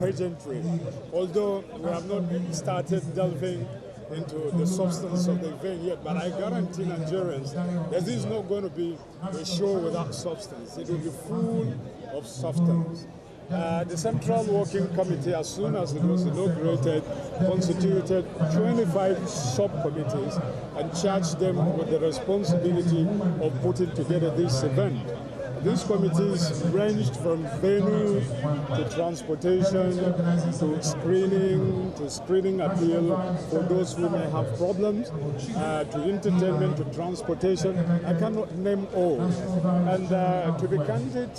pageantry. Although we have not started delving into the substance of the event yet, but I guarantee Nigerians that this is not going to be a show without substance. It will be full of substance. The Central Working Committee, as soon as it was inaugurated, constituted 25 subcommittees and charged them with the responsibility of putting together this event. These committees ranged from venue to transportation to screening appeal for those who may have problems, to entertainment, to transportation. I cannot name all. And to be candid,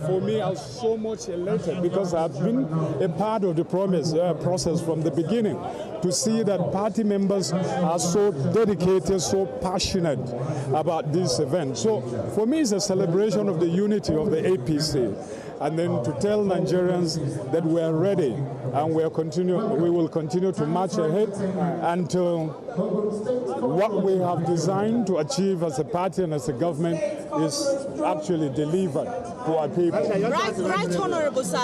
for me, I was so much elated because I've been a part of the process from the beginning, to see that party members are so dedicated, so passionate about this event. So for me, it's a celebration of the unity of the APC, and then to tell Nigerians that we are ready and we will continue to march ahead until what we have designed to achieve as a party and as a government is actually delivered to our people. Right, Honorable Sir,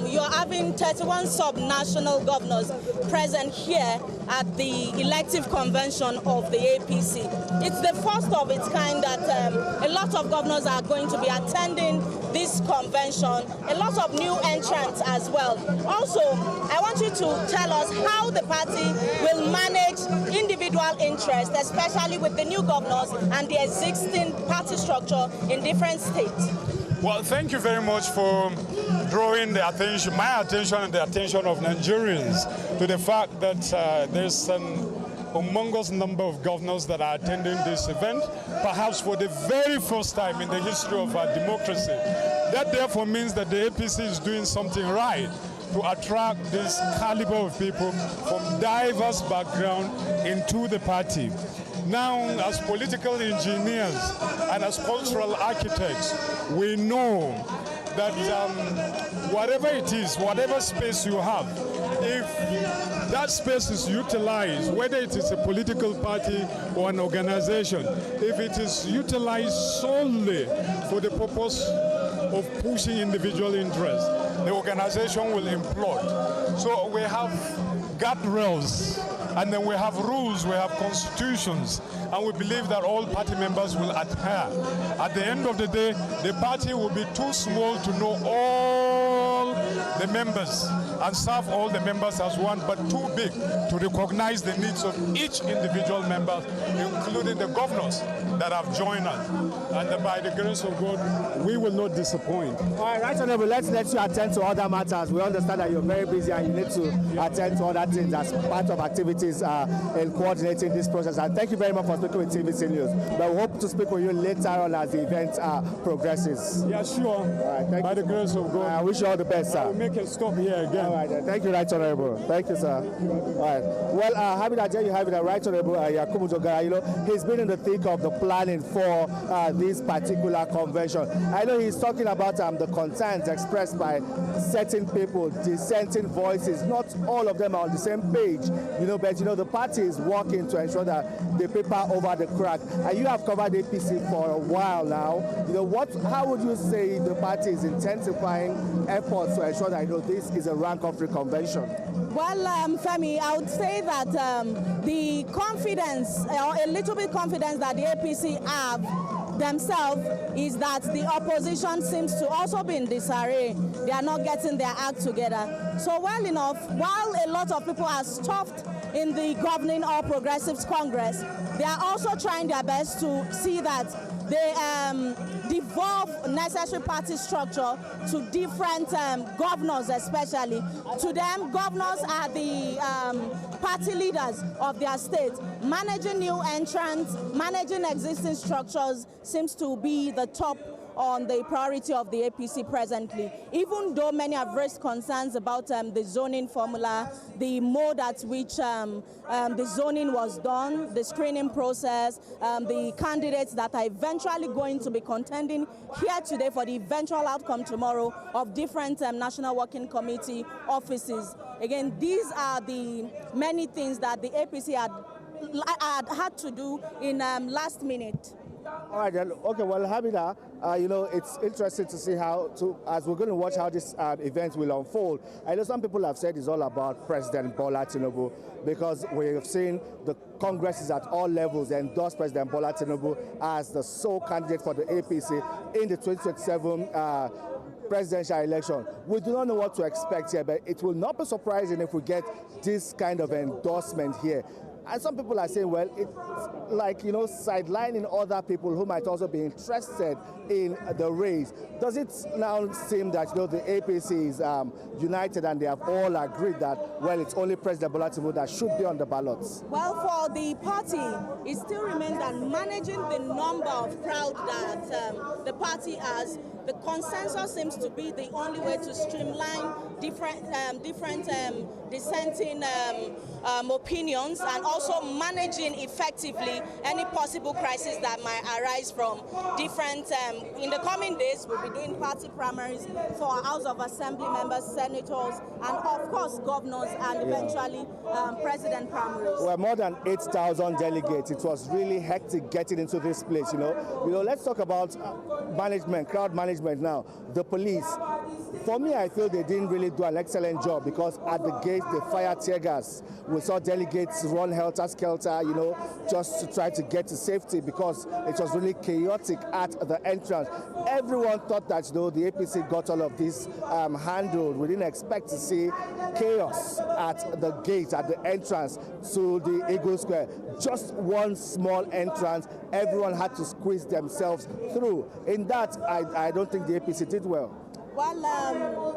you're having 31 sub-national governors present here at the elective convention of the APC. It's the first of its kind that a lot of governors are going to be attending this convention, a lot of new entrants as well. Also, I want you to tell us how the party will manage individual interests, especially with the new governors and the existing party structure in different states. Well, thank you very much for drawing my attention and the attention of Nigerians to the fact that there's an humongous number of governors that are attending this event, perhaps for the very first time in the history of our democracy. That therefore means that the APC is doing something right to attract this caliber of people from diverse backgrounds into the party. Now, as political engineers and as cultural architects, we know that whatever it is, whatever space you have, if that space is utilized, whether it is a political party or an organization, if it is utilized solely for the purpose of pushing individual interests, the organization will implode. So we have guardrails, and then we have rules, we have constitutions, and we believe that all party members will adhere. At the end of the day, the party will be too small to know all the members and serve all the members as one, but too big to recognize the needs of each individual member, including the governors that have joined us. And by the grace of God, we will not disappoint. All right, Right Honorable, let's let you attend to other matters. We understand that you're very busy and you need to attend to other things as part of activities in coordinating this process. And thank you very much for speaking with TVC News. But we hope to speak with you later on as the event progresses. Yeah, sure. All right, by the grace of God. I wish you all the best, sir. I will make a stop here again. All right, then. Thank you, Right Honorable. Thank you, sir. All right. Well, having that, you have it, Right Honorable Yakubu Jogara, he's been in the thick of the planning for this particular convention. I know he's talking about the concerns expressed by certain people, dissenting voices. Not all of them are on the same page, but the party is working to ensure that the paper over the crack. And you have covered APC for a while now. How would you say the party is intensifying efforts to ensure that this is a rank-of-free convention? Well, Femi, I would say that the confidence, or a little bit confidence that the APC have themselves is that the opposition seems to also be in disarray. They are not getting their act together. So well enough, while a lot of people are stuffed in the governing All Progressives Congress, they are also trying their best to see that they devolve necessary party structure to different governors, especially. To them, governors are the party leaders of their state. Managing new entrants, managing existing structures seems to be the top on the priority of the APC presently, even though many have raised concerns about the zoning formula, the mode at which the zoning was done, the screening process, the candidates that are eventually going to be contending here today for the eventual outcome tomorrow of different National Working Committee offices. Again, these are the many things that the APC had to do in last minute. All right, then. Okay, well, Hamida, it's interesting to see as we're going to watch how this event will unfold. I know some people have said it's all about President Bola Tinubu because we have seen the Congresses at all levels endorse President Bola Tinubu as the sole candidate for the APC in the 2027 presidential election. We do not know what to expect here, but it will not be surprising if we get this kind of endorsement here. And some people are saying, well, it's like, sidelining other people who might also be interested in the race. Does it now seem that, the APC is united and they have all agreed that, well, it's only President Bola Tinubu that should be on the ballots? Well, for the party, it still remains that managing the number of crowd that the party has, the consensus seems to be the only way to streamline different dissenting opinions, and also managing effectively any possible crisis that might arise from different. In the coming days, we'll be doing party primaries for our House of Assembly members, senators, and of course governors, and eventually president primaries. Well, more than 8,000 delegates. It was really hectic getting into this place. Let's talk about management, crowd management now. The police. For me, I feel they didn't really do an excellent job because at the gate they fired tear gas. We saw delegates run helter-skelter, just to try to get to safety because it was really chaotic at the entrance. Everyone thought that, the APC got all of this handled. We didn't expect to see chaos at the gate, at the entrance to the Eagle Square. Just one small entrance, everyone had to squeeze themselves through. In that, I don't think the APC did well. Well,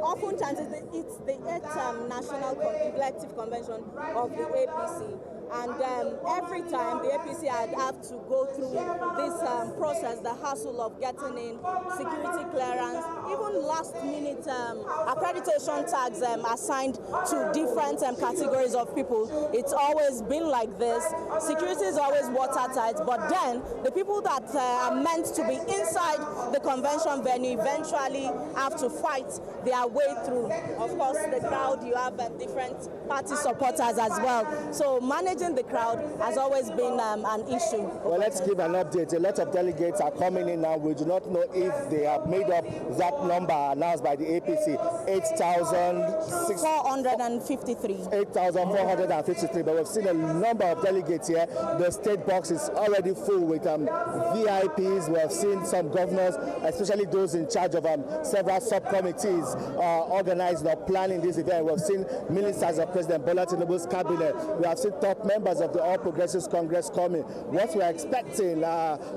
oftentimes it's the 8th National Collective Convention of the APC. And every time the APC have to go through this process, the hassle of getting in, security clearance, even last-minute accreditation tags assigned to different categories of people. It's always been like this. Security is always watertight, but then the people that are meant to be inside the convention venue eventually have to fight their way through. Of course, the crowd, you have different party supporters as well. So managing the crowd has always been an issue. Well, let's give an update. A lot of delegates are coming in now. We do not know if they have made up that number announced by the APC, 8,453. 8,453. But we've seen a number of delegates here. The state box is already full with VIPs. We have seen some governors, especially those in charge of several subcommittees organizing or planning this event. We've seen ministers of President Bola Tinubu's cabinet. We have seen top members of the All Progressives Congress coming. What we're expecting,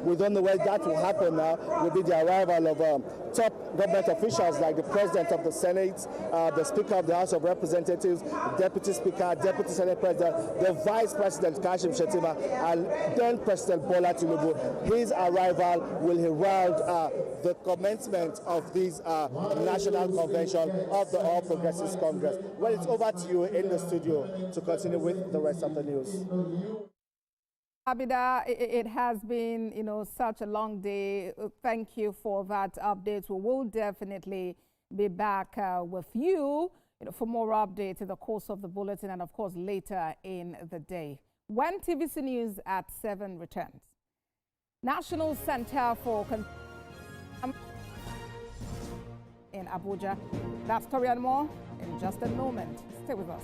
we don't know when that will happen now, will be the arrival of top government officials like the President of the Senate, the Speaker of the House of Representatives, Deputy Speaker, Deputy Senate President, the Vice President Kashim Shettima, and then President Bola Tinubu. His arrival will herald the commencement of this National Convention of the All Progressives Congress. Well, it's over to you in the studio to continue with the rest of the news. Abida, it has been, such a long day. Thank you for that update. We will definitely be back with you, for more updates in the course of the bulletin and, of course, later in the day. When TVC News at 7 returns. National Center for in Abuja. That story and more in just a moment. Stay with us.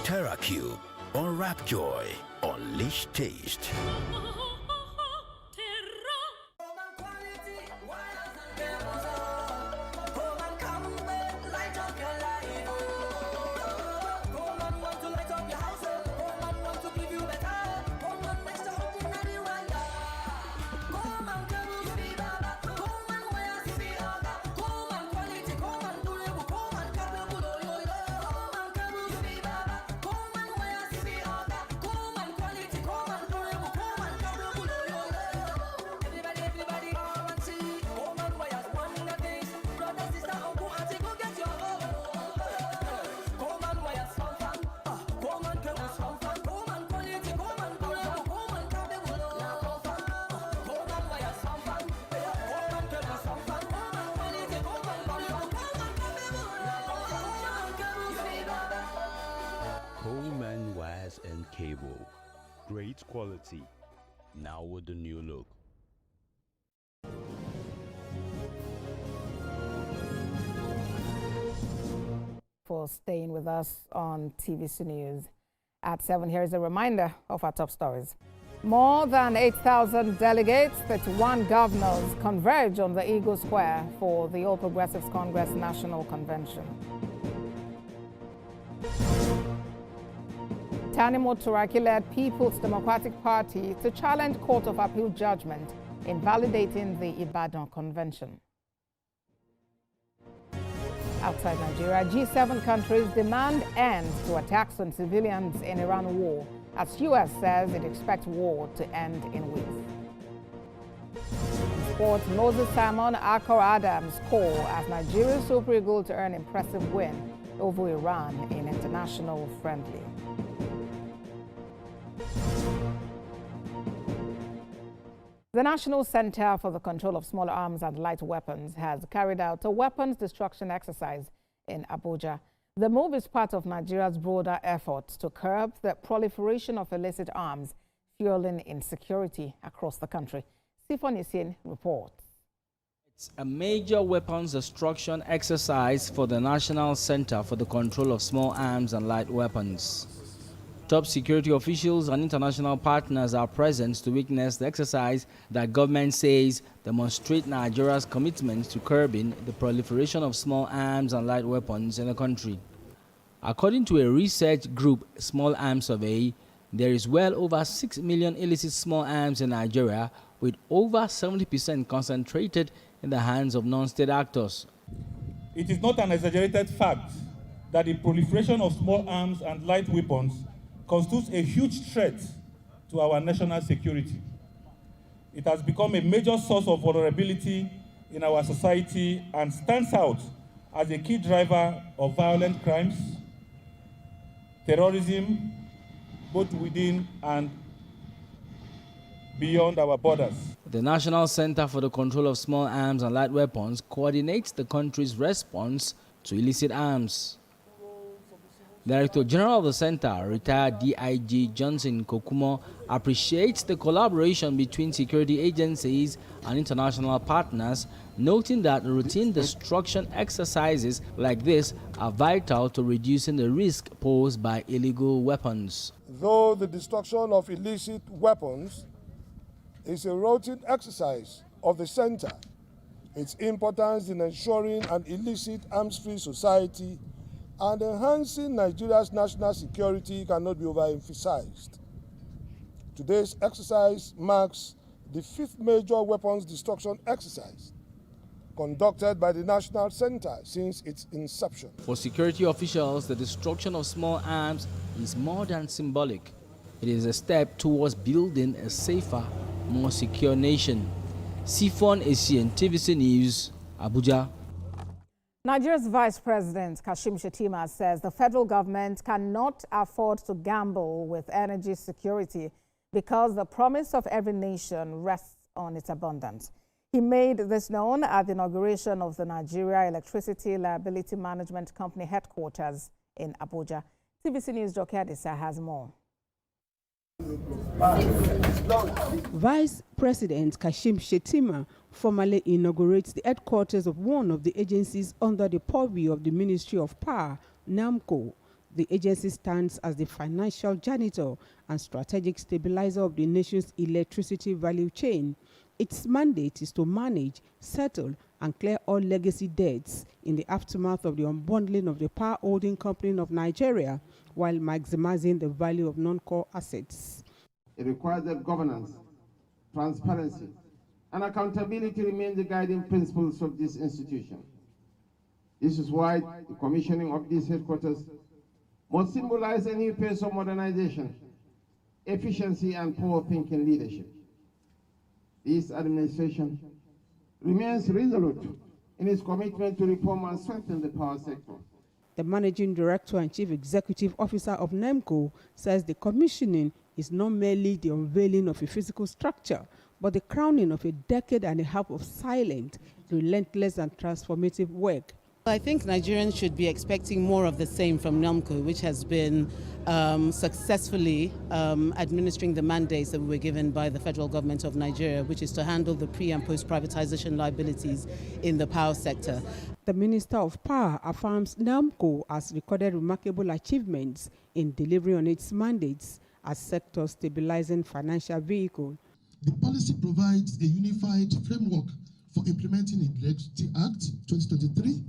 TerraCube, unwrap joy, unleash taste. Coleman wires and cable. Great quality. Now with the new look. For staying with us on TVC News. At 7, here is a reminder of our top stories. More than 8,000 delegates, 31 governors converge on the Eagle Square for the All Progressives Congress National Convention. Tani Moturaki led People's Democratic Party to challenge Court of Appeal judgment invalidating the Ibadan Convention. Outside Nigeria, G7 countries demand end to attacks on civilians in Iran war, as U.S. says it expects war to end in weeks. In sports, Moses Simon, Akor Adams call as Nigeria's Super Eagles to earn impressive win over Iran in international friendly. The National Center for the Control of Small Arms and Light Weapons has carried out a weapons destruction exercise in Abuja. The move is part of Nigeria's broader efforts to curb the proliferation of illicit arms, fueling insecurity across the country. Sifon Isin reports. It's a major weapons destruction exercise for the National Center for the Control of Small Arms and Light Weapons. Top security officials and international partners are present to witness the exercise that government says demonstrate Nigeria's commitment to curbing the proliferation of small arms and light weapons in the country. According to a research group Small Arms Survey, there is well over 6 million illicit small arms in Nigeria, with over 70% concentrated in the hands of non-state actors. It is not an exaggerated fact that the proliferation of small arms and light weapons constitutes a huge threat to our national security. It has become a major source of vulnerability in our society and stands out as a key driver of violent crimes, terrorism, both within and beyond our borders. The National Center for the Control of Small Arms and Light Weapons coordinates the country's response to illicit arms. Director General of the Center, retired DIG Johnson Kokumo, appreciates the collaboration between security agencies and international partners, noting that routine destruction exercises like this are vital to reducing the risk posed by illegal weapons. Though the destruction of illicit weapons is a routine exercise of the Center, its importance in ensuring an illicit arms-free society and enhancing Nigeria's national security cannot be overemphasized. Today's exercise marks the 5th major weapons destruction exercise conducted by the National Center since its inception. For security officials, the destruction of small arms is more than symbolic. It is a step towards building a safer, more secure nation. Sifon Essien, TVC News, Abuja. Nigeria's Vice President Kashim Shettima says the federal government cannot afford to gamble with energy security because the promise of every nation rests on its abundance. He made this known at the inauguration of the Nigeria Electricity Liability Management Company headquarters in Abuja. TVC News' Joke Adisa has more. Vice President Kashim Shettima formally inaugurates the headquarters of one of the agencies under the purview of the Ministry of Power, NAMCO. The agency stands as the financial janitor and strategic stabilizer of the nation's electricity value chain. Its mandate is to manage, settle, and clear all legacy debts in the aftermath of the unbundling of the Power Holding Company of Nigeria, while maximizing the value of non-core assets. It requires that governance, transparency, and accountability remain the guiding principles of this institution. This is why the commissioning of these headquarters must symbolize a new pace of modernization, efficiency, and forward-thinking leadership. This administration remains resolute in its commitment to reform and strengthen the power sector. The Managing Director and Chief Executive Officer of NAMCO says the commissioning is not merely the unveiling of a physical structure, but the crowning of a decade and a half of silent, relentless, and transformative work. I think Nigerians should be expecting more of the same from NAMCO, which has been successfully administering the mandates that we were given by the federal government of Nigeria, which is to handle the pre- and post-privatization liabilities in the power sector. The Minister of Power affirms NAMCO has recorded remarkable achievements in delivering on its mandates as sector stabilizing financial vehicle. The policy provides a unified framework for implementing the Electricity Act 2023,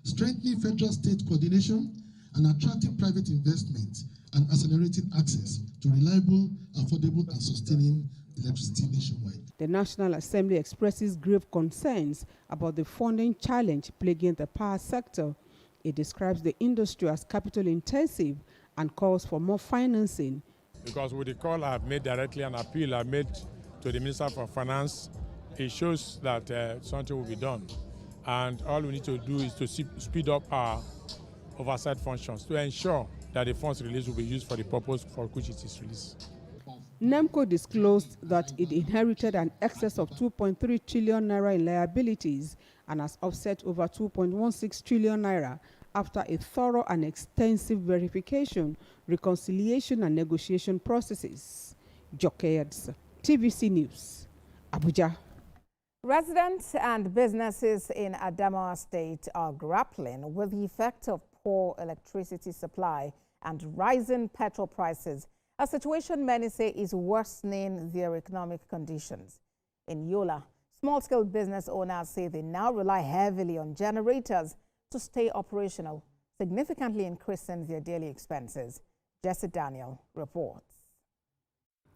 strengthening federal-state coordination and attracting private investment and accelerating access to reliable, affordable and sustaining electricity nationwide. The National Assembly expresses grave concerns about the funding challenge plaguing the power sector. It describes the industry as capital intensive and calls for more financing. Because with the call I've made directly, an appeal I've made to the Minister for Finance, it shows that something will be done. And all we need to do is to speed up our oversight functions to ensure that the funds released will be used for the purpose for which it is released. NAMCO disclosed that it inherited an excess of 2.3 trillion naira in liabilities and has offset over 2.16 trillion naira after a thorough and extensive verification, reconciliation and negotiation processes. Jokeyeds, TVC News, Abuja. Residents and businesses in Adamawa State are grappling with the effect of poor electricity supply and rising petrol prices, a situation many say is worsening their economic conditions. In Yola, small-scale business owners say they now rely heavily on generators to stay operational, significantly increasing their daily expenses. Jesse Daniel reports.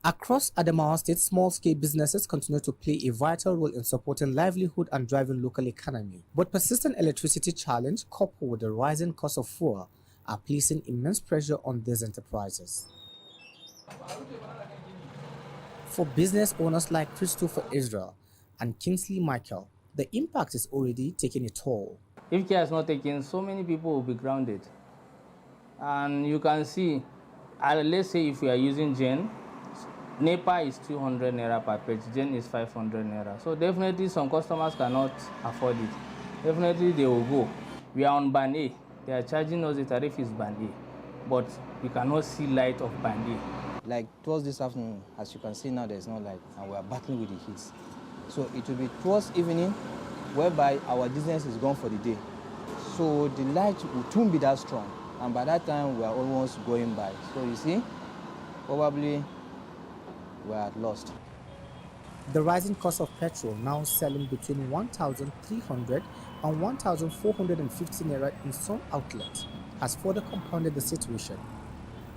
Across Adamawa State, small-scale businesses continue to play a vital role in supporting livelihood and driving local economy. But persistent electricity challenge, coupled with the rising cost of fuel, are placing immense pressure on these enterprises. For business owners like Christopher Israel and Kingsley Michael, the impact is already taking a toll. If care is not taken, so many people will be grounded. And you can see, let's say if we are using Gen, NEPA is 200 naira per page, Gen is 500 naira. So definitely some customers cannot afford it. Definitely they will go. We are on band A. They are charging us, the tariff is band A. But we cannot see light of band A. Like towards this afternoon, as you can see now, there's no light and we are battling with the heat. So it will be towards evening, whereby our business is gone for the day. So the light will soon be that strong. And by that time, we are almost going by. So you see, probably we are lost. The rising cost of petrol, now selling between 1,300 and 1,450 naira in some outlets, has further compounded the situation.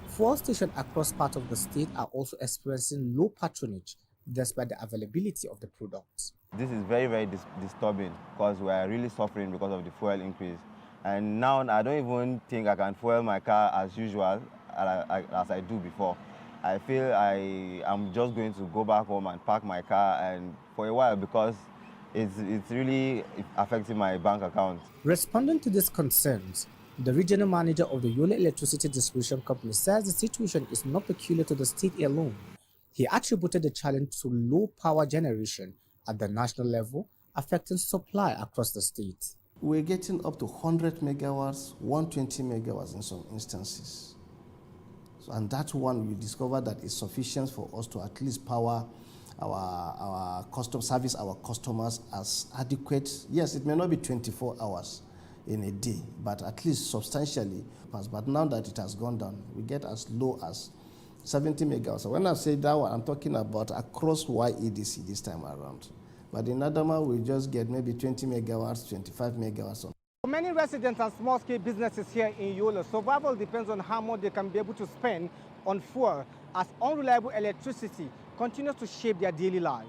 Fuel stations across parts of the state are also experiencing low patronage despite the availability of the products. This is very, very disturbing because we are really suffering because of the fuel increase. And now I don't even think I can fuel my car as usual as I do before. I feel I'm just going to go back home and park my car and for a while because it's really affecting my bank account. Responding to these concerns, the regional manager of the Yola Electricity Distribution Company says the situation is not peculiar to the state alone. He attributed the challenge to low power generation at the national level, affecting supply across the state. We're getting up to 100 megawatts, 120 megawatts in some instances. And that one, we discovered that is sufficient for us to at least power our custom service, our customers as adequate. Yes, it may not be 24 hours in a day, but at least substantially. But now that it has gone down, we get as low as 70 megawatts. So when I say that one, I'm talking about across YEDC this time around. But in Adama, we just get maybe 20 megawatts, 25 megawatts. For many residents and small-scale businesses here in Yola, survival depends on how much they can be able to spend on fuel, as unreliable electricity continues to shape their daily life.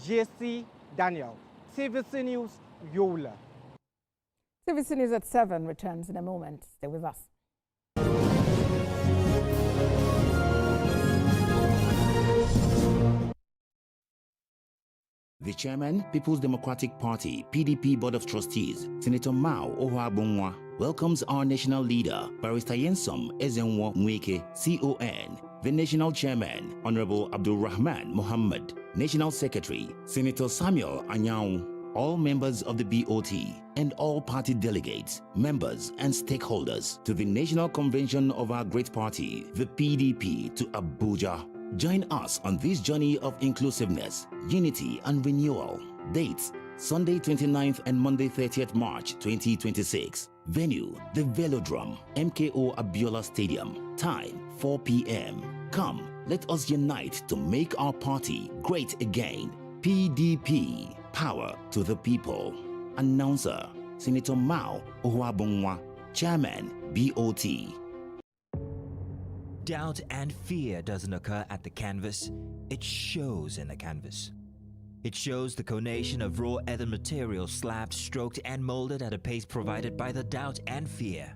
JC Daniel, TVC News, Yola. TVC News at 7 returns in a moment. Stay with us. The chairman, People's Democratic Party, PDP Board of Trustees, Senator Mao Ohabunwa, welcomes our national leader, Barrister Yensom Ezenwo Mweke, CON, the national chairman, Honorable Abdul Rahman Mohammed, national secretary, Senator Samuel Anyau, all members of the BOT, and all party delegates, members, and stakeholders to the National Convention of our great party, the PDP, to Abuja. Join us on this journey of inclusiveness, unity, and renewal. Dates: Sunday 29th and Monday 30th March 2026. Venue: the Velodrome, MKO Abiola Stadium. Time: 4 p.m. Come, let us unite to make our party great again. PDP, power to the people. Announcer: Senator Mao Ohuabunwa, Chairman, BOT. Doubt and fear doesn't occur at the canvas, it shows in the canvas. It shows the conation of raw ether material slabbed, stroked, and molded at a pace provided by the doubt and fear.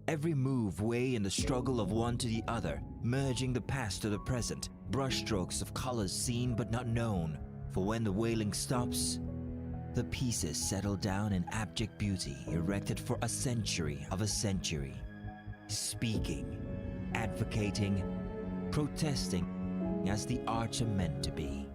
Every move weigh in the struggle of one to the other, merging the past to the present, brushstrokes of colors seen but not known. For when the wailing stops, the pieces settle down in abject beauty, erected for a century of a century. Speaking, advocating, protesting as the arts are meant to be.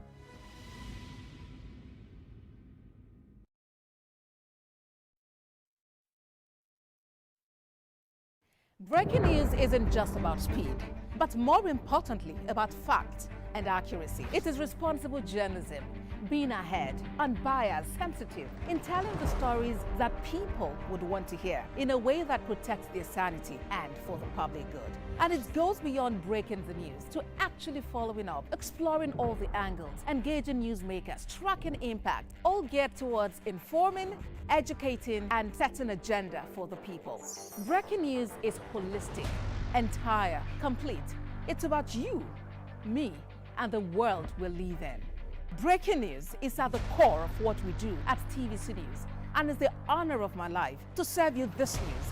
Breaking news isn't just about speed, but more importantly, about fact and accuracy. It is responsible journalism, being ahead, unbiased, sensitive, in telling the stories that people would want to hear in a way that protects their sanity and for the public good. And it goes beyond breaking the news to actually following up, exploring all the angles, engaging newsmakers, tracking impact, all geared towards informing, educating, and setting agenda for the people. Breaking news is holistic, entire, complete. It's about you, me, and the world we live in. Breaking news is at the core of what we do at TVC News, and it's the honor of my life to serve you this news,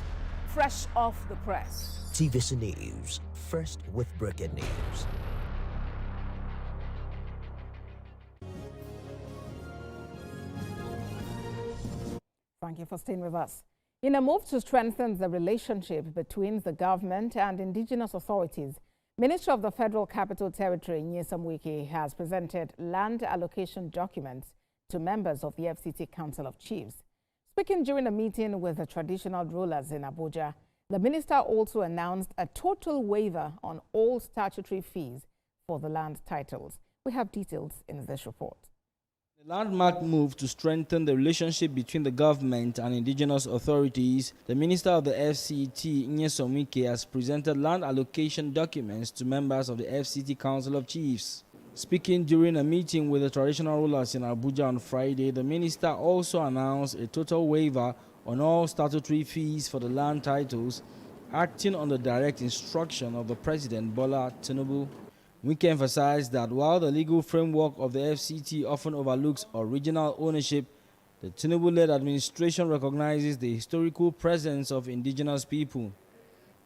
fresh off the press. TVC News, first with breaking news. Thank you for staying with us. In a move to strengthen the relationship between the government and indigenous authorities, Minister of the Federal Capital Territory, Nyesom Wike, has presented land allocation documents to members of the FCT Council of Chiefs. Speaking during a meeting with the traditional rulers in Abuja, the minister also announced a total waiver on all statutory fees for the land titles. We have details in this report. The landmark move to strengthen the relationship between the government and indigenous authorities, the Minister of the FCT, Nyesom Wike, has presented land allocation documents to members of the FCT Council of Chiefs. Speaking during a meeting with the traditional rulers in Abuja on Friday, the minister also announced a total waiver on all statutory fees for the land titles, acting on the direct instruction of the President Bola Tinubu. Wike emphasized that while the legal framework of the FCT often overlooks original ownership, the Tinubu-led administration recognizes the historical presence of indigenous people.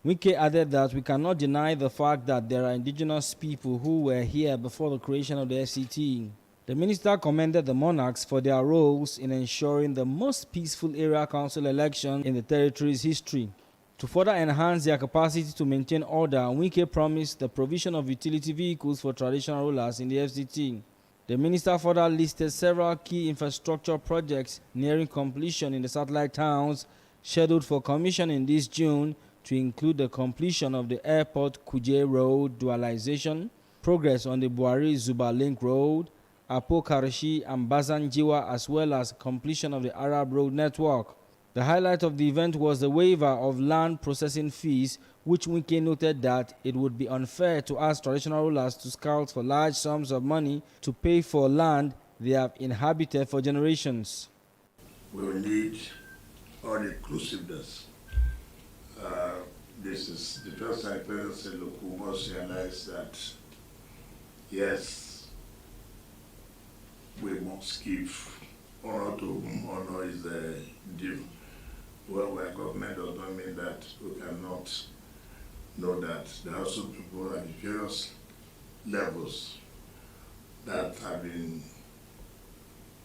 Wike added that we cannot deny the fact that there are indigenous people who were here before the creation of the FCT. The minister commended the monarchs for their roles in ensuring the most peaceful area council election in the territory's history. To further enhance their capacity to maintain order, Wike promised the provision of utility vehicles for traditional rulers in the FCT. The minister further listed several key infrastructure projects nearing completion in the satellite towns, scheduled for commissioning this June, to include the completion of the Airport Kuje Road dualization, progress on the Buhari-Zuba Link Road, Apo Karashi and Bazanjiwa, as well as completion of the Arab Road network. The highlight of the event was the waiver of land processing fees, which Wike noted that it would be unfair to ask traditional rulers to scout for large sums of money to pay for land they have inhabited for generations. We will need all-inclusiveness. This is the first time President Luku must realize that, yes, we must give honor to whom honor is due. Well, where government does not mean that we cannot know that there are also people at various levels that have been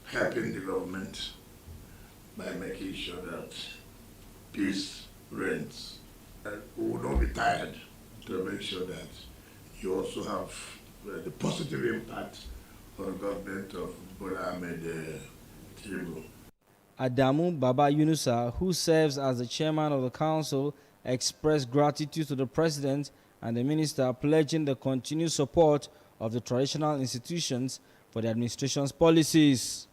helping the government by making sure that peace reigns. We will not be tired to make sure that you also have the positive impact on the government of Bola Ahmed table. Adamu Baba Yunusa, who serves as the chairman of the council, expressed gratitude to the president and the minister, pledging the continued support of the traditional institutions for the administration's policies.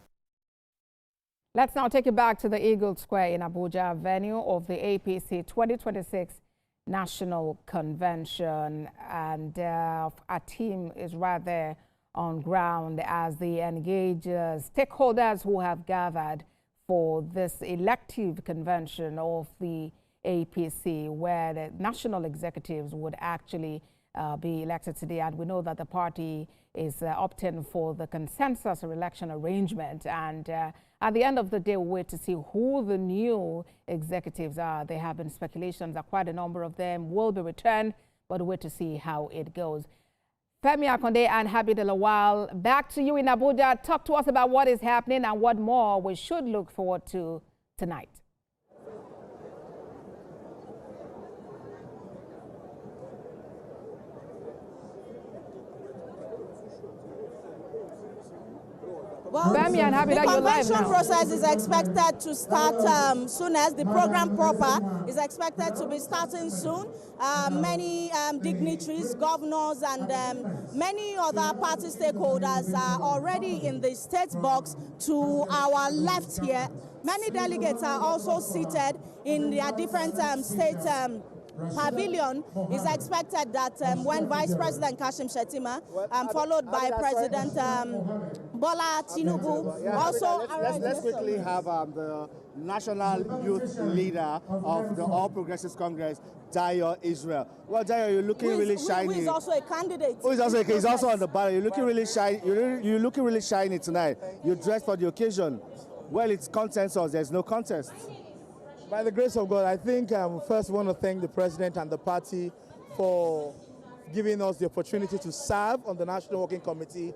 Let's now take it back to the Eagle Square in Abuja, venue of the APC 2026 National Convention. And our team is right there on ground as they engage stakeholders who have gathered for this elective convention of the APC, where the national executives would actually be elected today. And we know that the party is opting for the consensus election arrangement. And at the end of the day, we'll wait to see who the new executives are. There have been speculations that quite a number of them will be returned, but we'll wait to see how it goes. Femi Akonde and Habib Lawal, back to you in Abuja. Talk to us about what is happening and what more we should look forward to tonight. Well, the convention process is expected to start soon as the program proper is expected to be starting soon. Many dignitaries, governors, and many other party stakeholders are already in the state box to our left here. Many delegates are also seated in their different state pavilion. Is expected that when Vice President Kashim Shettima, followed by President Bola Tinubu, also let's quickly have the national youth leader of the All Progressives Congress, Dayo Israel. Well, Dayo, you're looking really shiny. Who is also a candidate. He's also on the ballot. You're looking really shiny. You're looking really shiny tonight. You're dressed for the occasion. Well, it's consensus. There's no contest. By the grace of God, I think first want to thank the president and the party for giving us the opportunity to serve on the National Working Committee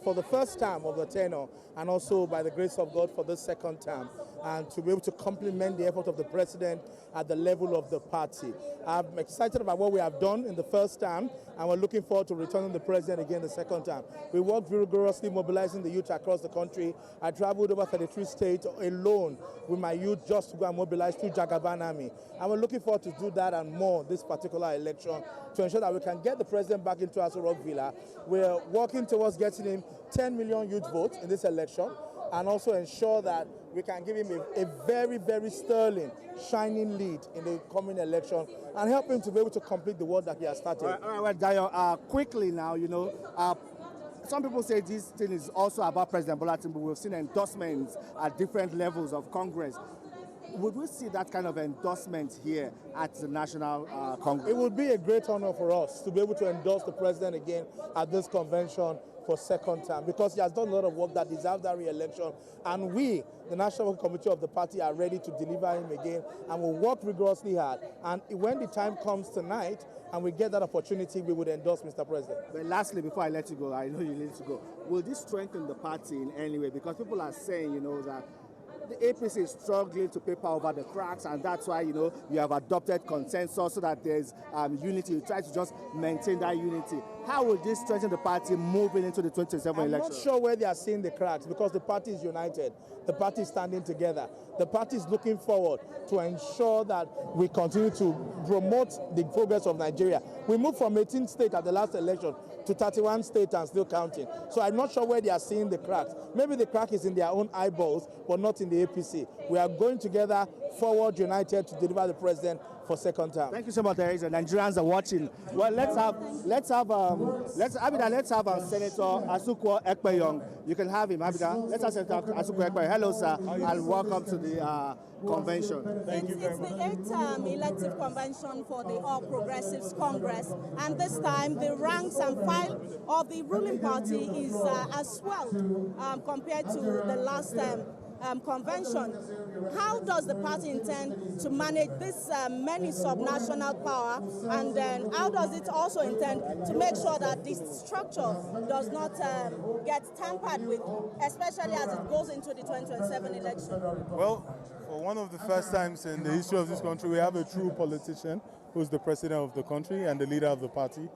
for the first term of the tenure, and also by the grace of God for the second term, and to be able to complement the effort of the president at the level of the party. I'm excited about what we have done in the first term, and we're looking forward to returning the president again the second term. We worked vigorously mobilizing the youth across the country. I traveled over 33 states alone with my youth just to go and mobilize through Jagaban Army. And we're looking forward to do that and more this particular election to ensure that we can get the president back into Aso Rock Villa. We're working towards getting him 10 million youth votes in this election, and also ensure that we can give him a very, very sterling, shining lead in the coming election and help him to be able to complete the work that he has started. All right, Dayo, quickly now, some people say this thing is also about President Bola Tinubu. We've seen endorsements at different levels of Congress. Would we see that kind of endorsement here at the National Congress? It would be a great honor for us to be able to endorse the president again at this convention for second term, because he has done a lot of work that deserves that re-election, and we, the National Working Committee of the party, are ready to deliver him again, and we'll work rigorously hard. And when the time comes tonight and we get that opportunity, we would endorse Mr. President. But lastly, before I let you go, I know you need to go. Will this strengthen the party in any way? Because people are saying, that the APC is struggling to paper over the cracks, and that's why, you have adopted consensus so that there's unity. You try to just maintain that unity. How will this strengthen the party moving into the 2027 election? I'm not sure where they are seeing the cracks, because the party is united. The party is standing together. The party is looking forward to ensure that we continue to promote the progress of Nigeria. We moved from 18 states at the last election to 31 states and still counting. So I'm not sure where they are seeing the cracks. Maybe the crack is in their own eyeballs, but not in the APC. We are going together, forward, united, to deliver the president for second term. Thank you so much, Teresa. Nigerians are watching. Well, let's have Senator Asukwo Ekpeyong. You can have him, Abida. Let's have Senator Asukwo Ekpeyong. Hello, sir, and welcome to the convention. Thank you very much. It's the 8th elective convention for the All Progressives Congress, and this time the ranks and file of the ruling party is as swelled compared to the last convention. How does the party intend to manage this many subnational power, and then how does it also intend to make sure that this structure does not get tampered with, especially as it goes into the 2027 election? Well, for one of the first times in the history of this country, we have a true politician who's the president of the country and the leader of the party.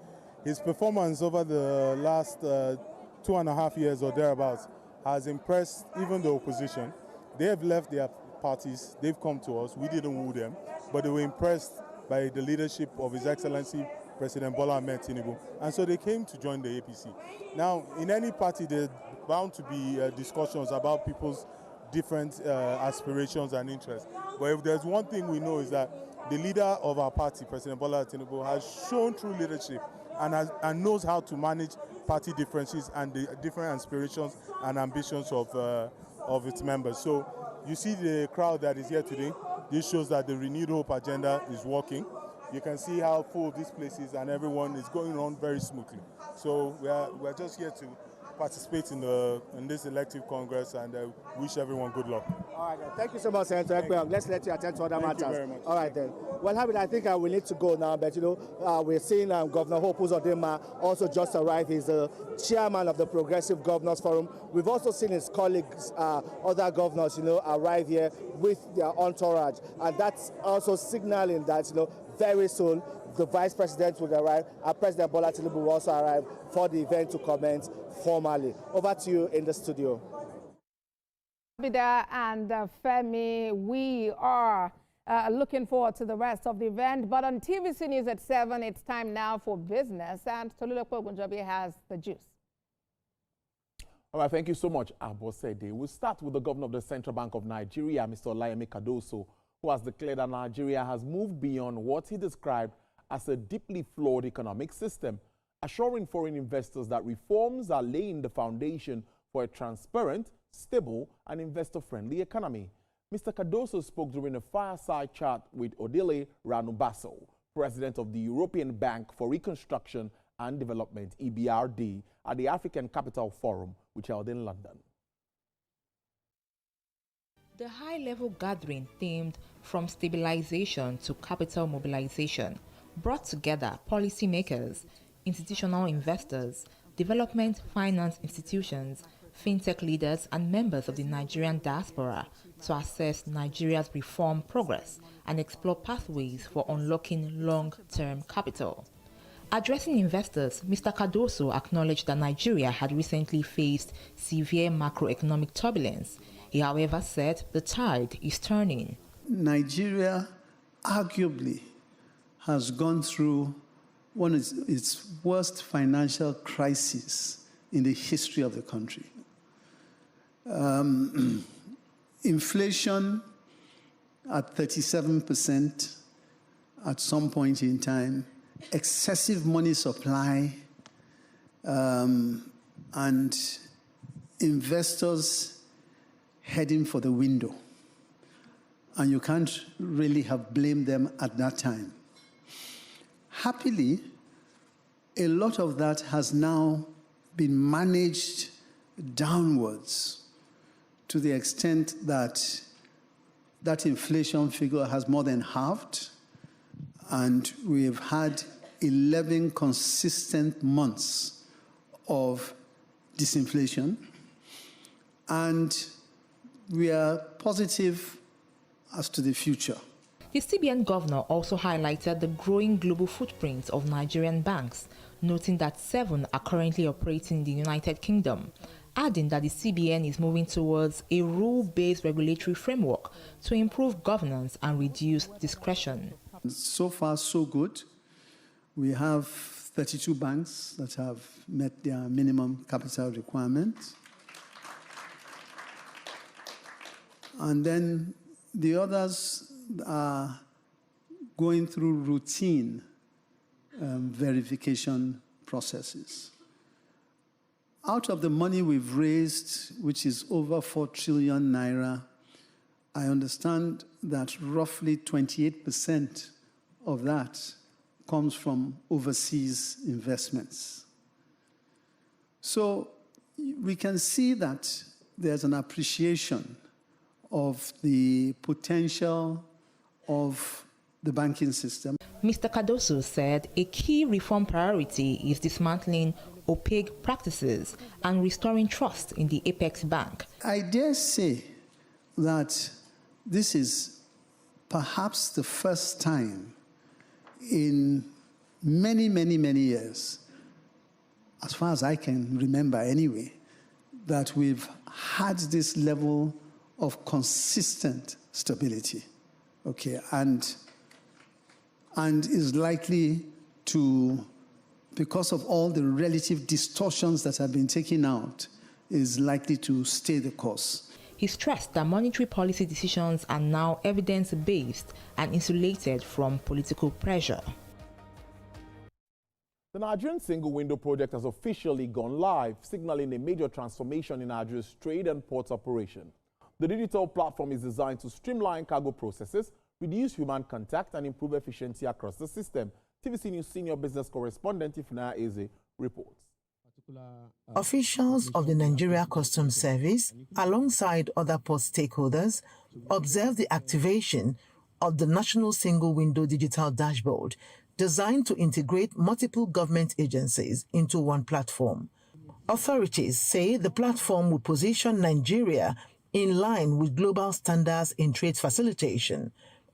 His performance over the last 2.5 years or thereabouts has impressed even the opposition. They have left their parties, they've come to us, we didn't woo them, but they were impressed by the leadership of His Excellency President Bola Ahmed Tinubu, and so they came to join the APC. Now, in any party, there's bound to be discussions about people's different aspirations and interests. But if there's one thing we know is that the leader of our party, President Bola Tinubu, has shown true leadership and knows how to manage party differences and the different aspirations and ambitions of its members. So you see the crowd that is here today. This shows that the Renewed Hope agenda is working. You can see how full this place is, and everyone is going on very smoothly. So we're just here to participate in this elective congress, and wish everyone good luck. All right, then. Thank you so much, Senator Ekpe. Let's let you attend to other matters. Thank you very much. All right, then. Well, Hamid, I think we need to go now, but we're seeing Governor Hope Uzodinma also just arrived. He's the chairman of the Progressive Governors Forum. We've also seen his colleagues, other governors, arrive here with their entourage, and that's also signaling that, very soon the Vice President will arrive, and President Bola Tinubu will also arrive for the event to commence formally. Over to you in the studio. Abida and Femi, we are looking forward to the rest of the event. But on TVC News at 7, it's time now for business, and Tolulope Ogunjobi has the juice. All right, thank you so much, Abosede. We'll start with the governor of the Central Bank of Nigeria, Mr. Olayemi Cardoso, who has declared that Nigeria has moved beyond what he described as a deeply flawed economic system, assuring foreign investors that reforms are laying the foundation for a transparent, stable, and investor-friendly economy. Mr. Cardoso spoke during a fireside chat with Odile Ranubaso, president of the European Bank for Reconstruction and Development, EBRD, at the African Capital Forum, which held in London. The high-level gathering, themed From Stabilization to Capital Mobilization, brought together policymakers, institutional investors, development finance institutions, fintech leaders, and members of the Nigerian diaspora to assess Nigeria's reform progress and explore pathways for unlocking long-term capital. Addressing investors, Mr. Cardoso acknowledged that Nigeria had recently faced severe macroeconomic turbulence. He, however, said the tide is turning. Nigeria arguably has gone through one of its worst financial crises in the history of the country. Inflation at 37% at some point in time, excessive money supply, and investors heading for the window. And you can't really have blamed them at that time. Happily, a lot of that has now been managed downwards to the extent that that inflation figure has more than halved, and we've had 11 consistent months of disinflation, and we are positive as to the future. The CBN governor also highlighted the growing global footprint of Nigerian banks, noting that 7 are currently operating in the United Kingdom, adding that the CBN is moving towards a rule-based regulatory framework to improve governance and reduce discretion. So far, so good. We have 32 banks that have met their minimum capital requirements. And then the others are going through routine verification processes. Out of the money we've raised, which is over 4 trillion naira, I understand that roughly 28% of that comes from overseas investments. So we can see that there's an appreciation of the potential of the banking system. Mr. Cardoso said a key reform priority is dismantling opaque practices and restoring trust in the Apex Bank. I dare say that this is perhaps the first time in many, many, many years, as far as I can remember anyway, that we've had this level of consistent stability, okay, and is likely to, because of all the relative distortions that have been taken out, is likely to stay the course. He stressed that monetary policy decisions are now evidence-based and insulated from political pressure. The Nigerian Single Window Project has officially gone live, signaling a major transformation in Nigeria's trade and ports operation. The digital platform is designed to streamline cargo processes, reduce human contact, and improve efficiency across the system. TVC News senior business correspondent Ifuna Eze reports. Officials of the Nigeria Customs Service, alongside other port stakeholders, observed the activation of the National Single Window Digital Dashboard, designed to integrate multiple government agencies into one platform. Authorities say the platform will position Nigeria in line with global standards in trade facilitation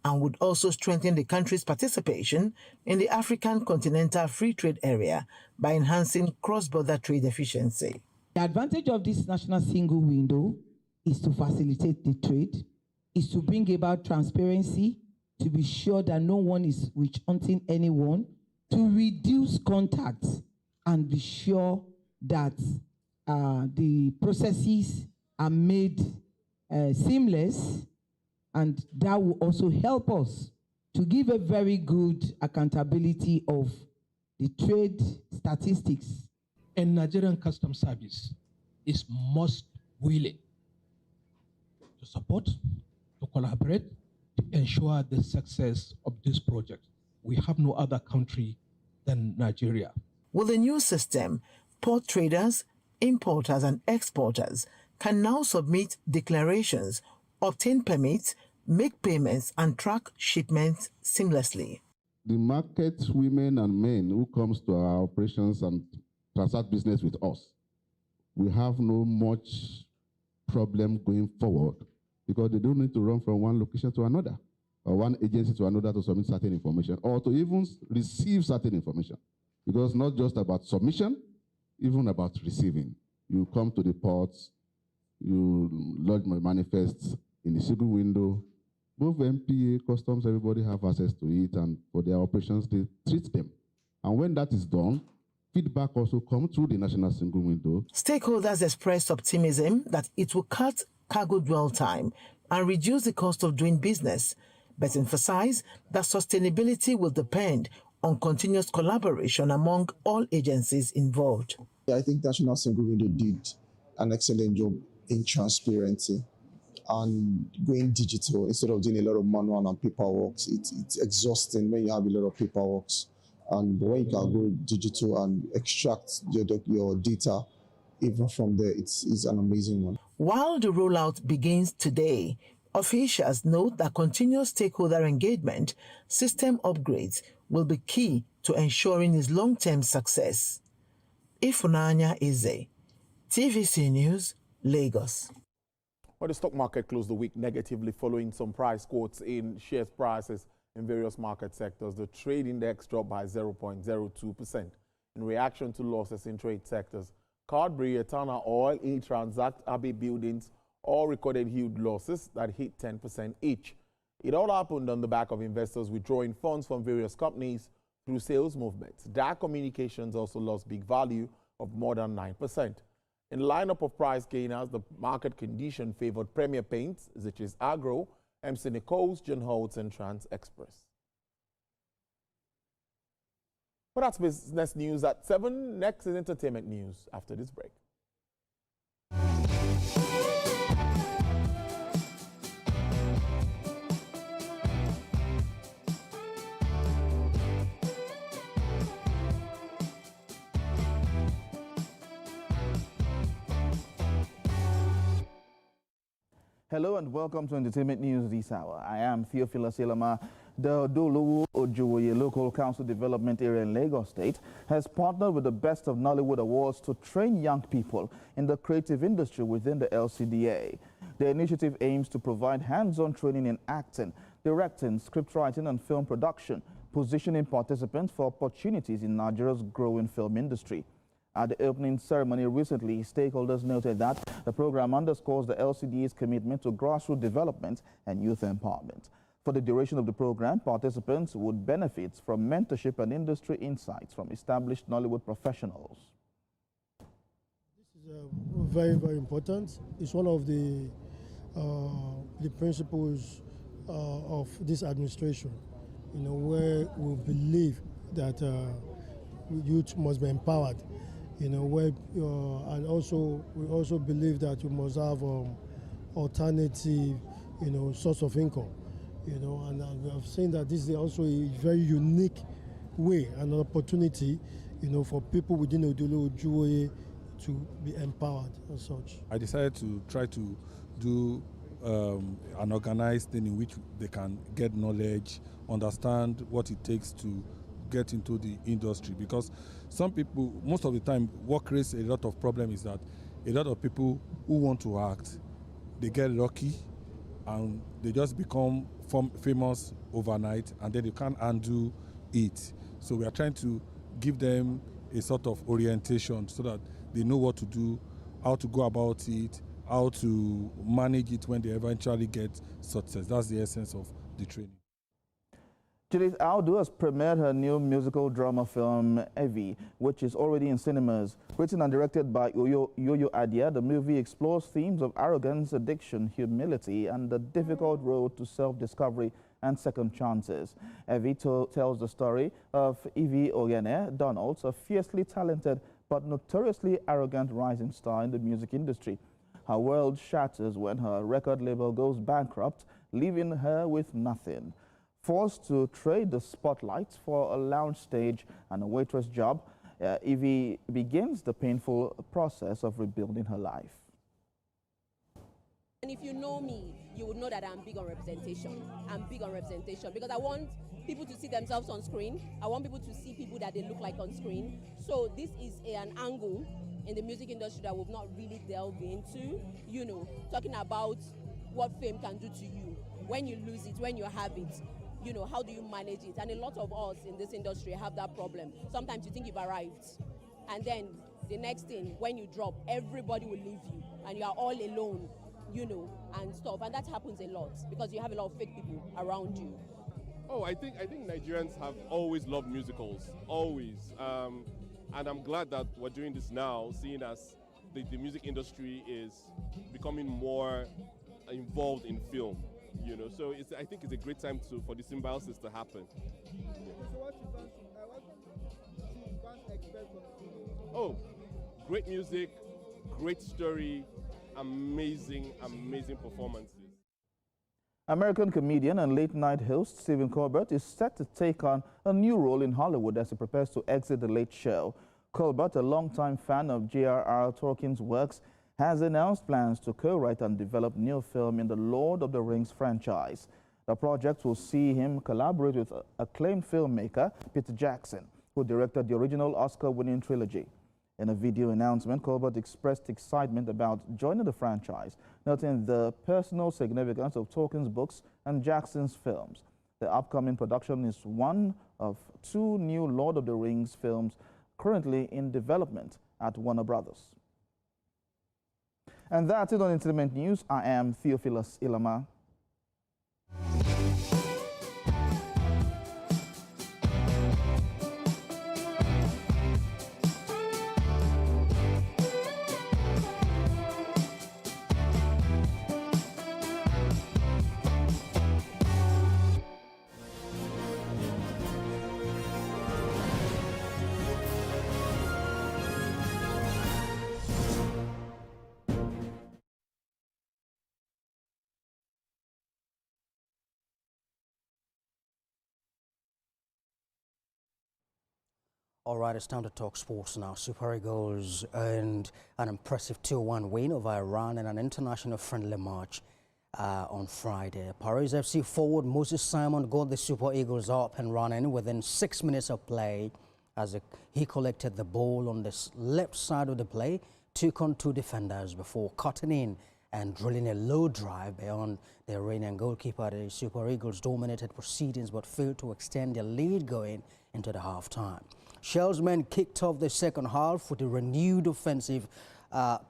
and would also strengthen the country's participation in the African Continental Free Trade Area by enhancing cross-border trade efficiency. The advantage of this national single window is to facilitate the trade, is to bring about transparency, to be sure that no one is witch hunting anyone, to reduce contacts and be sure that the processes are made seamless, and that will also help us to give a very good accountability of the trade statistics. And Nigerian Customs Service is most willing to support, to collaborate, to ensure the success of this project. We have no other country than Nigeria. With the new system, port traders, importers, and exporters can now submit declarations, obtain permits, make payments, and track shipments seamlessly. The market women and men who comes to our operations and transact business with us, we have no much problem going forward because they don't need to run from one location to another or one agency to another to submit certain information or to even receive certain information. Because not just about submission, even about receiving. You come to the ports, you lodge my manifests in the single window. Both MPA, customs, everybody have access to it, and for their operations, they treat them. And when that is done, feedback also comes through the national single window. Stakeholders expressed optimism that it will cut cargo dwell time and reduce the cost of doing business, but emphasize that sustainability will depend on continuous collaboration among all agencies involved. I think National Single Window did an excellent job in transparency and going digital instead of doing a lot of manual and paperwork. It's exhausting when you have a lot of paperwork. And when you can go digital and extract your data, even from there, it's an amazing one. While the rollout begins today, officials note that continuous stakeholder engagement, system upgrades will be key to ensuring its long-term success. Ifunanya Eze, TVC News, Lagos. Well, the stock market closed the week negatively following some price quotes in shares prices in various market sectors. The trade index dropped by 0.02% in reaction to losses in trade sectors. Cadbury, Etana Oil, E-Transact, Abbey Buildings all recorded huge losses that hit 10% each. It all happened on the back of investors withdrawing funds from various companies through sales movements. DAC Communications also lost big value of more than 9%. In lineup of price gainers, the market condition favored Premier Paints, which is Agro, MC Nichols, John Holtz, and Trans Express. But that's business news at 7. Next is entertainment news after this break. Hello and welcome to Entertainment News this hour. I am Theophilus Elama. The Dolowo Ojowoye Local Council Development Area in Lagos State has partnered with the Best of Nollywood Awards to train young people in the creative industry within the LCDA. The initiative aims to provide hands-on training in acting, directing, scriptwriting and film production, positioning participants for opportunities in Nigeria's growing film industry. At the opening ceremony recently, stakeholders noted that the program underscores the LCDA's commitment to grassroots development and youth empowerment. For the duration of the program, participants would benefit from mentorship and industry insights from established Nollywood professionals. This is very, very important. It's one of the principles of this administration, where we believe that youth must be empowered, where and also we also believe that you must have alternative, source of income, and we have seen that this is also a very unique way and an opportunity, for people within Odolo Ojuoye to be empowered and such. I decided to try to do an organized thing in which they can get knowledge, understand what it takes to get into the industry, because some people, most of the time, what creates a lot of problem is that a lot of people who want to act, they get lucky and they just become famous overnight, and then they can't undo it. So we are trying to give them a sort of orientation so that they know what to do, how to go about it, how to manage it when they eventually get success. That's the essence of the training. Judith Aldo has premiered her new musical drama film, Evie, which is already in cinemas. Written and directed by Yo-Yo Adia, the movie explores themes of arrogance, addiction, humility, and the difficult road to self-discovery and second chances. Evie tells the story of Evie Ogene Donalds, a fiercely talented but notoriously arrogant rising star in the music industry. Her world shatters when her record label goes bankrupt, leaving her with nothing. Forced to trade the spotlight for a lounge stage and a waitress job, Evie begins the painful process of rebuilding her life. And if you know me, you would know that I'm big on representation. I'm big on representation because I want people to see themselves on screen. I want people to see people that they look like on screen. So this is an angle in the music industry that we've not really delved into, talking about what fame can do to you. When you lose it, when you have it, how do you manage it? And a lot of us in this industry have that problem. Sometimes you think you've arrived, and then the next thing, when you drop, everybody will leave you, and you are all alone, and stuff. And that happens a lot because you have a lot of fake people around you. Oh, I think Nigerians have always loved musicals, always. And I'm glad that we're doing this now, seeing as the music industry is becoming more involved in film. So I think it's a great time for the symbiosis to happen. Oh, great music, great story, amazing performances. American comedian and late-night host Stephen Colbert is set to take on a new role in Hollywood as he prepares to exit The Late Show. Colbert, a longtime fan of J.R.R. Tolkien's works, has announced plans to co-write and develop new film in the Lord of the Rings franchise. The project will see him collaborate with acclaimed filmmaker Peter Jackson, who directed the original Oscar-winning trilogy. In a video announcement, Colbert expressed excitement about joining the franchise, noting the personal significance of Tolkien's books and Jackson's films. The upcoming production is one of 2 new Lord of the Rings films currently in development at Warner Brothers. And that's it on Entertainment News. I am Theophilus Ilama. All right, it's time to talk sports now. Super Eagles earned an impressive 2-1 win over Iran in an international friendly match on Friday. Paris FC forward Moses Simon got the Super Eagles up and running within 6 minutes of play as he collected the ball on the left side of the play, took on 2 defenders before cutting in and drilling a low drive beyond the Iranian goalkeeper. The Super Eagles dominated proceedings but failed to extend their lead going into the halftime. Shellsmen kicked off the second half with a renewed offensive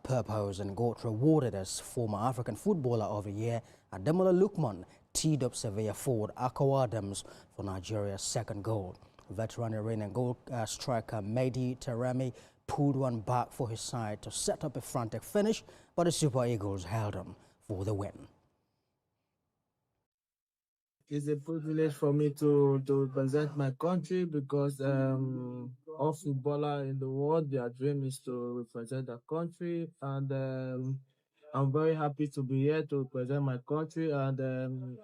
purpose and got rewarded as former African Footballer of the Year. Ademola Lookman teed up Sevilla forward Akwa Adams for Nigeria's second goal. Veteran Iranian goal striker Mehdi Taremi pulled one back for his side to set up a frantic finish, but the Super Eagles held on for the win. It's a privilege for me to represent my country because all footballers in the world, their dream is to represent their country, and I'm very happy to be here to represent my country, and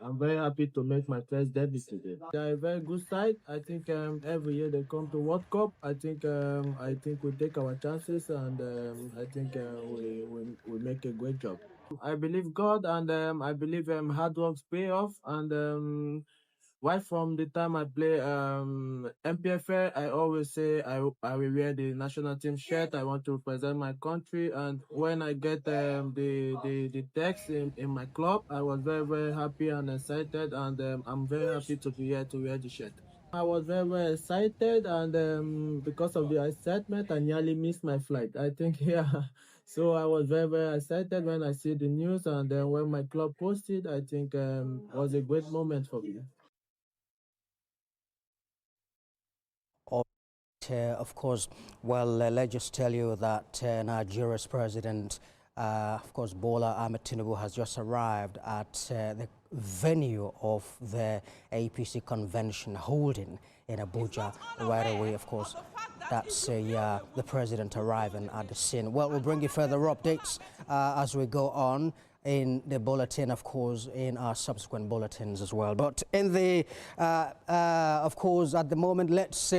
I'm very happy to make my first debut today. They are a very good side. I think every year they come to World Cup. I think we take our chances, and I think we make a great job. I believe God, and I believe hard works pay off, and right from the time I play MPFL, I always say I will wear the national team shirt. I want to represent my country, and when I get the text in my club, I was very, very happy and excited, and I'm very happy to be here to wear the shirt. I was very, very excited, and because of the excitement, I nearly missed my flight. I think, yeah. So I was very, very excited when I see the news, and then when my club posted, I think it was a great moment for me. Of course, well, let's just tell you that Nigeria's president, of course, Bola Ahmed Tinubu, has just arrived at the venue of the APC convention holding in Abuja right away. Of course, that's the president arriving at the scene. Well, we'll bring you further updates as we go on in the bulletin, of course, in our subsequent bulletins as well. But in the, of course, at the moment, let's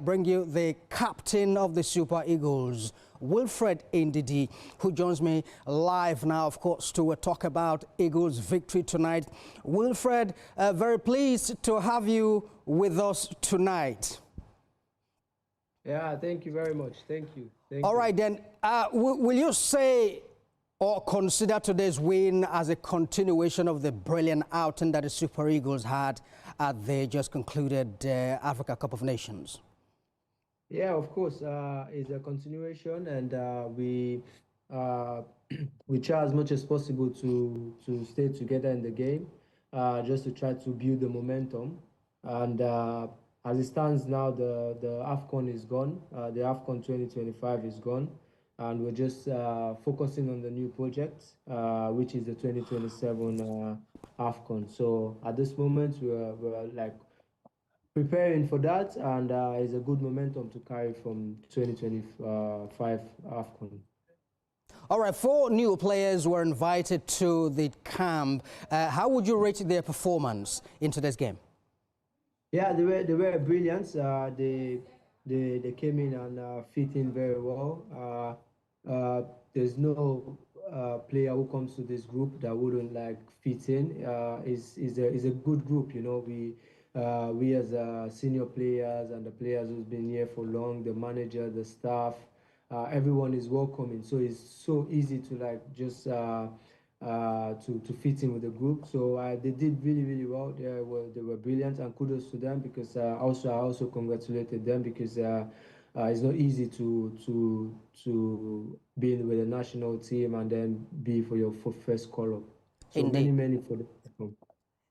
bring you the captain of the Super Eagles, Wilfred Ndidi, who joins me live now, of course, to talk about Eagles' victory tonight. Wilfred, very pleased to have you with us tonight. Yeah, thank you very much. Thank you. All right, then, will you say or consider today's win as a continuation of the brilliant outing that the Super Eagles had at the just concluded Africa Cup of Nations? Yeah, of course, it's a continuation, and we try as much as possible to stay together in the game, just to try to build the momentum. And as it stands now, the AFCON is gone. The AFCON 2025 is gone. And we're just focusing on the new project, which is the 2027 AFCON. So at this moment, we're like preparing for that, and it's a good momentum to carry from 2025 AFCON. All right, 4 new players were invited to the camp. How would you rate their performance in today's game? Yeah, they were brilliant. They came in and fit in very well. There's no player who comes to this group that wouldn't like fit in. Is a good group, you know. We as senior players and the players who's been here for long, the manager, the staff, everyone is welcoming. So it's so easy to like just to fit in with the group. So they did really, really well. They were brilliant, and kudos to them, because I also congratulated them, because it's not easy to be with the national team and then be for your first call-up. So Indeed. many for the team.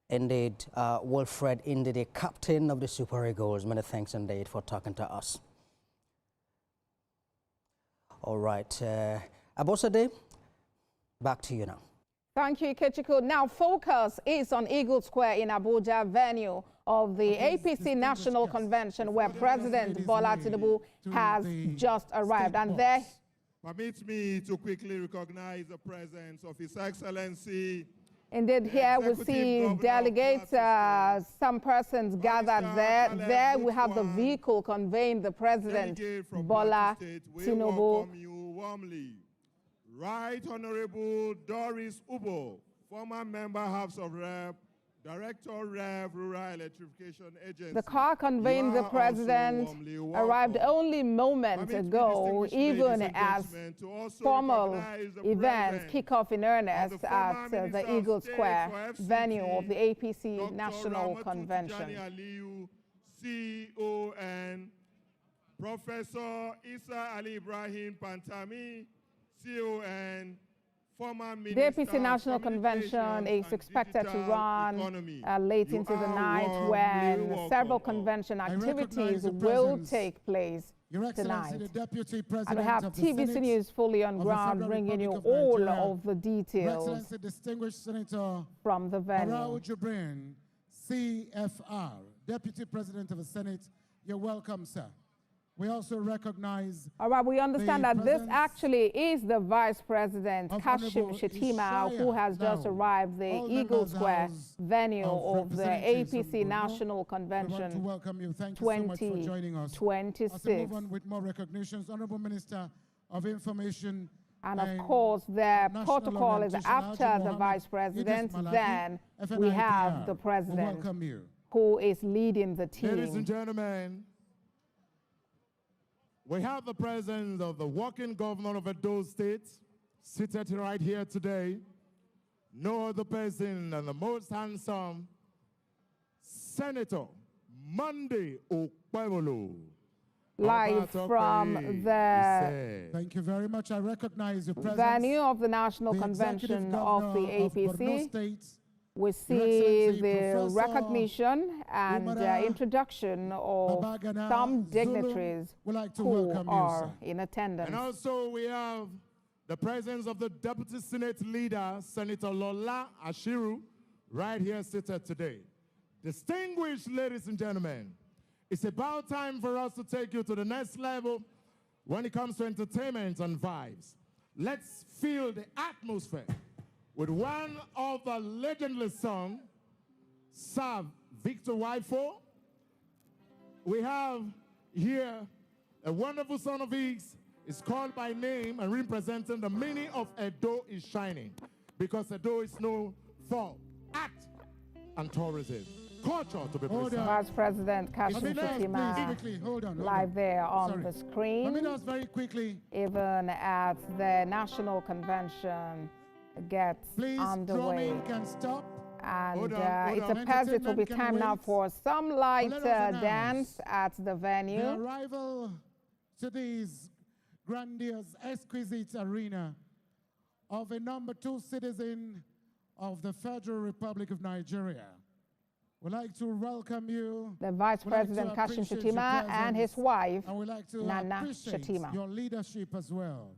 Indeed, Wilfred Ndidi, captain of the Super Eagles. Many thanks indeed for talking to us. All right, Abosade, back to you now. Thank you, Kechiko. Now, focus is on Eagle Square in Abuja, venue of the APC National Convention, where President Bola Tinubu has just arrived. And there... Permit me to quickly recognize the presence of His Excellency. Indeed, here we see delegates, some persons gathered there. There we have the vehicle conveying the President, Bola Tinubu. Welcome you warmly. Right Honorable Doris Ubo, former member House of Rep, Director Rev Rural Electrification Agency. The car conveying the President arrived only moments ago, even as formal events kick off in earnest at the Eagle Square venue of the APC National Convention. CON, Professor Isa Ali Ibrahim Pantami, CON, former The Minister APC National Convention is expected to run late into the night when several convention activities will take place tonight. And we have TVC News fully on ground, bringing you all of the details Distinguished Senator from the venue. Jibrin, CFR, Deputy President of the Senate. You're welcome, sir. We also recognize... All right, we understand that this actually is the Vice President, Kashim Shettima, who has just arrived the Eagle Square venue of the APC National Convention 2026. Move on with more recognitions. Honorable Minister of Information. And of course, the protocol is after the Vice President, then we have the President who is leading the team. Ladies and gentlemen, we have the presence of the working governor of Edo State seated right here today. No other person than the most handsome Senator Monday Okpebolo. Live from the Thank you very much. I recognize your presence. venue of the National Convention of the APC. We see the recognition and introduction of some dignitaries who are in attendance. And also we have the presence of the Deputy Senate Leader, Senator Lola Ashiru, right here seated today. Distinguished ladies and gentlemen, it's about time for us to take you to the next level when it comes to entertainment and vibes. Let's feel the atmosphere with one of the legendary songs, Sir Victor Wifo. We have here a wonderful son of his. Is called by name and representing the meaning of Edo is shining, because Edo is known for art and tourism. Culture, to be precise. Vice President Kashim Shettima live there on the screen. Let me just very quickly. Even as the National Convention gets underway. Drumming can stop. And it will be time now for some light dance at the venue. The arrival to this grandiose, exquisite arena of a #2 citizen of the Federal Republic of Nigeria. We'd like to welcome you. The Vice President Kashim Shettima and his wife, and we'd like to Nana appreciate Shettima. your leadership as well.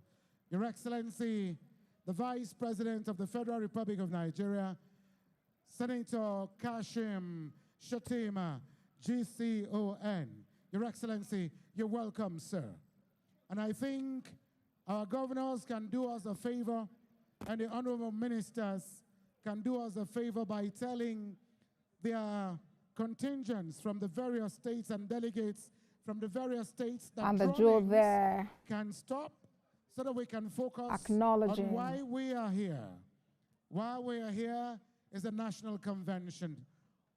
Your Excellency, the Vice President of the Federal Republic of Nigeria, Senator Kashim Shettima, GCON. Your Excellency, you're welcome, sir. And I think our governors can do us a favor, and the honorable ministers can do us a favor by telling their contingents from the various states and delegates from the various states that and the jewel there can stop so that we can focus acknowledging on why we are here. Why we are here is the National Convention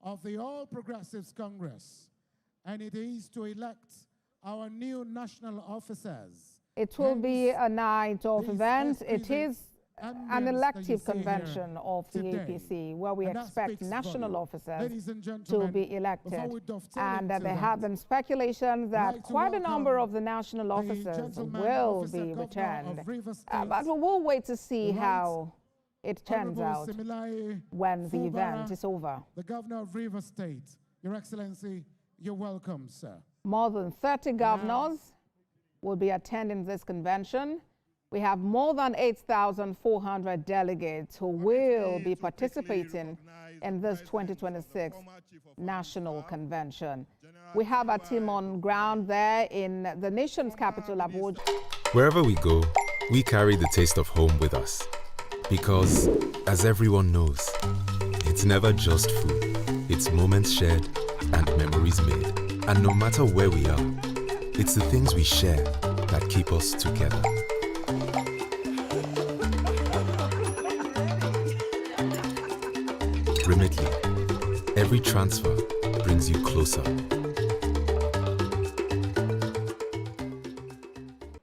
of the All Progressives Congress, and it is to elect our new national officers. It will be a night of events. It is an elective convention of the APC where we expect national officers to be elected. And there have been speculations that quite a number of the national officers will be returned. But we will wait to see how it turns out when the event is over. The Governor of Rivers State, Your Excellency, you're welcome, sir. More than 30 governors will be attending this convention. We have more than 8,400 delegates who will be participating in this 2026 National Convention. We have a team on ground there in the nation's capital, Abuja. Wherever we go, we carry the taste of home with us. Because, as everyone knows, it's never just food. It's moments shared and memories made. And no matter where we are, it's the things we share that keep us together. Remitly, every transfer brings you closer.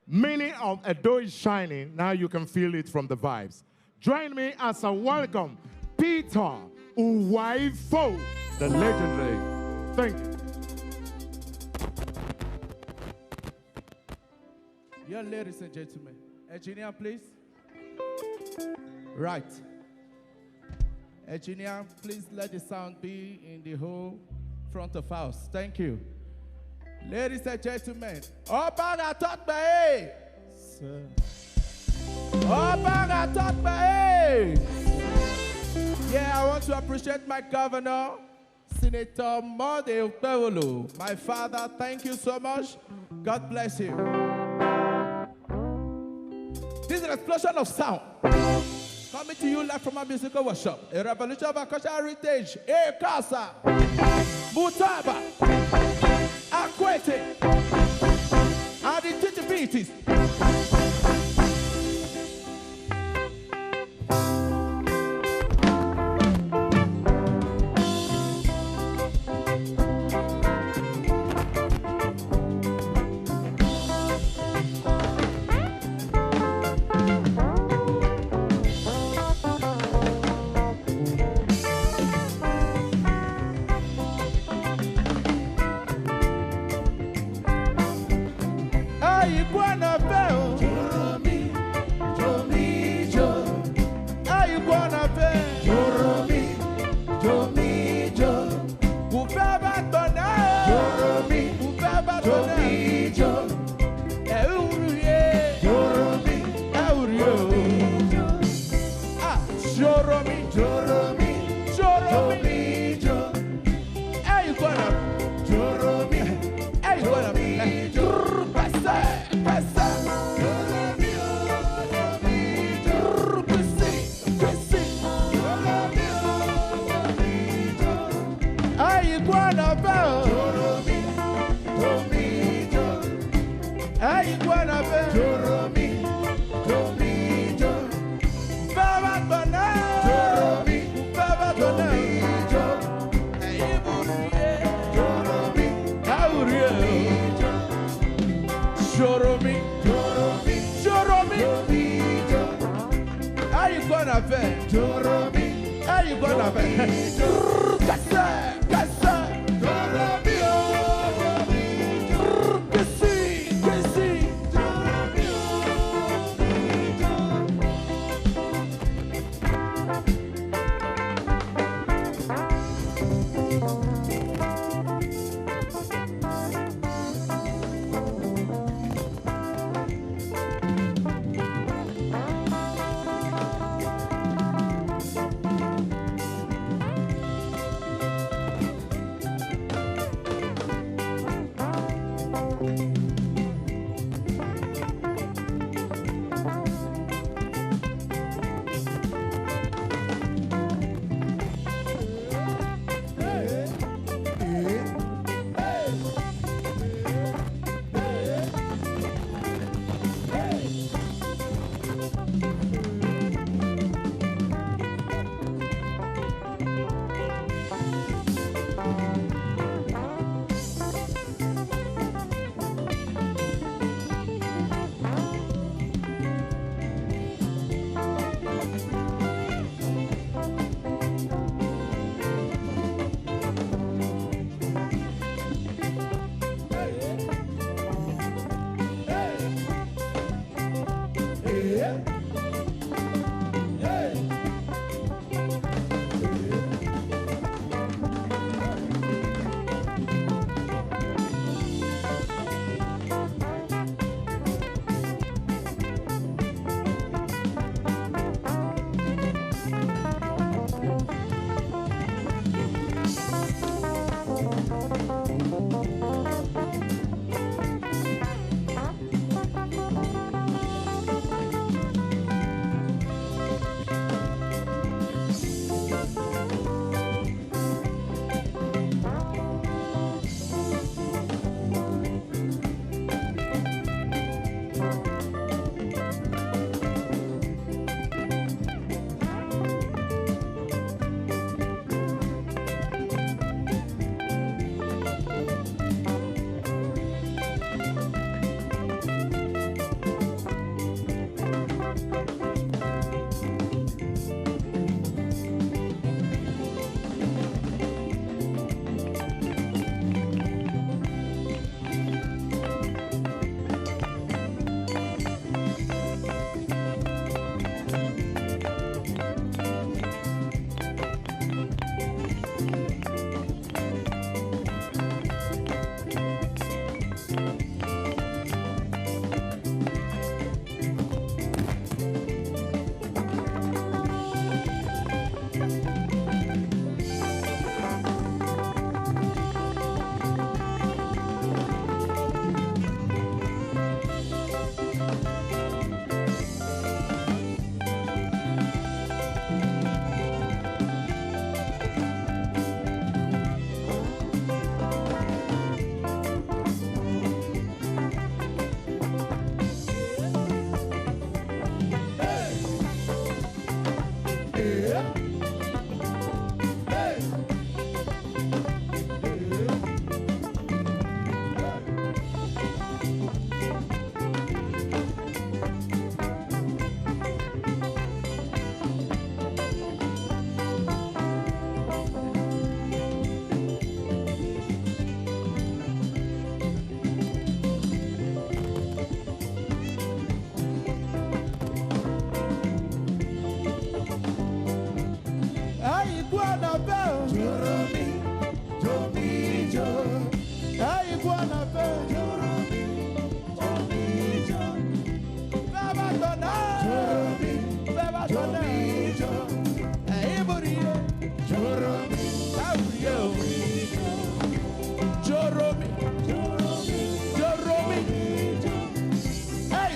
Meaning of Edo is shining. Now you can feel it from the vibes. Join me as I welcome Peter Uwaifo, the legendary. Thank you. Yeah, ladies and gentlemen. Engineer, please. Right. Engineer, please let the sound be in the whole front of house. Thank you. Ladies and gentlemen, Obaga Totbe! Sir. Obaga Totbe! Yeah, I want to appreciate my governor, Senator Mode Ukpewolo. My father, thank you so much. God bless you. This is an explosion of sound. Coming to you live from a musical workshop. A revolution of our cultural heritage. A casa. Mutaba. Akwete. And the titty.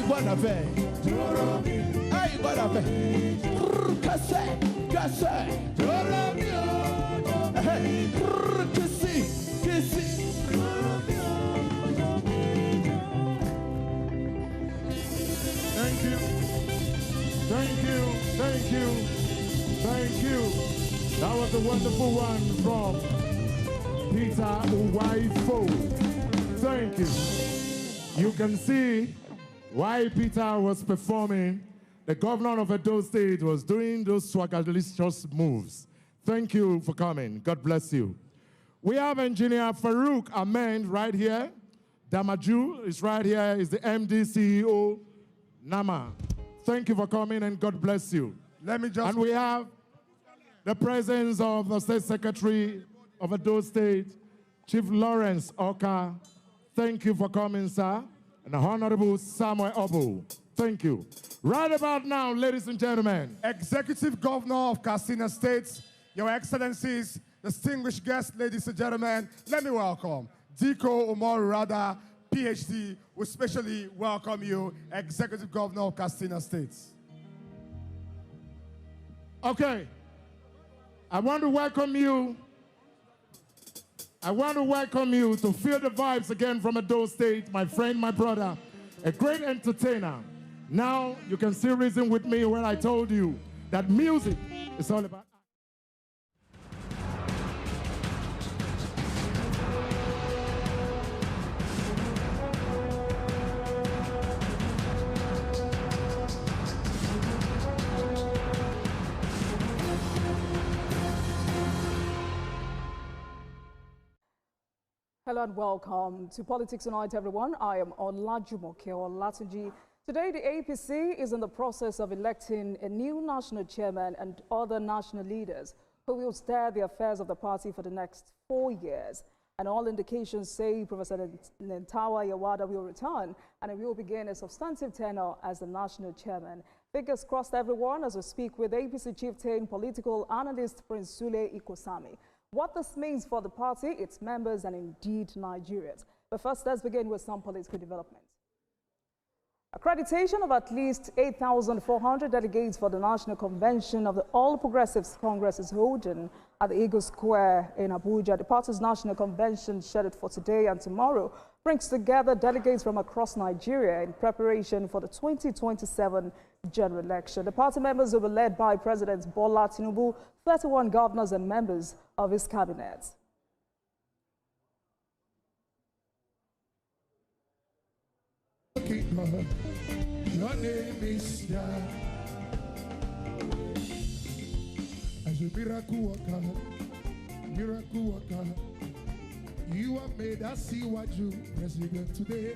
wanna be. Hey, wanna be. Kase, kase. Hey, kissy, kissy. Thank you. Thank you. Thank you. Thank you. That was a wonderful one from Peter Uwaifo. Thank you. You can see why Peter was performing. The governor of Edo State was doing those swagalicious moves. Thank you for coming. God bless you. We have engineer Farouk Ahmed right here. Damaju is right here. Is the MD CEO, Nama. Thank you for coming and God bless you. Let me just... And we have the presence of the State Secretary of Edo State, Chief Lawrence Oka. Thank you for coming, sir. And the Honorable Samuel Obu. Thank you. Right about now, ladies and gentlemen. Executive Governor of Katsina State, Your Excellencies, distinguished guests, ladies and gentlemen, let me welcome Diko Umar Rada, PhD. We specially welcome you, Executive Governor of Katsina State. Okay. I want to welcome you to feel the vibes again from Edo State, my friend, my brother, a great entertainer. Now you can still reason with me when I told you that music is all about. Hello and welcome to Politics Tonight, everyone. I am Olajumoke Olatunji. Today, the APC is in the process of electing a new national chairman and other national leaders who will steer the affairs of the party for the next 4 years. And all indications say Professor Nentawa Yawada will return and he will begin a substantive tenure as the national chairman. Fingers crossed, everyone, as we speak with APC chieftain, political analyst Prince Sule Ikosami. What this means for the party, its members, and indeed Nigerians. But first, let's begin with some political developments. Accreditation of at least 8,400 delegates for the National Convention of the All Progressives Congress is holding at the Eagle Square in Abuja. The party's National Convention, scheduled for today and tomorrow, brings together delegates from across Nigeria in preparation for the 2027 general election. The party members will be led by President Bola Tinubu, 31 governors and members of his cabinet. Your name is Yah. As a miracle worker, you have made us see what you president today.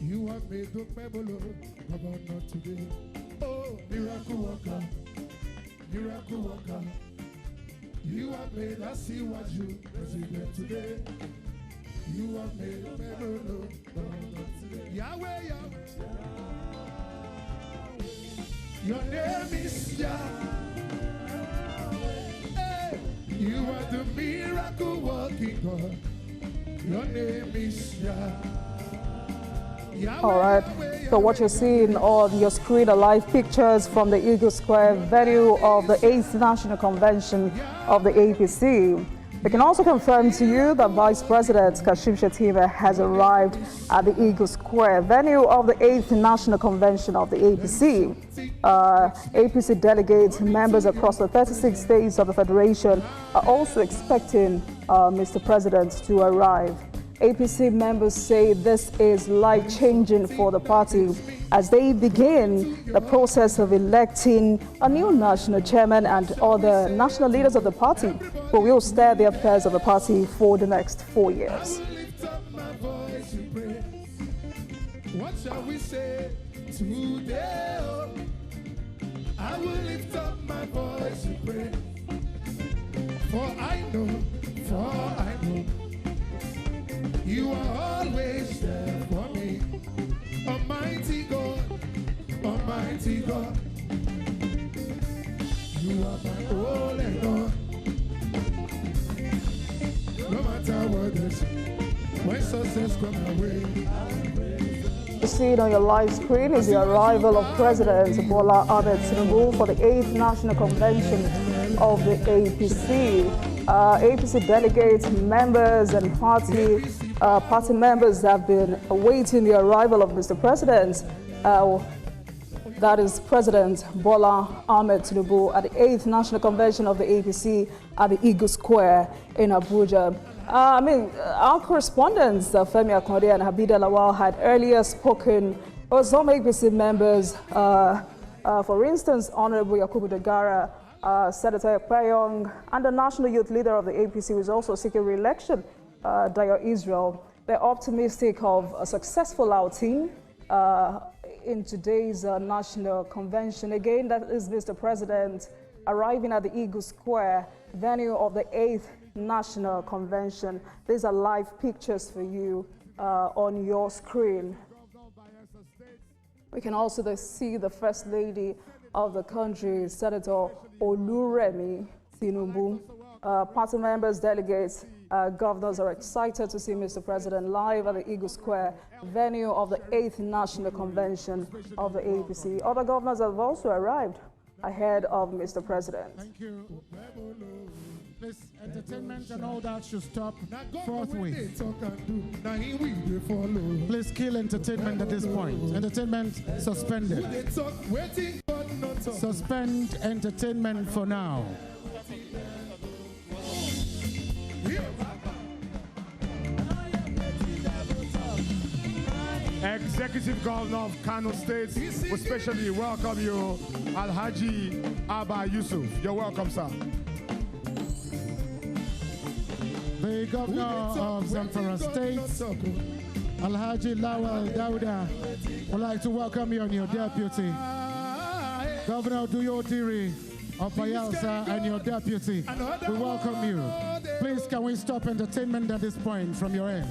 You have made the Pebble governor today. Oh, miracle worker, you have made us see what you president today. You have made the Pebble governor today. Yahweh, Yahweh. Your name is Yah. Hey, you are the miracle working God. Your name is Yah. All right, so what you're seeing on your screen are live pictures from the Eagle Square venue of the 8th National Convention of the APC. We can also confirm to you that Vice President Kashim Shettima has arrived at the Eagle Square venue of the 8th National Convention of the APC. APC delegates, members across the 36 states of the Federation are also expecting Mr. President to arrive. APC members say this is life-changing for the party as they begin the process of electing a new national chairman and other national leaders of the party who will steer the affairs of the party for the next 4 years. What shall we say today? I will lift up my voice and pray. For I know you are always there for me. Almighty God, you are my all and all. No matter what is, when success comes my way, Seen on your live screen is the arrival of President Bola Ahmed Tinubu for the 8th National Convention of the APC. APC delegates, members, and party members have been awaiting the arrival of Mr. President. That is President Bola Ahmed Tinubu at the 8th National Convention of the APC at the Eagle Square in Abuja. Our correspondents, Femi Akonde and Habida Lawal, had earlier spoken with some APC members. For instance, Honorable Yakubu Dagara, Senator Payong, and the national youth leader of the APC, who is also seeking re-election, Dayo Israel. They're optimistic of a successful outing in today's national convention. Again, that is Mr. President arriving at the Eagle Square, venue of the 8th National Convention. These are live pictures for you on your screen. We can also see the First Lady of the country, Senator Oluremi Tinubu. Party members, delegates, governors are excited to see Mr. President live at the Eagle Square, venue of the 8th National Convention of the APC. Other governors have also arrived ahead of Mr. President. Thank you. This entertainment and all that should stop forthwith. Please kill entertainment at this point. Entertainment suspended. Suspend entertainment for now. Executive Governor of Kano State, we especially welcome you, Alhaji Abba Yusuf. You're welcome, sir. The Governor of Zamfara State, Alhaji Lawal Dauda, would like to welcome you and your deputy. Governor Duyotiri of Bayelsa and your deputy, we welcome you. Please, can we stop entertainment at this point from your end?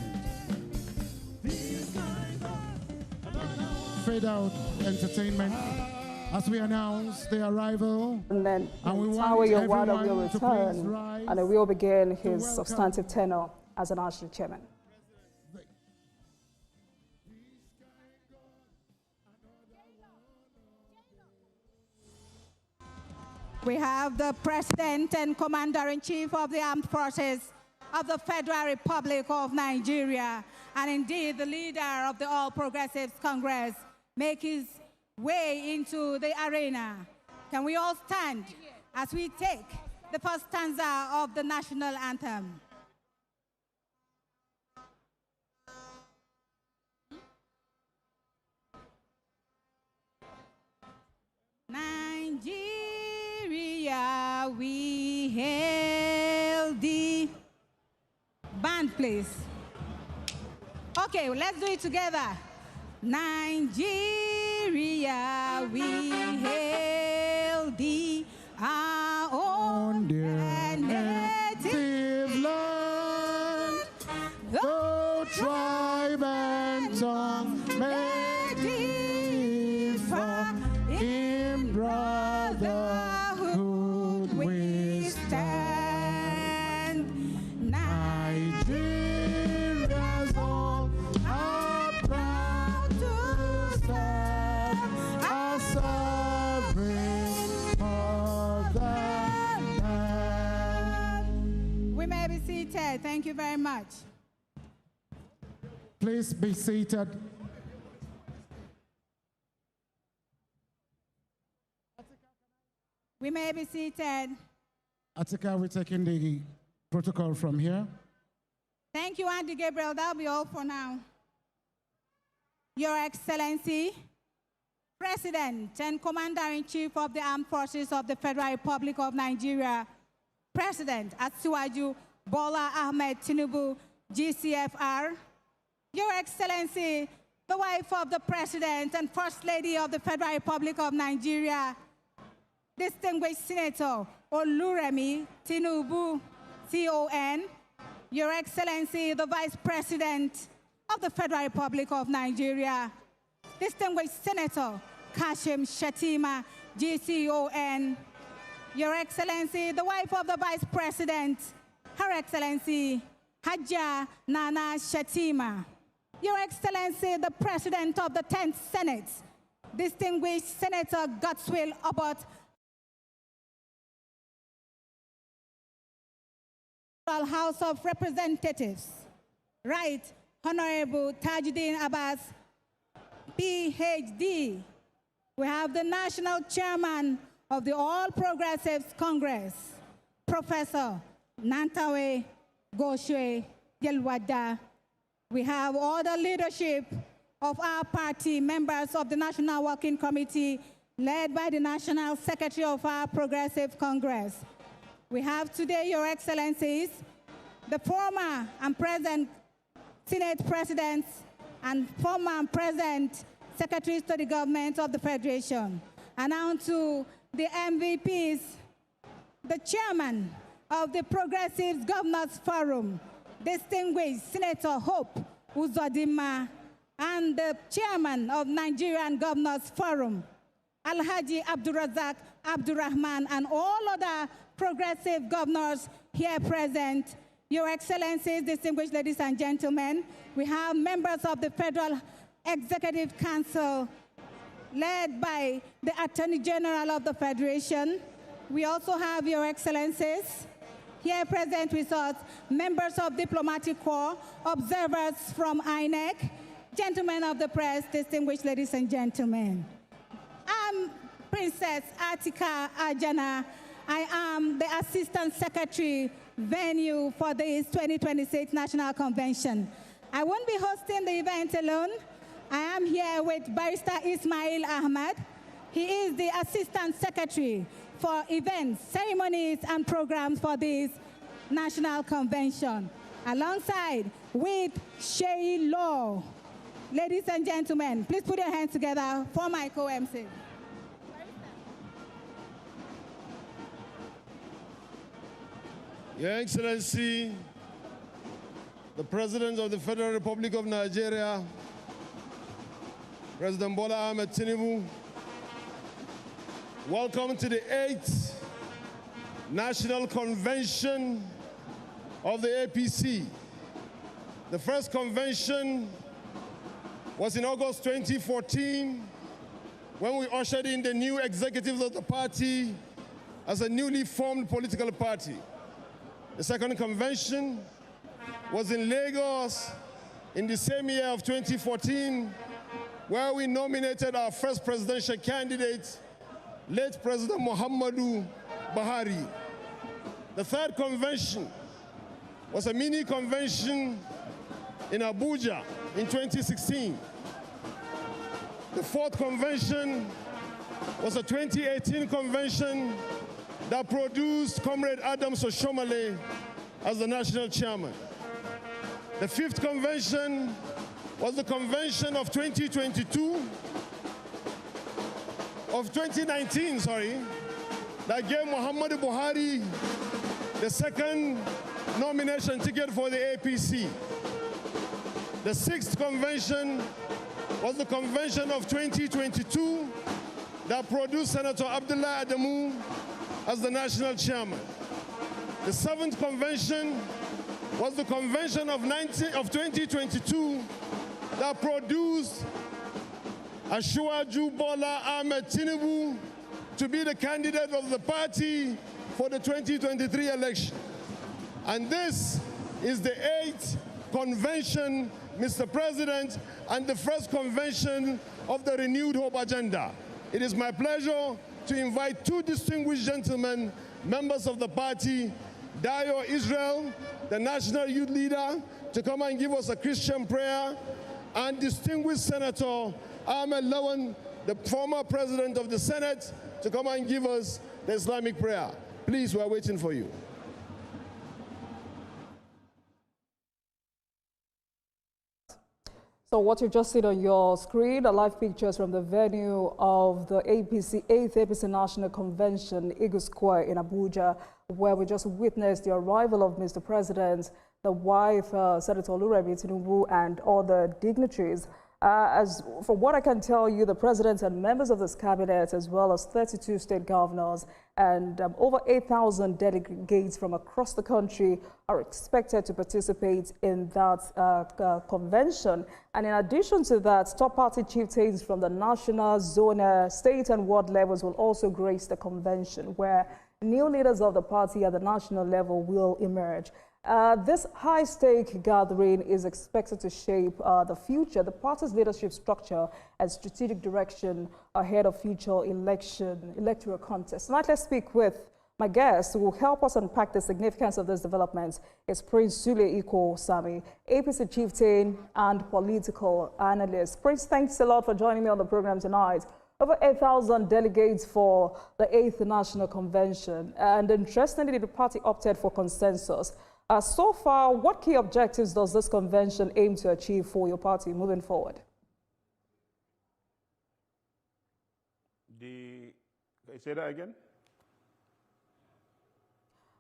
Fade out entertainment as we announce the arrival. And then we Tawe want Yowada will everyone to please return rise. and he will begin his substantive tenure as a national chairman. We have the President and Commander-in-Chief of the Armed Forces of the Federal Republic of Nigeria, and indeed the leader of the All Progressives Congress, make his way into the arena. Can we all stand as we take the first stanza of the national anthem? Nigeria, we hail thee. Band, please. Okay, let's do it together. Nigeria, we hail thee, our own and native land. Though tribe and tongue may differ, in brotherhood we stand. Nigeria's all are proud to serve our sovereign motherland. We may be seated. Thank you very much. Please be seated. We may be seated. Atika, we're taking the protocol from here. Thank you, Andy Gabriel. That'll be all for now. Your Excellency, President and Commander-in-Chief of the Armed Forces of the Federal Republic of Nigeria, President Asiwaju Bola Ahmed Tinubu, GCFR, Your Excellency, the wife of the President and First Lady of the Federal Republic of Nigeria, distinguished Senator Oluremi Tinubu, CON, Your Excellency, the Vice President of the Federal Republic of Nigeria, distinguished Senator Kashim Shettima, GCON, Your Excellency, the wife of the Vice President, Her Excellency Hajia Nana Shettima, Your Excellency, the President of the 10th Senate, distinguished Senator Godswill Abbott, House of Representatives, Right Honorable Tajuddin Abbas, PhD. We have the National Chairman of the All Progressives Congress, Professor Nantawe Goshwe Yelwada. We have all the leadership of our party, members of the National Working Committee, led by the National Secretary of our Progressive Congress. We have today, Your Excellencies, the former and present Senate Presidents and former and present Secretaries to the Government of the Federation. And on to the MVPs, the Chairman of the Progressive Governors Forum, distinguished Senator Hope Uzodinma, and the Chairman of Nigerian Governors Forum, Alhaji Abdurazak Abdurrahman, and all other progressive governors here present. Your Excellencies, distinguished ladies and gentlemen, we have members of the Federal Executive Council led by the Attorney General of the Federation. We also have, Your Excellencies, here present with us, members of Diplomatic Corps, observers from INEC, gentlemen of the press, distinguished ladies and gentlemen. I'm Princess Atika Ajana. I am the Assistant Secretary venue for this 2026 National Convention. I won't be hosting the event alone. I am here with Barrister Ismail Ahmad. He is the Assistant Secretary for events, ceremonies, and programs for this National Convention, alongside with Shay Law. Ladies and gentlemen, please put your hands together for my co-MC. Your Excellency, the President of the Federal Republic of Nigeria, President Bola Ahmed Tinubu, welcome to the 8th National Convention of the APC. The first convention was in August 2014 when we ushered in the new executives of the party as a newly formed political party. The second convention was in Lagos in the same year of 2014, where we nominated our first presidential candidate, late President Muhammadu Buhari. The third convention was a mini convention in Abuja in 2016. The fourth convention was a 2018 convention that produced Comrade Adams Oshomale as the national chairman. The fifth convention was the convention of 2019, that gave Muhammadu Buhari the second nomination ticket for the APC. The sixth convention was the convention of 2022 that produced Senator Abdullah Adamu as the national chairman. The seventh convention was the convention of 2022 that produced Asiwaju Bola Ahmed Tinubu to be the candidate of the party for the 2023 election. And this is the 8th convention, Mr. President, and the first convention of the Renewed Hope Agenda. It is my pleasure to invite two distinguished gentlemen, members of the party, Dayo Israel, the National Youth Leader, to come and give us a Christian prayer, and distinguished Senator Ahmed Lawan, the former President of the Senate, to come and give us the Islamic prayer. Please, we're waiting for you. So what you just see on your screen are live pictures from the venue of the 8th APC National Convention, Eagle Square in Abuja, where we just witnessed the arrival of Mr. President, the wife, Senator Oluremi Tinubu, and other dignitaries. As from what I can tell you, the president and members of this cabinet, as well as 32 state governors and over 8,000 delegates from across the country, are expected to participate in that convention. And in addition to that, top party chieftains from the national, zonal, state and ward levels will also grace the convention, where new leaders of the party at the national level will emerge. This high-stake gathering is expected to shape the future, the party's leadership structure and strategic direction ahead of future electoral contests. Tonight, let's speak with my guest who will help us unpack the significance of this development. It's Prince Sule Iko Sami, APC chieftain and political analyst. Prince, thanks a lot for joining me on the program tonight. Over 8,000 delegates for the 8th National Convention, and interestingly, the party opted for consensus. So far, what key objectives does this convention aim to achieve for your party moving forward? Can you say that again?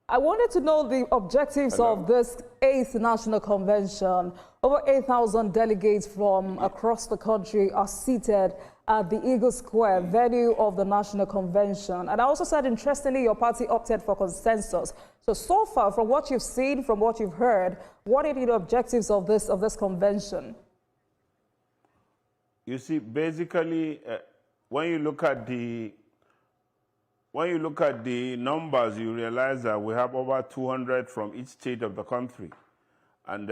I wanted to know the objectives of this 8th National Convention. Over 8,000 delegates from across the country are seated at the Eagle Square venue of the National Convention. And I also said, interestingly, your party opted for consensus. So far, from what you've seen, from what you've heard, what are the objectives of this convention? You see, basically, when you look at the numbers, you realize that we have over 200 from each state of the country. And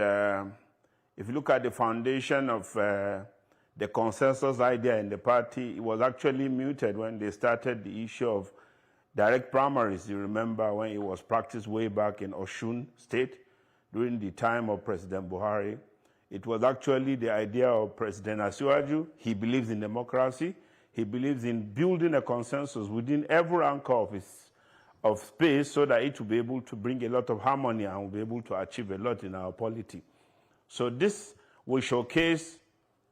if you look at the foundation of the consensus idea in the party, it was actually muted when they started the issue of direct primaries. You remember when it was practiced way back in Osun State during the time of President Buhari. It was actually the idea of President Asiwaju. He believes in democracy. He believes in building a consensus within every anchor of space so that it will be able to bring a lot of harmony and will be able to achieve a lot in our polity. So this will showcase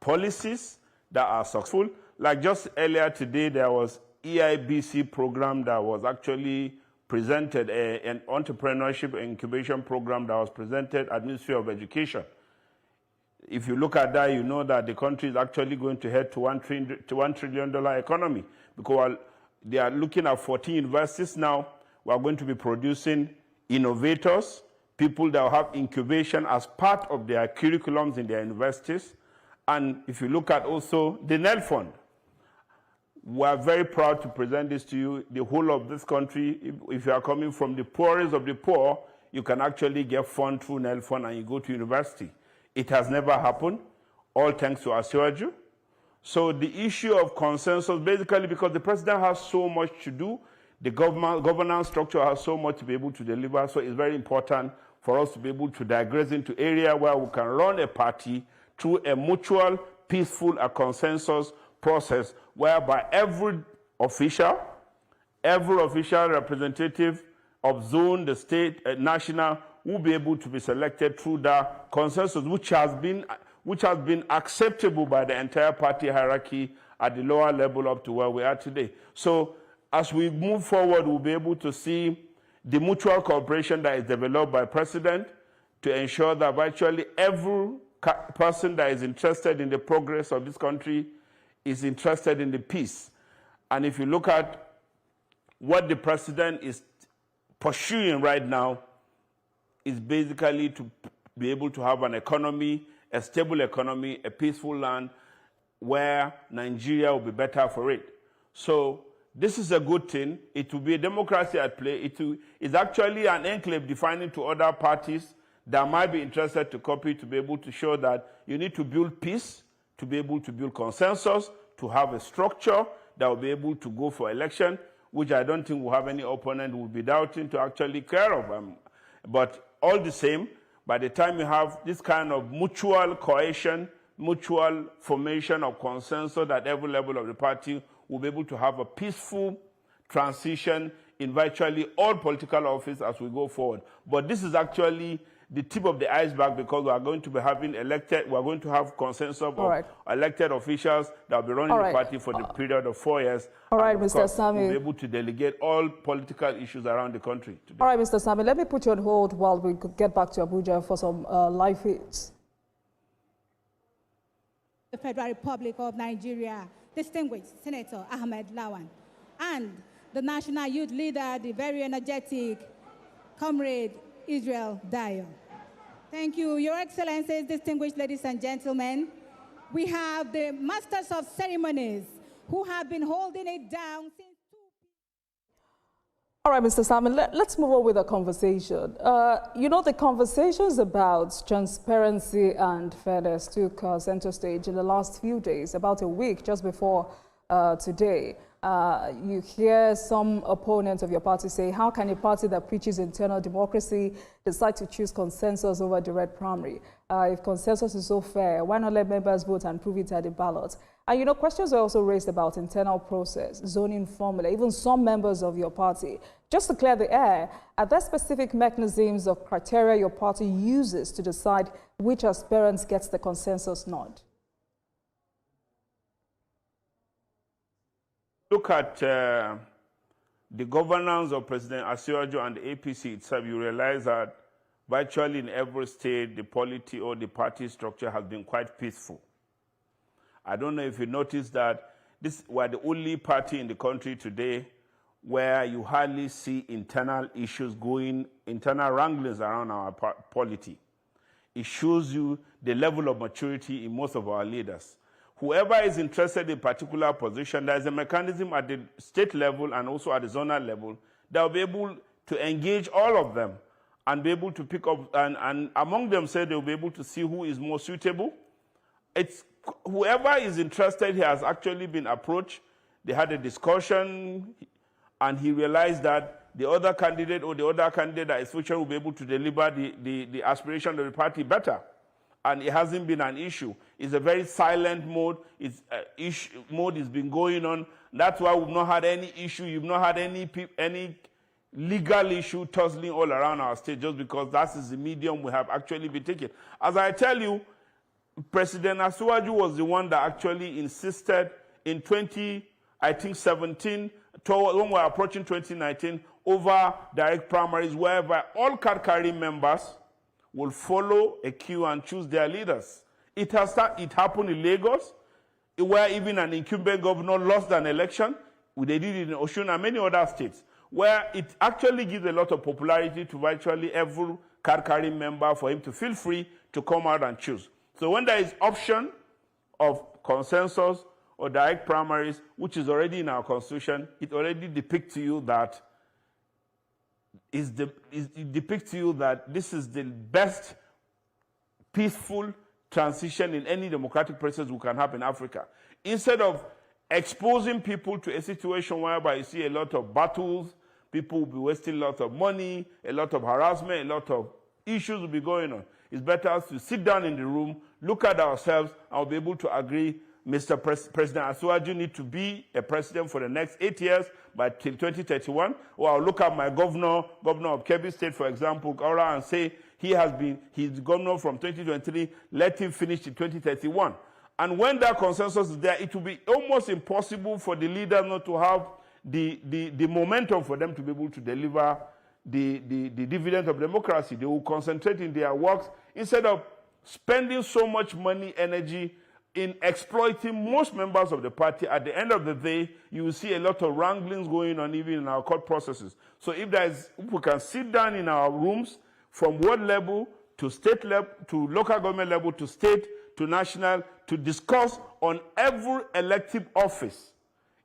policies that are successful. Like just earlier today, there was EIBC program that was actually presented, an entrepreneurship incubation program that was presented at Ministry of Education. If you look at that, you know that the country is actually going to head to $1 trillion economy, because they are looking at 14 universities now. We are going to be producing innovators, people that will have incubation as part of their curriculums in their universities. And if you look at also the NEL Fund, we are very proud to present this to you. The whole of this country, if you are coming from the poorest of the poor, you can actually get funds through NEL Fund and you go to university. It has never happened, all thanks to Asiwaju. So the issue of consensus, basically because the president has so much to do, the governance structure has so much to be able to deliver, so it's very important for us to be able to digress into area where we can run a party through a mutual, peaceful, consensus process, whereby every official representative of zone, the state, national, will be able to be selected through the consensus, which has been acceptable by the entire party hierarchy at the lower level up to where we are today. So as we move forward, we'll be able to see the mutual cooperation that is developed by President to ensure that virtually every person that is interested in the progress of this country is interested in the peace. And if you look at what the President is pursuing right now, is basically to be able to have an economy, a stable economy, a peaceful land where Nigeria will be better for it. So this is a good thing. It will be a democracy at play. It's actually an enclave defining to other parties that might be interested to copy, to be able to show that you need to build peace, to be able to build consensus, to have a structure that will be able to go for election, which I don't think will have any opponent who will be doubting to actually care of. But all the same, by the time you have this kind of mutual cohesion, mutual formation of consensus at every level of the party, we'll be able to have a peaceful transition in virtually all political office as we go forward. But this is actually the tip of the iceberg, because we are going to be having we are going to have consensus of elected officials that will be running the party for the period of 4 years. All right, Mr. Sami. We'll be able to delegate all political issues around the country today. All right, Mr. Sami, let me put you on hold while we get back to Abuja for some live feeds. the Federal Republic of Nigeria, distinguished Senator Ahmed Lawan, and the national youth leader, the very energetic Comrade Israel Dayo. Thank you, Your Excellencies, distinguished ladies and gentlemen. We have the Masters of Ceremonies who have been holding it down since 2 p.m. All right, Mr. Salmon, let's move on with the conversation. You know, the conversations about transparency and fairness took center stage in the last few days, about a week just before today. You hear some opponents of your party say, how can a party that preaches internal democracy decide to choose consensus over direct primary? If consensus is so fair, why not let members vote and prove it at the ballot? And you know, questions are also raised about internal process, zoning formula, even some members of your party. Just to clear the air, are there specific mechanisms or criteria your party uses to decide which aspirant gets the consensus nod? Look at the governance of President Asiwaju and the APC itself, you realize that virtually in every state, the polity or the party structure has been quite peaceful. I don't know if you noticed that we're the only party in the country today where you hardly see internal issues going, internal wranglings around our polity. It shows you the level of maturity in most of our leaders. Whoever is interested in a particular position, there is a mechanism at the state level and also at the zonal level that will be able to engage all of them and be able to pick up, and among themselves, they will be able to see who is more suitable. It's whoever is interested, he has actually been approached. They had a discussion, and he realized that the other candidate or the other candidate that is future will be able to deliver the aspiration of the party better. And it hasn't been an issue. It's a very silent mode. Mode has been going on. That's why we've not had any issue. You've not had any legal issue tussling all around our state, just because that is the medium we have actually been taking. As I tell you, President Asiwaju was the one that actually insisted in 2017, when we're approaching 2019, over direct primaries, whereby all card-carrying members will follow a queue and choose their leaders. It happened in Lagos, where even an incumbent governor lost an election. They did it in Osun and many other states, where it actually gives a lot of popularity to virtually every card-carrying member for him to feel free to come out and choose. So when there is option of consensus or direct primaries, which is already in our constitution, it already depicts to you that it depicts to you that this is the best peaceful transition in any democratic process we can have in Africa. Instead of exposing people to a situation whereby you see a lot of battles, people will be wasting a lot of money, a lot of harassment, a lot of issues will be going on. It's better to sit down in the room, look at ourselves, and we'll be able to agree, Mr. President Asiwaju needs to be a president for the next 8 years by 2031. Or I'll look at my governor of Kebbi State, for example, and say he's governor from 2023, let him finish in 2031. And when that consensus is there, it will be almost impossible for the leader not to have the momentum for them to be able to deliver the dividend of democracy. They will concentrate in their works instead of spending so much money, energy in exploiting most members of the party. At the end of the day, you will see a lot of wranglings going on even in our court processes. So if we can sit down in our rooms from ward level to state level, to local government level, to state, to national, to discuss on every elective office,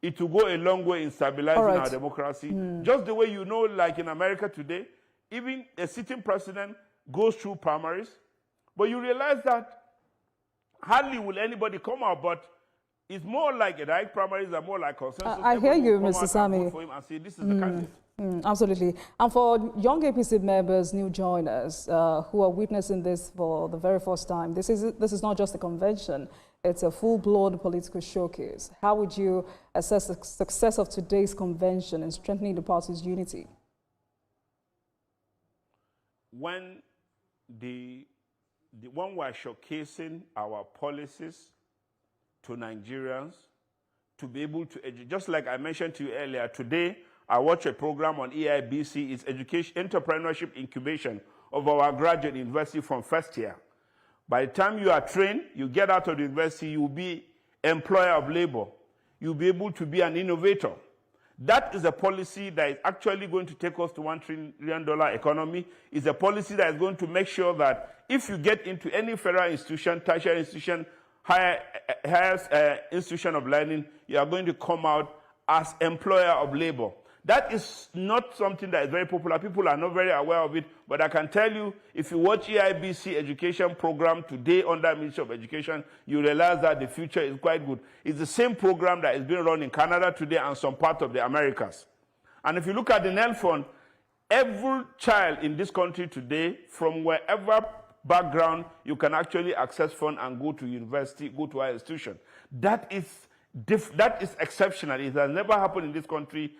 it will go a long way in stabilizing our democracy. Just the way you know, like in America today, even a sitting president goes through primaries, but you realize that hardly will anybody come out, but it's more like a direct primaries are more like consensus. I hear you, Mr. Sami. For him and say, this is the candidate. Absolutely. And for young APC members, new joiners, who are witnessing this for the very first time, this is not just a convention, it's a full-blown political showcase. How would you assess the success of today's convention in strengthening the party's unity? When when we're showcasing our policies to Nigerians, to be able to educate, just like I mentioned to you earlier, today I watched a program on EIBC, it's education, entrepreneurship incubation of our graduate university from first year. By the time you are trained, you get out of the university, you will be employer of labor. You'll be able to be an innovator. That is a policy that is actually going to take us to $1 trillion economy. It's a policy that is going to make sure that if you get into any federal institution, tertiary institution, higher institution of learning, you are going to come out as employer of labor. That is not something that is very popular. People are not very aware of it, but I can tell you, if you watch AIBC education program today under Ministry of Education, you realize that the future is quite good. It's the same program that is being run in Canada today and some part of the Americas. And if you look at the NEL Fund, every child in this country today, from wherever background, you can actually access fund and go to university, go to our institution. That is exceptional. It has never happened in this country.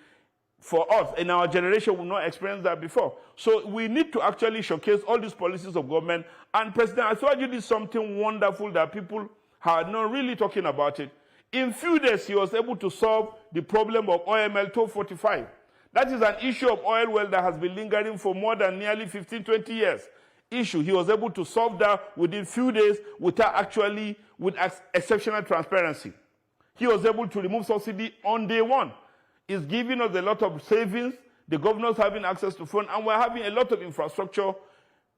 For us, in our generation, we've not experienced that before. So we need to actually showcase all these policies of government. And President Asiwaju did something wonderful that people are not really talking about it. In few days, he was able to solve the problem of OML 245. That is an issue of oil well that has been lingering for more than nearly 15, 20 years. He was able to solve that within few days with exceptional transparency. He was able to remove subsidy on day one. It's giving us a lot of savings, the governors having access to funds, and we're having a lot of infrastructure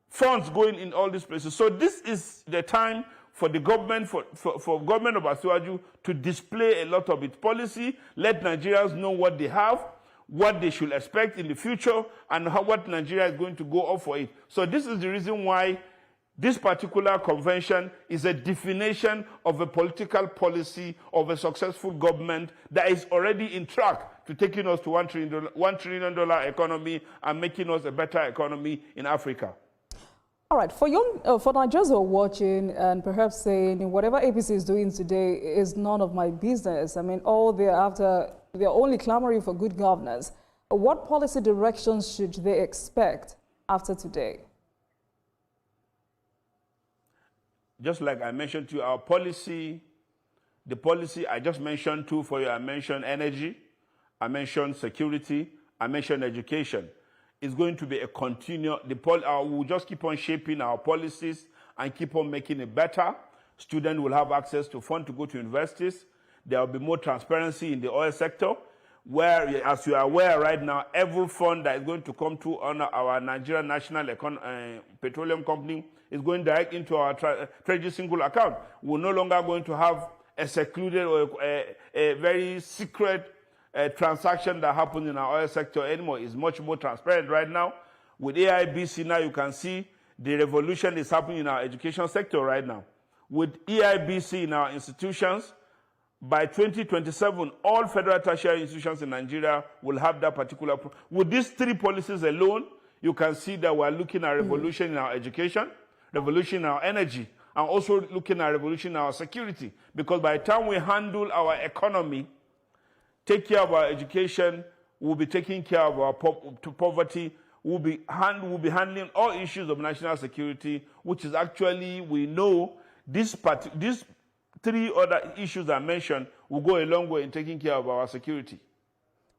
funds going in all these places. So this is the time for the government, for government of Asiwaju to display a lot of its policy, let Nigerians know what they have, what they should expect in the future, and what Nigeria is going to go up for it. So this is the reason why this particular convention is a definition of a political policy of a successful government that is already in track to taking us to $1 trillion economy and making us a better economy in Africa. All right, for Nigerians who are watching and perhaps saying whatever APC is doing today is none of my business. I mean, all they're after, they're only clamoring for good governance. What policy directions should they expect after today? Just like I mentioned to you, our policy, the policy I just mentioned too for you, I mentioned energy, I mentioned security, I mentioned education. It's going to be a continual, we'll just keep on shaping our policies and keep on making it better. Students will have access to funds to go to universities. There will be more transparency in the oil sector, where, as you are aware right now, every fund that is going to come to our Nigerian National Petroleum Company is going direct into our treasury single account. We're no longer going to have a secluded or a very secret transaction that happens in our oil sector anymore. It's much more transparent right now. With AIBC now, you can see the revolution is happening in our education sector right now. With AIBC in our institutions, by 2027, all federal tertiary institutions in Nigeria will have that particular. With these three policies alone, you can see that we're looking at revolution in our education, revolution in our energy, and also looking at revolution in our security. Because by the time we handle our economy, take care of our education, we'll be taking care of our poverty, we'll be handling all issues of national security, which is actually, we know, these three other issues I mentioned will go a long way in taking care of our security.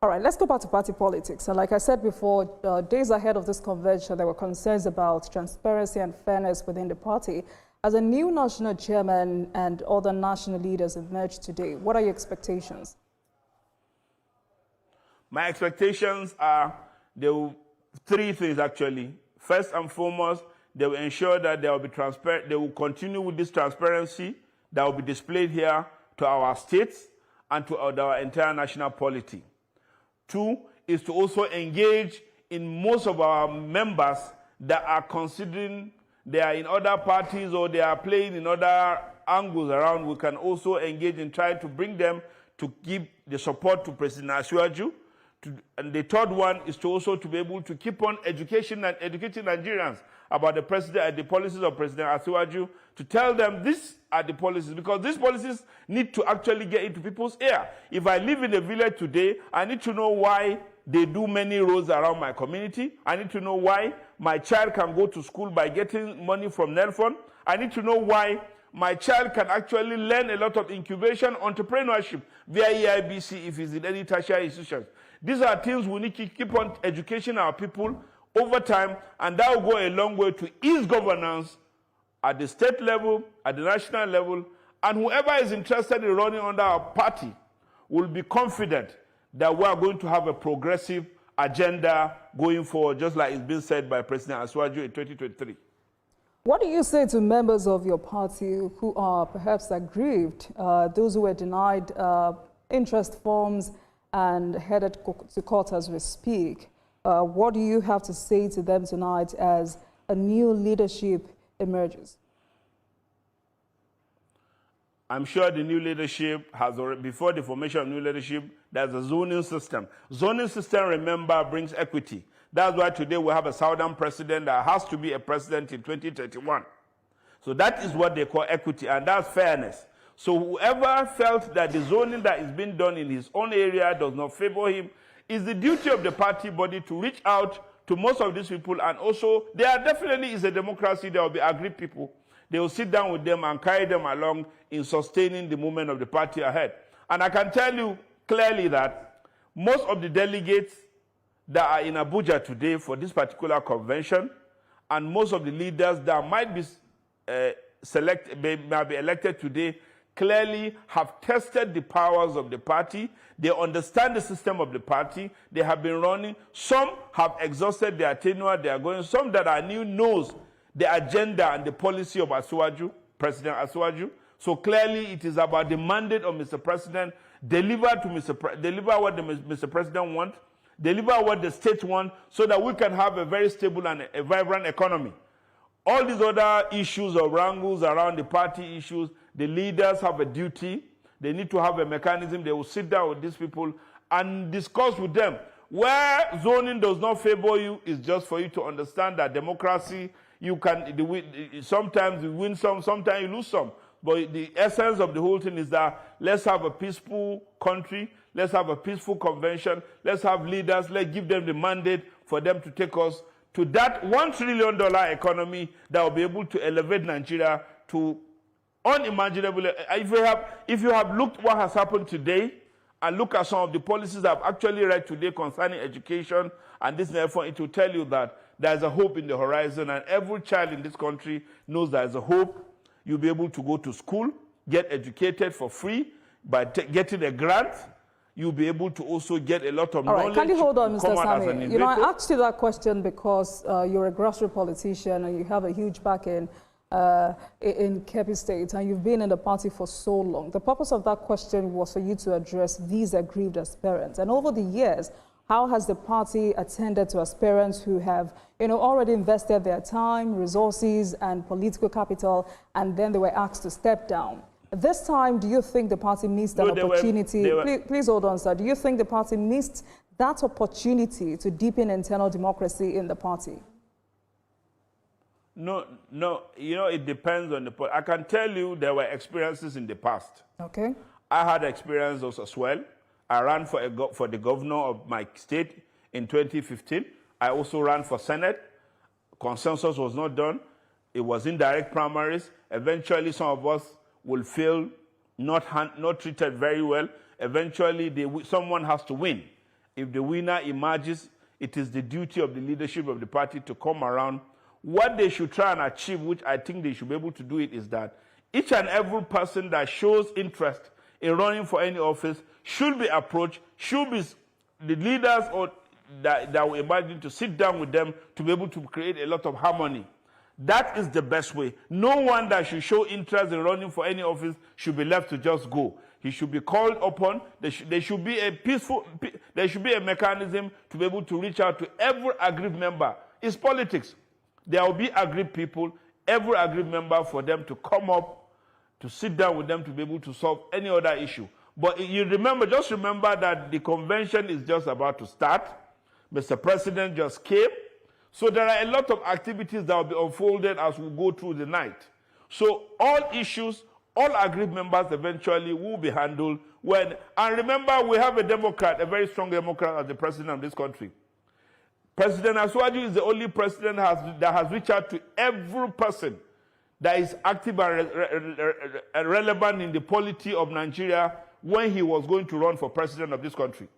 All right, let's go back to party politics. And like I said before, days ahead of this convention, there were concerns about transparency and fairness within the party. As a new national chairman and other national leaders emerged today, what are your expectations? My expectations are three things actually. First and foremost, they will ensure that they will be transparent. They will continue with this transparency that will be displayed here to our states and to our entire national polity. Two is to also engage in most of our members that are considering they are in other parties or they are playing in other angles around. We can also engage in trying to bring them to give the support to President Asiwaju. And the third one is to also to be able to keep on educating Nigerians about the president and the policies of President Asiwaju, to tell them these are the policies, because these policies need to actually get into people's ear. If I live in a village today, I need to know why they do many roads around my community. I need to know why my child can go to school by getting money from NEL Fund. I need to know why my child can actually learn a lot of incubation, entrepreneurship via EIBC if he's in any tertiary institutions. These are things we need to keep on educating our people over time, and that will go a long way to ease governance at the state level, at the national level, and whoever is interested in running under our party will be confident that we are going to have a progressive agenda going forward, just like it's been said by President Asiwaju in 2023. What do you say to members of your party who are perhaps aggrieved, those who were denied interest forms and headed to court as we speak? What do you have to say to them tonight as a new leadership emerges? I'm sure the new leadership has already, before the formation of new leadership, there's a zoning system. Zoning system, remember, brings equity. That's why today we have a Southern president that has to be a president in 2031. So that is what they call equity, and that's fairness. So whoever felt that the zoning that is being done in his own area does not favor him, it's the duty of the party body to reach out to most of these people, and also there definitely is a democracy. There will be aggrieved people. They will sit down with them and carry them along in sustaining the movement of the party ahead. And I can tell you clearly that most of the delegates that are in Abuja today for this particular convention, and most of the leaders that might be might be elected today, clearly have tested the powers of the party. They understand the system of the party. They have been running. Some have exhausted their tenure. They are going. Some that are new knows the agenda and the policy of Asiwaju, President Asiwaju. So clearly it is about the mandate of Mr. President, deliver what Mr. President wants, deliver what the state wants, so that we can have a very stable and a vibrant economy. All these other issues or wrangles around the party issues, the leaders have a duty. They need to have a mechanism. They will sit down with these people and discuss with them. Where zoning does not favor you is just for you to understand that democracy, you can, sometimes you win some, sometimes you lose some. But the essence of the whole thing is that let's have a peaceful country, let's have a peaceful convention, let's have leaders, let's give them the mandate for them to take us to that $1 trillion economy that will be able to elevate Nigeria to unimaginable. If you have looked what has happened today, and look at some of the policies I've actually read today concerning education and this, therefore, it will tell you that there's a hope in the horizon, and every child in this country knows there's a hope. You'll be able to go to school, get educated for free by getting a grant. You'll be able to also get a lot of knowledge. All right, can you hold on, Mr. Sami? You know, I asked you that question because you're a grassroots politician and you have a huge backing in Kebbi State, and you've been in the party for so long. The purpose of that question was for you to address these aggrieved aspirants. And over the years, how has the party attended to aspirants who have, you know, already invested their time, resources, and political capital, and then they were asked to step down? This time, do you think the party missed an opportunity? Please hold on, sir. Do you think the party missed that opportunity to deepen internal democracy in the party? No, you know, it depends on the point. I can tell you there were experiences in the past. Okay. I had experience also as well. I ran for the governor of my state in 2015. I also ran for Senate. Consensus was not done. It was indirect primaries. Eventually, some of us will feel not treated very well. Eventually, someone has to win. If the winner emerges, it is the duty of the leadership of the party to come around. What they should try and achieve, which I think they should be able to do it, is that each and every person that shows interest in running for any office should be approached, should be the leaders or that will imagine to sit down with them to be able to create a lot of harmony. That is the best way. No one that should show interest in running for any office should be left to just go. He should be called upon. There should be a mechanism to be able to reach out to every aggrieved member. It's politics. There will be aggrieved people, every aggrieved member, for them to come up, to sit down with them to be able to solve any other issue. But you remember, just remember that the convention is just about to start. Mr. President just came. So there are a lot of activities that will be unfolded as we go through the night. So all issues, all aggrieved members eventually will be handled when, and remember, we have a Democrat, a very strong Democrat as the president of this country. President Asiwaju is the only president that has reached out to every person that is active and relevant in the polity of Nigeria when he was going to run for president of this country.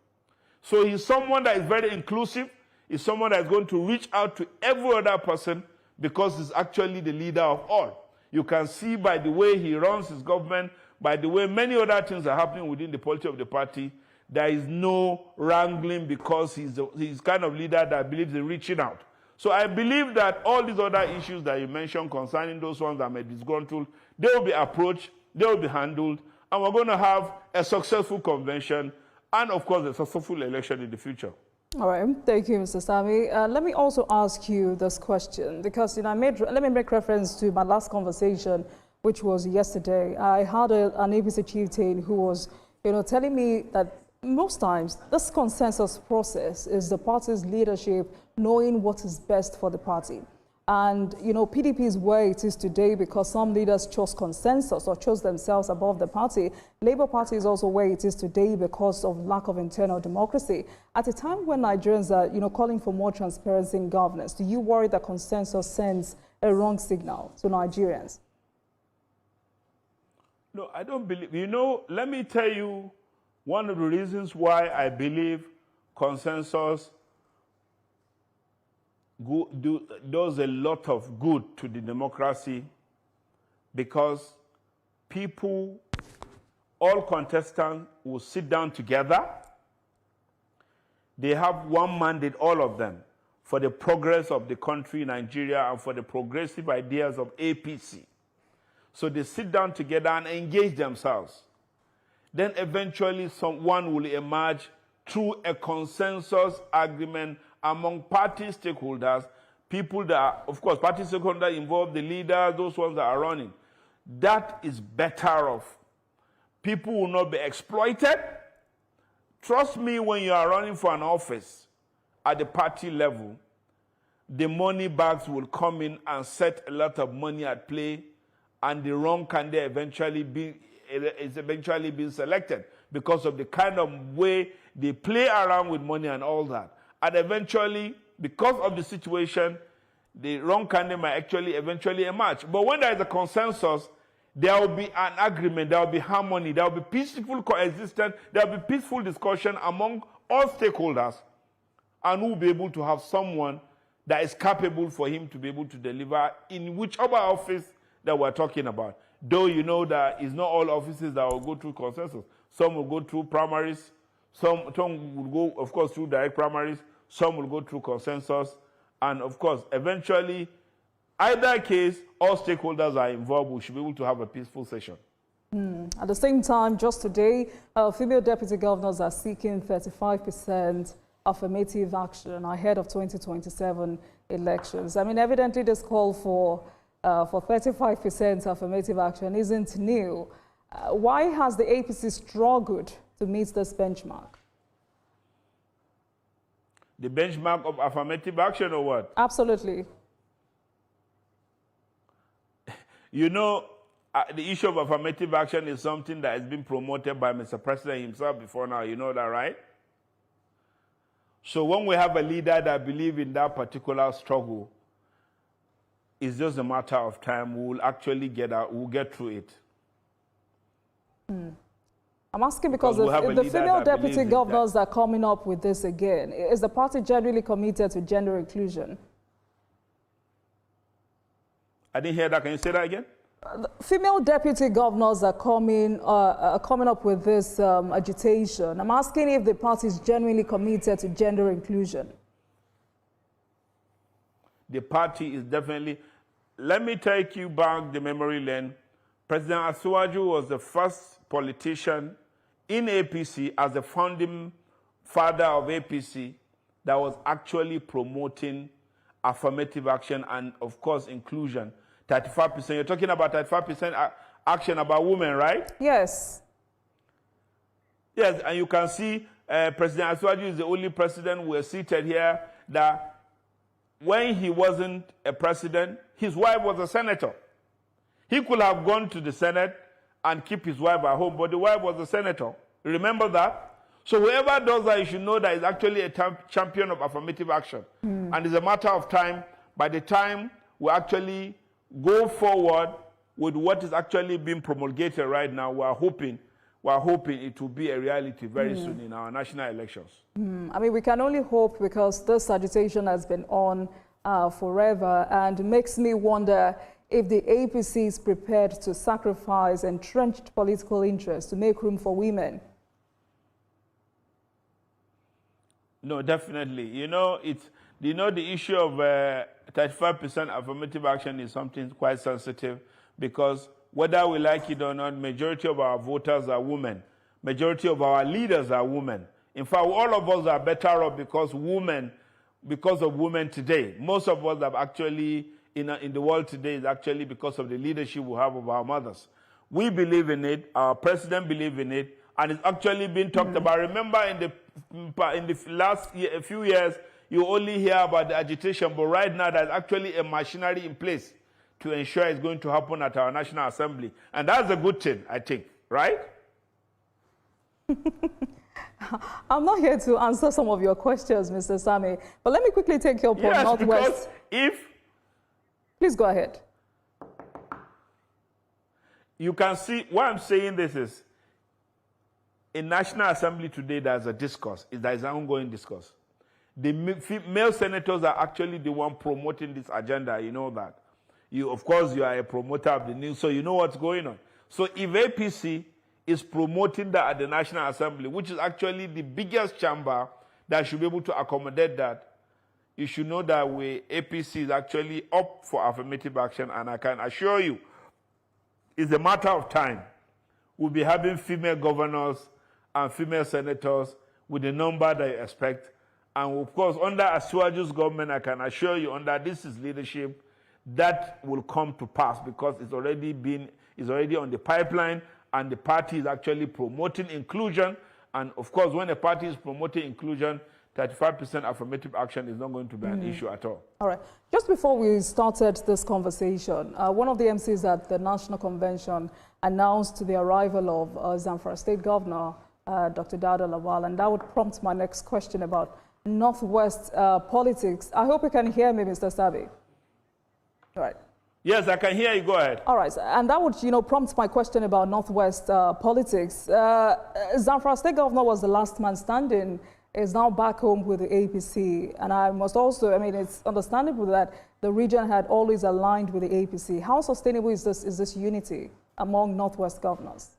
So he's someone that is very inclusive. He's someone that is going to reach out to every other person because he's actually the leader of all. You can see by the way he runs his government, by the way many other things are happening within the polity of the party, there is no wrangling because he's kind of leader that believes in reaching out. So I believe that all these other issues that you mentioned concerning those ones that may be disgruntled, they will be approached, they will be handled, and we're going to have a successful convention and, of course, a successful election in the future. All right. Thank you, Mr. Sami. Let me also ask you this question because, let me make reference to my last conversation, which was yesterday. I had an APC chieftain who was, telling me that most times this consensus process is the party's leadership knowing what is best for the party. And, PDP is where it is today because some leaders chose consensus or chose themselves above the party. Labour Party is also where it is today because of lack of internal democracy. At a time when Nigerians are, calling for more transparency in governance, do you worry that consensus sends a wrong signal to Nigerians? No, I don't believe. Let me tell you one of the reasons why I believe consensus does a lot of good to the democracy, because people, all contestants will sit down together. They have one mandate, all of them, for the progress of the country, Nigeria, and for the progressive ideas of APC. So they sit down together and engage themselves. Then eventually someone will emerge through a consensus agreement among party stakeholders, people that are, of course, party stakeholders involve the leaders, those ones that are running. That is better off. People will not be exploited. Trust me, when you are running for an office at the party level, the money bags will come in and set a lot of money at play, and the wrong candidate is eventually being selected because of the kind of way they play around with money and all that. And eventually, because of the situation, the wrong candidate might actually eventually emerge. But when there is a consensus, there will be an agreement, there will be harmony, there will be peaceful coexistence, there will be peaceful discussion among all stakeholders, and we'll be able to have someone that is capable for him to be able to deliver in whichever office that we're talking about. Though you know that it's not all offices that will go through consensus. Some will go through primaries, some will go, of course, through direct primaries, some will go through consensus, and of course, eventually, either case, all stakeholders are involved. We should be able to have a peaceful session. At the same time, just today, female deputy governors are seeking 35% affirmative action ahead of 2027 elections. I mean, evidently, this call for 35% affirmative action isn't new. Why has the APC struggled to meet this benchmark? The benchmark of affirmative action or what? Absolutely. The issue of affirmative action is something that has been promoted by Mr. President himself before now. You know that, right? So when we have a leader that believes in that particular struggle, it's just a matter of time. We'll actually we'll get through it. I'm asking because if the female deputy governors are coming up with this again, is the party generally committed to gender inclusion? I didn't hear that. Can you say that again? Female deputy governors are coming up with this agitation. I'm asking if the party is genuinely committed to gender inclusion. The party is definitely. Let me take you back the memory lane. President Asiwaju was the first politician in APC as the founding father of APC that was actually promoting affirmative action and, of course, inclusion. 35%. You're talking about 35% action about women, right? Yes. Yes, and you can see President Asiwaju is the only president who is seated here that when he wasn't a president, his wife was a senator. He could have gone to the Senate and keep his wife at home, but the wife was a senator. Remember that? So whoever does that, you should know that is actually a champion of affirmative action. And it's a matter of time. By the time we actually go forward with what is actually being promulgated right now, we're hoping it will be a reality very soon in our national elections. I mean, we can only hope because this agitation has been on forever, and it makes me wonder if the APC is prepared to sacrifice entrenched political interests to make room for women? No, definitely. You know, the issue of 35% affirmative action is something quite sensitive because whether we like it or not, majority of our voters are women. Majority of our leaders are women. In fact, all of us are better off because of women today. Most of us have actually, in the world today, is actually because of the leadership we have of our mothers. We believe in it, our president believes in it, and it's actually been talked about. Remember, in the last few years, you only hear about the agitation, but right now there's actually a machinery in place to ensure it's going to happen at our National Assembly. And that's a good thing, I think, right? I'm not here to answer some of your questions, Mr. Sami, but let me quickly take your point. Yes, Northwest. because Please go ahead. You can see, why I'm saying this is, in National Assembly today, there's a discourse. There's an ongoing discourse. The male senators are actually the one promoting this agenda. You know that. Of course, you are a promoter of the news, so you know what's going on. So if APC is promoting that at the National Assembly, which is actually the biggest chamber that should be able to accommodate that, you should know that APC is actually up for affirmative action, and I can assure you, it's a matter of time. We'll be having female governors and female senators with the number that you expect. And of course, under Asiwaju's government, I can assure you, under this is leadership, that will come to pass because it's already on the pipeline, and the party is actually promoting inclusion. And of course, when a party is promoting inclusion, 35% affirmative action is not going to be an issue at all. All right. Just before we started this conversation, one of the MCs at the National Convention announced the arrival of Zamfara State Governor, Dr. Dada Lawal, and that would prompt my next question about Northwest politics. I hope you can hear me, Mr. Sabi. All right. Yes, I can hear you. Go ahead. All right. And that would, prompt my question about Northwest politics. Zamfara State Governor was the last man standing, is now back home with the APC. And I must also, it's understandable that the region had always aligned with the APC. How sustainable is this unity among Northwest governors?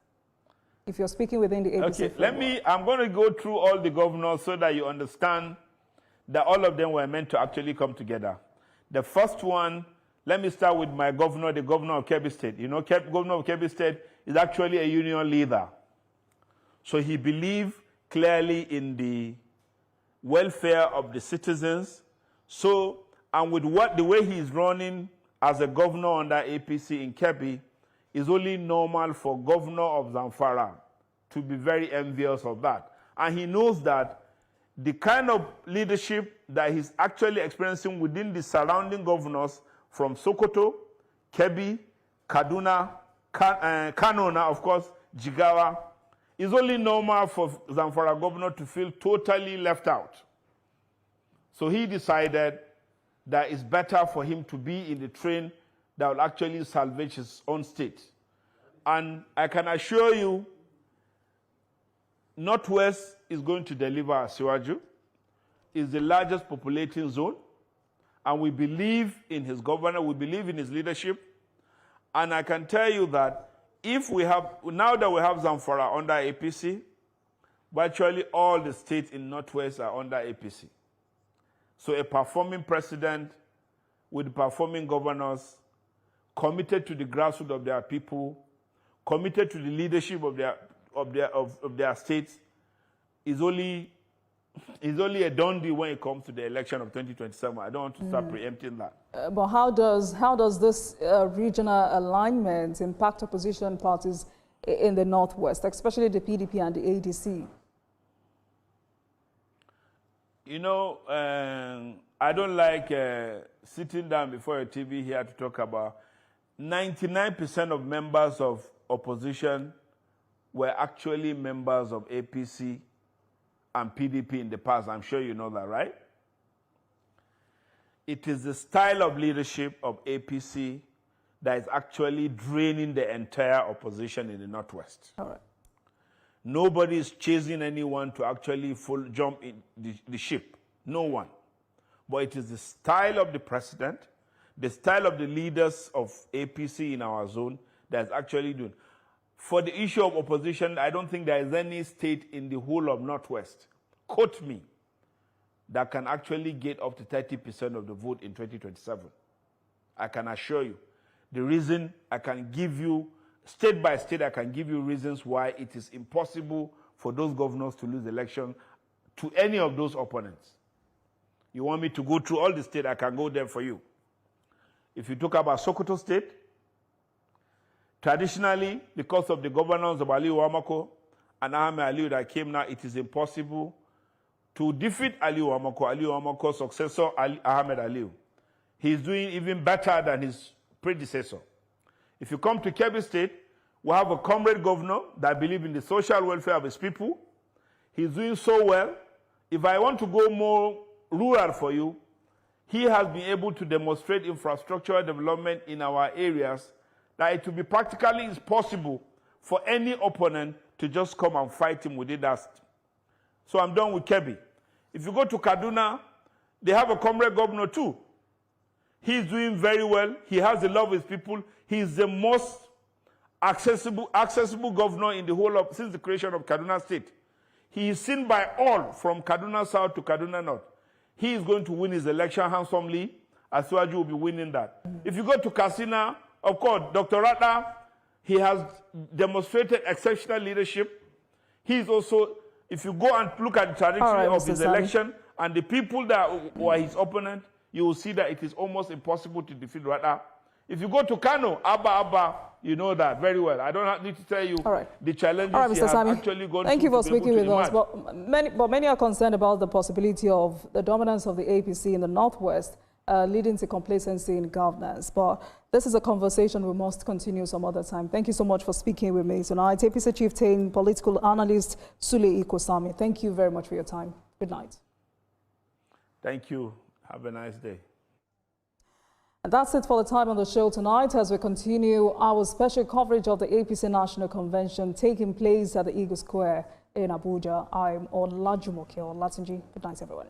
If you're speaking within the APC Okay, I'm going to go through all the governors so that you understand that all of them were meant to actually come together. The first one, let me start with my governor, the governor of Kebbi State. You know, governor of Kebbi State is actually a union leader. So he believed clearly in the welfare of the citizens. So, and with the way he's running as a governor under APC in Kebbi, it's only normal for governor of Zamfara to be very envious of that. And he knows that the kind of leadership that he's actually experiencing within the surrounding governors from Sokoto, Kebbi, Kaduna, Kano, of course, Jigawa, is only normal for Zamfara governor to feel totally left out. So he decided that it's better for him to be in the train that will actually salvage his own state. And I can assure you, Northwest is going to deliver Asiwaju. It's the largest populating zone. And we believe in his governor, we believe in his leadership. And I can tell you that now that we have Zamfara under APC, virtually all the states in Northwest are under APC. So a performing president with performing governors, committed to the grassroots of their people, committed to the leadership of their states, is only a done deal when it comes to the election of 2027. I don't want to start preempting that. But how does this regional alignment impact opposition parties in the Northwest, especially the PDP and the ADC? You know, I don't like sitting down before a TV here to talk about 99% of members of opposition were actually members of APC and PDP in the past. I'm sure you know that, right? It is the style of leadership of APC that is actually draining the entire opposition in the Northwest. All right. Nobody is chasing anyone to actually jump in the ship. No one. But it is the style of the president, the style of the leaders of APC in our zone that's actually doing. For the issue of opposition, I don't think there is any state in the whole of Northwest, quote me, that can actually get up to 30% of the vote in 2027. I can assure you. The reason I can give you, state by state, I can give you reasons why it is impossible for those governors to lose the election to any of those opponents. You want me to go through all the states, I can go there for you. If you talk about Sokoto State, traditionally, because of the governance of Aliyu Wamako and Ahmed Aliyu that came now, it is impossible to defeat Aliyu Wamako's successor, Ahmed Aliyu. He's doing even better than his predecessor. If you come to Kebbi State, we have a comrade governor that believes in the social welfare of his people. He's doing so well. If I want to go more rural for you, he has been able to demonstrate infrastructural development in our areas that it will be practically possible for any opponent to just come and fight him within that. So I'm done with Kebbi. If you go to Kaduna, they have a comrade governor too. He's doing very well. He has the love of his people. He's the most accessible governor in the whole of, since the creation of Kaduna State. He is seen by all from Kaduna South to Kaduna North. He is going to win his election handsomely. Asuwaju will be winning that. If you go to Katsina, of course, Dr. Rata, he has demonstrated exceptional leadership. He is also, if you go and look at the trajectory of his election and the people that were his opponent, you will see that it is almost impossible to defeat Rata. If you go to Kano, Abba, you know that very well. I don't need to tell you the challenges he has actually gone through. Thank you for speaking with us. But many are concerned about the possibility of the dominance of the APC in the Northwest leading to complacency in governance. But this is a conversation we must continue some other time. Thank you so much for speaking with me tonight. APC Chieftain, political analyst Sule Ikosami. Thank you very much for your time. Good night. Thank you. Have a nice day. And that's it for the time on the show tonight as we continue our special coverage of the APC National Convention taking place at the Eagle Square in Abuja. I'm Olajumoke Olatunji. Good night, everyone.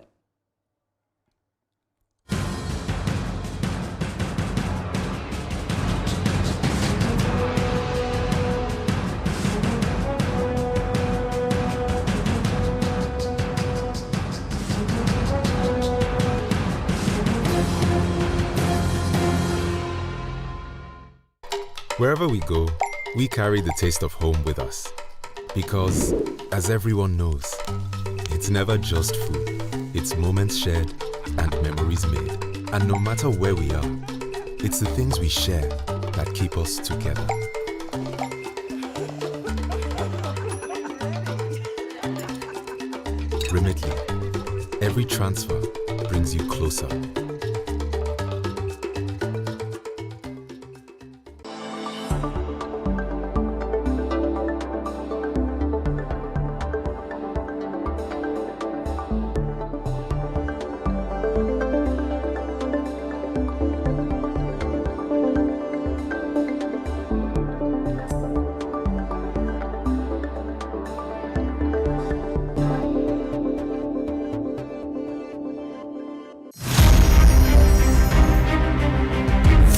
Wherever we go, we carry the taste of home with us. Because, as everyone knows, it's never just food. It's moments shared and memories made. And no matter where we are, it's the things we share that keep us together. Remitly, every transfer brings you closer.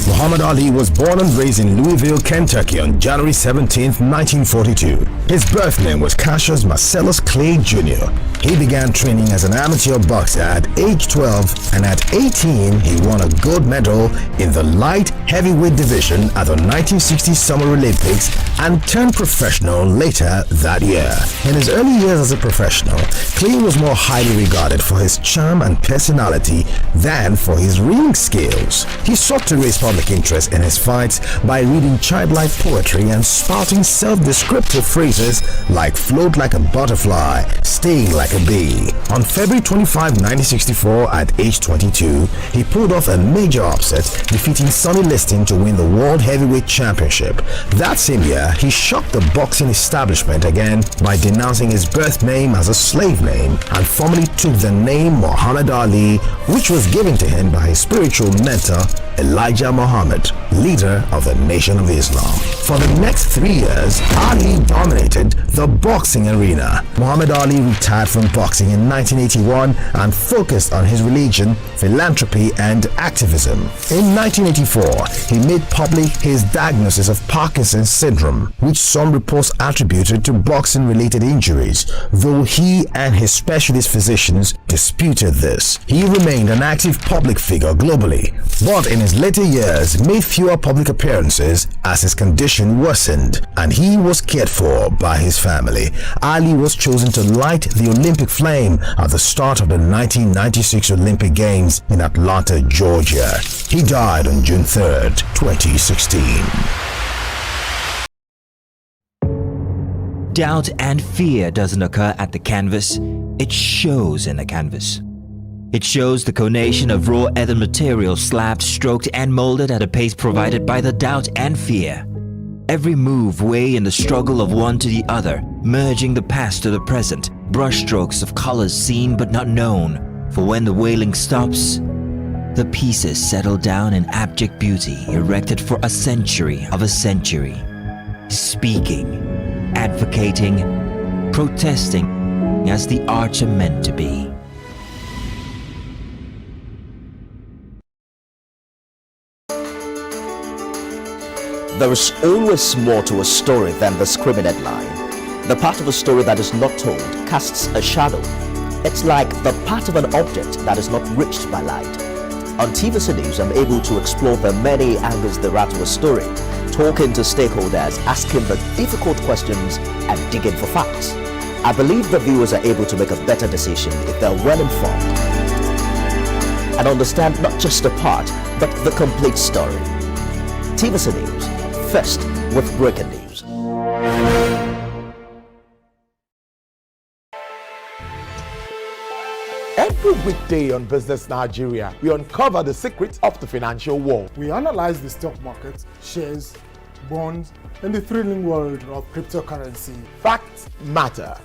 Muhammad Ali was born and raised in Louisville, Kentucky on January 17, 1942. His birth name was Cassius Marcellus Clay Jr. He began training as an amateur boxer at age 12, and at 18 he won a gold medal in the light heavyweight division at the 1960 Summer Olympics and turned professional later that year. In his early years as a professional, Clay was more highly regarded for his charm and personality than for his ring skills. He sought to raise public interest in his fights by reading childlike poetry and spouting self-descriptive phrases like float like a butterfly, sting like a bee. On February 25, 1964, at age 22, he pulled off a major upset, defeating Sonny Liston to win the World Heavyweight Championship. That same year, he shocked the boxing establishment again by denouncing his birth name as a slave name and formally took the name Muhammad Ali, which was given to him by his spiritual mentor Elijah Muhammad, leader of the Nation of Islam. For the next 3 years, Ali dominated the boxing arena. Muhammad Ali retired from from boxing in 1981 and focused on his religion, philanthropy and activism. In 1984, he made public his diagnosis of Parkinson's syndrome, which some reports attributed to boxing-related injuries, though he and his specialist physicians disputed this. He remained an active public figure globally, but in his later years made fewer public appearances as his condition worsened and he was cared for by his family. Ali was chosen to light the Olympic flame at the start of the 1996 Olympic Games in Atlanta, Georgia. He died on June 3rd, 2016. Doubt and fear doesn't occur at the canvas, it shows in the canvas. It shows the conation of raw earthen material slabbed, stroked and molded at a pace provided by the doubt and fear. Every move weigh in the struggle of one to the other, merging the past to the present, brushstrokes of colors seen but not known. For when the wailing stops, the pieces settle down in abject beauty erected for a century of a century. Speaking, advocating, protesting as the arts are meant to be. There is always more to a story than the screaming headline. The part of a story that is not told casts a shadow. It's like the part of an object that is not reached by light. On TVC News, I'm able to explore the many angles there are to a story, talking to stakeholders, asking the difficult questions, and digging for facts. I believe the viewers are able to make a better decision if they're well informed and understand not just a part, but the complete story. TVC News, first with breaking news. Every weekday on Business Nigeria, we uncover the secrets of the financial world. We analyze the stock market, shares, bonds, and the thrilling world of cryptocurrency. Facts matter.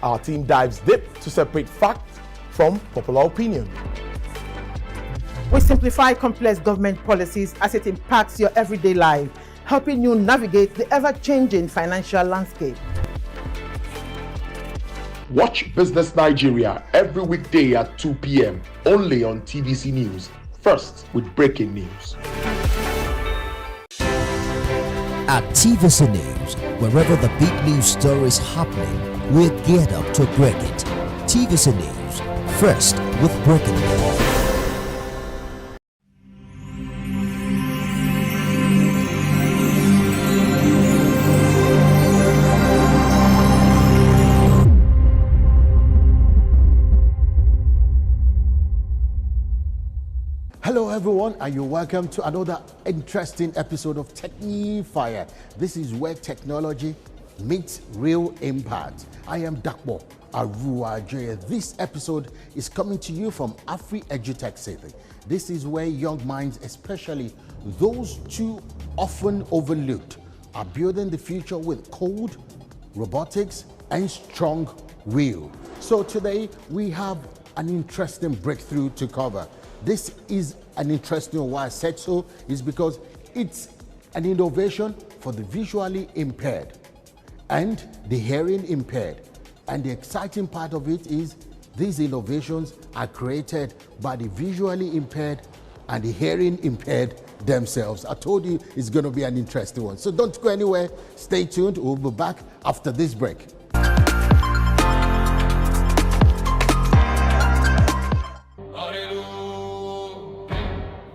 Our team dives deep to separate facts from popular opinion. We simplify complex government policies as it impacts your everyday life, helping you navigate the ever-changing financial landscape. Watch Business Nigeria every weekday at 2 p.m. only on TVC News, first with breaking news. At TVC News, wherever the big news story is happening, we're geared up to break it. TVC News, first with breaking news. Hello everyone, and you're welcome to another interesting episode of Technifire. This is where technology meets real impact. I am Dakbo Aruaje. This episode is coming to you from Afri EduTech City. This is where young minds, especially those too often overlooked, are building the future with code, robotics, and strong will. So today we have an interesting breakthrough to cover. This is an interesting one. Why I said so is because it's an innovation for the visually impaired and the hearing impaired. And the exciting part of it is these innovations are created by the visually impaired and the hearing impaired themselves. I told you it's going to be an interesting one. So don't go anywhere. Stay tuned. We'll be back after this break.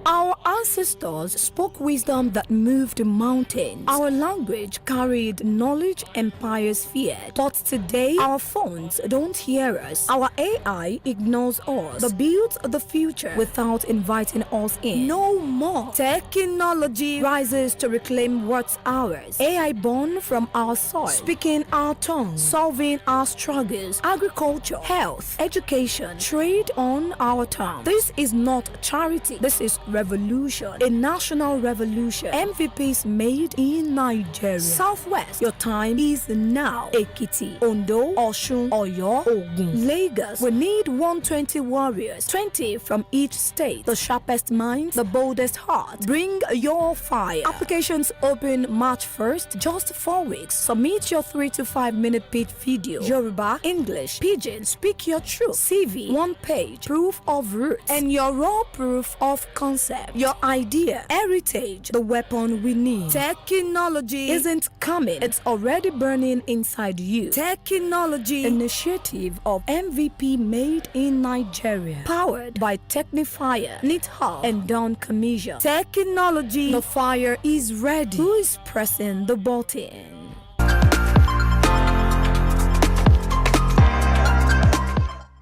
Our ancestors spoke wisdom that moved mountains. Our language carried knowledge empires feared. But today, our phones don't hear us. Our AI ignores us, but builds the future without inviting us in. No more. Technology rises to reclaim what's ours. AI born from our soil, speaking our tongue, solving our struggles. Agriculture, health, education, trade on our tongue. This is not charity. This is revolution. A national revolution. MVPs made in Nigeria. Southwest, your time is now. Ekiti, Ondo, Osun, Oyo, Ogun, Lagos. We need 120 warriors, 20 from each state. The sharpest minds, the boldest heart. Bring your fire. Applications open March 1st, just 4 weeks. Submit your 3 to 5 minute pitch video. Yoruba, English, Pidgin, speak your truth. CV, 1 page, proof of roots, and your raw proof of concept. Your idea, heritage, the weapon we need. Technology isn't coming, it's already burning inside you. Technology initiative of MVP made in Nigeria. Powered by Technifire, NITHub, and Dawn Commission. Technology, the fire is ready. Who is pressing the button?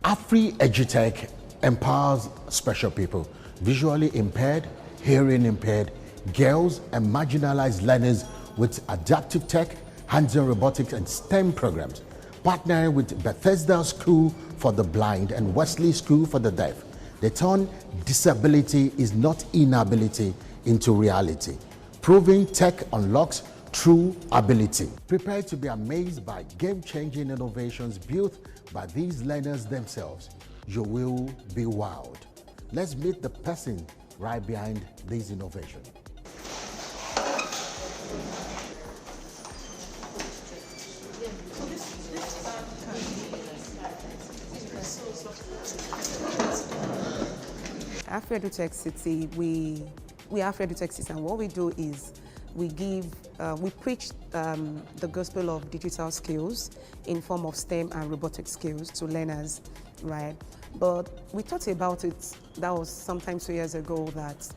Afri Edutech empowers special people, visually impaired, hearing impaired, girls and marginalized learners with adaptive tech, hands-on robotics and STEM programs, partnering with Bethesda School for the Blind and Wesley School for the Deaf. They turn disability is not inability into reality, proving tech unlocks true ability. Prepare to be amazed by game-changing innovations built by these learners themselves. You will be wowed. Let's meet the person right behind this innovation. Afri Edutech City, we Afri Edutech City, and what we do is we preach the gospel of digital skills in form of STEM and robotic skills to learners, right? But we thought about it, that was sometime 2 years ago, that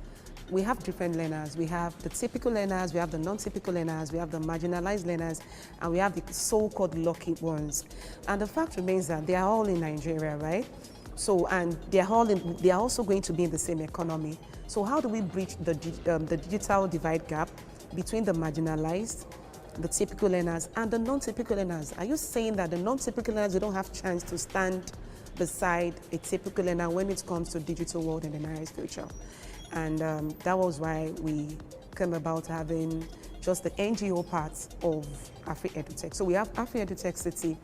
we have different learners. We have the typical learners, we have the non-typical learners, we have the marginalized learners, and we have the so-called lucky ones. And the fact remains that they are all in Nigeria, right? So, and they are also going to be in the same economy. So how do we bridge the digital divide gap between the marginalized, the typical learners, and the non-typical learners? Are you saying that the non-typical learners, they don't have chance to stand beside a typical learner when it comes to digital world in the nearest future? And that was why we came about having just the NGO part of Afri Edutech. So we have Afri Edutech City,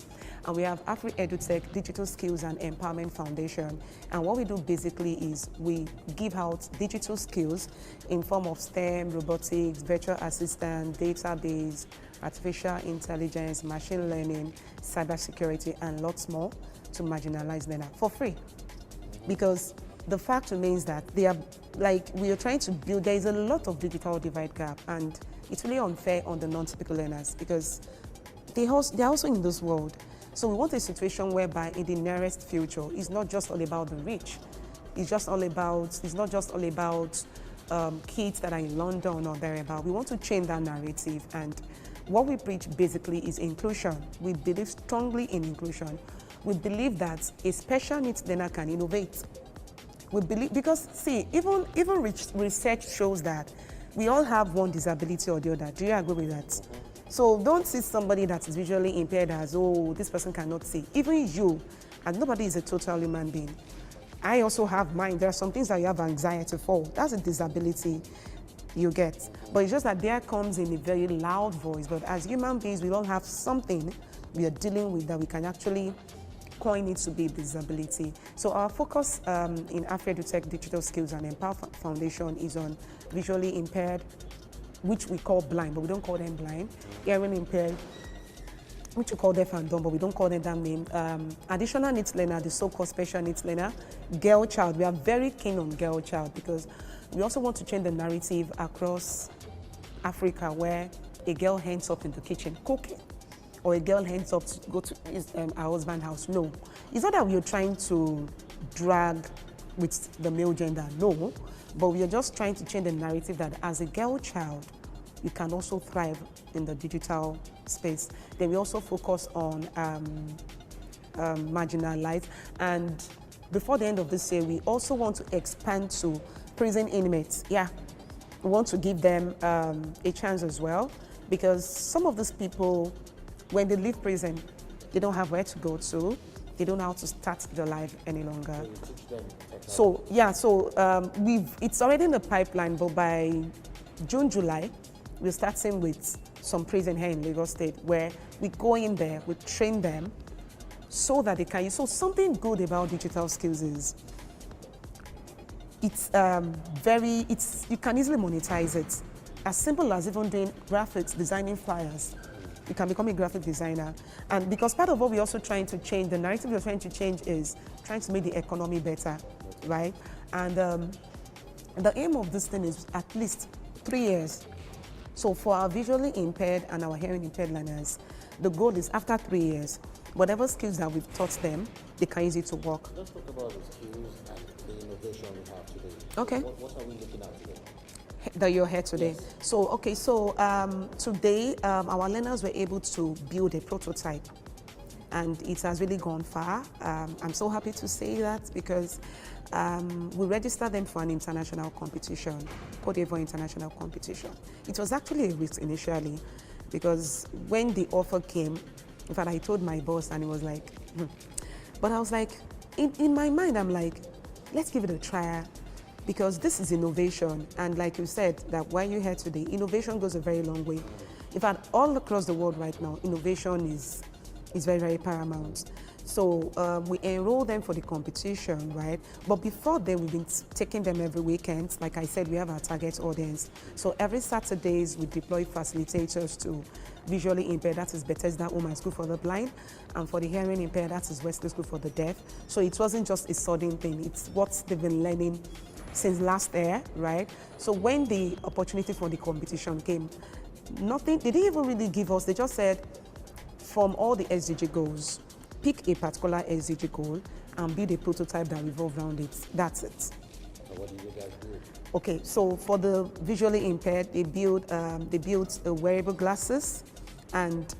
and we have Afri Edutech Digital Skills and Empowerment Foundation. And what we do basically is we give out digital skills in form of STEM, robotics, virtual assistant, database, artificial intelligence, machine learning, cybersecurity, and lots more to marginalized learners for free. Because the fact remains that we are trying to build, there is a lot of digital divide gap, and it's really unfair on the non-typical learners because they're also in this world. So we want a situation whereby in the nearest future, it's not just all about the rich. It's not just all about kids that are in London or thereabout. We want to change that narrative, and what we preach basically is inclusion. We believe strongly in inclusion. We believe that a special needs learner can innovate. We believe, because see, even research shows that we all have one disability or the other. Do you agree with that? So don't see somebody that is visually impaired as, oh, this person cannot see. Even you, and nobody is a total human being. I also have mine. There are some things that you have anxiety for. That's a disability you get. But it's just that there comes in a very loud voice. But as human beings, we all have something we are dealing with that we can actually coin it to be a disability. So our focus in Afri Edutech Digital Skills and Empowerment Foundation is on visually impaired, which we call blind, but we don't call them blind. Hearing impaired, which we call deaf and dumb, but we don't call them that name. Additional needs learner, the so-called special needs learner. Girl child, we are very keen on girl child because we also want to change the narrative across Africa where a girl ends up in the kitchen cooking, or a girl ends up to go to her husband's house. No, it's not that we are trying to drag with the male gender, no. But we are just trying to change the narrative that as a girl child, you can also thrive in the digital space. Then we also focus on marginalized. And before the end of this year, we also want to expand to prison inmates. Yeah, we want to give them a chance as well, because some of these people, when they leave prison, they don't have where to go to. They don't know how to start their life any longer. So yeah, so it's already in the pipeline, but by June, July, we're starting with some prison here in Lagos State where we go in there, we train them so that they can use. So something good about digital skills is it's you can easily monetize it. As simple as even doing graphics, designing flyers. You can become a graphic designer. And because part of what we're also trying to change, the narrative we're trying to change is trying to make the economy better, right? And the aim of this thing is at least 3 years. So for our visually impaired and our hearing impaired learners, the goal is after 3 years, whatever skills that we've taught them, they can use it to work. Let's talk about the skills and the innovation we have today. Okay. What are we looking at today? That you're here today. Yes. So, okay, so today our learners were able to build a prototype and it has really gone far. I'm so happy to say that because we registered them for an international competition, Cote d'Ivoire international competition. It was actually a risk initially because when the offer came, in fact, I told my boss and he was like, But I was like, in my mind, I'm like, let's give it a try. Because this is innovation, and like you said, that why you're here today, innovation goes a very long way. In fact, all across the world right now, innovation is very, very paramount. So we enroll them for the competition, right? But before then, we've been taking them every weekend. Like I said, we have our target audience. So every Saturdays, we deploy facilitators to visually impaired, that is Bethesda Women's School for the Blind, and for the hearing impaired, that is Wesley School for the Deaf. So it wasn't just a sudden thing, it's what they've been learning since last year, right? So when the opportunity for the competition came, they didn't even really give us, they just said, from all the SDG goals, pick a particular SDG goal and build a prototype that revolves around it. That's it. So what did you guys do? Okay, so for the visually impaired, they built wearable glasses, and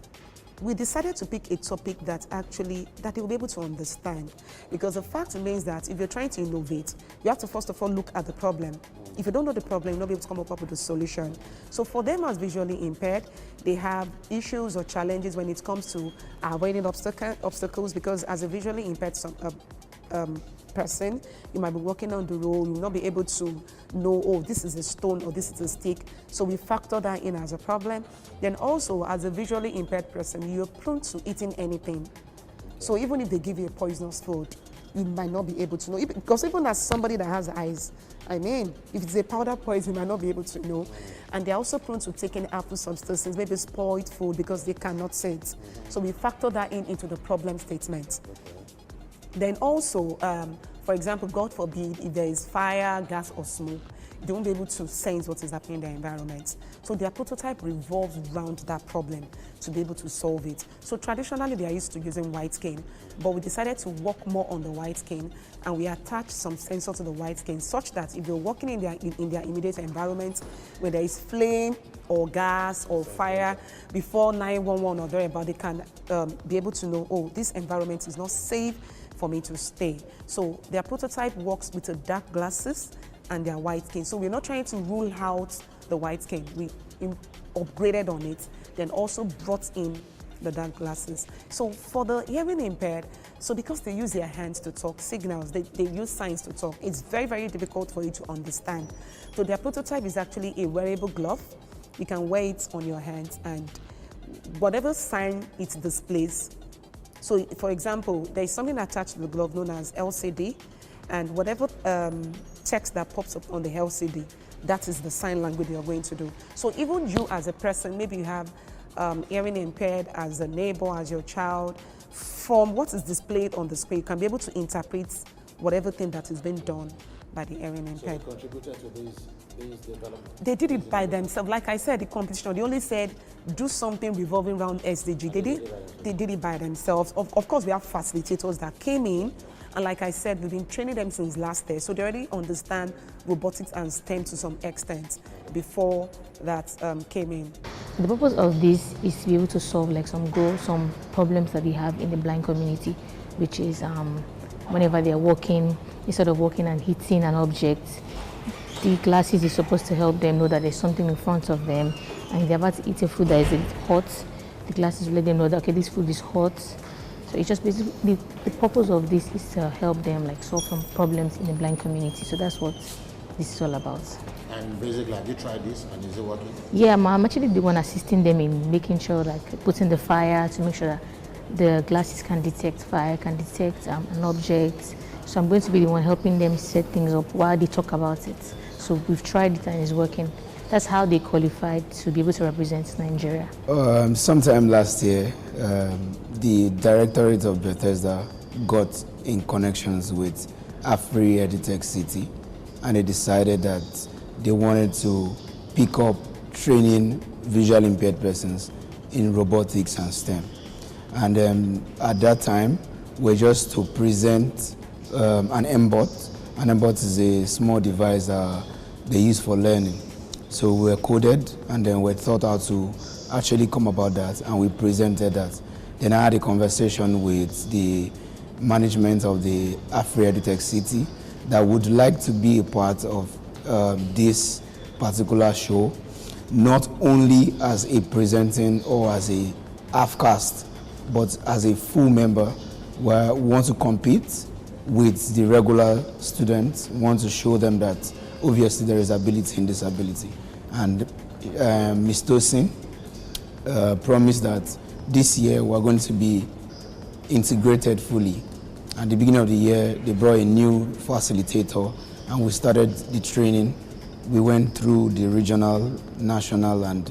we decided to pick a topic that they will be able to understand. Because the fact remains that if you're trying to innovate, you have to first of all look at the problem. If you don't know the problem, you'll not be able to come up with a solution. So for them as visually impaired, they have issues or challenges when it comes to avoiding obstacles, because as a visually impaired person, you might be walking on the road, you'll not be able to know, oh, this is a stone or this is a stick. So we factor that in as a problem. Then also, as a visually impaired person, you're prone to eating anything. So even if they give you a poisonous food, you might not be able to know. Because even as somebody that has eyes, I mean, if it's a powder poison, you might not be able to know. And they're also prone to taking harmful substances, maybe spoiled food, because they cannot see it. So we factor that into the problem statement. Then also, for example, God forbid, if there is fire, gas, or smoke, they won't be able to sense what is happening in their environment. So their prototype revolves around that problem to be able to solve it. So traditionally, they are used to using white skin, but we decided to work more on the white skin, and we attached some sensor to the white skin such that if they're working in their immediate environment, where there is flame or gas or fire, before 911 or thereabout, they can be able to know, oh, this environment is not safe for me to stay. So their prototype works with the dark glasses and their white skin. So we're not trying to rule out the white skin. We upgraded on it, then also brought in the dark glasses. So for the hearing impaired, so because they use their hands to talk, signals, they use signs to talk, it's very, very difficult for you to understand. So their prototype is actually a wearable glove. You can wear it on your hands, and whatever sign it displays. So for example, there's something attached to the glove known as LCD, and whatever text that pops up on the LCD, that is the sign language you're going to do. So even you as a person, maybe you have hearing impaired as a neighbor, as your child, from what is displayed on the screen, you can be able to interpret whatever thing that is being done by the hearing impaired. So they contributed to these developments? They did it by themselves. Like I said, the competition, they only said, do something revolving around SDG. They did it by themselves. Of course, we have facilitators that came in, and like I said, we've been training them since last year, so they already understand robotics and STEM to some extent before that came in. The purpose of this is to be able to solve like some problems that we have in the blind community, which is whenever they're walking, instead of walking and hitting an object, the glasses is supposed to help them know that there's something in front of them, and if they're about to eat a food that is hot, the glasses will let them know that, okay, this food is hot. So it's just basically, the purpose of this is to help them like solve some problems in the blind community. So that's what this is all about. And basically, have you tried this and is it working? Yeah, I'm actually the one assisting them in making sure, like putting the fire to make sure that the glasses can detect fire, can detect an object. So I'm going to be the one helping them set things up while they talk about it. So we've tried it and it's working. That's how they qualified to be able to represent Nigeria. Sometime last year, the Directorate of Bethesda got in connections with Afri EdTech City, and they decided that they wanted to pick up training visually impaired persons in robotics and STEM. And at that time, we're just to present an MBOT. An MBOT is a small device that they use for learning. So we were coded, and then we thought how to actually come about that, and we presented that. Then I had a conversation with the management of the Afri EdTech City that would like to be a part of this particular show, not only as a presenting or as a half-cast, but as a full member, where we want to compete with the regular students. We want to show them that obviously there is ability in disability. And Ms. Tosin promised that this year we're going to be integrated fully. At the beginning of the year, they brought a new facilitator and we started the training. We went through the regional, national, and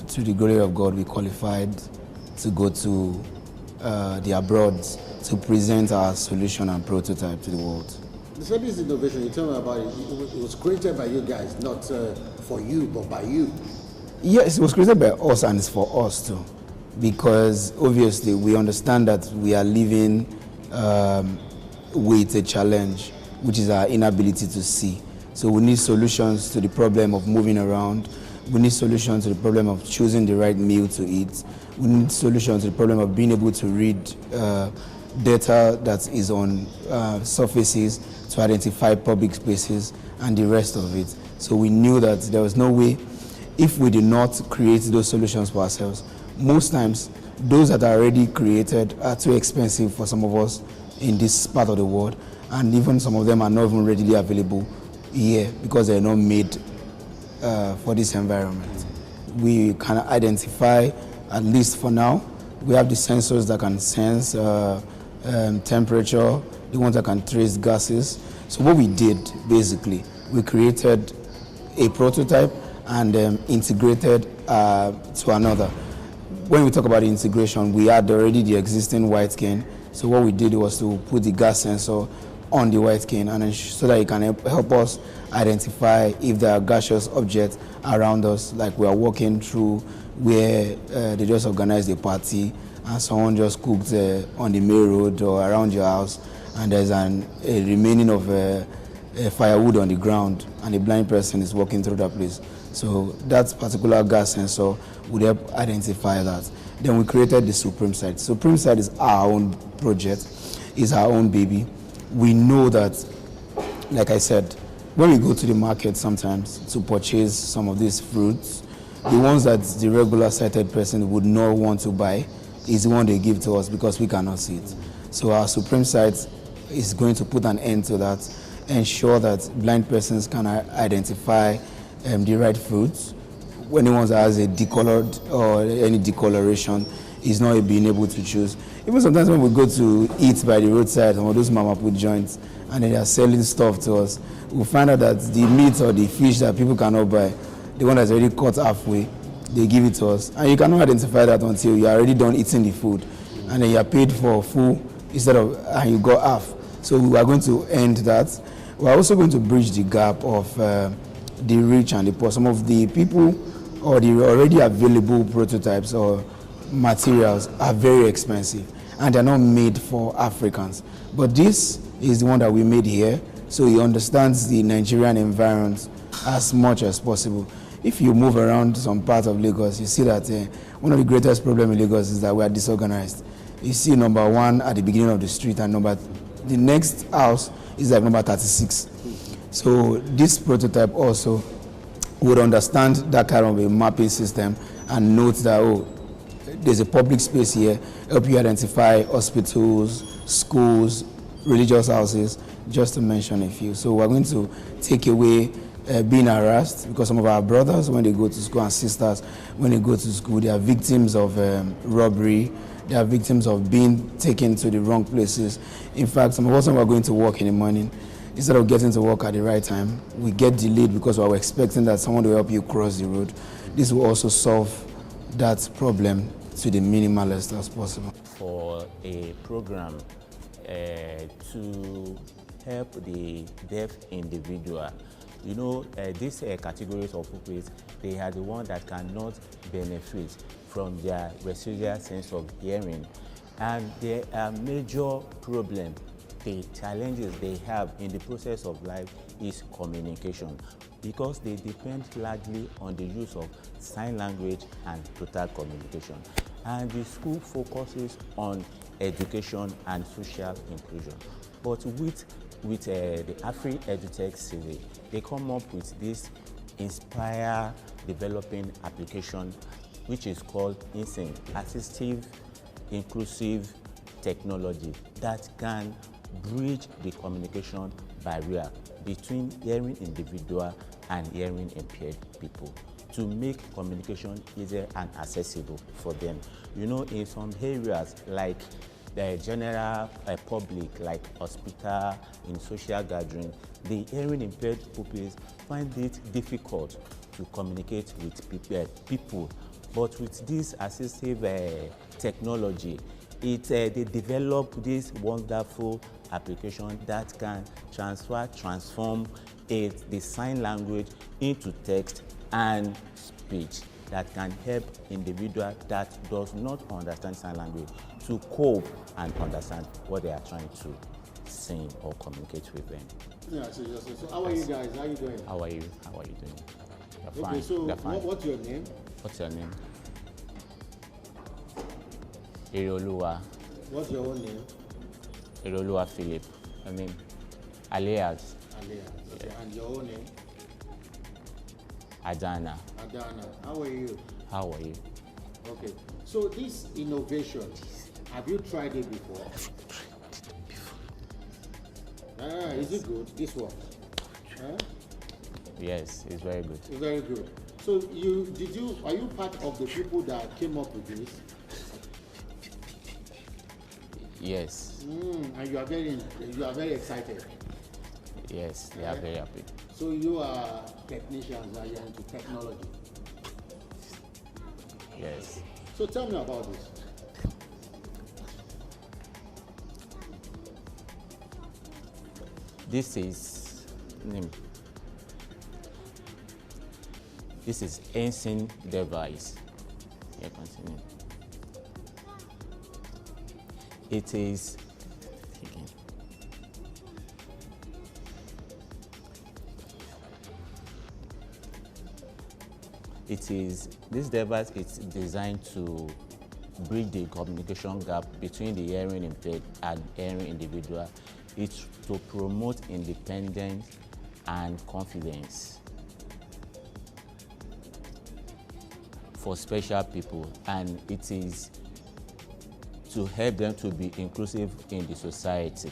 to the glory of God, we qualified to go to the abroad to present our solution and prototype to the world. The service innovation, you tell me about it, it was created by you guys, not for you, but by you. Yes, it was created by us and it's for us too. Because obviously we understand that we are living with a challenge, which is our inability to see. So we need solutions to the problem of moving around. We need solutions to the problem of choosing the right meal to eat. We need solutions to the problem of being able to read data that is on surfaces to identify public spaces and the rest of it. So we knew that there was no way, if we did not create those solutions for ourselves, most times those that are already created are too expensive for some of us in this part of the world, and even some of them are not even readily available here because they're not made for this environment. We can identify, at least for now, we have the sensors that can sense temperature, the ones that can trace gases. So what we did, basically, we created a prototype and integrated to another. When we talk about the integration, we had already the existing white cane. So what we did was to put the gas sensor on the white cane, and so that it can help us identify if there are gaseous objects around us, like we are walking through where they just organized a party and someone just cooked on the main road or around your house, and there's a remaining of firewood on the ground, and a blind person is walking through that place. So that particular gas sensor would help identify that. Then we created the Supreme Site. Supreme Site is our own project, is our own baby. We know that, like I said, when we go to the market sometimes to purchase some of these fruits, the ones that the regular sighted person would not want to buy is the one they give to us because we cannot see it. So our Supreme Site is going to put an end to that, ensure that blind persons can identify the right fruits. When anyone that has a decolored or any decoloration is not being able to choose. Even sometimes when we go to eat by the roadside, some of those mama put joints, and they are selling stuff to us, we find out that the meat or the fish that people cannot buy, the one that's already cut halfway, they give it to us. And you cannot identify that until you are already done eating the food. And then you are paid for full instead of, and you got half. So we are going to end that. We are also going to bridge the gap of the rich and the poor. Some of the people or the already available prototypes or materials are very expensive and they're not made for Africans. But this is the one that we made here, so he understands the Nigerian environment as much as possible. If you move around some parts of Lagos, you see that one of the greatest problems in Lagos is that we are disorganized. You see number 1 at the beginning of the street, and the next house is like number 36. So this prototype also would understand that kind of a mapping system and note that, oh, there's a public space here, help you identify hospitals, schools, religious houses, just to mention a few. So we're going to take away being harassed, because some of our brothers, when they go to school, and sisters, when they go to school, they are victims of robbery, they are victims of being taken to the wrong places. In fact, some of us, when we're going to work in the morning, instead of getting to work at the right time, we get delayed because we were expecting that someone will help you cross the road. This will also solve that problem to the minimalist as possible. For a program to help the deaf individual, you know, these categories of people, they are the ones that cannot benefit from their residual sense of hearing. And there are major problems. The challenges they have in the process of life is communication, because they depend largely on the use of sign language and total communication. And the school focuses on education and social inclusion. But with the Afri EduTech series, they come up with this Inspire Developing application, which is called INSYN, Assistive Inclusive Technology, that can bridge the communication barrier between hearing individual and hearing impaired people to make communication easier and accessible for them. You know, in some areas like the general public, like hospital, in social gathering, the hearing impaired pupils find it difficult to communicate with people. But with this assistive technology, they develop this wonderful application that can transform the sign language into text and speech, that can help individuals that does not understand sign language to cope and understand what they are trying to sing or communicate with them. Yeah, so how are you guys? How are you doing? How are you? How are you doing? You're okay, fine. so You're fine. what's your name? What's your name? Iroluwa. What's your own name? Iroluwa Philip. I mean, alias. Alias. Okay. And your own name? Adana. Adana. How are you? How are you? Okay. So this innovation, have you tried it before? Is it good? This one? Yes, it's very good. It's very good. So are you part of the people that came up with this? Yes. And you are very excited. Yes, they are very happy. So you are technicians, are you into technology? Yes. So tell me about this. This is INSYN device. Yeah, continue. It is this device is designed to bridge the communication gap between the hearing impaired and hearing individual. It's to promote independence and confidence for special people, and it is to help them to be inclusive in the society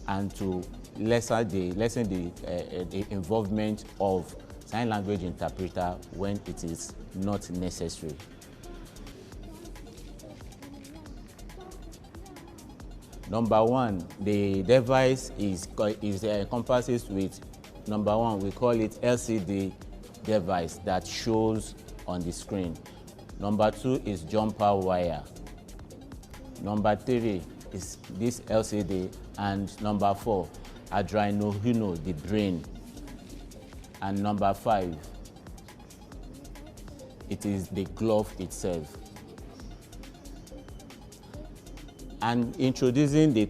and to lessen the involvement of sign language interpreter when it is not necessary. Number one, the device encompasses with, number one, we call it LCD device that shows on the screen. Number two is jumper wire. Number three is this LCD, and number four, Arduino, the brain. And number five, it is the glove itself. And introducing the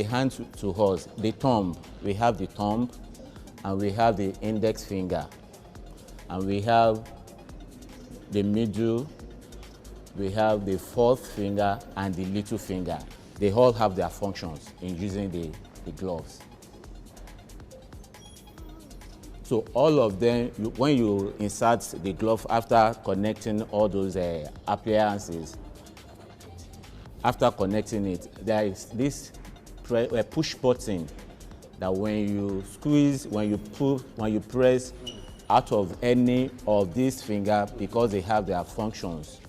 hand to us, the thumb, we have the thumb, and we have the index finger, and we have the middle, we have the fourth finger, and the little finger. They all have their functions in using the gloves. So all of them, when you insert the glove after connecting all those appliances, after connecting it, there is this push button that when you squeeze, when you press out of any of these fingers, because they have their functions.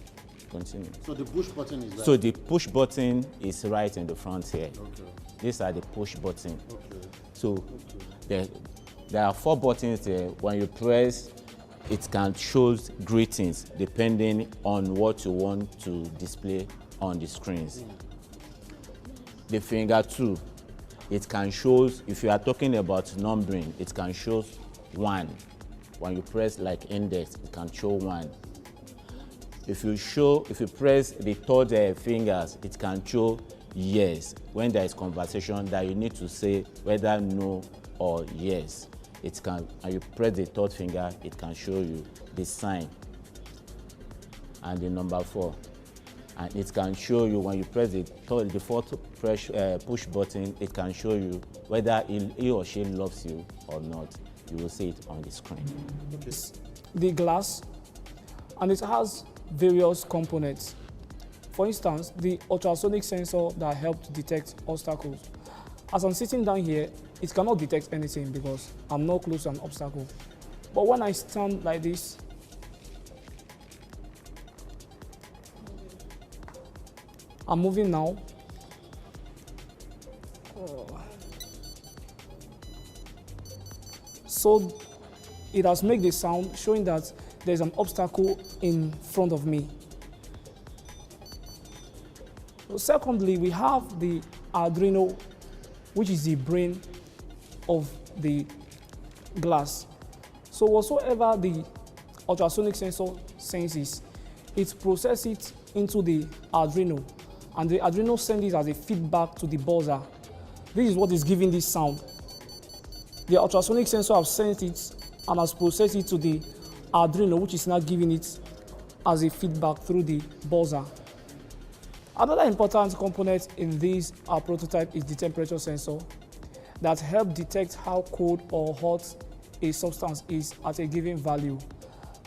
Continue. So the push button is right? So the push button is right in the front here. Okay. These are the push button. Okay. So there are 4 buttons there. When you press, it can show greetings depending on what you want to display on the screens. The finger 2, it can show, if you are talking about numbering, it can show 1. When you press like index, it can show 1. If you press the third fingers, it can show yes. When there is conversation that you need to say whether no or yes, it can, and you press the third finger, it can show you the sign and the number 4. And it can show you when you press the fourth push button, it can show you whether he or she loves you or not. You will see it on the screen. The glass, and it has various components. For instance, the ultrasonic sensor that helps detect obstacles. As I'm sitting down here, it cannot detect anything because I'm not close to an obstacle. But when I stand like this, I'm moving now. So it has made the sound showing that there's an obstacle in front of me. Secondly, we have the Arduino, which is the brain of the glass. So whatsoever the ultrasonic sensor senses, it processes it into the Arduino, and the Arduino sends it as a feedback to the buzzer. This is what is giving this sound. The ultrasonic sensor has sent it and has processed it to the Arduino, which is now giving it as a feedback through the buzzer. Another important component in this prototype is the temperature sensor that helps detect how cold or hot a substance is at a given value,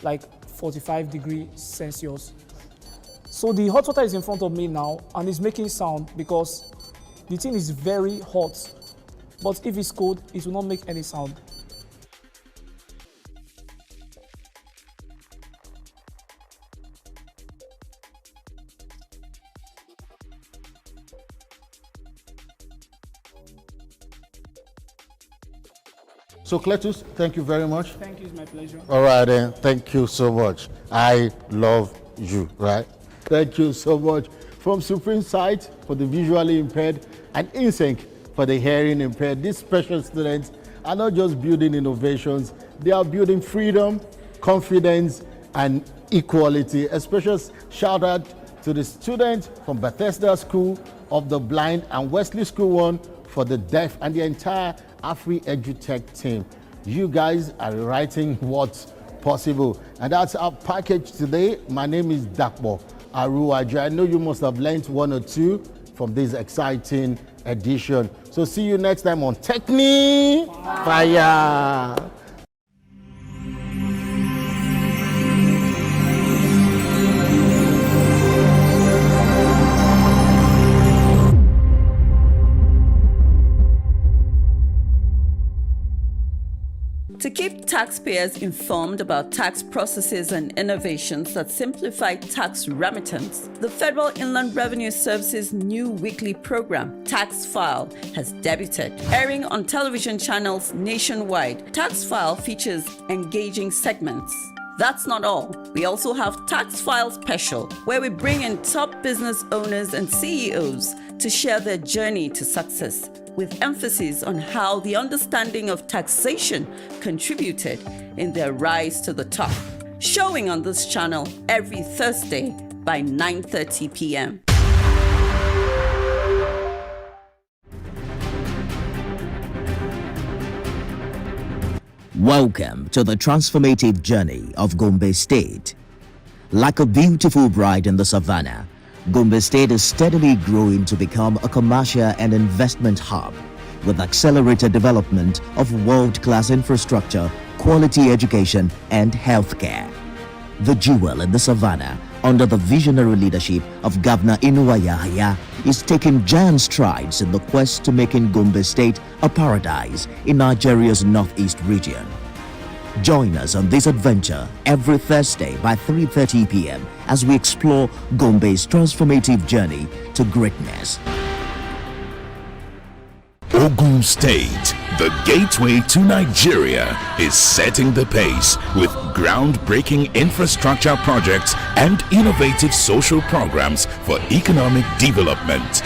like 45 degrees Celsius. So the hot water is in front of me now and it's making sound because the thing is very hot. But if it's cold, it will not make any sound. So Cletus, thank you very much. Thank you, it's my pleasure. All right then, thank you so much. I love you, right? Thank you so much. From Supreme Sight for the visually impaired and InSync for the hearing impaired, these special students are not just building innovations, they are building freedom, confidence, and equality. A special shout out to the students from Bethesda School of the Blind and Wesley School 1 for the deaf and the entire Afri EduTech team. You guys are writing what's possible. And that's our package today. My name is Dakbo Aruwaje. I know you must have learned 1 or 2 from this exciting edition. So see you next time on Technifire. To keep taxpayers informed about tax processes and innovations that simplify tax remittance, the Federal Inland Revenue Service's new weekly program, Tax File, has debuted. Airing on television channels nationwide, Tax File features engaging segments. That's not all. We also have Tax File Special, where we bring in top business owners and CEOs to share their journey to success, with emphasis on how the understanding of taxation contributed in their rise to the top. Showing on this channel every Thursday by 9:30 p.m. Welcome to the transformative journey of Gombe State. Like a beautiful bride in the savannah, Gombe State is steadily growing to become a commercial and investment hub with accelerated development of world-class infrastructure, quality education and healthcare. The jewel in the savannah, under the visionary leadership of Governor Inuwa Yahaya, is taking giant strides in the quest to making Gombe State a paradise in Nigeria's northeast region. Join us on this adventure every Thursday by 3:30 p.m. as we explore Gombe's transformative journey to greatness. Ogun State, the gateway to Nigeria, is setting the pace with groundbreaking infrastructure projects and innovative social programs for economic development.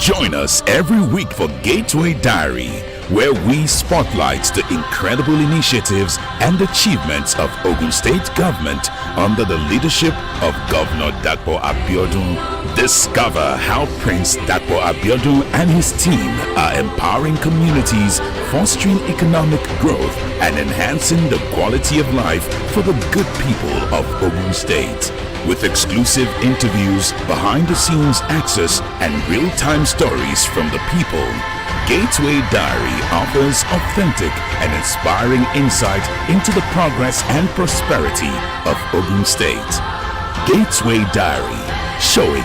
Join us every week for Gateway Diary, where we spotlight the incredible initiatives and achievements of Ogun State government under the leadership of Governor Dakpo Abiodun. Discover how Prince Dakpo Abiodun and his team are empowering communities, fostering economic growth, and enhancing the quality of life for the good people of Ogun State. With exclusive interviews, behind-the-scenes access, and real-time stories from the people, Gateway Diary offers authentic and inspiring insight into the progress and prosperity of Ogun State. Gateway Diary, showing.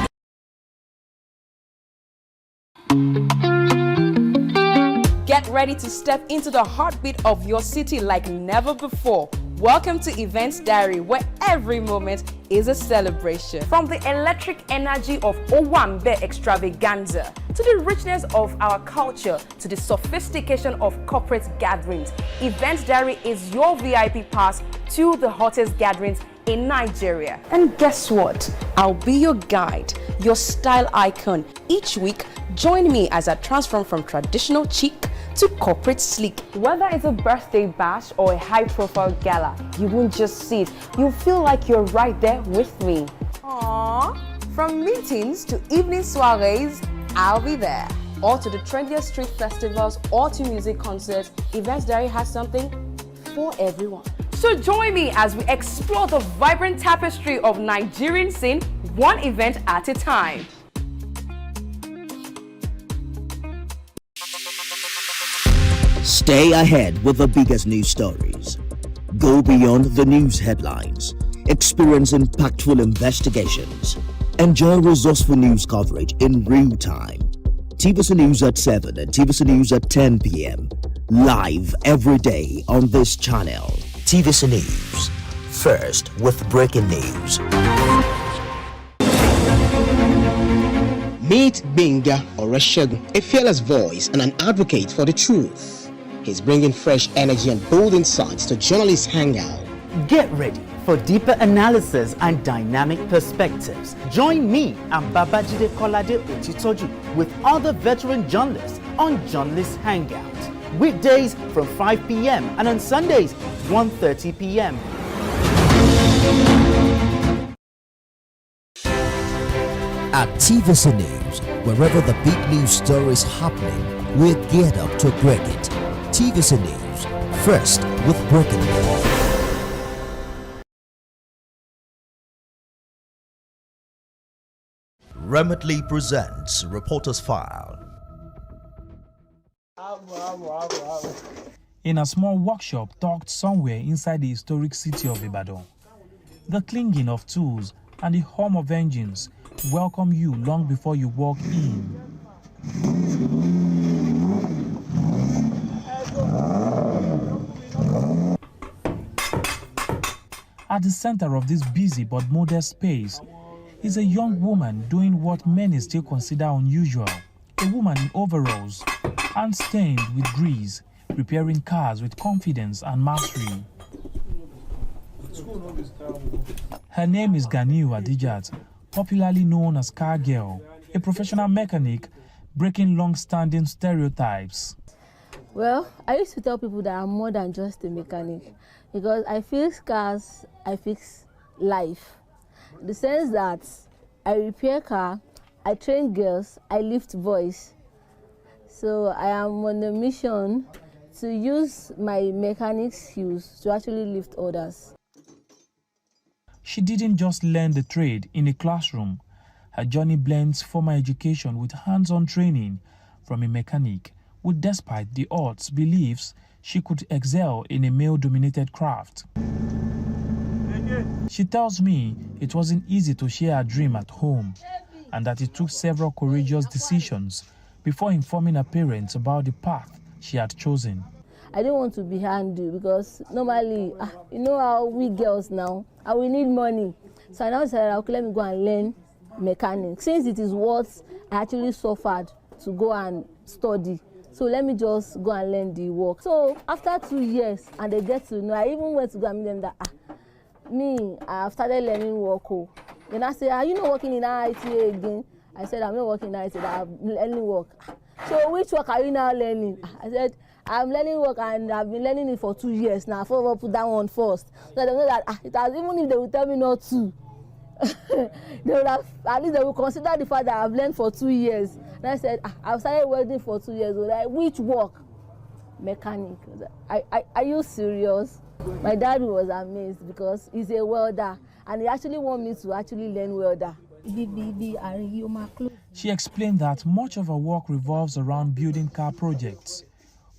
Get ready to step into the heartbeat of your city like never before. Welcome to Events Diary, where every moment is a celebration. From the electric energy of Owambe extravaganza, to the richness of our culture, to the sophistication of corporate gatherings, Events Diary is your VIP pass to the hottest gatherings in Nigeria. And guess what? I'll be your guide, your style icon. Each week, join me as I transform from traditional chic to corporate sleek. Whether it's a birthday bash or a high-profile gala, you won't just see it, you'll feel like you're right there with me. Aww. From meetings to evening soirees, I'll be there. Or to the trendiest street festivals or to music concerts, Events Diary has something for everyone. So join me as we explore the vibrant tapestry of Nigerian scene, one event at a time. Stay ahead with the biggest news stories. Go beyond the news headlines. Experience impactful investigations. Enjoy resourceful news coverage in real time. TVC News at 7 and TVC News at 10 p.m. Live every day on this channel. TVC News. First with breaking news. Meet Benga Oreshegun, a fearless voice and an advocate for the truth. He's bringing fresh energy and bold insights to journalists' Hangout. Get ready for deeper analysis and dynamic perspectives. Join me and Babajide Kolade Otitoju with other veteran journalists on Journalists Hangout. Weekdays from 5 p.m. and on Sundays 1:30 p.m. At TVC News, wherever the big news story is happening, we're geared up to break it. TVC News, first with breaking news. Remotely presents Reporter's File. In a small workshop tucked somewhere inside the historic city of Ibadan, the clanging of tools and the hum of engines welcome you long before you walk in. At the center of this busy but modest space is a young woman doing what many still consider unusual. A woman in overalls, hands stained with grease, repairing cars with confidence and mastery. Her name is Ganiu Adijat, popularly known as Car Girl, a professional mechanic breaking long-standing stereotypes. Well, I used to tell people that I'm more than just a mechanic because I fix cars, I fix life. In the sense that I repair car, I train girls, I lift boys. So I am on a mission to use my mechanic skills to actually lift others. She didn't just learn the trade in a classroom. Her journey blends formal education with hands-on training from a mechanic who, despite the odds, believes she could excel in a male-dominated craft. She tells me it wasn't easy to share her dream at home and that it took several courageous decisions before informing her parents about the path she had chosen. I didn't want to be handy because normally, you know how we girls now, and we need money. So I now said, okay, let me go and learn mechanics. Since it is what I actually suffered to go and study, so let me just go and learn the work. So after 2 years, and they get to know, I even went to go and meet them that, I've started learning work. Then I said, are you not working in IITA again? I said, I'm not working in IITA, I'm learning work. So which work are you now learning? I said, I'm learning work and I've been learning it for 2 years now. I will put that one first. So they know that it has, even if they will tell me not to, they will have, at least they will consider the fact that I've learned for 2 years. And I said, I've started welding for 2 years. Like, which work? Mechanic. Are you serious? My dad was amazed because he's a welder and he actually wanted me to actually learn welder. She explained that much of her work revolves around building car projects,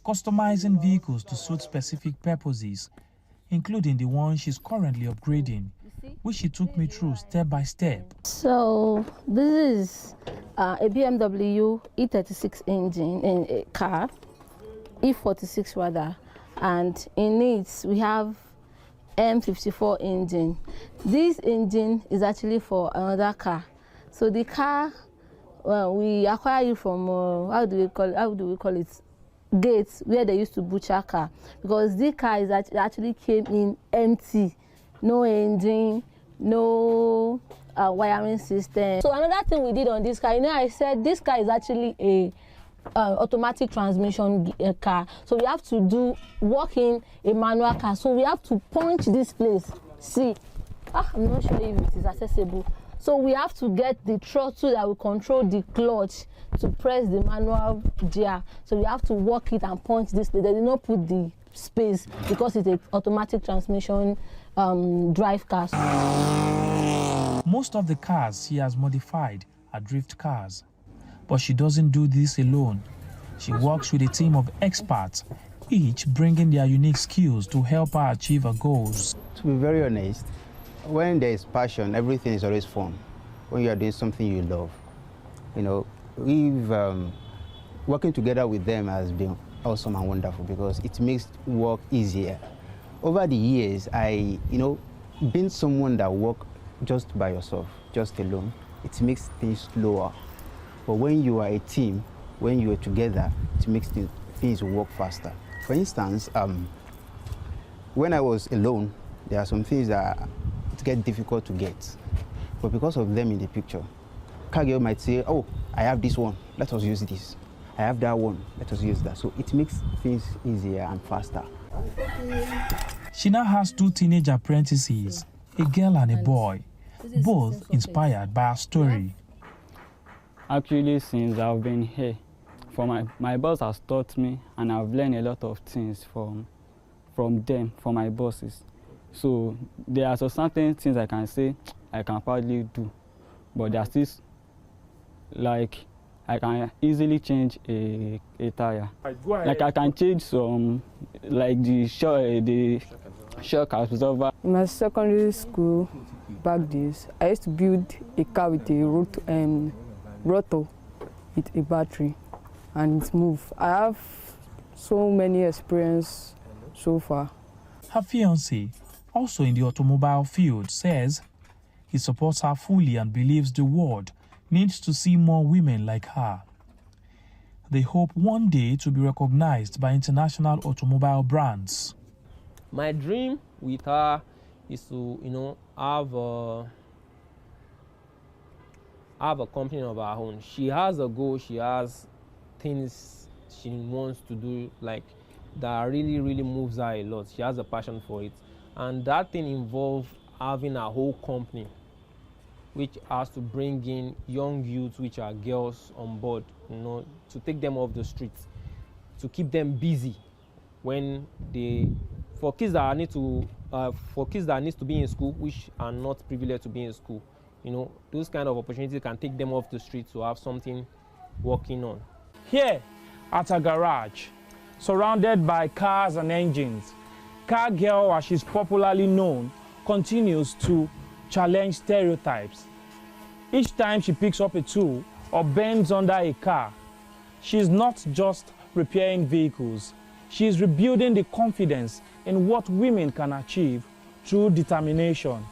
customizing vehicles to suit specific purposes, including the one she's currently upgrading, which she took me through step by step. So this is a BMW E36 engine in a car, E46 rather, and in it we have M54 engine. This engine is actually for another car. So the car, we acquired it from how do we call it? Gates, where they used to butcher car, because this car is actually came in empty, no engine, no wiring system. So another thing we did on this car, you know, I said this car is actually a automatic transmission car, so we have to work in a manual car, so we have to punch this place. See, I'm not sure if it is accessible. So we have to get the throttle that will control the clutch to press the manual gear. So we have to work it and punch this place. They did not put the space because it's an automatic transmission drive car. Most of the cars she has modified are drift cars. But she doesn't do this alone. She works with a team of experts, each bringing their unique skills to help her achieve her goals. To be very honest, when there is passion, everything is always fun. When you are doing something you love, you know, working together with them has been awesome and wonderful because it makes work easier. Over the years, being someone that works just by yourself, just alone, it makes things slower. But when you are a team, when you are together, it makes things work faster. For instance, when I was alone, there are some things that get difficult to get. But because of them in the picture, car girl might say, oh, I have this one, let us use this. I have that one, let us use that. So it makes things easier and faster. She now has 2 teenage apprentices, a girl and a boy, both inspired by her story. Actually, since I've been here, my boss has taught me and I've learned a lot of things from them, from my bosses. So there are certain things I can say I can probably do, but there are still, like, I can easily change a tire. Like I can change some, like the shock absorber. In my secondary school back days, I used to build a car with a rotor with a battery and it moves. I have so many experience so far. Her fiancé, also in the automobile field, says he supports her fully and believes the world needs to see more women like her. They hope one day to be recognized by international automobile brands. My dream with her is to, have a company of her own. She has a goal, she has things she wants to do, like, that really, really moves her a lot. She has a passion for it. And that thing involves having a whole company, which has to bring in young youths, which are girls, on board, to take them off the streets, to keep them busy when for kids that need to be in school, which are not privileged to be in school. Those kind of opportunities can take them off the street to have something working on. Here at a garage, surrounded by cars and engines. Car girl, as she's popularly known, continues to challenge stereotypes. Each time she picks up a tool or bends under a car, she's not just repairing vehicles, she's rebuilding the confidence in what women can achieve through determination.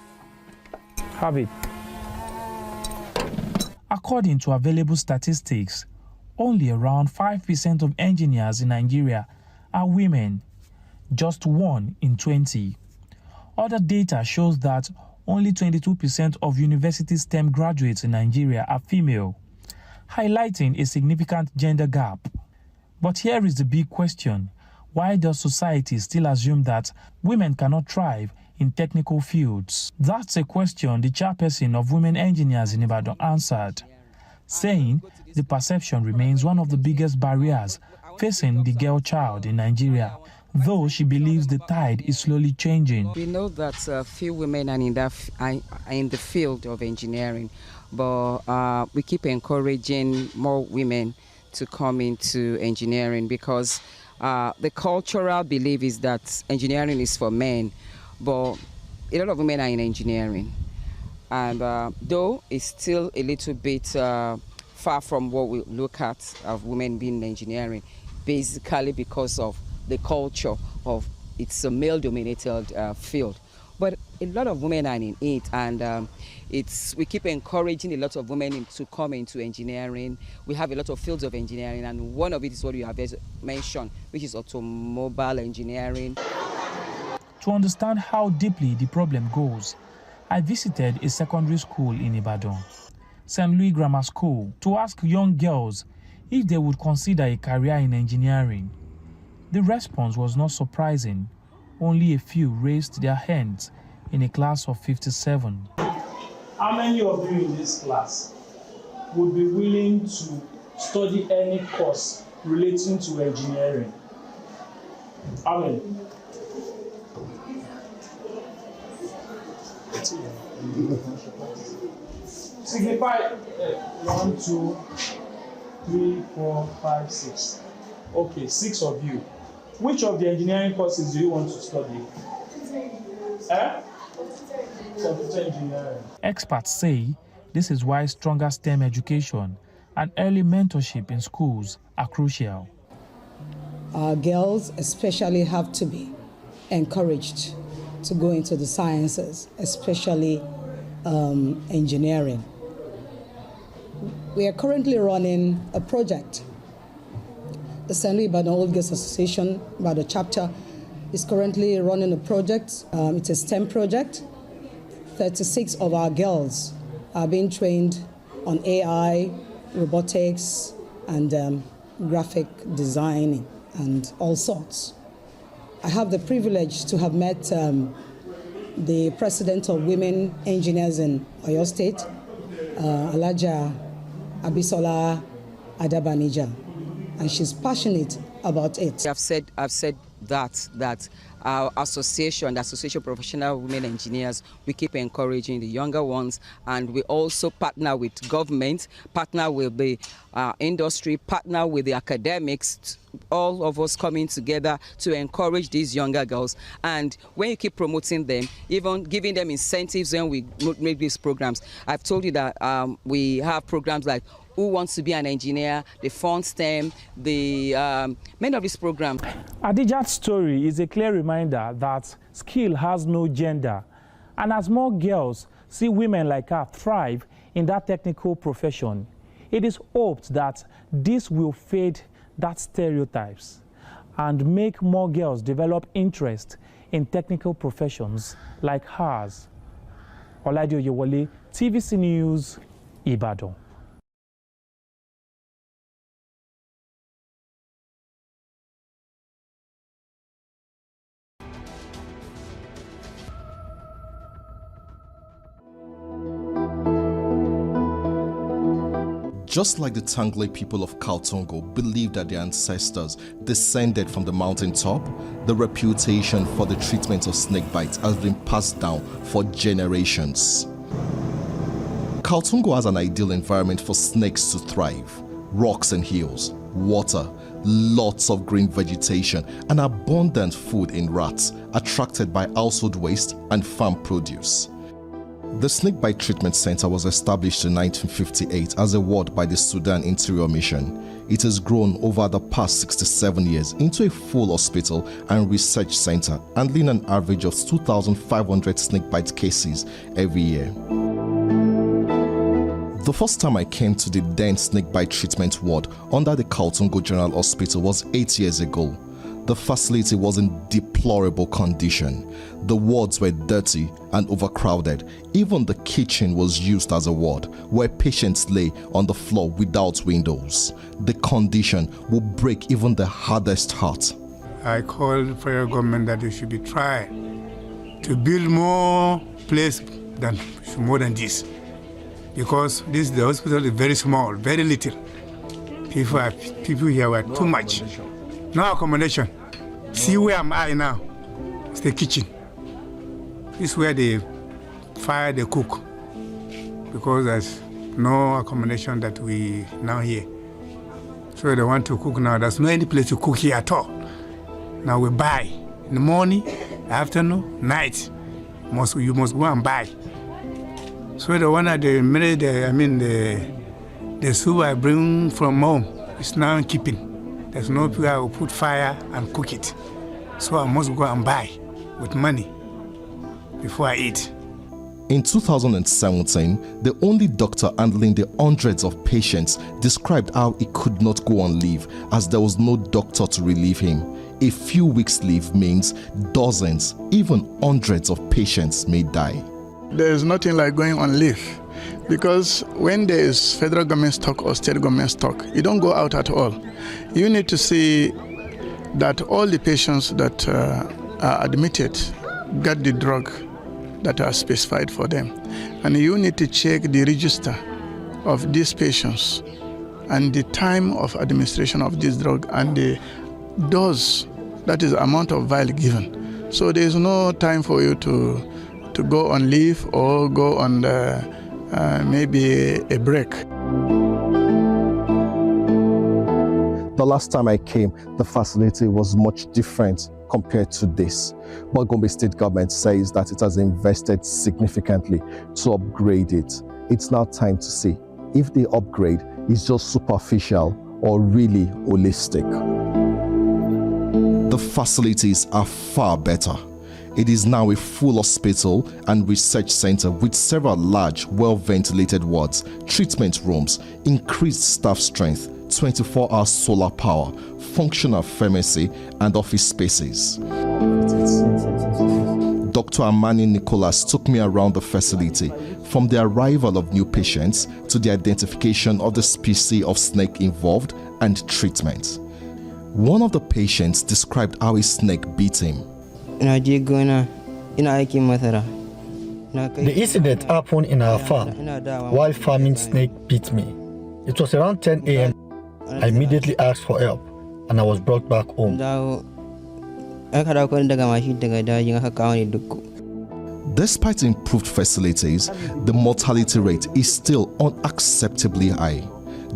Have it. According to available statistics, only around 5% of engineers in Nigeria are women, just 1 in 20. Other data shows that only 22% of university STEM graduates in Nigeria are female, highlighting a significant gender gap. But here is the big question: why does society still assume that women cannot thrive in technical fields? That's a question the chairperson of Women Engineers in Ibadan answered, saying the perception remains one of the biggest barriers facing the girl child in Nigeria, though she believes the tide is slowly changing. We know that few women are in the field of engineering, but we keep encouraging more women to come into engineering because the cultural belief is that engineering is for men, but a lot of women are in engineering. And though it's still a little bit far from what we look at of women being in engineering, basically because of the culture of it's a male-dominated field. But a lot of women are in it, and we keep encouraging a lot of women to come into engineering. We have a lot of fields of engineering, and one of it is what you have mentioned, which is automobile engineering. To understand how deeply the problem goes, I visited a secondary school in Ibadan, St. Louis Grammar School, to ask young girls if they would consider a career in engineering. The response was not surprising. Only a few raised their hands in a class of 57. How many of you in this class would be willing to study any course relating to engineering? How many? Signify 1, 2, 3, 4, 5, 6. Okay, 6 of you. Which of the engineering courses do you want to study? Computer engineering. Experts say this is why stronger STEM education and early mentorship in schools are crucial. Our girls especially have to be encouraged to go into the sciences, especially engineering. We are currently running a project. The St. Louis Ibadan Old Girls Association, Ibadan chapter, is currently running a project. It's a STEM project. 36 of our girls are being trained on AI, robotics, and graphic design, and all sorts. I have the privilege to have met the president of Women Engineers in Oyo State, Alaja Abisola Adabanija, and she's passionate about it. I've said that our association, the Association of Professional Women Engineers, we keep encouraging the younger ones, and we also partner with government, partner with the industry, partner with the academics, all of us coming together to encourage these younger girls. And when you keep promoting them, even giving them incentives when we make these programs. I've told you that we have programs like Who Wants to Be an Engineer, the Fund STEM, many of these programs. Adijat's story is a clear reminder that skill has no gender. And as more girls see women like her thrive in that technical profession, it is hoped that this will fade that stereotypes and make more girls develop interest in technical professions like hers. Oladio Yewole, TVC News, Ibadan. Just like the Tangle people of Kaltungo believed that their ancestors descended from the mountaintop, the reputation for the treatment of snake bites has been passed down for generations. Kaltungo has an ideal environment for snakes to thrive: rocks and hills, water, lots of green vegetation, and abundant food in rats attracted by household waste and farm produce. The Snakebite Treatment Center was established in 1958 as a ward by the Sudan Interior Mission. It has grown over the past 67 years into a full hospital and research center, handling an average of 2,500 snakebite cases every year. The first time I came to the then snakebite treatment ward under the Kautongo General Hospital was 8 years ago. The facility was in deplorable condition. The wards were dirty and overcrowded. Even the kitchen was used as a ward where patients lay on the floor without windows. The condition will break even the hardest heart. I called the federal government that they should be trying to build more place than more than this, because the hospital is very small, very little. People here were too much. No accommodation. See where am I now? It's the kitchen. This is where they fire the cook, because there's no accommodation that we now here. So they want to cook now. There's no any place to cook here at all. Now we buy in the morning, afternoon, night. You must go and buy. So the one that they made, the soup I bring from home is now keeping. There's no people who put fire and cook it. So I must go and buy with money before I eat. In 2017, the only doctor handling the hundreds of patients described how he could not go on leave as there was no doctor to relieve him. A few weeks leave means dozens, even hundreds of patients may die. There's nothing like going on leave, because when there is federal government stock or state government stock, you don't go out at all. You need to see that all the patients that are admitted get the drug that are specified for them. And you need to check the register of these patients and the time of administration of this drug and the dose, that is the amount of vial given. So there is no time for you to go on leave or go on maybe a break. The last time I came, the facility was much different compared to this. But Gombe State government says that it has invested significantly to upgrade it. It's now time to see if the upgrade is just superficial or really holistic. The facilities are far better. It is now a full hospital and research center with several large, well-ventilated wards, treatment rooms, increased staff strength, 24-hour solar power, functional pharmacy, and office spaces. Dr. Amani Nicholas took me around the facility, from the arrival of new patients to the identification of the species of snake involved and treatment. One of the patients described how a snake beat him. The incident happened in our farm while farming snake bit me. It was around 10 a.m. I immediately asked for help and I was brought back home. Despite improved facilities, the mortality rate is still unacceptably high.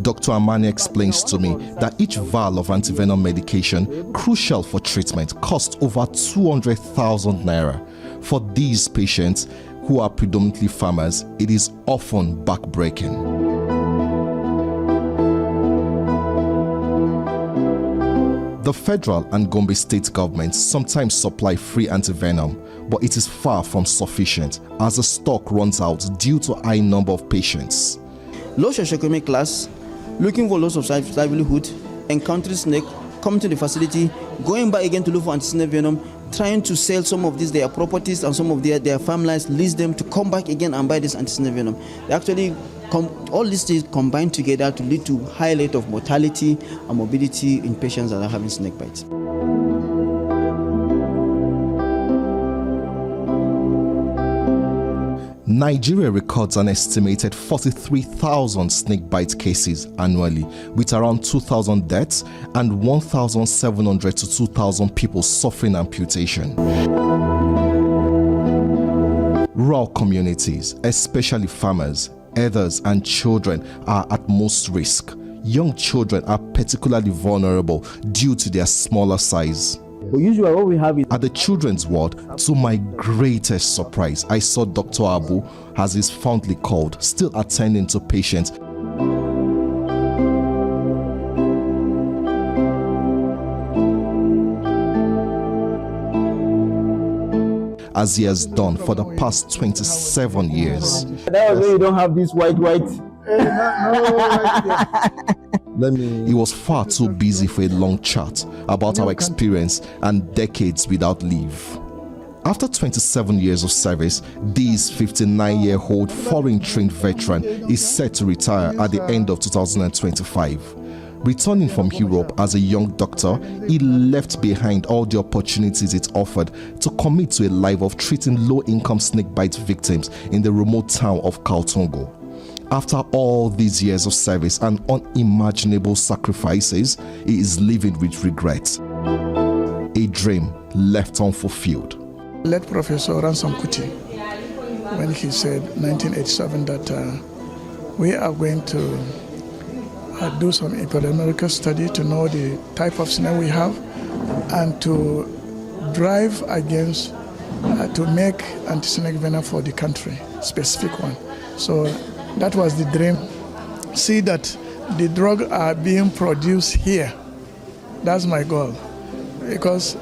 Dr. Amani explains to me that each vial of antivenom medication, crucial for treatment, costs over 200,000 naira. For these patients, who are predominantly farmers, it is often backbreaking. The federal and Gombe state governments sometimes supply free antivenom, but it is far from sufficient as the stock runs out due to high number of patients. Low socioeconomic class, looking for loss of livelihood, encountering snake, coming to the facility, going back again to look for anti-snake venom, trying to sell some of these their properties and some of their farmlands, lease them to come back again and buy this anti-snake venom. They actually all these things combine together to lead to high rate of mortality and morbidity in patients that are having snake bites. Nigeria records an estimated 43,000 snakebite cases annually, with around 2,000 deaths and 1,700 to 2,000 people suffering amputation. Rural communities, especially farmers, elders and children, are at most risk. young children are particularly vulnerable due to their smaller size. But usually what we have is at the children's ward, to my greatest surprise, I saw Dr. Abu, as he's fondly called, still attending to patients. As he has done for the past 27 years. That was when you don't have this white. He was far too busy for a long chat about our experience and decades without leave. After 27 years of service, this 59-year-old foreign-trained veteran is set to retire at the end of 2025. Returning from Europe as a young doctor, he left behind all the opportunities it offered to commit to a life of treating low-income snakebite victims in the remote town of Kaltungo. After all these years of service and unimaginable sacrifices, he is living with regret. A dream left unfulfilled. Let Professor Ransom Kuti, when he said 1987 that we are going to do some epidemiological study to know the type of snake we have and to drive against to make anti-snake venom for the country, specific one. So that was the dream. See that the drugs are being produced here. That's my goal. Because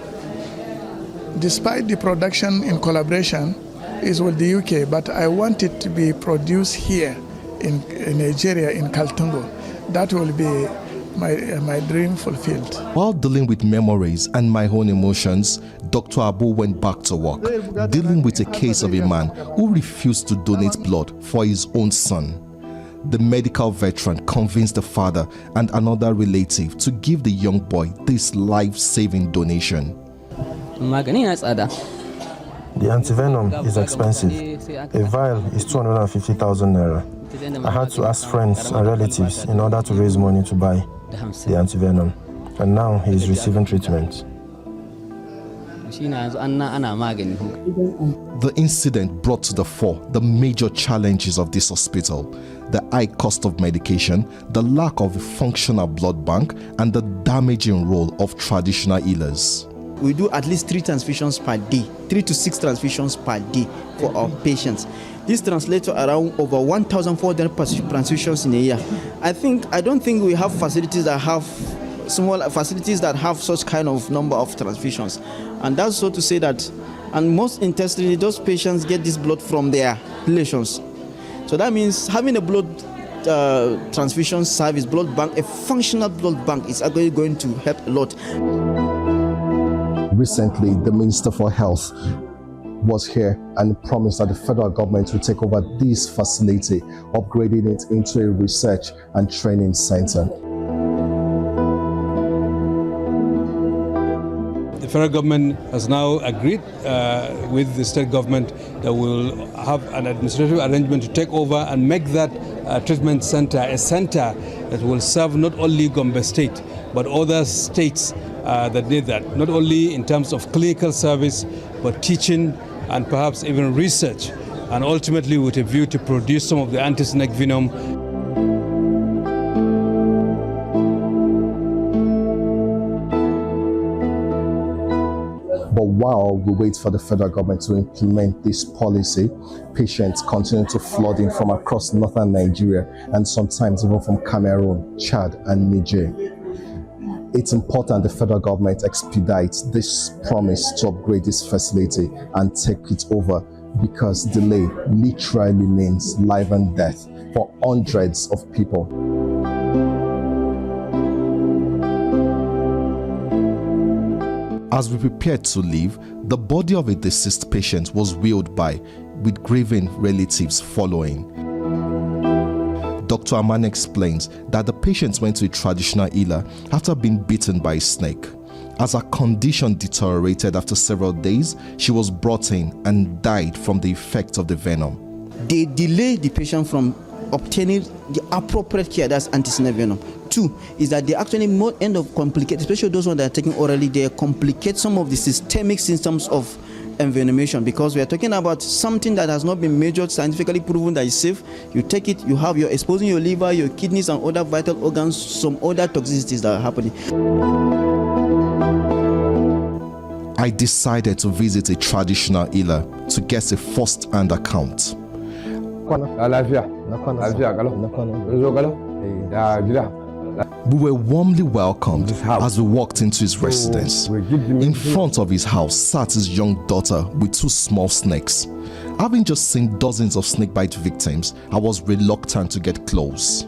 despite the production in collaboration is with the UK, but I want it to be produced here in Nigeria, in Kaltungo. That will be my dream fulfilled. While dealing with memories and my own emotions, Dr. Abu went back to work, dealing with a case of a man who refused to donate blood for his own son. The medical veteran convinced the father and another relative to give the young boy this life-saving donation. The antivenom is expensive. A vial is 250,000 naira. I had to ask friends and relatives in order to raise money to buy the antivenom, and now he is receiving treatment. The incident brought to the fore the major challenges of this hospital: the high cost of medication, the lack of a functional blood bank, and the damaging role of traditional healers. We do at least 3 transfusions per day, 3 to 6 transfusions per day for our patients. This translates to around over 1,400 transfusions in a year. I don't think we have facilities that have such kind of number of transfusions. And that's so to say that, and most interestingly, those patients get this blood from their relations. So that means having a blood transfusion service, blood bank, a functional blood bank is actually going to help a lot. Recently, the Minister for Health was here and promised that the federal government will take over this facility, upgrading it into a research and training center. The federal government has now agreed with the state government that we'll have an administrative arrangement to take over and make that treatment center a center that will serve not only Gombe State, but other states that need that, not only in terms of clinical service, but teaching and perhaps even research, and ultimately with a view to produce some of the anti-snake venom. But while we wait for the federal government to implement this policy, patients continue to flood in from across northern Nigeria and sometimes even from Cameroon, Chad, and Niger. It's important the federal government expedites this promise to upgrade this facility and take it over, because delay literally means life and death for hundreds of people. As we prepared to leave, the body of a deceased patient was wheeled by, with grieving relatives following. Dr. Aman explains that the patient went to a traditional healer after being bitten by a snake. As her condition deteriorated after several days, she was brought in and died from the effects of the venom. They delay the patient from obtaining the appropriate care, that's anti-snake venom. 2 is that they actually end up complicating, especially those ones that are taken orally, they complicate some of the systemic symptoms of envenomation, because we are talking about something that has not been measured, scientifically proven that is safe. You take it, you're exposing your liver, your kidneys, and other vital organs, some other toxicities that are happening. I decided to visit a traditional healer to get a first-hand account. We were warmly welcomed as we walked into his residence. In front of his house sat his young daughter with 2 small snakes. Having just seen dozens of snakebite victims, I was reluctant to get close.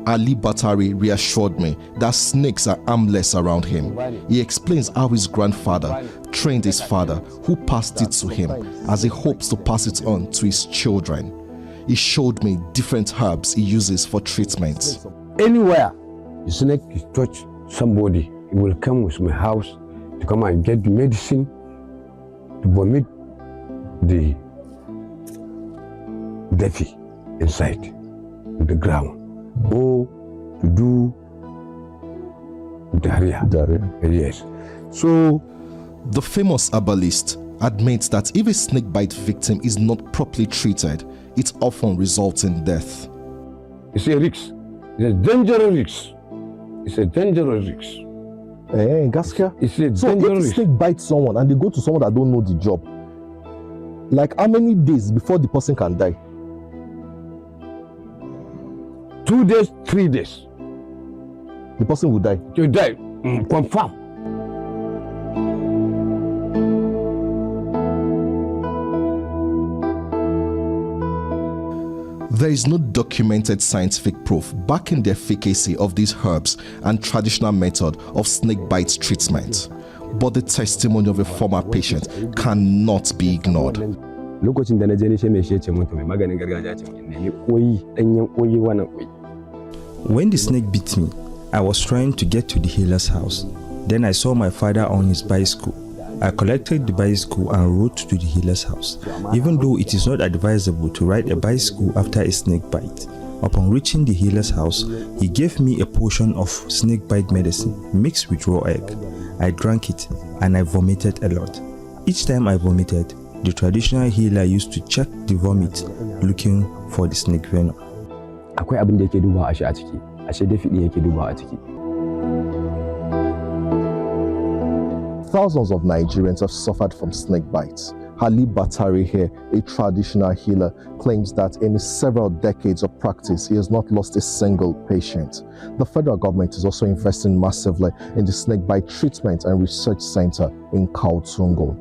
Ali Batari reassured me that snakes are harmless around him. He explains how his grandfather trained his father, who passed it to him, as he hopes to pass it on to his children. He showed me different herbs he uses for treatments. Anywhere the snake is touch somebody, he will come with my house to come and get the medicine to vomit the dirty inside the ground, or to do diarrhea. Yes. So the famous herbalist admits that if a snakebite victim is not properly treated, it often results in death. It's a risk. It's a dangerous risk. It's a dangerous risk. Gaskia. It's a so dangerous if a snake bites someone and they go to someone that don't know the job, like how many days before the person can die? 2 days, 3 days. The person will die. You die. Confirm. There is no documented scientific proof backing the efficacy of these herbs and traditional method of snakebite treatment, but the testimony of a former patient cannot be ignored. When the snake bit me, I was trying to get to the healer's house. Then I saw my father on his bicycle. I collected the bicycle and rode to the healer's house, even though it is not advisable to ride a bicycle after a snake bite. Upon reaching the healer's house, he gave me a portion of snake bite medicine mixed with raw egg. I drank it and I vomited a lot. Each time I vomited, the traditional healer used to check the vomit looking for the snake venom. Akwai abin da yake dubawa a ciki, ashe dafi ɗin yake dubawa a ciki. Thousands of Nigerians have suffered from snake bites. Ali Batari here, a traditional healer, claims that in his several decades of practice, he has not lost a single patient. The federal government is also investing massively in the snakebite treatment and research center in Kautungo.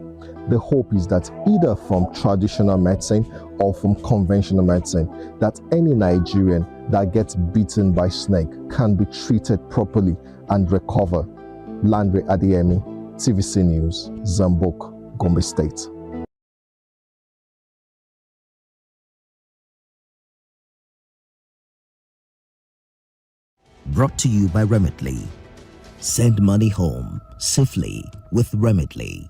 The hope is that either from traditional medicine or from conventional medicine, that any Nigerian that gets bitten by snake can be treated properly and recover. Landry Adiemi, TVC News, Zambok, Gombe State. Brought to you by Remitly. Send money home safely with Remitly.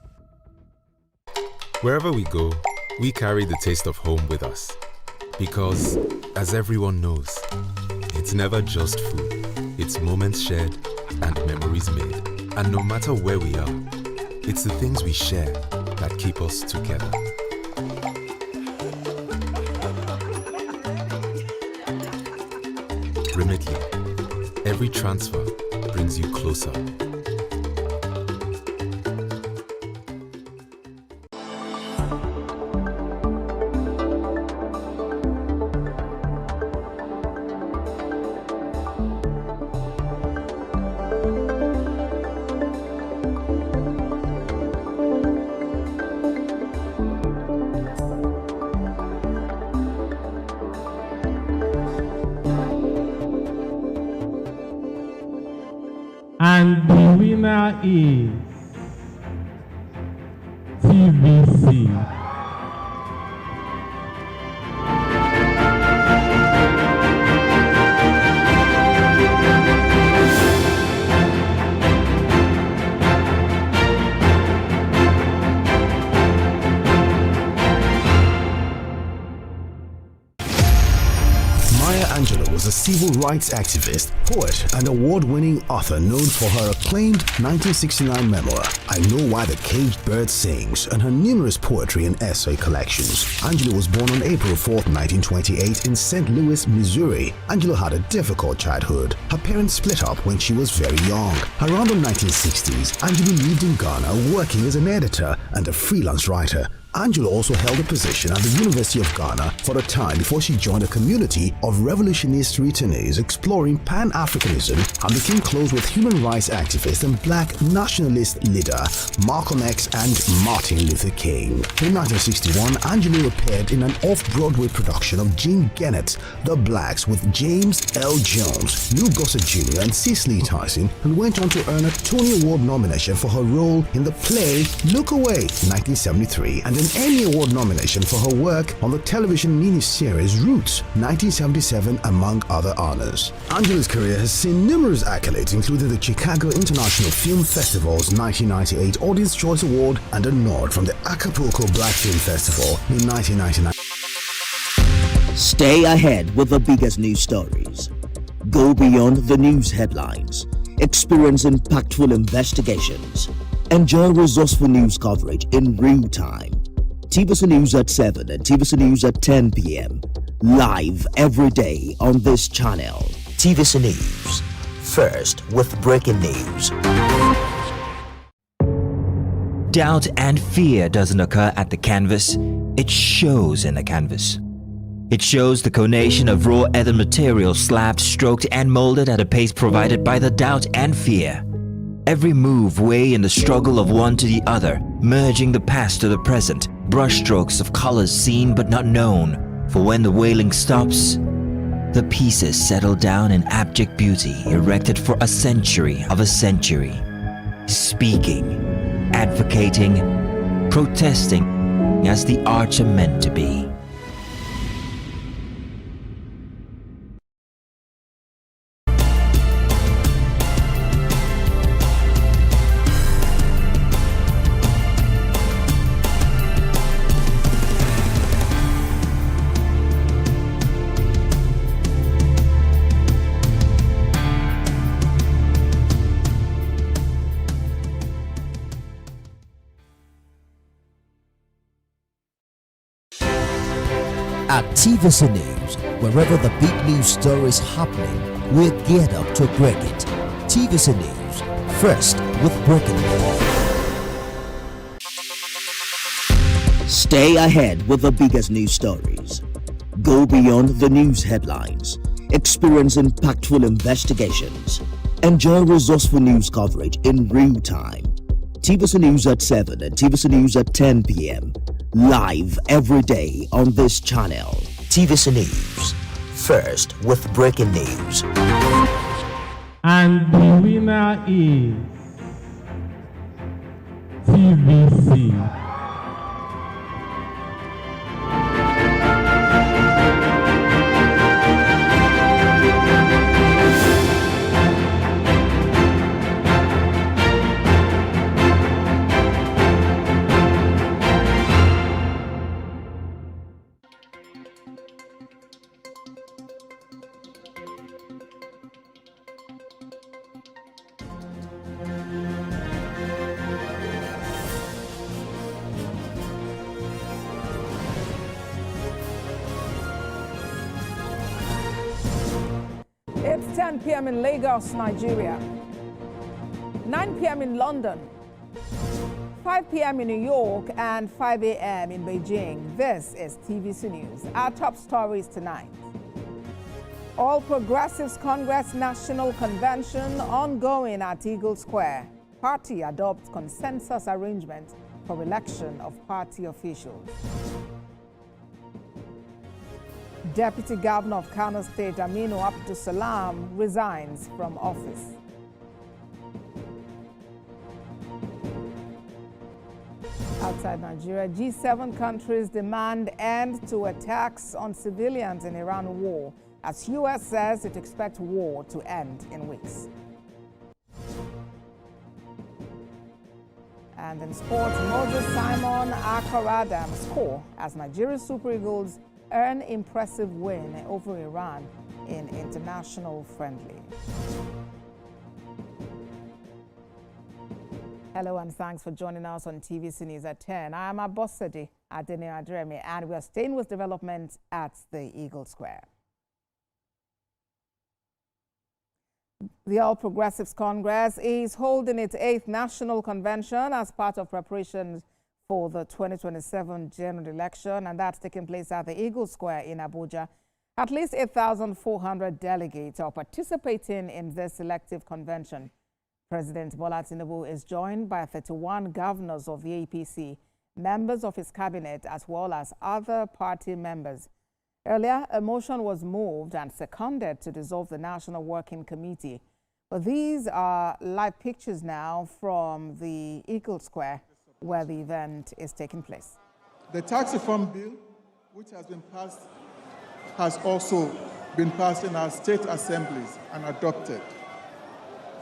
Wherever we go, we carry the taste of home with us. Because, as everyone knows, it's never just food. It's moments shared and memories made. And no matter where we are, it's the things we share that keep us together. Remitly. Every transfer brings you closer. And the winner is TVC. Angelou was a civil rights activist, poet, and award-winning author known for her acclaimed 1969 memoir, I Know Why the Caged Bird Sings, and her numerous poetry and essay collections. Angelou was born on April 4, 1928 in St. Louis, Missouri. Angelou had a difficult childhood. Her parents split up when she was very young. Around the 1960s, Angelou lived in Ghana working as an editor and a freelance writer. Angelou also held a position at the University of Ghana for a time before she joined a community of revolutionist returnees exploring Pan-Africanism and became close with human rights activist and black nationalist leader Malcolm X and Martin Luther King. In 1961, Angelou appeared in an off-Broadway production of Jane Gennett's The Blacks with James L. Jones, Lou Gossett Jr. and Cicely Tyson, and went on to earn a Tony Award nomination for her role in the play Look Away, 1973, and an Emmy Award nomination for her work on the television miniseries Roots, 1977, among other honors. Angelou's career has seen numerous accolades, including the Chicago International Film Festival's 1998 Audience Choice Award and a nod from the Acapulco Black Film Festival in 1999. Stay ahead with the biggest news stories. Go beyond the news headlines. Experience impactful investigations. Enjoy resourceful news coverage in real time. TVC News at 7 and TVC News at 10 p.m. Live every day on this channel. TVC News. First with breaking news. Doubt and fear doesn't occur at the canvas, it shows in the canvas. It shows the conation of raw earthen material slabbed, stroked and molded at a pace provided by the doubt and fear. Every move way in the struggle of one to the other, merging the past to the present, brushstrokes of colors seen but not known. For when the wailing stops, the pieces settle down in abject beauty erected for a century of a century. Speaking, advocating, protesting as the arts are meant to be. At TVC News, wherever the big news story is happening, we're geared up to break it. TVC News, first with breaking news. Stay ahead with the biggest news stories. Go beyond the news headlines. Experience impactful investigations. Enjoy resourceful news coverage in real time. TVC News at 7 and TVC News at 10 p.m. Live every day on this channel. TVC News. First with breaking news. And the winner is TVC. It's 10 p.m. in Lagos, Nigeria, 9 p.m. in London, 5 p.m. in New York, and 5 a.m. in Beijing. This is TVC News. Our top stories tonight. All Progressives Congress National Convention ongoing at Eagle Square. Party adopts consensus arrangement for election of party officials. Deputy Governor of Kano State, Aminu Abdulsalam, resigns from office. Outside Nigeria, G7 countries demand end to attacks on civilians in Iran war, as U.S. says it expects war to end in weeks. And in sports, Moses Simon Akaradam score as Nigeria Super Eagles earn impressive win over Iran in international friendly. Hello and thanks for joining us on TVC News at 10. I am Abosede Adene Adremi, and we are staying with developments at the Eagle Square. The All Progressives Congress is holding its 8th National Convention as part of preparations for the 2027 general election, and that's taking place at the Eagle Square in Abuja. At least 8,400 delegates are participating in this elective convention. President Bola Tinubu is joined by 31 governors of the APC, members of his cabinet, as well as other party members. Earlier, a motion was moved and seconded to dissolve the National Working Committee. But these are live pictures now from the Eagle Square, where the event is taking place. The tax reform bill, which has been passed, has also been passed in our state assemblies and adopted.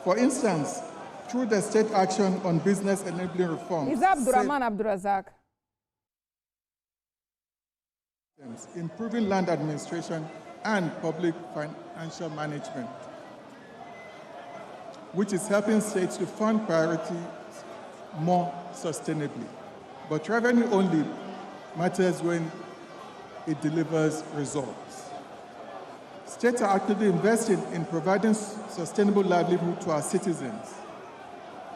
For instance, through the state action on business enabling reforms. Is Abdurrahman Abdurazak? Improving land administration and public financial management, which is helping states to fund priorities more sustainably. But revenue only matters when it delivers results. States are actively investing in providing sustainable livelihood to our citizens.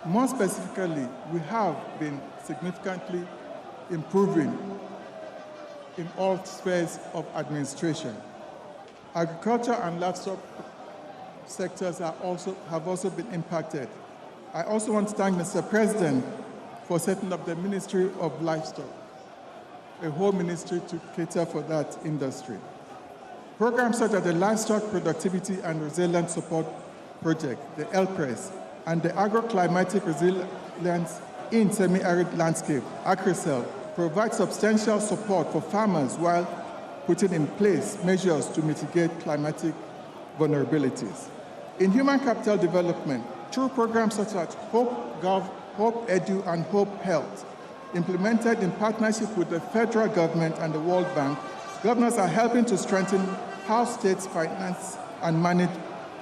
More specifically, we have been significantly improving in all spheres of administration. Agriculture and livestock sectors have also been impacted. I also want to thank Mr. President for setting up the Ministry of Livestock, a whole ministry to cater for that industry. Programs such as the Livestock Productivity and Resilience Support Project, the LPRES, and the Agroclimatic Resilience in Semi-Arid Landscape, ACRISEL, provide substantial support for farmers while putting in place measures to mitigate climatic vulnerabilities. In human capital development, through programs such as Hope Gov, Hope Edu, and Hope Health, implemented in partnership with the federal government and the World Bank, governors are helping to strengthen how states finance and manage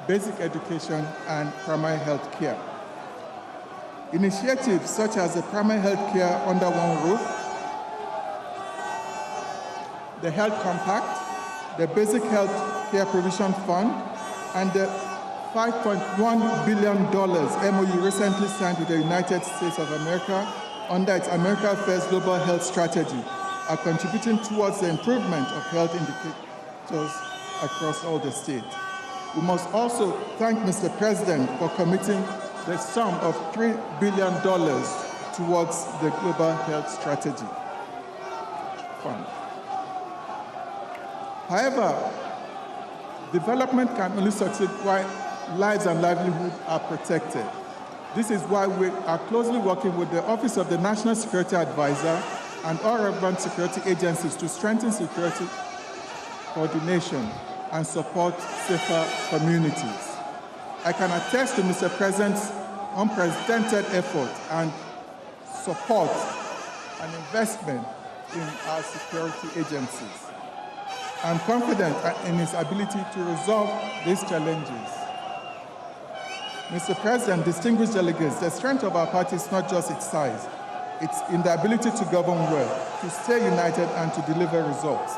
basic education and primary health care. Initiatives such as the primary health care under one roof, the Health Compact, the Basic Health Care Provision Fund, and the $5.1 billion MOU recently signed with the United States of America under its America First Global Health Strategy are contributing towards the improvement of health indicators across all the states. We must also thank Mr. President for committing the sum of $3 billion towards the Global Health Strategy Fund. However, development can only succeed while lives and livelihood are protected. This is why we are closely working with the Office of the National Security Advisor and all relevant security agencies to strengthen security coordination and support safer communities. I can attest to Mr. President's unprecedented effort and support and investment in our security agencies. I'm confident in his ability to resolve these challenges. Mr. President, distinguished delegates, the strength of our party is not just its size. It's in the ability to govern well, to stay united, and to deliver results.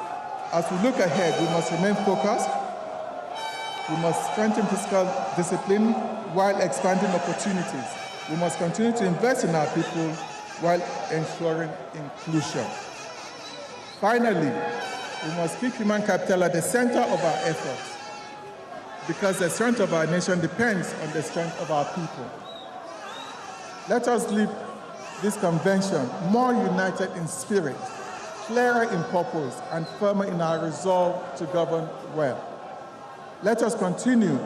As we look ahead, we must remain focused. We must strengthen fiscal discipline while expanding opportunities. We must continue to invest in our people while ensuring inclusion. Finally, we must keep human capital at the center of our efforts, because the strength of our nation depends on the strength of our people. Let us leave this convention more united in spirit, clearer in purpose, and firmer in our resolve to govern well. Let us continue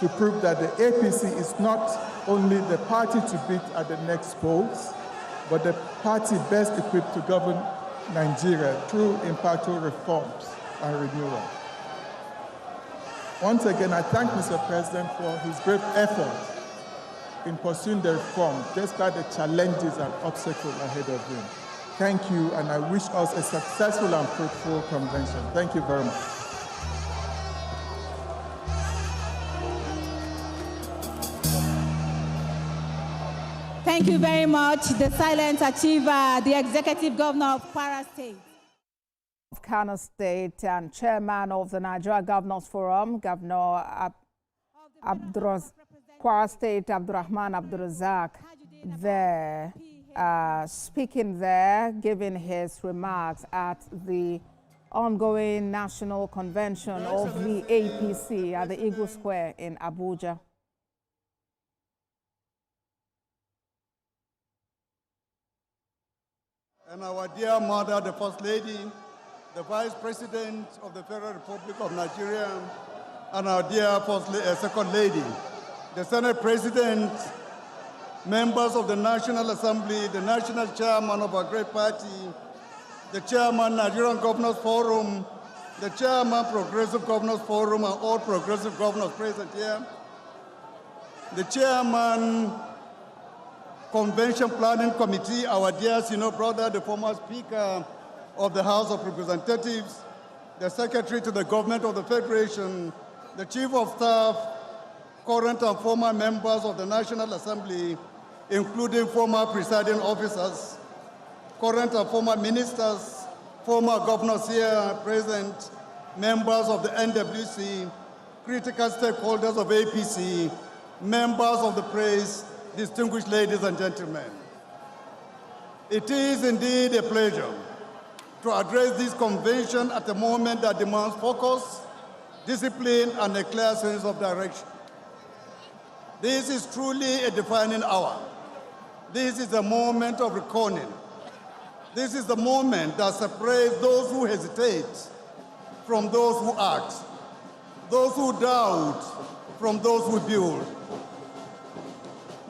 to prove that the APC is not only the party to beat at the next polls, but the party best equipped to govern Nigeria through impactful reforms and renewal. Once again, I thank Mr. President for his great effort in pursuing the reform despite the challenges and obstacles ahead of him. Thank you, and I wish us a successful and fruitful convention. Thank you very much. Thank Thank you very much, the silent achiever, the Executive Governor of Kwara State. Of Kano State and Chairman of the Nigeria Governors Forum, Governor Kwara State Abdurrahman Abdurazak, there speaking there, giving his remarks at the ongoing national convention of the APC at the Eagle Square in Abuja. And our dear mother, the First Lady, the Vice President of the Federal Republic of Nigeria, and our dear Second Lady, the Senate President, members of the National Assembly, the National Chairman of our great party, the Chairman, Nigerian Governors Forum, the Chairman, Progressive Governors Forum, and all progressive governors present here, the Chairman, Convention Planning Committee, our dear senior brother, the former Speaker of the House of Representatives, the Secretary to the Government of the Federation, the Chief of Staff, current and former members of the National Assembly, including former presiding officers, current and former ministers, former governors here present, members of the NWC, critical stakeholders of APC, members of the press, distinguished ladies and gentlemen. It is indeed a pleasure to address this convention at a moment that demands focus, discipline, and a clear sense of direction. This is truly a defining hour. This is a moment of reckoning. This is the moment that separates those who hesitate from those who act, those who doubt from those who build.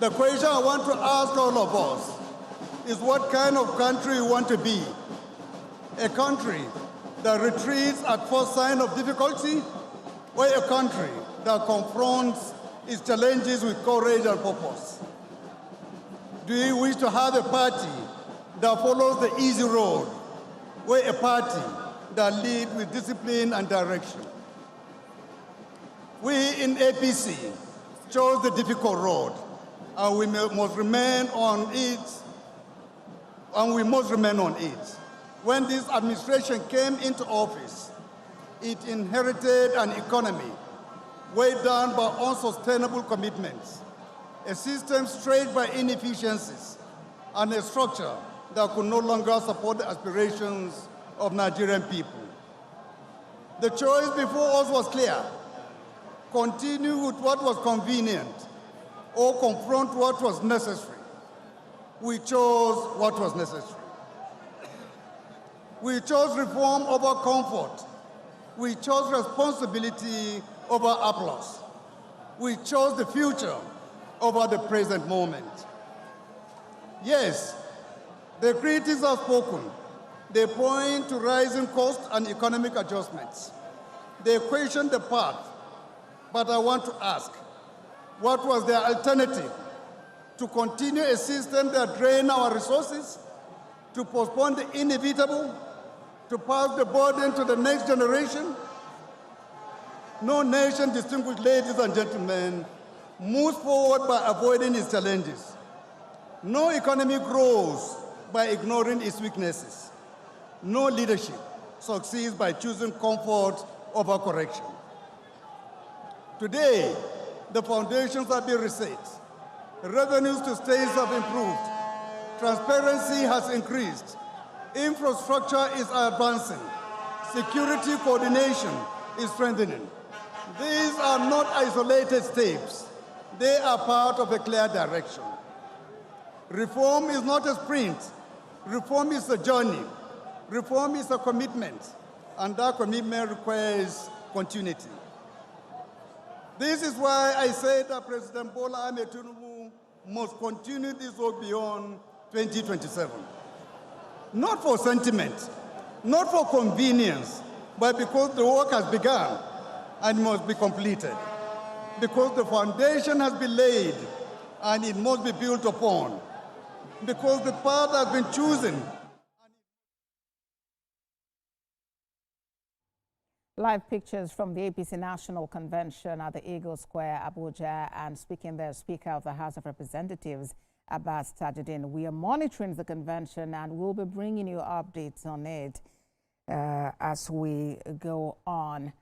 The question I want to ask all of us is what kind of country we want to be? A country that retreats at first sign of difficulty, or a country that confronts its challenges with courage and purpose? Do you wish to have a party that follows the easy road, or a party that leads with discipline and direction? We in APC chose the difficult road, and we must remain on it, When this administration came into office, it inherited an economy weighed down by unsustainable commitments, a system strained by inefficiencies, and a structure that could no longer support the aspirations of Nigerian people. The choice before us was clear: continue with what was convenient or confront what was necessary. We chose what was necessary. We chose reform over comfort. We chose responsibility over applause. We chose the future over the present moment. Yes, the critics have spoken. They point to rising costs and economic adjustments. They question the path, but I want to ask, what was their alternative? To continue a system that drains our resources, to postpone the inevitable, to pass the burden to the next generation? No nation, distinguished ladies and gentlemen, moves forward by avoiding its challenges. No economy grows by ignoring its weaknesses. No leadership succeeds by choosing comfort over correction. Today, the foundations have been reset. Revenues to states have improved. Transparency has increased. Infrastructure is advancing. Security coordination is strengthening. These are not isolated steps. They are part of a clear direction. Reform is not a sprint. Reform is a journey. Reform is a commitment, and that commitment requires continuity. This is why I say that President Bola Ahmed Tinubu must continue this work beyond 2027. Not for sentiment, not for convenience, but because the work has begun and must be completed. Because the foundation has been laid and it must be built upon. Because the path has been chosen. Live pictures from the APC National Convention at the Eagle Square, Abuja, and speaking there, Speaker of the House of Representatives, Abbas Tajuddin. We are monitoring the convention and we'll be bringing you updates on it as we go on.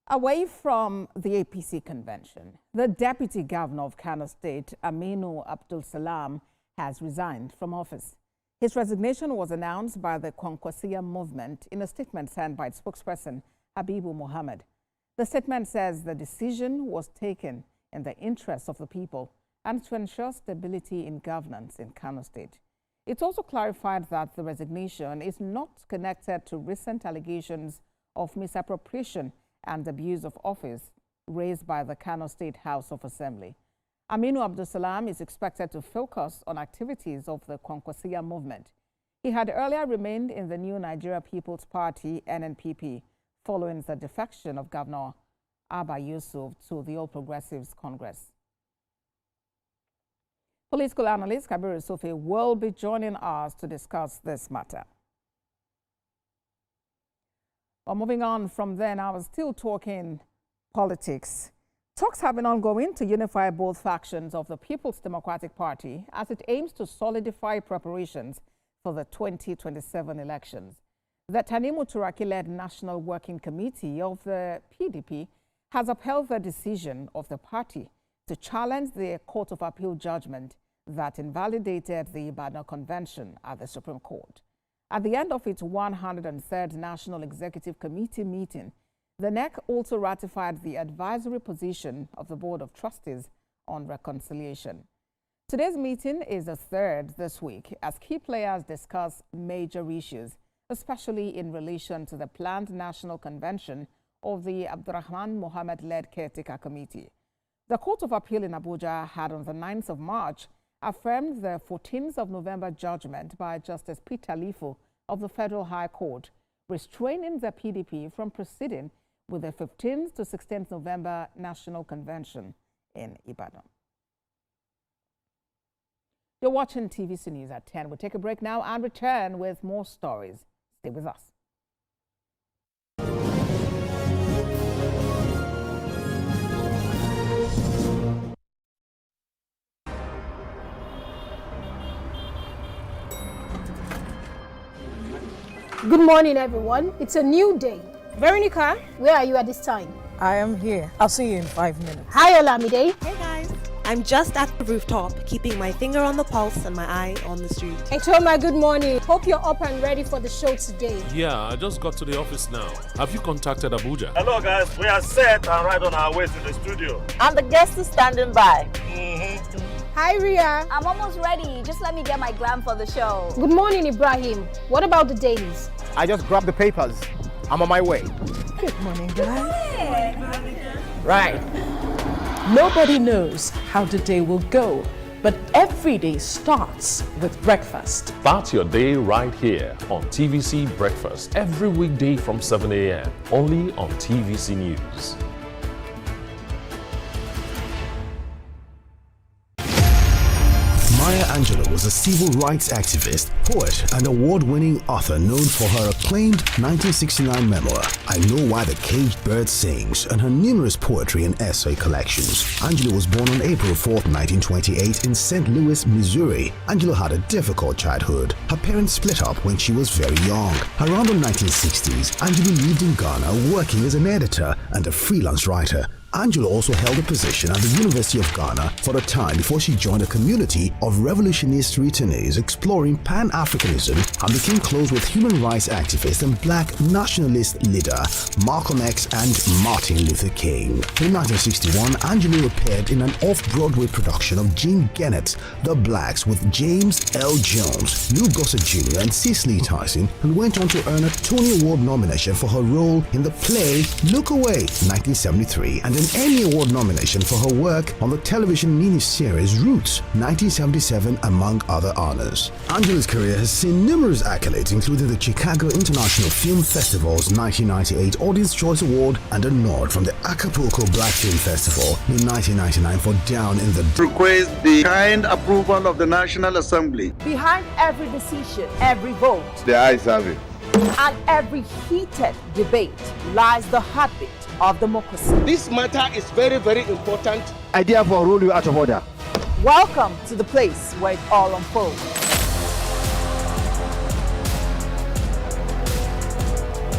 Away from the APC convention, the Deputy Governor of Kano State, Aminu Abdul Salam, has resigned from office. His resignation was announced by the Kwankwasiya movement in a statement sent by its spokesperson, Habibu Mohammed. The statement says the decision was taken in the interest of the people and to ensure stability in governance in Kano State. It also clarified that the resignation is not connected to recent allegations of misappropriation and abuse of office raised by the Kano State House of Assembly. Aminu Abdul Salam is expected to focus on activities of the Kwankwasiya movement. He had earlier remained in the New Nigeria People's Party, NNPP, following the defection of Governor Abba Yusuf to the All Progressives Congress. Political analyst Kabir Sufi will be joining us to discuss this matter. Well, moving on from then, I was still talking politics. Talks have been ongoing to unify both factions of the People's Democratic Party as it aims to solidify preparations for the 2027 elections. The Tanimu Turaki-led National Working Committee of the PDP has upheld the decision of the party to challenge the Court of Appeal judgment that invalidated the Ibadan Convention at the Supreme Court. At the end of its 103rd National Executive Committee meeting, the NEC also ratified the advisory position of the Board of Trustees on reconciliation. Today's meeting is the third this week as key players discuss major issues, especially in relation to the planned National Convention of the Abdurrahman Mohammed-led Caretaker Committee. The Court of Appeal in Abuja had on the 9th of March affirmed the 14th of November judgment by Justice Peter Lifu of the Federal High Court, restraining the PDP from proceeding with the 15th to 16th November National Convention in Ibadan. You're watching TVC News at 10. We'll take a break now and return with more stories. Stay with us. Good morning, everyone. It's a new day. Veronica, where are you at this time? I am here. I'll see you in 5 minutes. Hi, Olamide. Hey, guys. I'm just at the rooftop, keeping my finger on the pulse and my eye on the street. Hey, Toma, good morning. Hope you're up and ready for the show today. Yeah, I just got to the office now. Have you contacted Abuja? Hello, guys. We are set and right on our way to the studio. And the guest is standing by. Hi, Ria. I'm almost ready. Just let me get my glam for the show. Good morning, Ibrahim. What about the dailies? I just grabbed the papers. I'm on my way. Good morning, guys. Right. Nobody knows how the day will go, but every day starts with breakfast. Start your day right here on TVC Breakfast every weekday from 7 a.m. only on TVC News. Maya Angelou was a civil rights activist, poet, and award-winning author known for her acclaimed 1969 memoir, I Know Why the Caged Bird Sings, and her numerous poetry and essay collections. Angelou was born on April 4, 1928 in St. Louis, Missouri. Angelou had a difficult childhood. Her parents split up when she was very young. Around the 1960s, Angelou lived in Ghana working as an editor and a freelance writer. Angelou also held a position at the University of Ghana for a time before she joined a community of revolutionist returnees exploring Pan-Africanism and became close with human rights activist and black nationalist leader Malcolm X and Martin Luther King. In 1961, Angelou appeared in an off-Broadway production of Jane Gennett's The Blacks with James L. Jones, Lou Gossett Jr. and Cicely Tyson, and went on to earn a Tony Award nomination for her role in the play Look Away, 1973, and an Emmy Award nomination for her work on the television miniseries Roots, 1977, among other honors. Angelou's career has seen numerous accolades, including the Chicago International Film Festival's 1998 Audience Choice Award and a nod from the Acapulco Black Film Festival in 1999 for Down in the Request the kind approval of the National Assembly. Behind every decision, every vote, The ayes have it. and every heated debate lies the heartbeat of democracy. This matter is very, very important. I therefore rule you out of order. Welcome to the place where it all unfolds.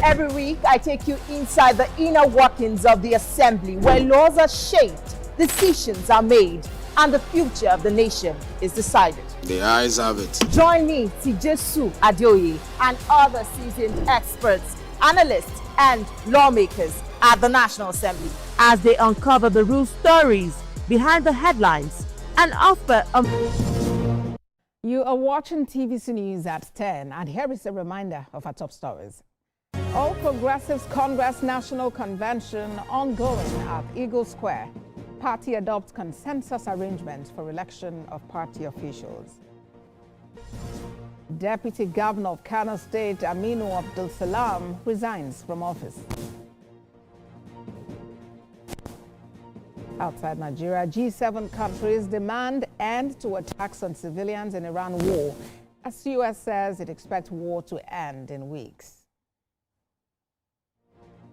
Every week, I take you inside the inner workings of the assembly, where laws are shaped, decisions are made, and the future of the nation is decided. The eyes have it. Join me, Tijesu Adeoye, and other seasoned experts, analysts, and lawmakers at the National Assembly as they uncover the real stories behind the headlines and offer a... You are watching TVC News at 10, and here is a reminder of our top stories. All Progressives Congress National Convention ongoing at Eagle Square. Party adopts consensus arrangements for election of party officials. Deputy Governor of Kano State, Aminu Abdul Salam, resigns from office. Outside Nigeria, G7 countries demand end to attacks on civilians in Iran war, as U.S. says it expects war to end in weeks.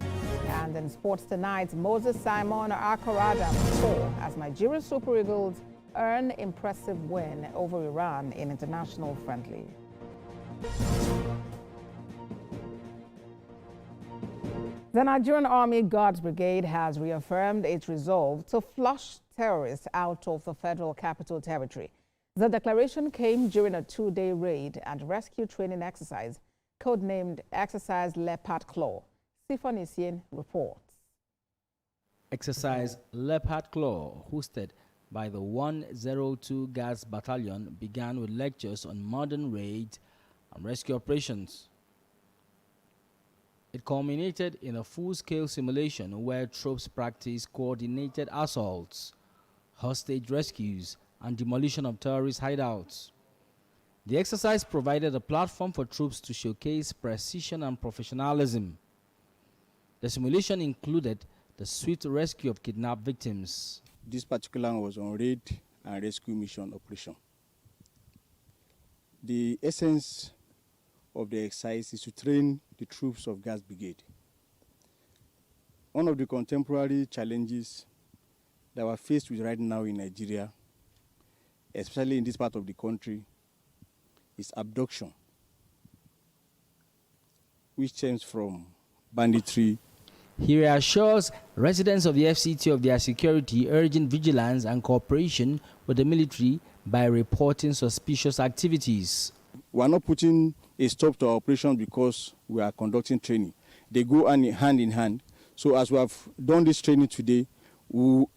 And in sports tonight, Moses Simon Akorada score as Nigeria Super Eagles earn impressive win over Iran in international friendly. The Nigerian Army Guards Brigade has reaffirmed its resolve to flush terrorists out of the Federal Capital Territory. The declaration came during a two-day raid and rescue training exercise, codenamed Exercise Leopard Claw. Stephen Isien reports. Exercise Leopard Claw, hosted by the 102 Guards Battalion, began with lectures on modern raid and rescue operations. It culminated in a full-scale simulation where troops practiced coordinated assaults, hostage rescues, and demolition of terrorist hideouts. The exercise provided a platform for troops to showcase precision and professionalism. The simulation included the swift rescue of kidnapped victims. This particular one was on raid and rescue mission operation. The essence of the exercise is to train the troops of Guards Brigade. One of the contemporary challenges that we're faced with right now in Nigeria, especially in this part of the country, is abduction, which stems from banditry. He reassures residents of the FCT of their security, urging vigilance and cooperation with the military by reporting suspicious activities. We are not putting a stop to our operation because we are conducting training. They go hand in hand. So as we have done this training today, we'll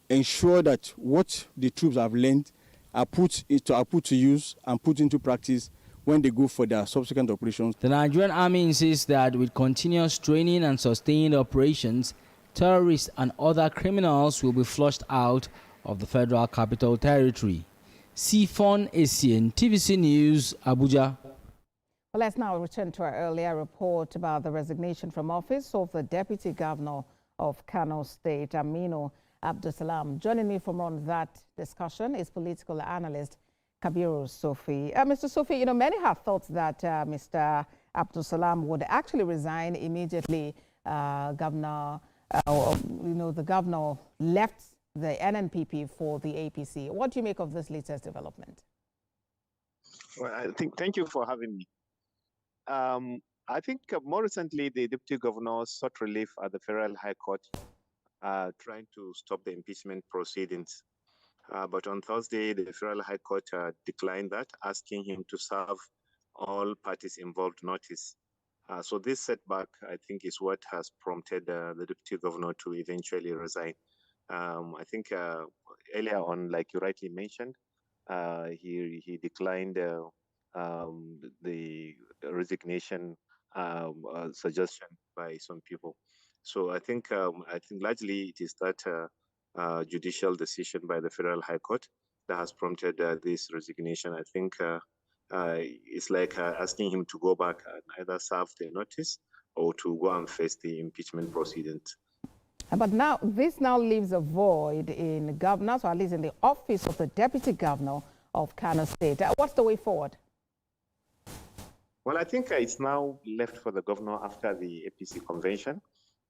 ensure that what the troops have learned are put to use and put into practice when they go for their subsequent operations. The Nigerian Army insists that with continuous training and sustained operations, terrorists and other criminals will be flushed out of the Federal Capital Territory. Sifon Essien, TVC News, Abuja. Well, let's now return to our earlier report about the resignation from office of the Deputy Governor of Kano State, Aminu Abdul Salam. Joining me for more on that discussion is political analyst Kabiru Sofi. Mr. Sofi, many have thought that Mr. Abdul Salam would actually resign immediately. The governor left the NNPP for the APC. What do you make of this latest development? Well, thank you for having me. I think more recently, the deputy governor sought relief at the Federal High Court, trying to stop the impeachment proceedings. But on Thursday, the Federal High Court declined that, asking him to serve all parties involved notice. So this setback, I think, is what has prompted the deputy governor to eventually resign. I think earlier on, like you rightly mentioned, he declined the resignation suggestion by some people. So I think largely it is that judicial decision by the Federal High Court that has prompted this resignation. I think it's like asking him to go back and either serve the notice or to go and face the impeachment proceedings. But now, this now leaves a void in governance, or at least in the office of the Deputy Governor of Kano State. What's the way forward? Well, I think it's now left for the governor after the APC convention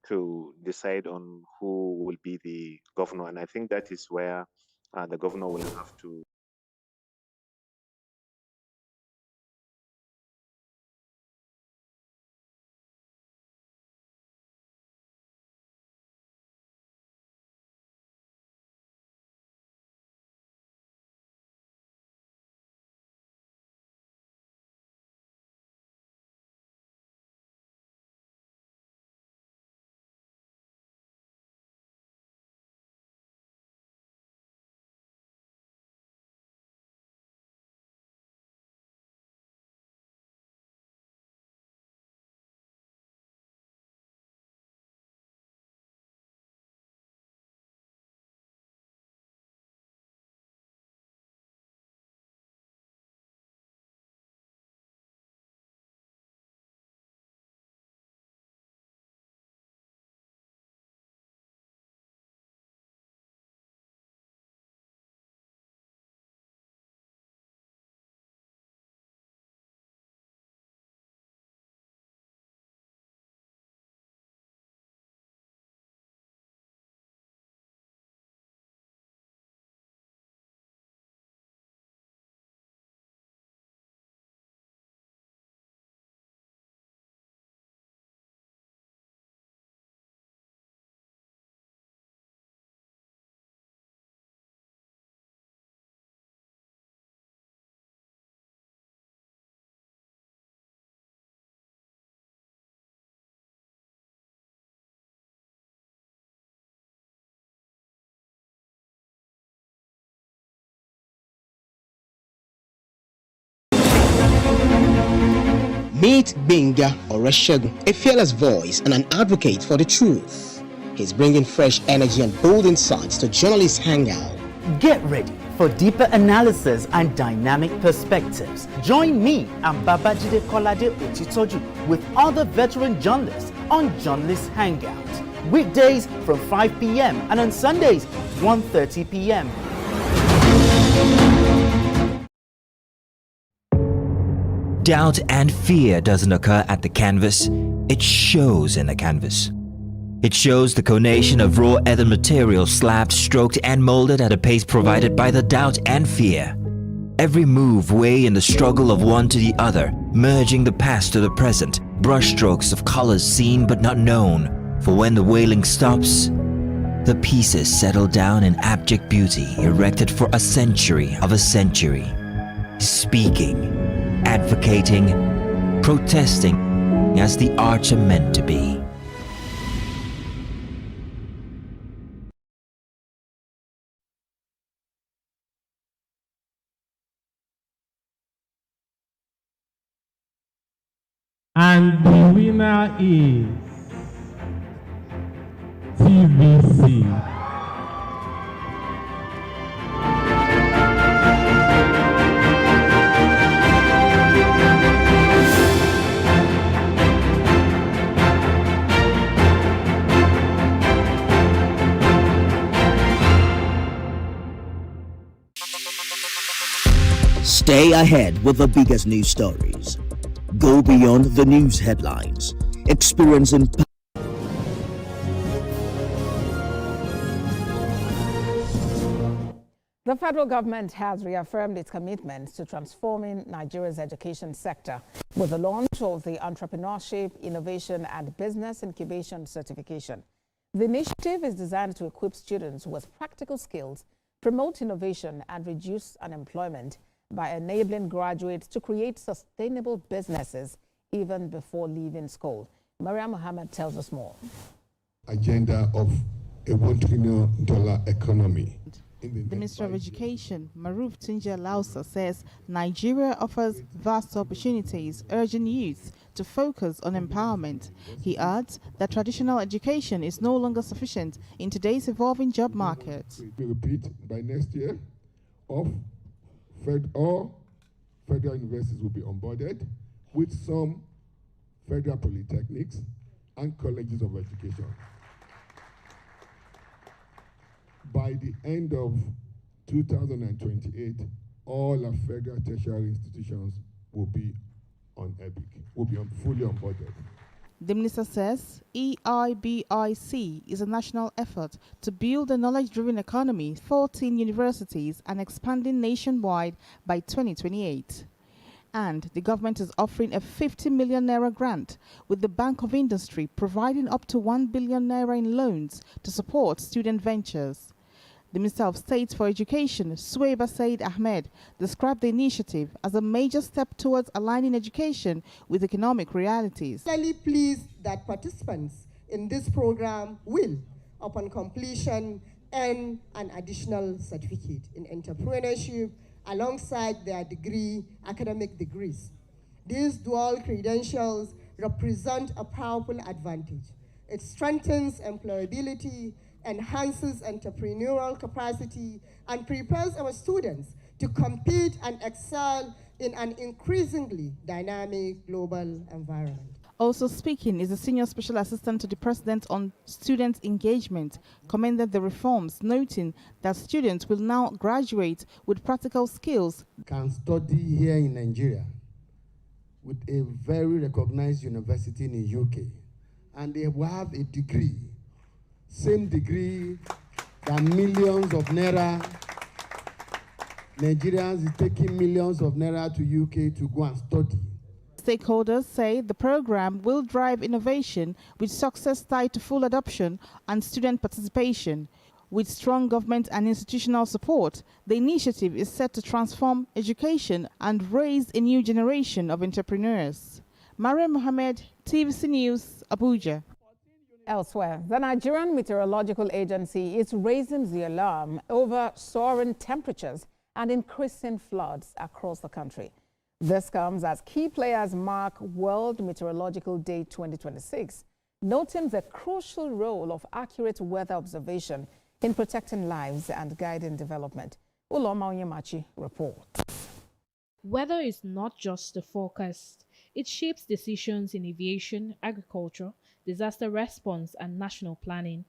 to decide on who will be the governor. And I think that is where the governor will have to Meet Benga Oreshegun, a fearless voice and an advocate for the truth. He's bringing fresh energy and bold insights to journalists' Hangout. Get ready for deeper analysis and dynamic perspectives. Join me and Babajide Kolade Otitoju with other veteran journalists on Journalists Hangout. Weekdays from 5 p.m. and on Sundays 1:30 p.m. Doubt and fear doesn't occur at the canvas, it shows in the canvas. It shows the conation of raw earthen material slabbed, stroked and molded at a pace provided by the doubt and fear. Every move way in the struggle of one to the other, merging the past to the present, brushstrokes of colors seen but not known. For when the wailing stops, the pieces settle down in abject beauty erected for a century of a century. Speaking, advocating, protesting as the arts are meant to be. And the winner is TVC. Stay ahead with the biggest news stories. Go beyond the news headlines. Experiencing The federal government has reaffirmed its commitment to transforming Nigeria's education sector with the launch of the Entrepreneurship, Innovation and Business Incubation Certification. The initiative is designed to equip students with practical skills, promote innovation and reduce unemployment by enabling graduates to create sustainable businesses even before leaving school. Maria Mohammed tells us more. Agenda of a $1 trillion economy. The Minister of Education, Maruf Tunja Lausa, says Nigeria offers vast opportunities, urging youth to focus on empowerment. He adds that traditional education is no longer sufficient in today's evolving job market. We repeat, by next year, all federal universities will be onboarded with some federal polytechnics and colleges of education. By the end of 2028, all our federal tertiary institutions will be on EPIC, will be fully onboarded. The minister says EIBIC is a national effort to build a knowledge-driven economy, 14 universities and expanding nationwide by 2028. And the government is offering a 50 million naira grant, with the Bank of Industry providing up to 1 billion naira in loans to support student ventures. The Minister of State for Education, Suwaiba Said Ahmed, described the initiative as a major step towards aligning education with economic realities. I'm really pleased that participants in this program will, upon completion, earn an additional certificate in entrepreneurship alongside their academic degrees. These dual credentials represent a powerful advantage. It strengthens employability, enhances entrepreneurial capacity, and prepares our students to compete and excel in an increasingly dynamic global environment. Also speaking is the Senior Special Assistant to the President on Student Engagement, commended the reforms, noting that students will now graduate with practical skills. Can study here in Nigeria with a very recognized university in the UK, and they will have a degree, same degree that millions of naira, Nigerians is taking millions of naira to UK to go and study. Stakeholders say the program will drive innovation with success tied to full adoption and student participation. With strong government and institutional support, the initiative is set to transform education and raise a new generation of entrepreneurs. Mariam Mohammed, TVC News, Abuja. Elsewhere, the Nigerian Meteorological Agency is raising the alarm over soaring temperatures and increasing floods across the country. This comes as key players mark World Meteorological Day 2026, noting the crucial role of accurate weather observation in protecting lives and guiding development. Uloma Onyemachi reports. Weather is not just a forecast. It shapes decisions in aviation, agriculture, disaster response, and national planning.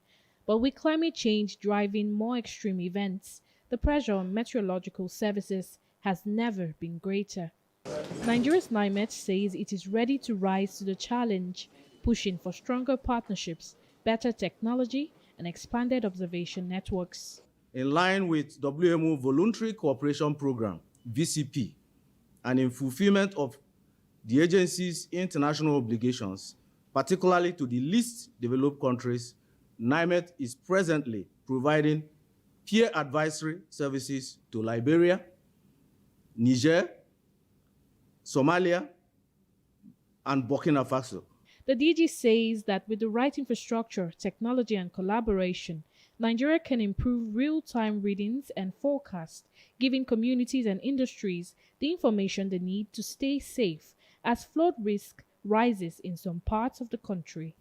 But with climate change driving more extreme events, the pressure on meteorological services has never been greater. Nigeria's NIMET says it is ready to rise to the challenge, pushing for stronger partnerships, better technology, and expanded observation networks. In line with WMO Voluntary Cooperation Program, VCP, and in fulfillment of the agency's international obligations, particularly to the least developed countries, NIMET is presently providing peer advisory services to Liberia, Niger, Somalia, and Burkina Faso. The DG says that with the right infrastructure, technology, and collaboration, Nigeria can improve real-time readings and forecasts, giving communities and industries the information they need to stay safe as flood risk rises in some parts of the country.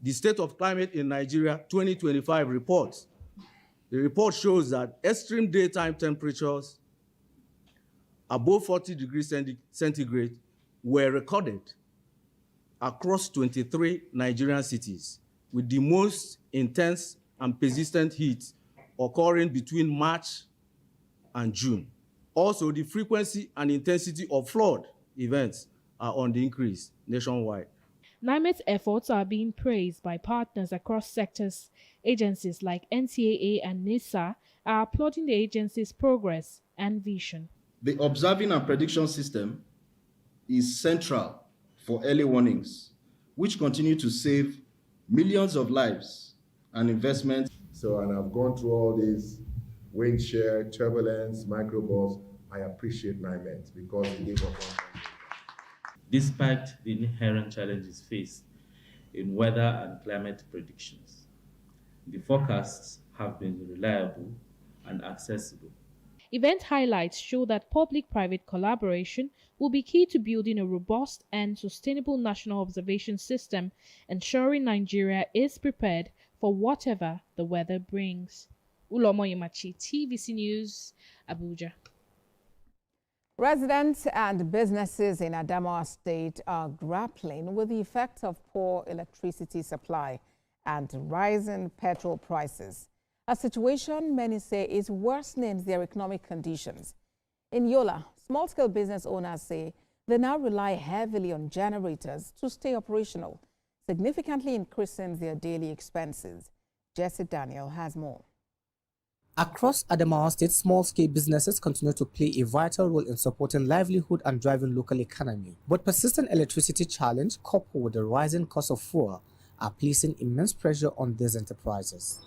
The State of Climate in Nigeria 2025 report. The report shows that extreme daytime temperatures above 40 degrees centigrade were recorded across 23 Nigerian cities, with the most intense and persistent heat occurring between March and June. Also, the frequency and intensity of flood events are on the increase nationwide. NIMET's efforts are being praised by partners across sectors. Agencies like NCAA and NISA are applauding the agency's progress and vision. The observing and prediction system is central for early warnings, which continue to save millions of lives and investments. And I've gone through all these wind shear, turbulence, microbursts. I appreciate NIMET because it gave us. Despite the inherent challenges faced in weather and climate predictions, the forecasts have been reliable and accessible. Event highlights show that public-private collaboration will be key to building a robust and sustainable national observation system, ensuring Nigeria is prepared for whatever the weather brings. Uloma Onyemachi, TVC News, Abuja. Residents and businesses in Adamawa State are grappling with the effects of poor electricity supply and rising petrol prices. A situation many say is worsening their economic conditions. In Yola, small-scale business owners say they now rely heavily on generators to stay operational. significantly increasing their daily expenses. Jesse Daniel has more. Across Adamawa State, small-scale businesses continue to play a vital role in supporting livelihood and driving local economy. But persistent electricity challenge, coupled with the rising cost of fuel, are placing immense pressure on these enterprises.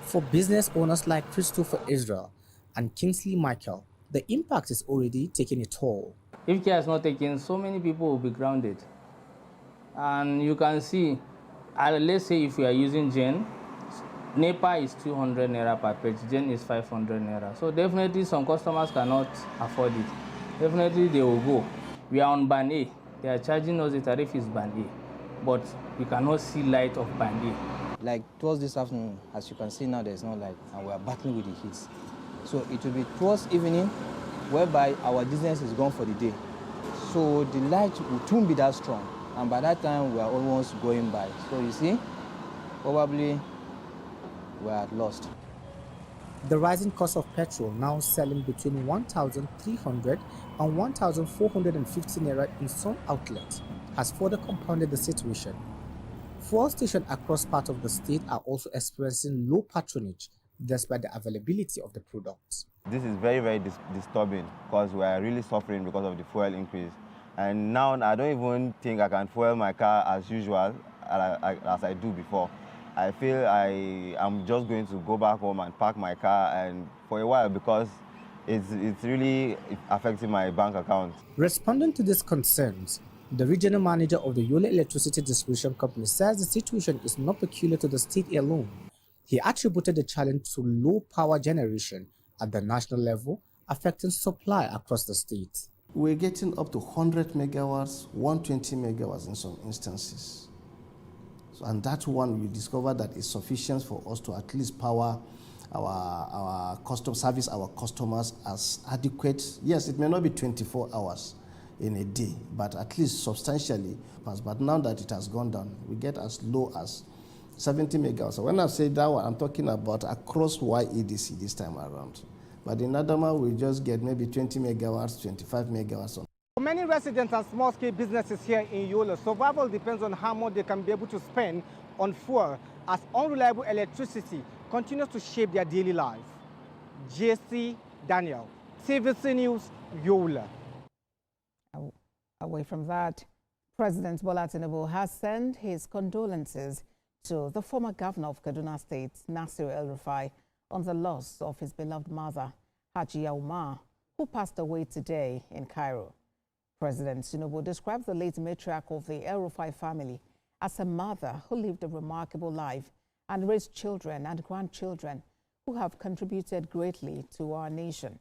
For business owners like Christopher Israel and Kingsley Michael, the impact is already taking a toll. If care is not taken, so many people will be grounded. And you can see, let's say if we are using Gen, NEPA is 200 naira per page, Gen is 500 naira. So definitely some customers cannot afford it. Definitely they will go. We are on band A. They are charging us, the tariff is band A. But we cannot see light of band A. Like towards this afternoon, as you can see now, there's no light and we are battling with the heat. So it will be towards evening, whereby our business is gone for the day. So the light won't be that strong. And by that time, we are almost going by. So you see, probably we are lost. The rising cost of petrol, now selling between 1,300 and 1,450 naira in some outlets, has further compounded the situation. Fuel stations across parts of the state are also experiencing low patronage despite the availability of the products. This is very, very disturbing because we are really suffering because of the fuel increase. And now I don't even think I can fuel my car as usual as I do before. I feel I'm just going to go back home and park my car and for a while because it's really affecting my bank account. Responding to these concerns, the regional manager of the Yola Electricity Distribution Company says the situation is not peculiar to the state alone. He attributed the challenge to low power generation at the national level, affecting supply across the state. We're getting up to 100 megawatts, 120 megawatts in some instances. So, and that one we discovered that is sufficient for us to at least power our service our customers as adequate. Yes, it may not be 24 hours in a day, but at least substantially. But now that it has gone down, we get as low as 70 megawatts. So when I say that one, I'm talking about across YEDC this time around. But in Adama, we just get maybe 20 megawatts, 25 megawatts. For many residents and small-scale businesses here in Yola, survival depends on how much they can be able to spend on fuel, as unreliable electricity continues to shape their daily life. Jesse Daniel, TVC News, Yola. Away from that, President Bola Tinubu has sent his condolences to the former governor of Kaduna State, Nasir El-Rufai, on the loss of his beloved mother, Hajiya Umar, who passed away today in Cairo. President Tinubu describes the late matriarch of the El-Rufai family as a mother who lived a remarkable life and raised children and grandchildren who have contributed greatly to our nation.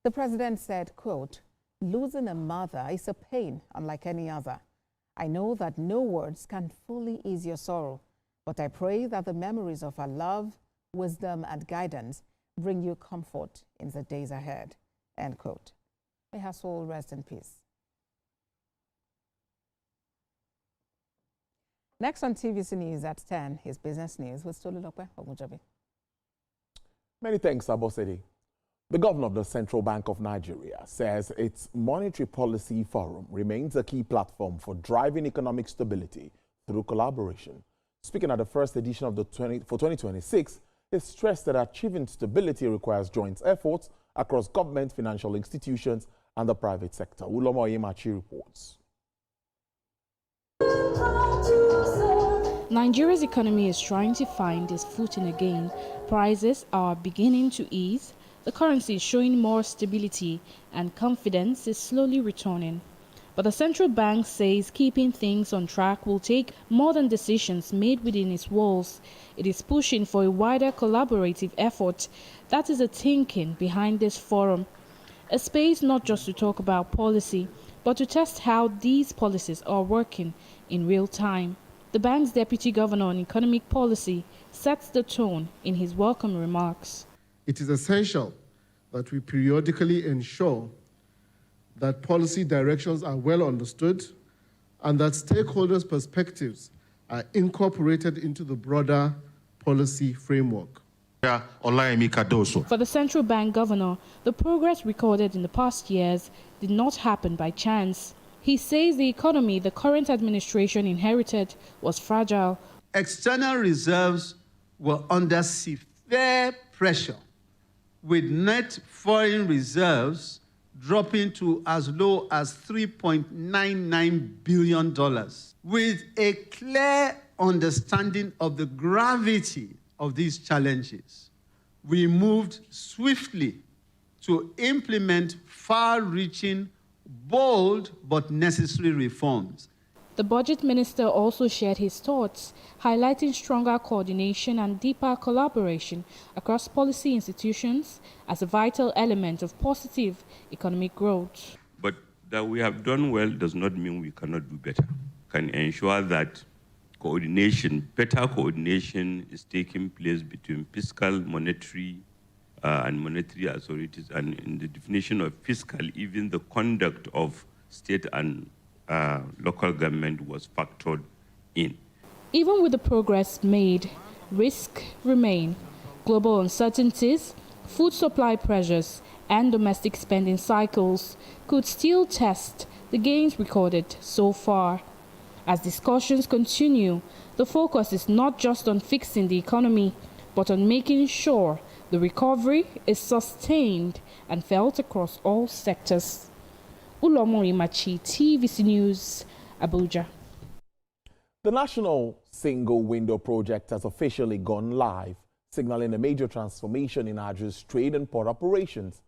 The president said, quote, "Losing a mother is a pain unlike any other. I know that no words can fully ease your sorrow, but I pray that the memories of her love, wisdom, and guidance bring you comfort in the days ahead." End quote. May her soul rest in peace. Next on TVC News at 10 is Business News with Tolulope Ogunjobi. Many thanks, Abosede. The governor of the Central Bank of Nigeria says its Monetary Policy Forum remains a key platform for driving economic stability through collaboration. Speaking at the first edition of the 2026, he stressed that achieving stability requires joint efforts across government, financial institutions, and the private sector. Ulomo Yemachi reports. Nigeria's economy is trying to find its footing again. Prices are beginning to ease, the currency is showing more stability, and confidence is slowly returning. But the central bank says keeping things on track will take more than decisions made within its walls. It is pushing for a wider collaborative effort. That is the thinking behind this forum. A space not just to talk about policy, but to test how these policies are working in real time. The bank's deputy governor on economic policy sets the tone in his welcome remarks. It is essential that we periodically ensure that policy directions are well understood and that stakeholders' perspectives are incorporated into the broader policy framework. For the central bank governor, the progress recorded in the past years did not happen by chance. He says the economy the current administration inherited was fragile. External reserves were under severe pressure, with net foreign reserves dropping to as low as $3.99 billion. With a clear understanding of the gravity of these challenges, we moved swiftly to implement far-reaching, bold but necessary reforms. The budget minister also shared his thoughts, highlighting stronger coordination and deeper collaboration across policy institutions as a vital element of positive economic growth. But that we have done well does not mean we cannot do better. Can ensure that coordination, better coordination is taking place between fiscal, monetary, and monetary authorities, and in the definition of fiscal, even the conduct of state and local government was factored in. Even with the progress made, risks remain. Global uncertainties, food supply pressures, and domestic spending cycles could still test the gains recorded so far. As discussions continue, the focus is not just on fixing the economy, but on making sure the recovery is sustained and felt across all sectors. Ulomo Imachi, TVC News, Abuja. The National Single Window Project has officially gone live, signaling a major transformation in Niger's trade and port operations.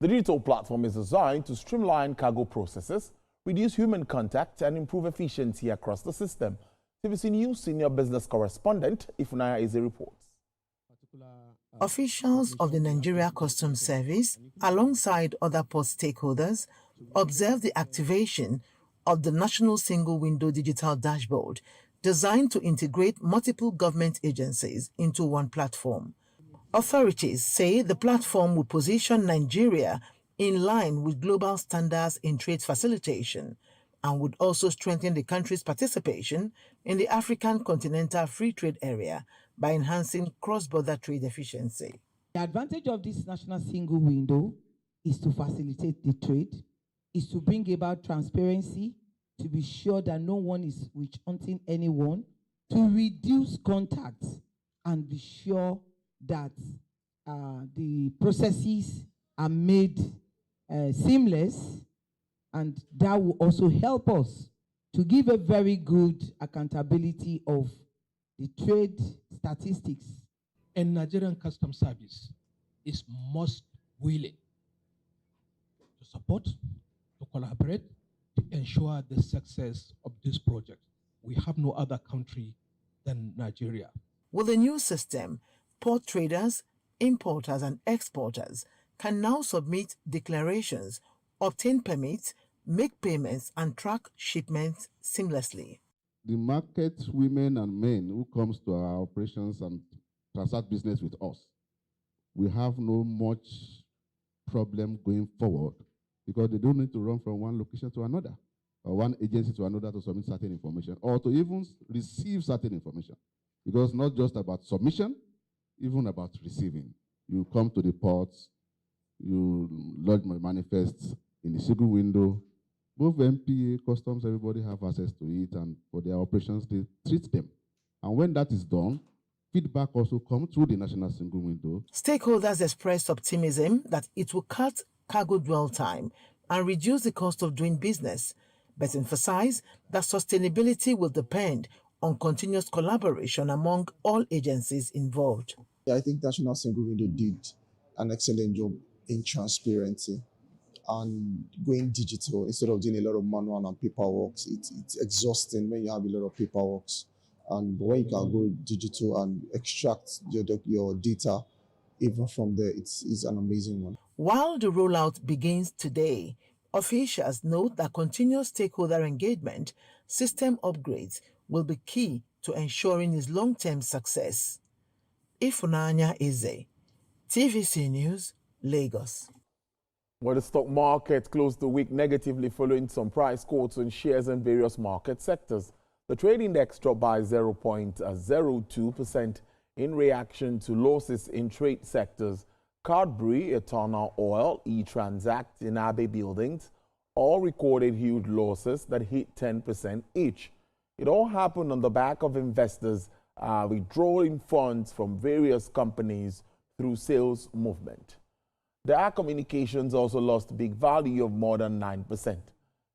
The digital platform is designed to streamline cargo processes, reduce human contact, and improve efficiency across the system. TVC News senior business correspondent Ifunanya Eze reports. Officials of the Nigeria Customs Service, alongside other port stakeholders, observed the activation of the National Single Window Digital Dashboard, designed to integrate multiple government agencies into one platform. Authorities say the platform will position Nigeria in line with global standards in trade facilitation and would also strengthen the country's participation in the African Continental Free Trade Area by enhancing cross-border trade efficiency. The advantage of this national single window is to facilitate the trade, is to bring about transparency, to be sure that no one is witch hunting anyone, to reduce contacts and be sure that the processes are made seamless, and that will also help us to give a very good accountability of the trade statistics. And Nigerian Customs Service is most willing to support, to collaborate, to ensure the success of this project. We have no other country than Nigeria. With the new system, port traders, importers, and exporters can now submit declarations, obtain permits, make payments, and track shipments seamlessly. The market women and men who comes to our operations and transact business with us, we have no much problem going forward because they don't need to run from one location to another or one agency to another to submit certain information or to even receive certain information. Because not just about submission, even about receiving. You come to the ports, you lodge my manifests in the single window. Both MPA, customs, everybody have access to it, and for their operations, they treat them. And when that is done, feedback also comes through the national single window. Stakeholders expressed optimism that it will cut cargo dwell time and reduce the cost of doing business, but emphasize that sustainability will depend on continuous collaboration among all agencies involved. I think National Single Window did an excellent job in transparency and going digital instead of doing a lot of manual and paperwork. It's exhausting when you have a lot of paperwork. And when you can go digital and extract your data even from there, it's an amazing one. While the rollout begins today, officials note that continuous stakeholder engagement, system upgrades will be key to ensuring its long-term success. Ifunanya Eze, TVC News, Lagos. Well, the stock market closed the week negatively following some price quotes on shares in various market sectors. The trade index dropped by 0.02% in reaction to losses in trade sectors: Cadbury, Eternal Oil, E-Transact, Inabe Buildings, all recorded huge losses that hit 10% each. It all happened on the back of investors withdrawing funds from various companies through sales movement. Their communications also lost big value of more than 9%.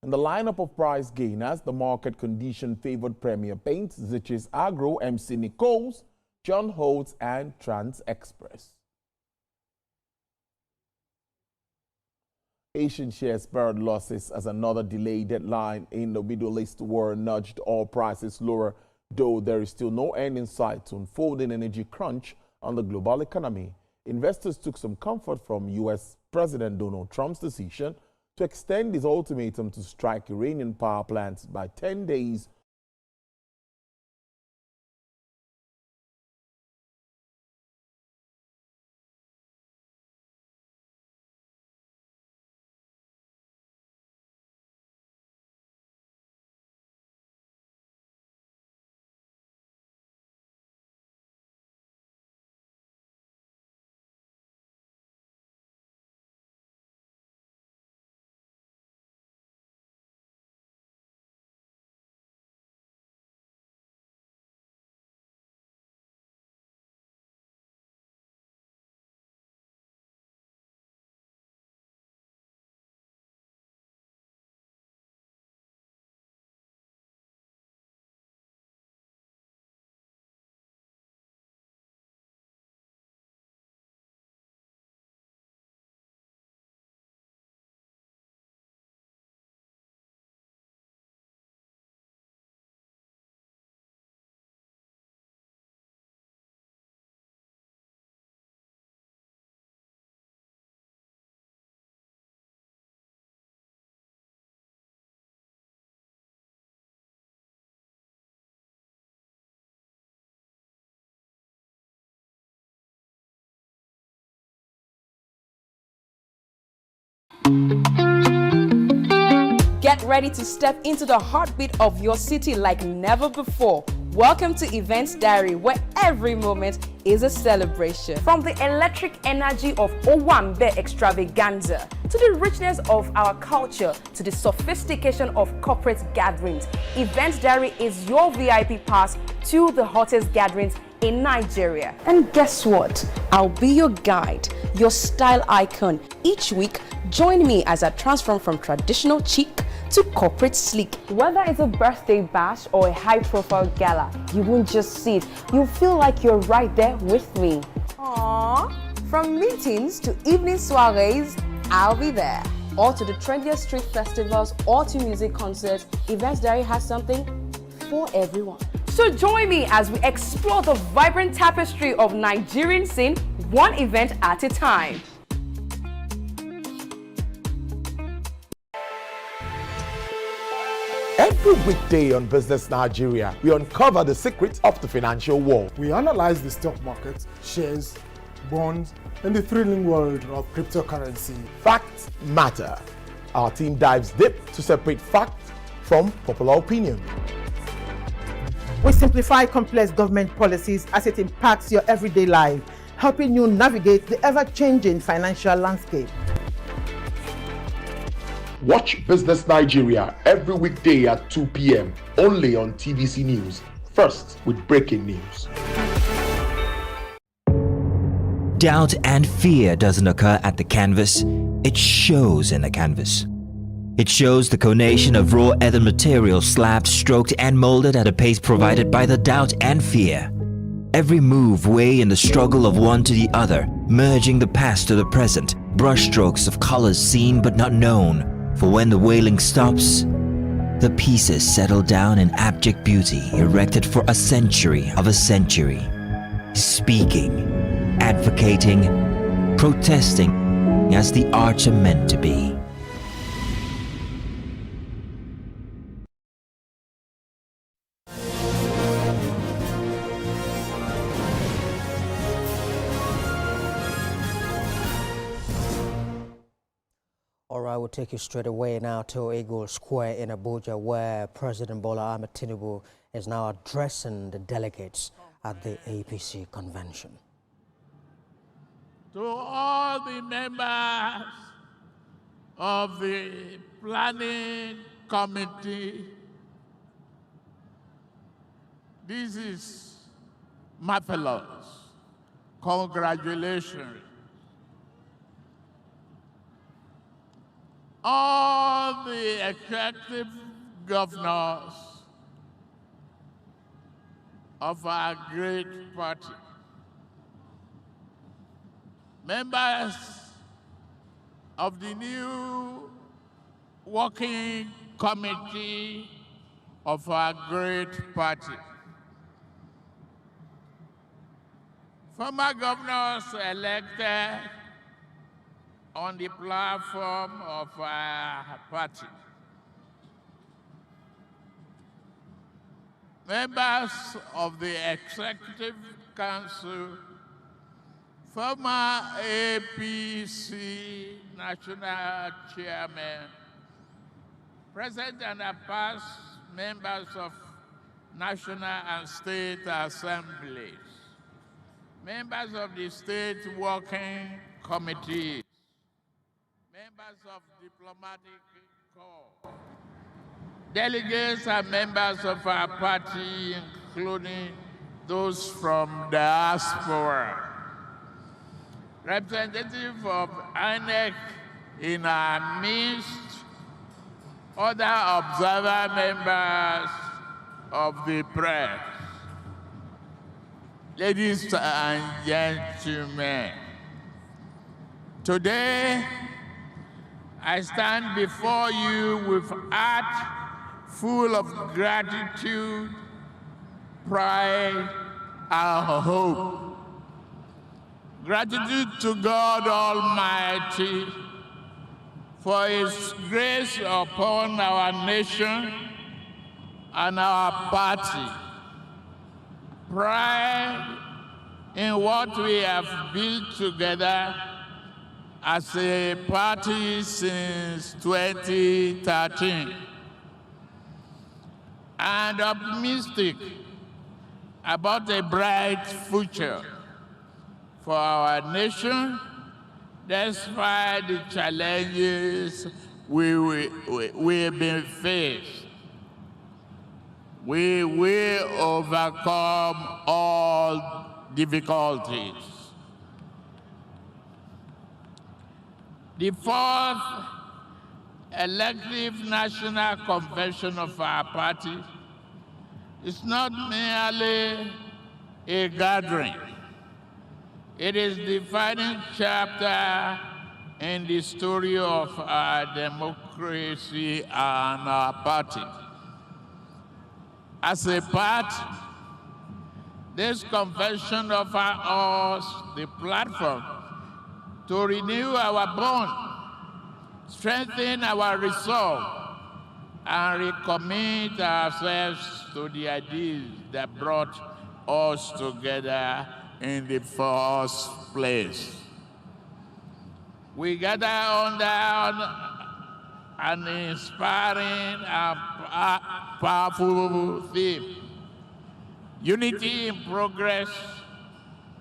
In the lineup of price gainers, the market condition favored Premier Paints, Zich's Agro, MC Nichols, John Holtz, and Trans Express. Asian shares spared losses as another delayed deadline in the Middle East war nudged oil prices lower, though there is still no end in sight to unfolding energy crunch on the global economy. Investors took some comfort from U.S. President Donald Trump's decision to extend his ultimatum to strike Iranian power plants by 10 days. Get ready to step into the heartbeat of your city like never before. Welcome to Events Diary, where every moment is a celebration. From the electric energy of Owambe extravaganza, to the richness of our culture, to the sophistication of corporate gatherings, Events Diary is your VIP pass to the hottest gatherings in Nigeria. And guess what? I'll be your guide, your style icon. Each week, join me as I transform from traditional chic to corporate sleek. Whether it's a birthday bash or a high-profile gala, you won't just sit, you'll feel like you're right there with me. Aww. From meetings to evening soirees, I'll be there. Or to the trendiest street festivals or to music concerts, Events Diary has something for everyone. So join me as we explore the vibrant tapestry of Nigerian scene, one event at a time. Every weekday on Business Nigeria, we uncover the secrets of the financial world. We analyze the stock market, shares, bonds, and the thrilling world of cryptocurrency. Facts matter. Our team dives deep to separate facts from popular opinion. We simplify complex government policies as it impacts your everyday life, helping you navigate the ever-changing financial landscape. Watch Business Nigeria every weekday at 2 p.m. only on TVC News. First with breaking news. Doubt and fear doesn't occur at the canvas, it shows in the canvas. It shows the conation of raw earthen material slabbed, stroked and molded at a pace provided by the doubt and fear. Every move way in the struggle of one to the other, merging the past to the present, brushstrokes of colors seen but not known. For when the wailing stops, the pieces settle down in abject beauty erected for a century of a century. Speaking, advocating, protesting as the arts are meant to be. I will take you straight away now to Eagle Square in Abuja, where President Bola Ahmed Tinubu is now addressing the delegates at the APC convention. To all the members of the Planning Committee. This is marvelous. Congratulations. All the executive governors of our great party, members of the new working committee of our great party, former governors elected on the platform of our party, members of the Executive Council, former APC National Chairman, present and past members of National and State Assemblies, members of the State Working Committees, members of diplomatic corps, delegates and members of our party, including those from diaspora, representative of INEC in our midst, other observer members of the press, ladies and gentlemen, today I stand before you with heart full of gratitude, pride, and hope. Gratitude to God Almighty for His grace upon our nation and our party. Pride in what we have built together as a party since 2013. And optimistic about a bright future for our nation, despite the challenges we've been faced. We will overcome all difficulties. The fourth elective national convention of our party is not merely a gathering. It is the defining chapter in the story of our democracy and our party. As a party, this convention offers us the platform to renew our bond, strengthen our resolve, and recommit ourselves to the ideas that brought us together in the first place. We gather under an inspiring and powerful theme: unity in progress,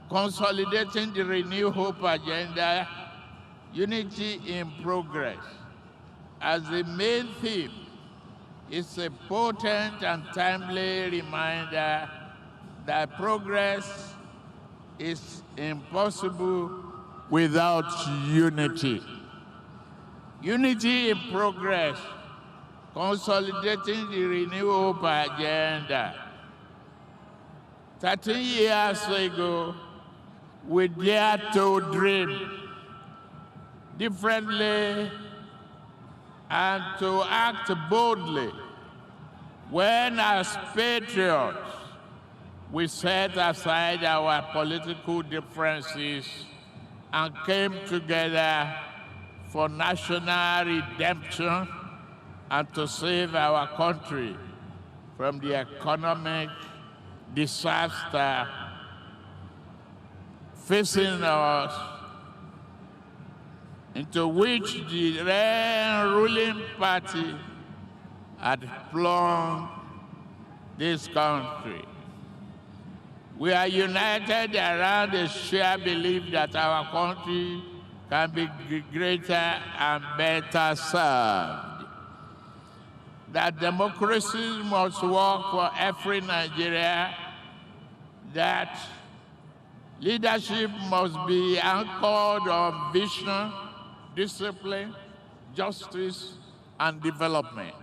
consolidating the Renew Hope agenda, unity in progress. As the main theme, it's a potent and timely reminder that progress is impossible without unity. Unity in progress, consolidating the Renew Hope agenda. 13 years ago, we dared to dream differently and to act boldly when, as patriots, we set aside our political differences and came together for national redemption and to save our country from the economic disaster facing us, into which the then ruling party had plunged this country. We are united around the shared belief that our country can be greater and better served. That democracy must work for every Nigeria, that leadership must be anchored on vision, discipline, justice, and development.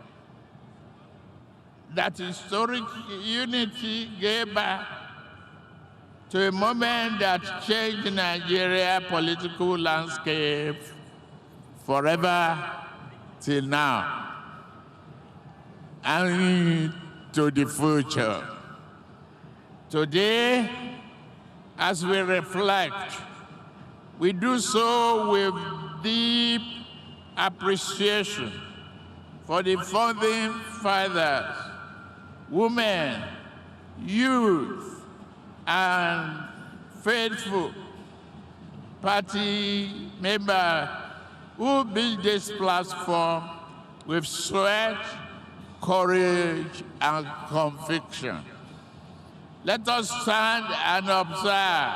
That historic unity gave back to a moment that changed Nigeria's political landscape forever till now and to the future. Today, as we reflect, we do so with deep appreciation for the founding fathers, women, youth, and faithful party members who built this platform with sweat, courage, and conviction. Let us stand and observe,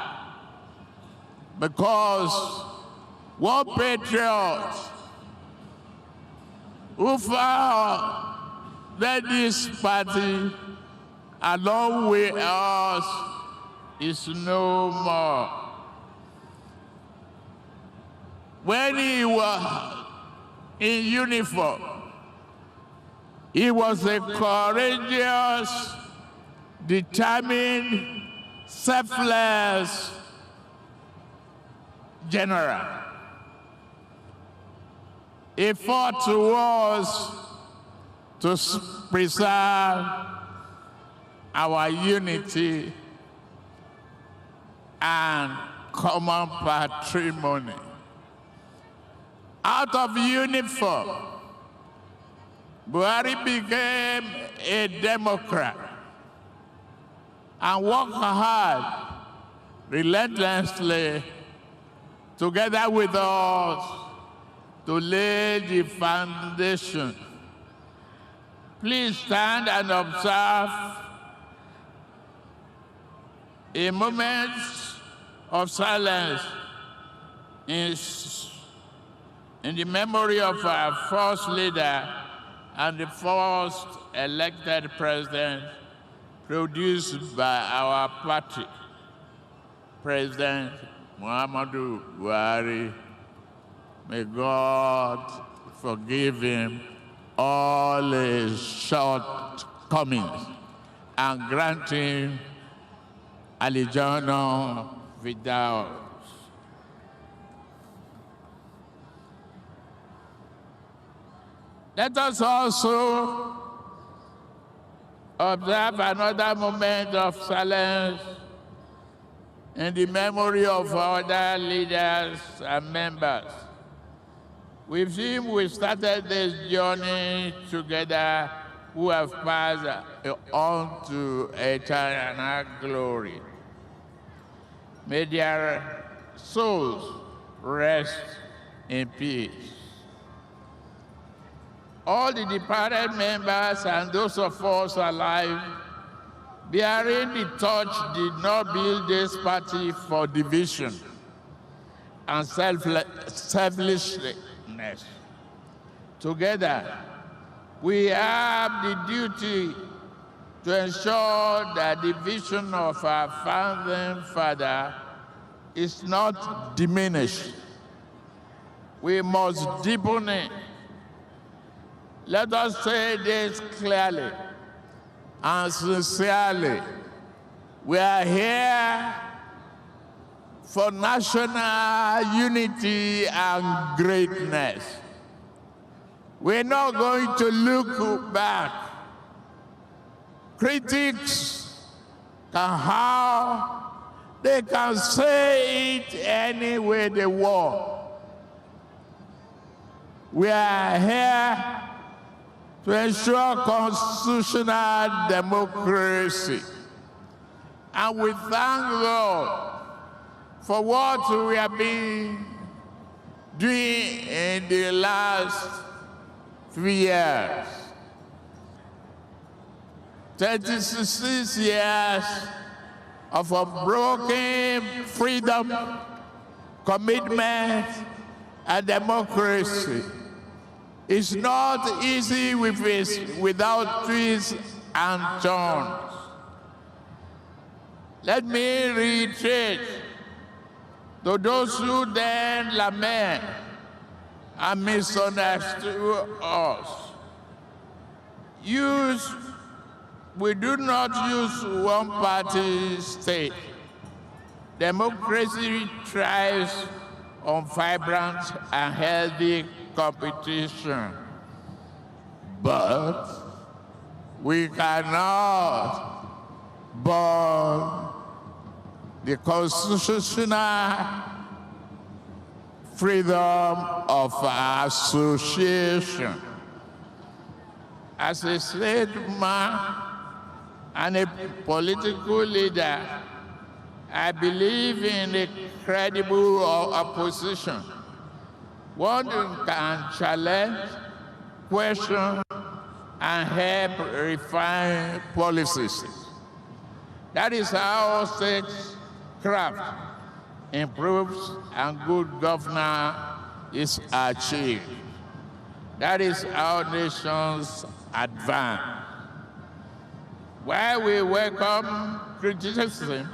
because one patriot who founded this party along with us is no more. When he was in uniform, he was a courageous, determined, selfless general. He fought wars to preserve our unity and common patrimony. Out of uniform, Buhari became a Democrat and worked hard, relentlessly, together with us, to lay the foundation. Please stand and observe a moment of silence in the memory of our first leader and the first elected president produced by our party, President Muhammadu Buhari. May God forgive him all his shortcomings and grant him Alijana Vidal. Let us also observe another moment of silence in the memory of other leaders and members. With him, we started this journey together, who have passed on to eternal glory. May their souls rest in peace. All the departed members and those of us alive bearing the torch did not build this party for division and selfishness. Together, we have the duty to ensure that the vision of our founding father is not diminished. We must deepen it. Let us say this clearly and sincerely. We are here for national unity and greatness. We're not going to look back. Critics can how they can say it any way they want. We are here to ensure constitutional democracy. And we thank God for what we have been doing in the last 3 years. 36 years of unbroken freedom, commitment, and democracy is not easy without twists and turns. Let me reiterate to those who then lament and misunderstood us. We do not use one-party state. Democracy thrives on vibrant and healthy competition. But we cannot burn the constitutional freedom of association. As a statesman and a political leader, I believe in a credible opposition. One can challenge, question, and help refine policies. That is how statecraft improves and good governance is achieved. That is how nations advance. While we welcome criticism,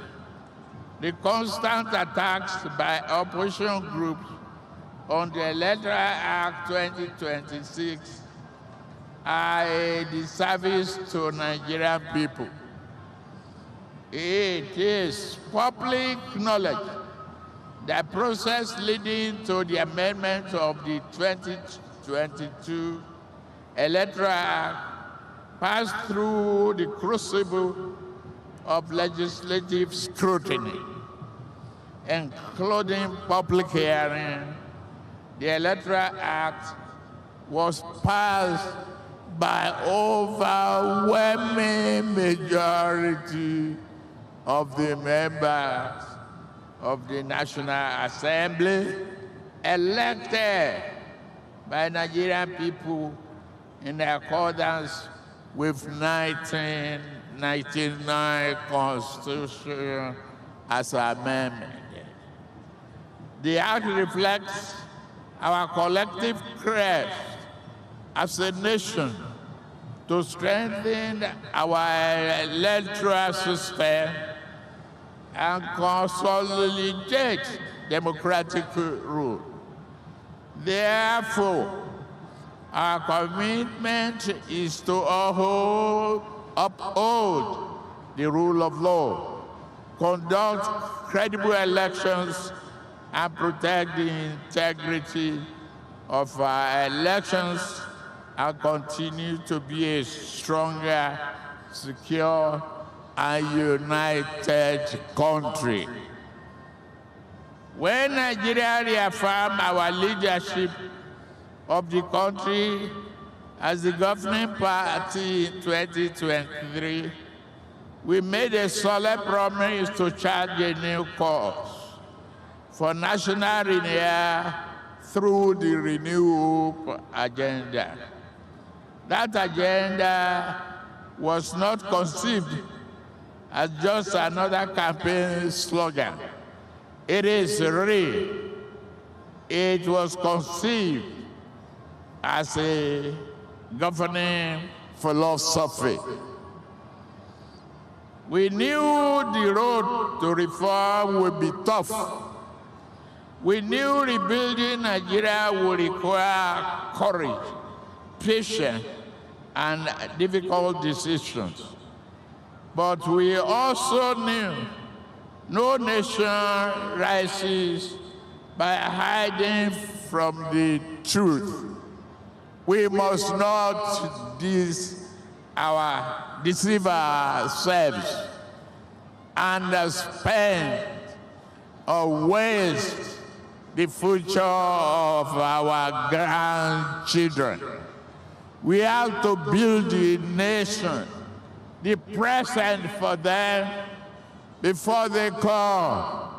the constant attacks by opposition groups on the Electoral Act 2026 are a disservice to Nigerian people. It is public knowledge that process leading to the amendment of the 2022 Electoral Act passed through the crucible of legislative scrutiny, including public hearing. The Electoral Act was passed by overwhelming majority of the members of the National Assembly elected by Nigerian people in accordance with 1999 Constitution as amended. The Act reflects our collective quest as a nation to strengthen our electoral system and consolidate democratic rule. Therefore, our commitment is to uphold the rule of law, conduct credible elections, and protect the integrity of our elections, and continue to be a stronger, secure, and united country. When Nigeria reaffirmed our leadership of the country as the governing party in 2023, we made a solemn promise to chart a new course for national renewal through the Renew Hope agenda. That agenda was not conceived as just another campaign slogan. It is real. It was conceived as a governing philosophy. We knew the road to reform would be tough. We knew rebuilding Nigeria would require courage, patience, and difficult decisions. But we also knew no nation rises by hiding from the truth. We must not deceive ourselves and spend or waste the future of our grandchildren. We have to build the nation, the present for them before they come.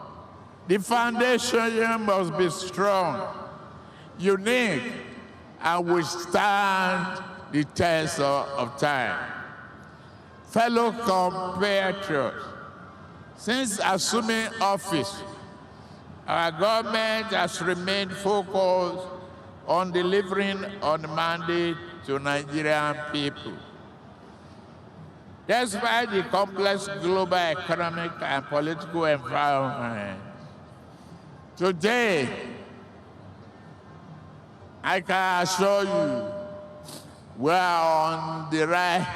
The foundation must be strong, unique, and withstand the test of time. Fellow compatriots, since assuming office, our government has remained focused on delivering on the mandate to Nigerian people. Despite the complex global economic and political environment, today, I can assure you we are on the right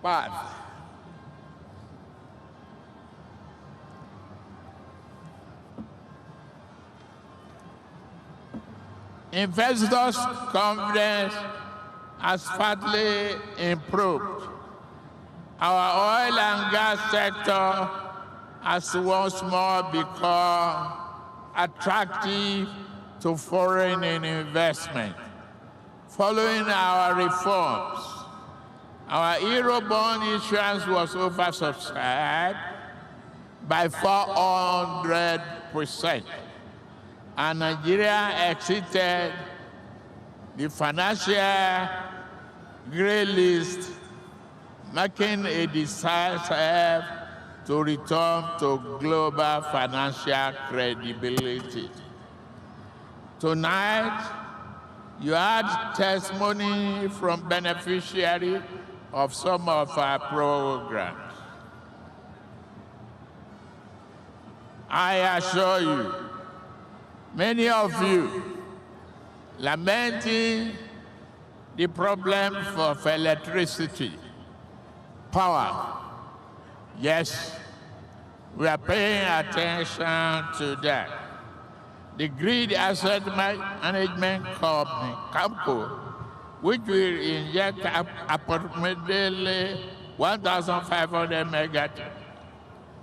path. Investors' confidence has partly improved. Our oil and gas sector has once more become attractive to foreign investment. Following our reforms, our Eurobond issuance was oversubscribed by 400%, and Nigeria exited the financial grey list, making a decisive to return to global financial credibility. Tonight, you had testimony from beneficiaries of some of our programs. I assure you, many of you lamenting the problem of electricity, power. Yes, we are paying attention to that. The Grid Asset Management Company, CAMCO, which will inject approximately 1,500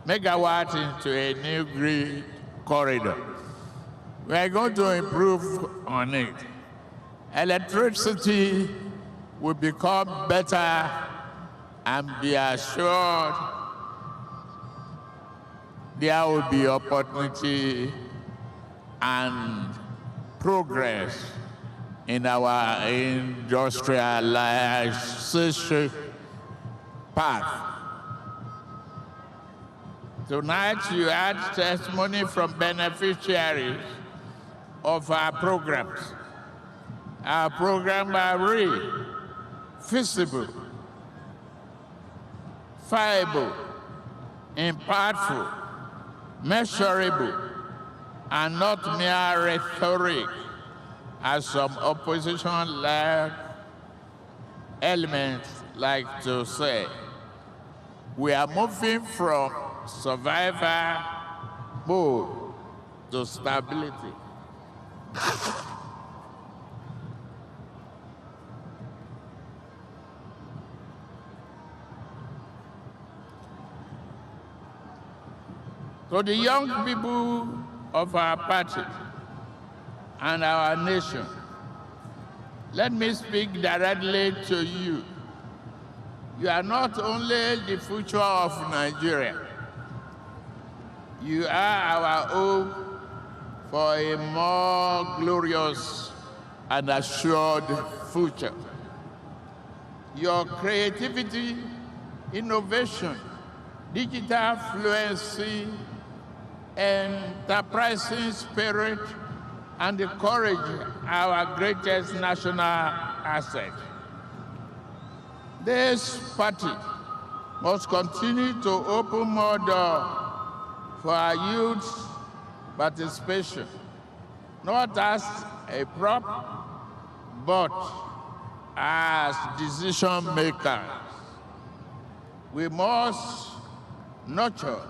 megawatts into a new grid corridor. We are going to improve on it. Electricity will become better, and be assured there will be opportunity and progress in our industrialization path. Tonight, you had testimony from beneficiaries of our programs. Our programs are real, feasible, viable, impactful, measurable, and not mere rhetoric, as some opposition-led elements like to say. We are moving from survival mode to stability. To the young people of our party and our nation, let me speak directly to you. You are not only the future of Nigeria, you are our hope for a more glorious and assured future. Your creativity, innovation, digital fluency, enterprising spirit, and the courage are our greatest national asset. This party must continue to open more doors for our youth participation, not as a prop, but as decision makers. We must nurture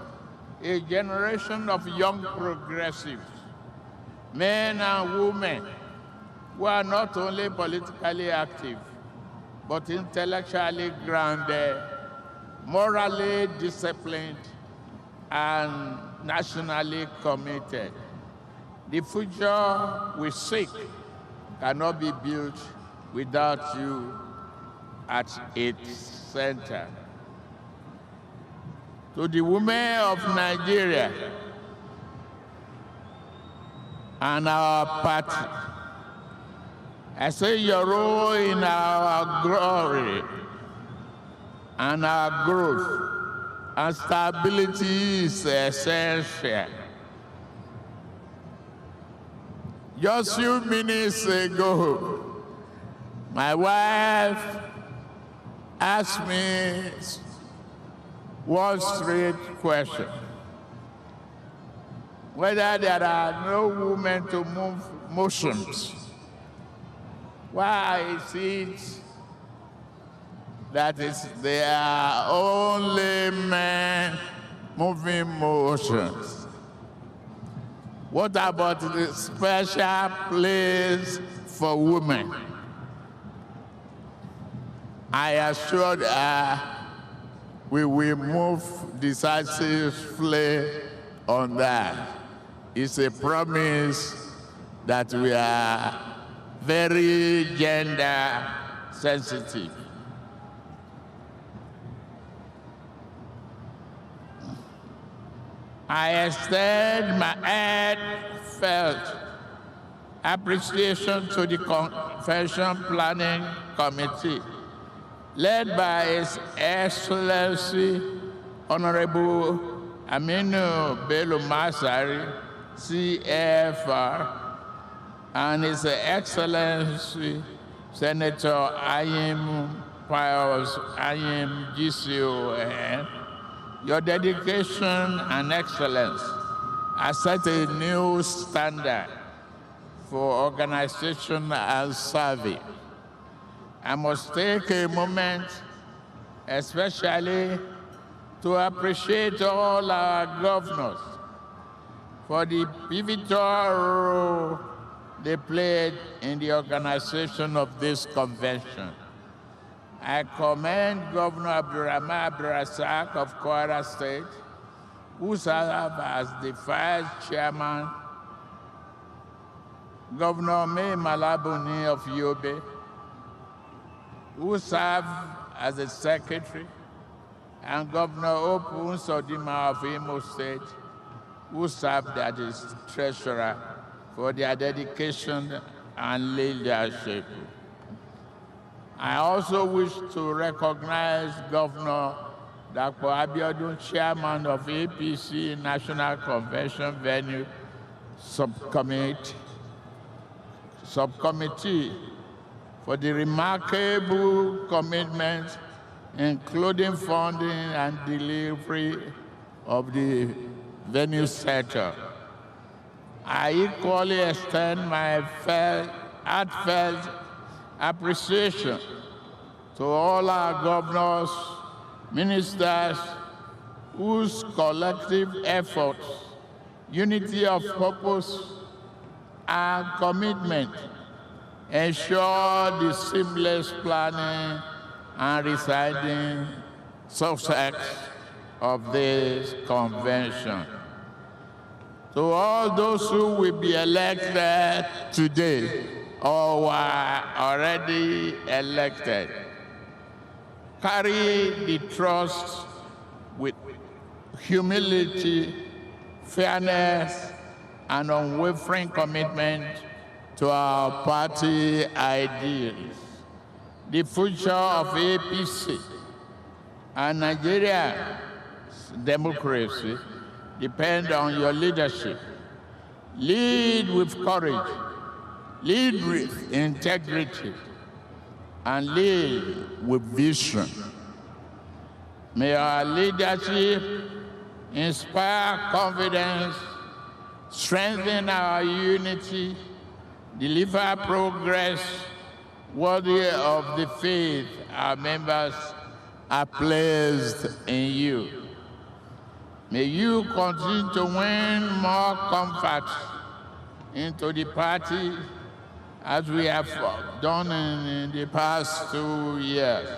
a generation of young progressives, men and women who are not only politically active, but intellectually grounded, morally disciplined, and nationally committed. The future we seek cannot be built without you at its center. To the women of Nigeria and our party, I say your role in our glory and our growth and stability is essential. Just few minutes ago, my wife asked me one straight question: whether there are no women to move motions. Why is it that there are only men moving motions? What about the special place for women? I assured her we will move decisively on that. It's a promise that we are very gender sensitive. I extend my heartfelt appreciation to the Convention Planning Committee, led by His Excellency Honorable Aminu Bello Masari, CFR, and His Excellency Senator Ayim Pius Ayim GCON. Your dedication and excellence has set a new standard for organization and service. I must take a moment, especially to appreciate all our governors for the pivotal role they played in the organization of this convention. I commend Governor Abdurrahman Abdurrazak of Kwara State, who served as the vice chairman, Governor May Malabuni of Yobe, who served as the secretary, and Governor Opun Sodima of Imo State, who served as the treasurer, for their dedication and leadership. I also wish to recognize Governor Dr. Abiodun, chairman of APC National Convention Venue Subcommittee for the remarkable commitment, including funding and delivery of the venue sector. I equally extend my heartfelt appreciation to all our governors, ministers, whose collective efforts, unity of purpose, and commitment ensure the seamless planning and residing success of this convention. To all those who will be elected today or were already elected, carry the trust with humility, fairness, and unwavering commitment to our party ideals. The future of APC and Nigeria's democracy depend on your leadership. Lead with courage, lead with integrity, and lead with vision. May our leadership inspire confidence, strengthen our unity, deliver progress worthy of the faith our members are placed in you. May you continue to win more comfort into the party as we have done in the past 2 years,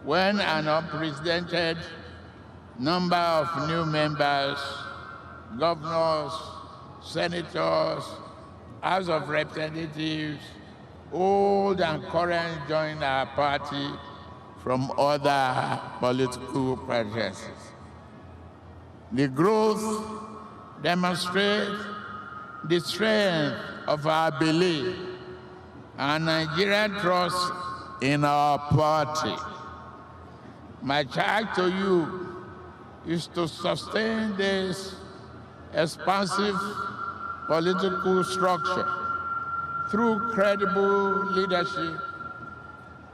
when an unprecedented number of new members, governors, senators, House of Representatives, old and current, joined our party from other political preferences. The growth demonstrates the strength of our belief and Nigerian trust in our party. My charge to you is to sustain this expansive political structure through credible leadership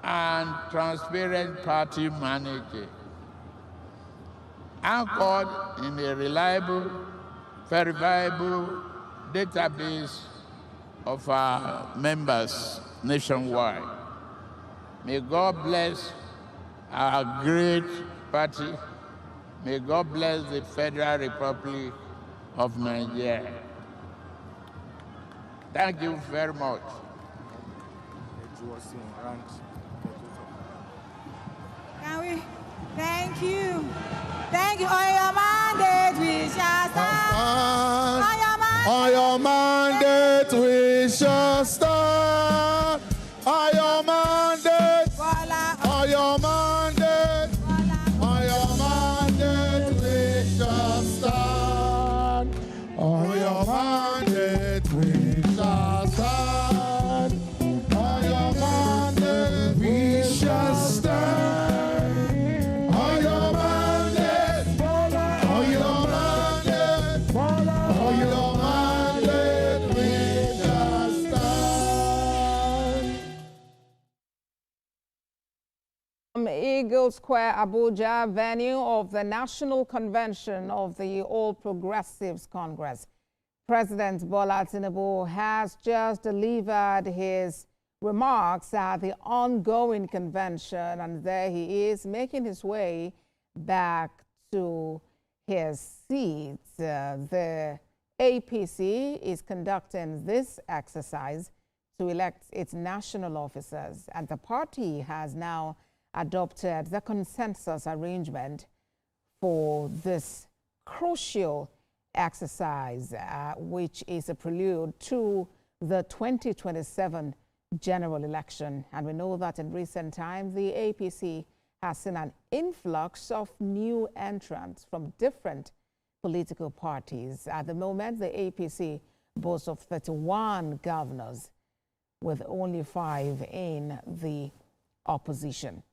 and transparent party management, anchored in a reliable, verifiable database of our members nationwide. May God bless our great party. May God bless the Federal Republic of Nigeria. Thank you very much. Can we? Thank you. Thank you. On your mandate, we shall stand. On your mandate, we shall stand. On your mandate. On your mandate. On your mandate, we shall stand. On your mandate, we shall stand. On your mandate, we shall stand. On your mandate. On your mandate. On your mandate, we shall stand. Eagle Square, Abuja, venue of the National Convention of the All Progressives Congress. President Bola Tinubu has just delivered his remarks at the ongoing convention, and there he is making his way back to his seat. The APC is conducting this exercise to elect its national officers, and the party has now adopted the consensus arrangement for this crucial exercise, which is a prelude to the 2027 general election. And we know that in recent times, the APC has seen an influx of new entrants from different political parties. At the moment, the APC boasts of 31 governors, with only 5 in the opposition.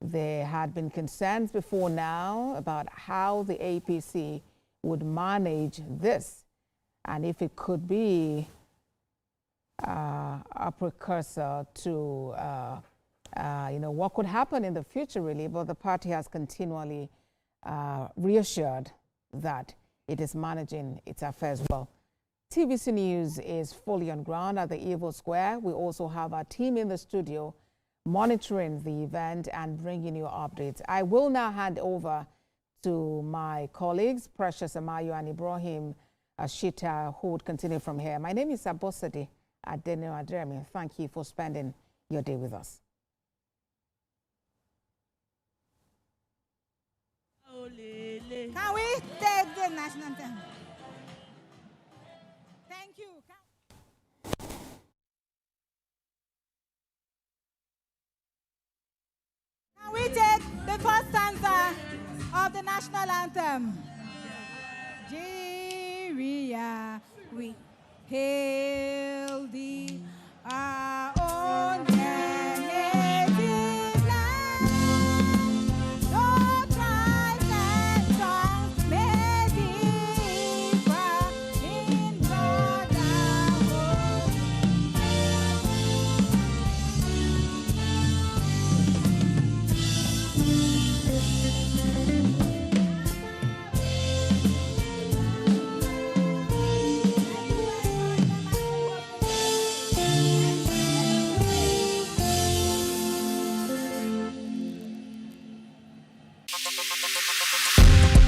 There had been concerns before now about how the APC would manage this, and if it could be a precursor to what could happen in the future, really. But the party has continually reassured that it is managing its affairs well. TVC News is fully on ground at the Eagle Square. We also have our team in the studio monitoring the event and bringing you updates. I will now hand over to my colleagues, Precious Amayo and Ibrahim Ashita, who would continue from here. My name is Abosede Adeno Adremi. Thank you for spending your day with us. Can we take the national anthem? Thank you. Can we take the first stanza of the national anthem? Nigeria, we hail thee, our own native land. No tribes and tongues may differ in brotherhood.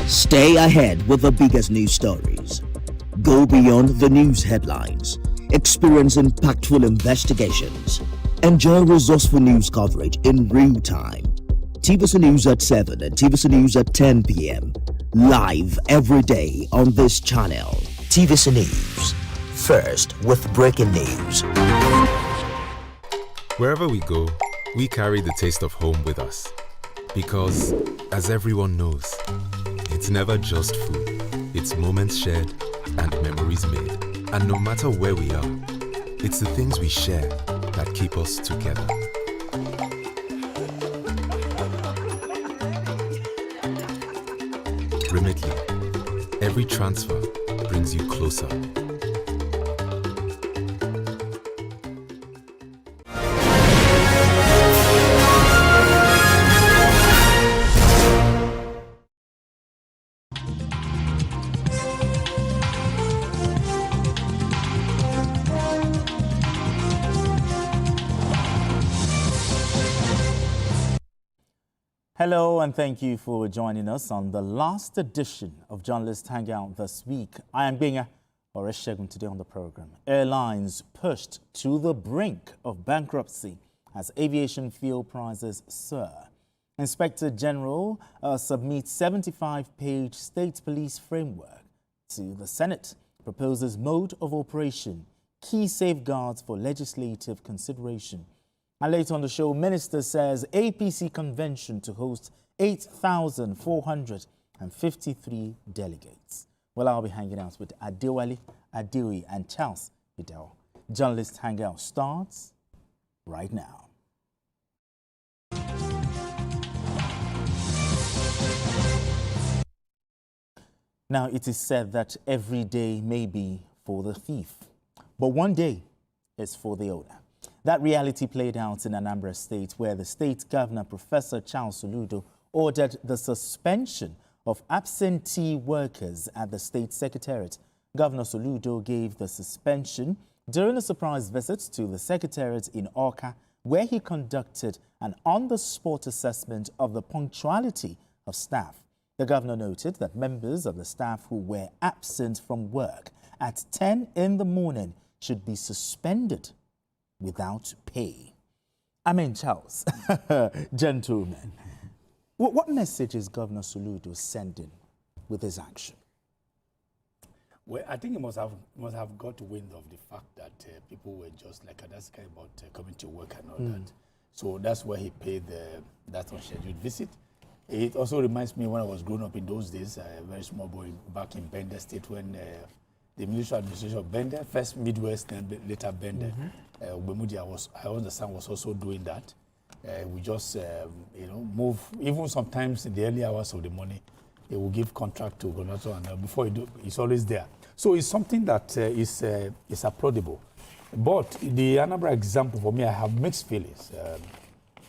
Stay ahead with the biggest news stories. Go beyond the news headlines. Experience impactful investigations. Enjoy resourceful news coverage in real time. TVC News at 7 and TVC News at 10 p.m. Live every day on this channel. TVC News. First with breaking news. Wherever we go, we carry the taste of home with us. Because, as everyone knows, it's never just food. It's moments shared and memories made. And no matter where we are, it's the things we share that keep us together. Remitly, every transfer brings you closer. Hello and thank you for joining us on the last edition of Journalist Hangout this week. I am Benga Oreshegun. Today on the program. Airlines pushed to the brink of bankruptcy as aviation fuel prices soar. Inspector General submits 75-page state police framework to the Senate, proposes mode of operation, key safeguards for legislative consideration. And later on the show, Minister says APC convention to host 8,453 delegates. Well, I'll be hanging out with Adewale, Adewi, and Charles Fidel. Journalist Hangout starts right now. Now, it is said that every day may be for the thief, but one day is for the owner. That reality played out in Anambra State, where the state governor, Professor Charles Soludo, ordered the suspension of absentee workers at the state secretariat. Governor Soludo gave the suspension during a surprise visit to the secretariat in Awka, where he conducted an on-the-spot assessment of the punctuality of staff. The governor noted that members of the staff who were absent from work at 10 in the morning should be suspended without pay. Charles, gentlemen, what message is Governor Soludo sending with his action? Well, I think he must have got wind of the fact that people were just like that's kind about coming to work and all that. So that's why he paid that unscheduled visit. It also reminds me when I was growing up in those days, a very small boy back in Bender State, when the military administration of Bender, first Midwest, then later Bender, Ubemudia I understand was also doing that. We just, move, even sometimes in the early hours of the morning, they will give contract to Gonato, and before you do, it's always there. So it's something that is applaudable. But the Anambra example, for me, I have mixed feelings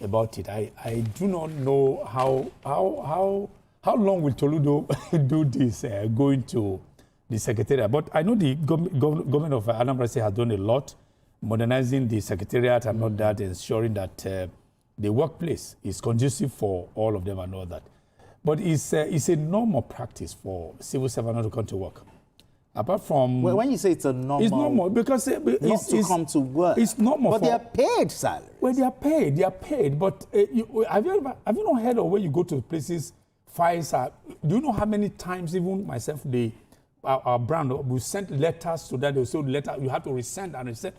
about it. I do not know how long will Toledo do this, going to the secretariat. But I know the government of Anambra State has done a lot, modernizing the secretariat and all that, ensuring that the workplace is conducive for all of them and all that. But it's a normal practice for civil servants to come to work. Apart from... Well, when you say it's a normal... It's normal because... not to come to work. It's normal. But they are paid salaries. Well, they are paid. But have you not heard of when you go to places, fires are... Do you know how many times even myself, our brand, we sent letters to that, they say letter, you have to resend and resend.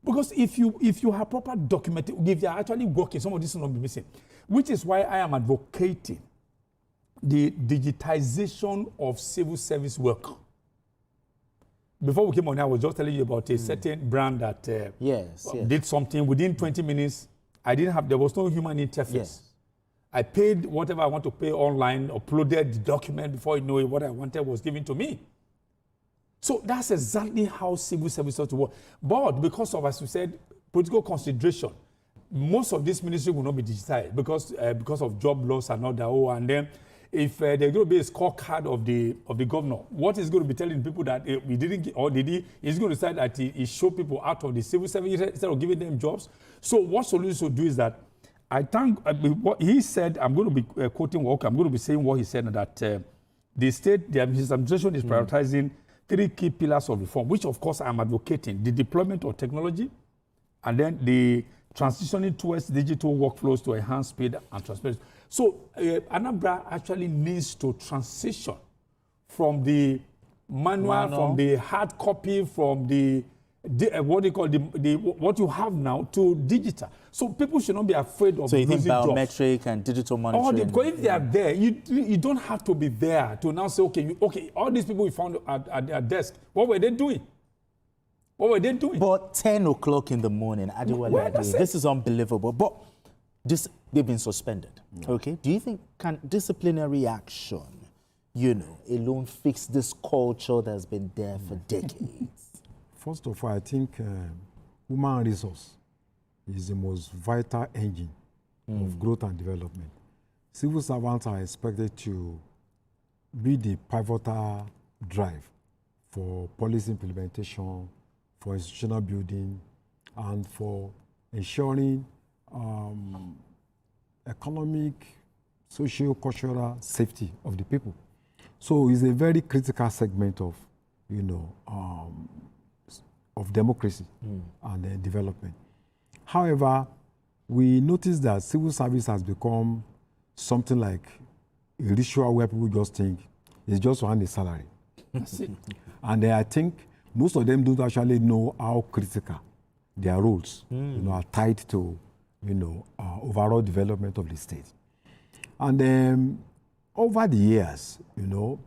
Because if you have proper documentation, if you are actually working, some of this will not be missing. Which is why I am advocating the digitization of civil service work. Before we came on, I was just telling you about a certain brand that did something within 20 minutes. There was no human interface. Yes. I paid whatever I want to pay online, uploaded the document before you know it, what I wanted was given to me. So that's exactly how civil service ought to work. But because of, as you said, political consideration, most of this ministry will not be digitized because of job loss and all that. And then if there's going to be a scorecard of the governor, what is going to be telling people that we didn't get, or did he's going to decide that he show people out of the civil service instead of giving them jobs. So what solution to do is that I think what he said, I'm going to be quoting Walker, I'm going to be saying what he said, that his administration is prioritizing 3 key pillars of reform, which of course I'm advocating: the deployment of technology, and then the transitioning towards digital workflows to enhance speed and transparency. So Anambra actually needs to transition from the manual, from the hard copy, from the what you call what you have now to digital. So people should not be afraid of losing jobs. So you think biometric and digital monitoring? Because if they are there, you don't have to be there to now say, okay, all these people we found at their desk, what were they doing? What were they doing? But 10 o'clock in the morning, this is unbelievable. But they've been suspended. Okay, do you think disciplinary action, alone fix this culture that's been there for decades? First of all, I think human resource is the most vital engine of growth and development. Civil servants are expected to be the pivotal drive for policy implementation, for institutional building, and for ensuring economic socio-cultural safety of the people. So it's a very critical segment of, of democracy and development. However, we notice that civil service has become something like a ritual where people just think it's just to earn a salary. That's it. And I think most of them don't actually know how critical their roles are tied to overall development of the state. And over the years,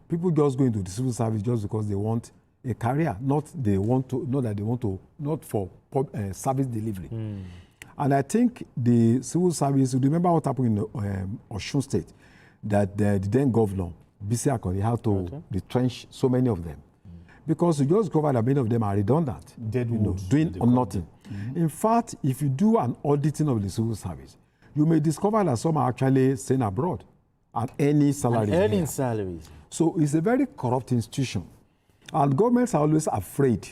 people just go into the civil service just because they want a career, not for service delivery. And I think the civil service, remember what happened in Osun State, that the then governor, B.C. Akoni, had to retrench so many of them. Because you just discover that many of them are redundant, doing nothing. In fact, if you do an auditing of the civil service, you may discover that some are actually staying abroad at any salary. And earning salaries. So it's a very corrupt institution. And governments are always afraid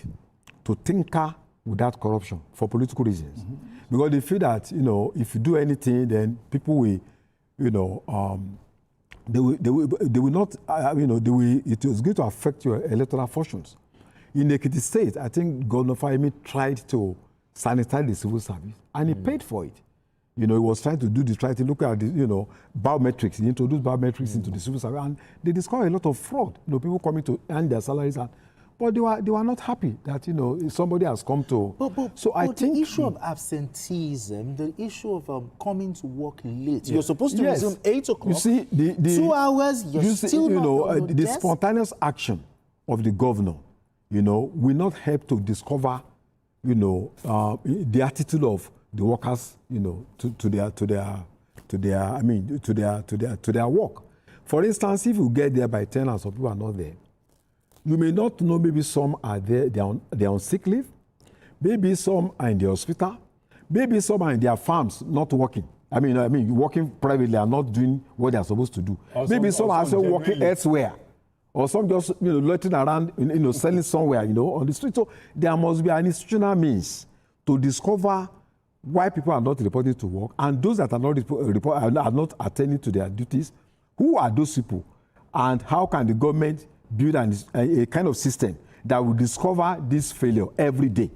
to tinker with that corruption for political reasons. Because they feel that, if you do anything, then people will, they will not, it is going to affect your electoral fortunes. In Ekiti State, I think Governor Fahimi tried to sanitize the civil service, and he paid for it. He was trying to look at the, biometrics. He introduced biometrics into the civil service, and they discovered a lot of fraud. People coming to earn their salaries, but they were not happy that somebody has come to. But the issue of absenteeism, the issue of coming to work late. You're supposed to resume 8 o'clock. You see, 2 hours. You're still not on the desk? spontaneous action of the governor, will not help to discover, the attitude of the workers, to their work. For instance, if you get there by 10 and some people are not there, you may not know, maybe some are there, they're on sick leave, maybe some are in the hospital, maybe some are in their farms not working. I mean, working privately and not doing what they're supposed to do. Maybe some are also working elsewhere. Or some just loitering around, selling somewhere, on the street. So there must be an institutional means to discover why people are not reporting to work, and those that are not attending to their duties. Who are those people, and how can the government build a kind of system that will discover this failure every day?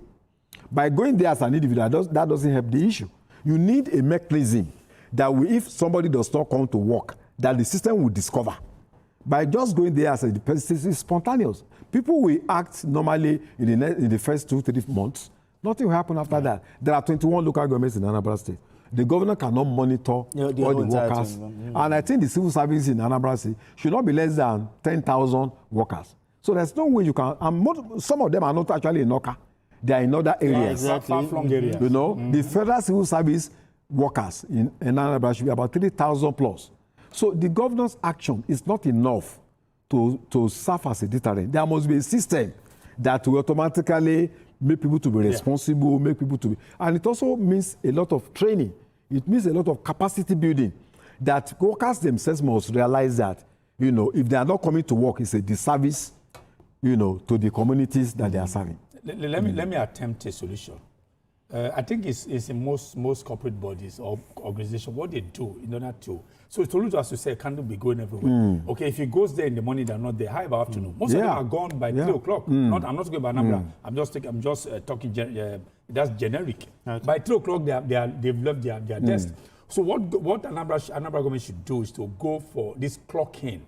By going there as an individual, that doesn't help the issue. You need a mechanism that will, if somebody does not come to work, that the system will discover. By just going there as a person, it's spontaneous. People will act normally in the first 2-3 months. Nothing will happen after that. There are 21 local governments in Anambra State. The governor cannot monitor all the workers. And I think the civil service in Anambra State should not be less than 10,000 workers. So there's no way you can. And some of them are not actually in Oka. They are in other areas. Far-flung areas. The federal civil service workers in Anambra should be about 3,000 plus. So the governor's action is not enough to serve as a deterrent. There must be a system that will automatically make people to be responsible, make people to be. And it also means a lot of training. It means a lot of capacity building. That workers themselves must realize that, if they are not coming to work, it's a disservice, to the communities that they are serving. Let me attempt a solution. I think it's in most corporate bodies or organizations, what they do in order to. So Tolu, as you say, can't be going everywhere. Okay, if he goes there in the morning, they're not there. How about afternoon? Most of them are gone by 3 o'clock. I'm not talking about Anambra. I'm just talking. That's generic. Okay. By 3 o'clock, they've left their desk. So what Anambra government should do is to go for this clock in.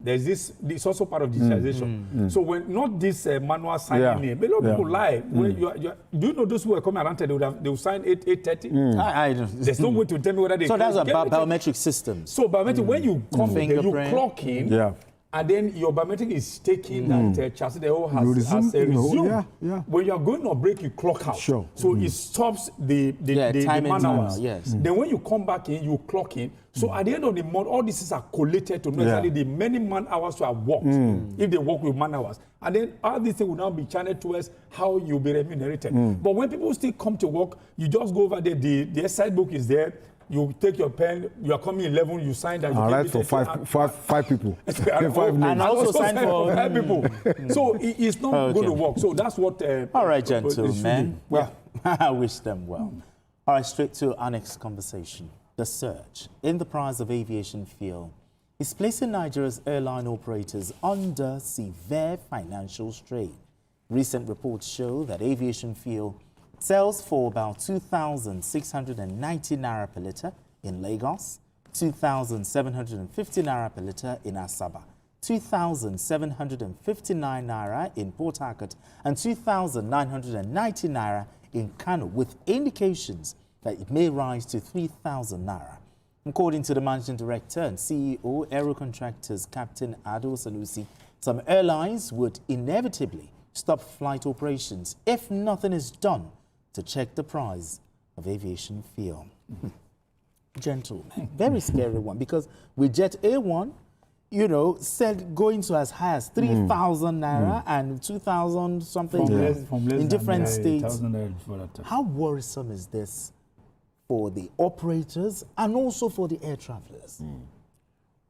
There's this. It's also part of digitalization. So when not this manual signing in, but a lot of people lie. When do you know those who are coming around? They will sign 8:30. I don't. There's no way to tell me whether they. So that's about biometric systems. So biometric, when you come there, you clock in. And then your biometric is taken that Chassis the whole has resumed. When you are going on break, you clock out. Sure. So it stops the man hours. Then when you come back in, you clock in. So at the end of the month, all this is collated to know exactly the many man hours you have worked, if they work with man hours. And then all these things will now be channeled towards how you'll be remunerated. But when people still come to work, you just go over there, the side book is there. You take your pen, you are coming 11, you sign that. All right, for five people. and also sign for 5 people. So it's not going to work. So that's what... all right, gentlemen. Well, I wish them well. All right, straight to our next conversation. The surge in the price of aviation fuel is placing Nigeria's airline operators under severe financial strain. Recent reports show that aviation fuel sells for about 2,690 naira per litre in Lagos, 2,750 naira per litre in Asaba, 2,759 naira in Port Harcourt, and 2,990 naira in Kano, with indications that it may rise to 3,000 naira. According to the Managing Director and CEO, Aero Contractors Captain Ado Sanusi, some airlines would inevitably stop flight operations if nothing is done to check the price of aviation fuel. Gentlemen, very scary one, because with Jet A1, you know, said going to as high as 3,000 naira and 2,000 something in different states. How worrisome is this for the operators and also for the air travelers?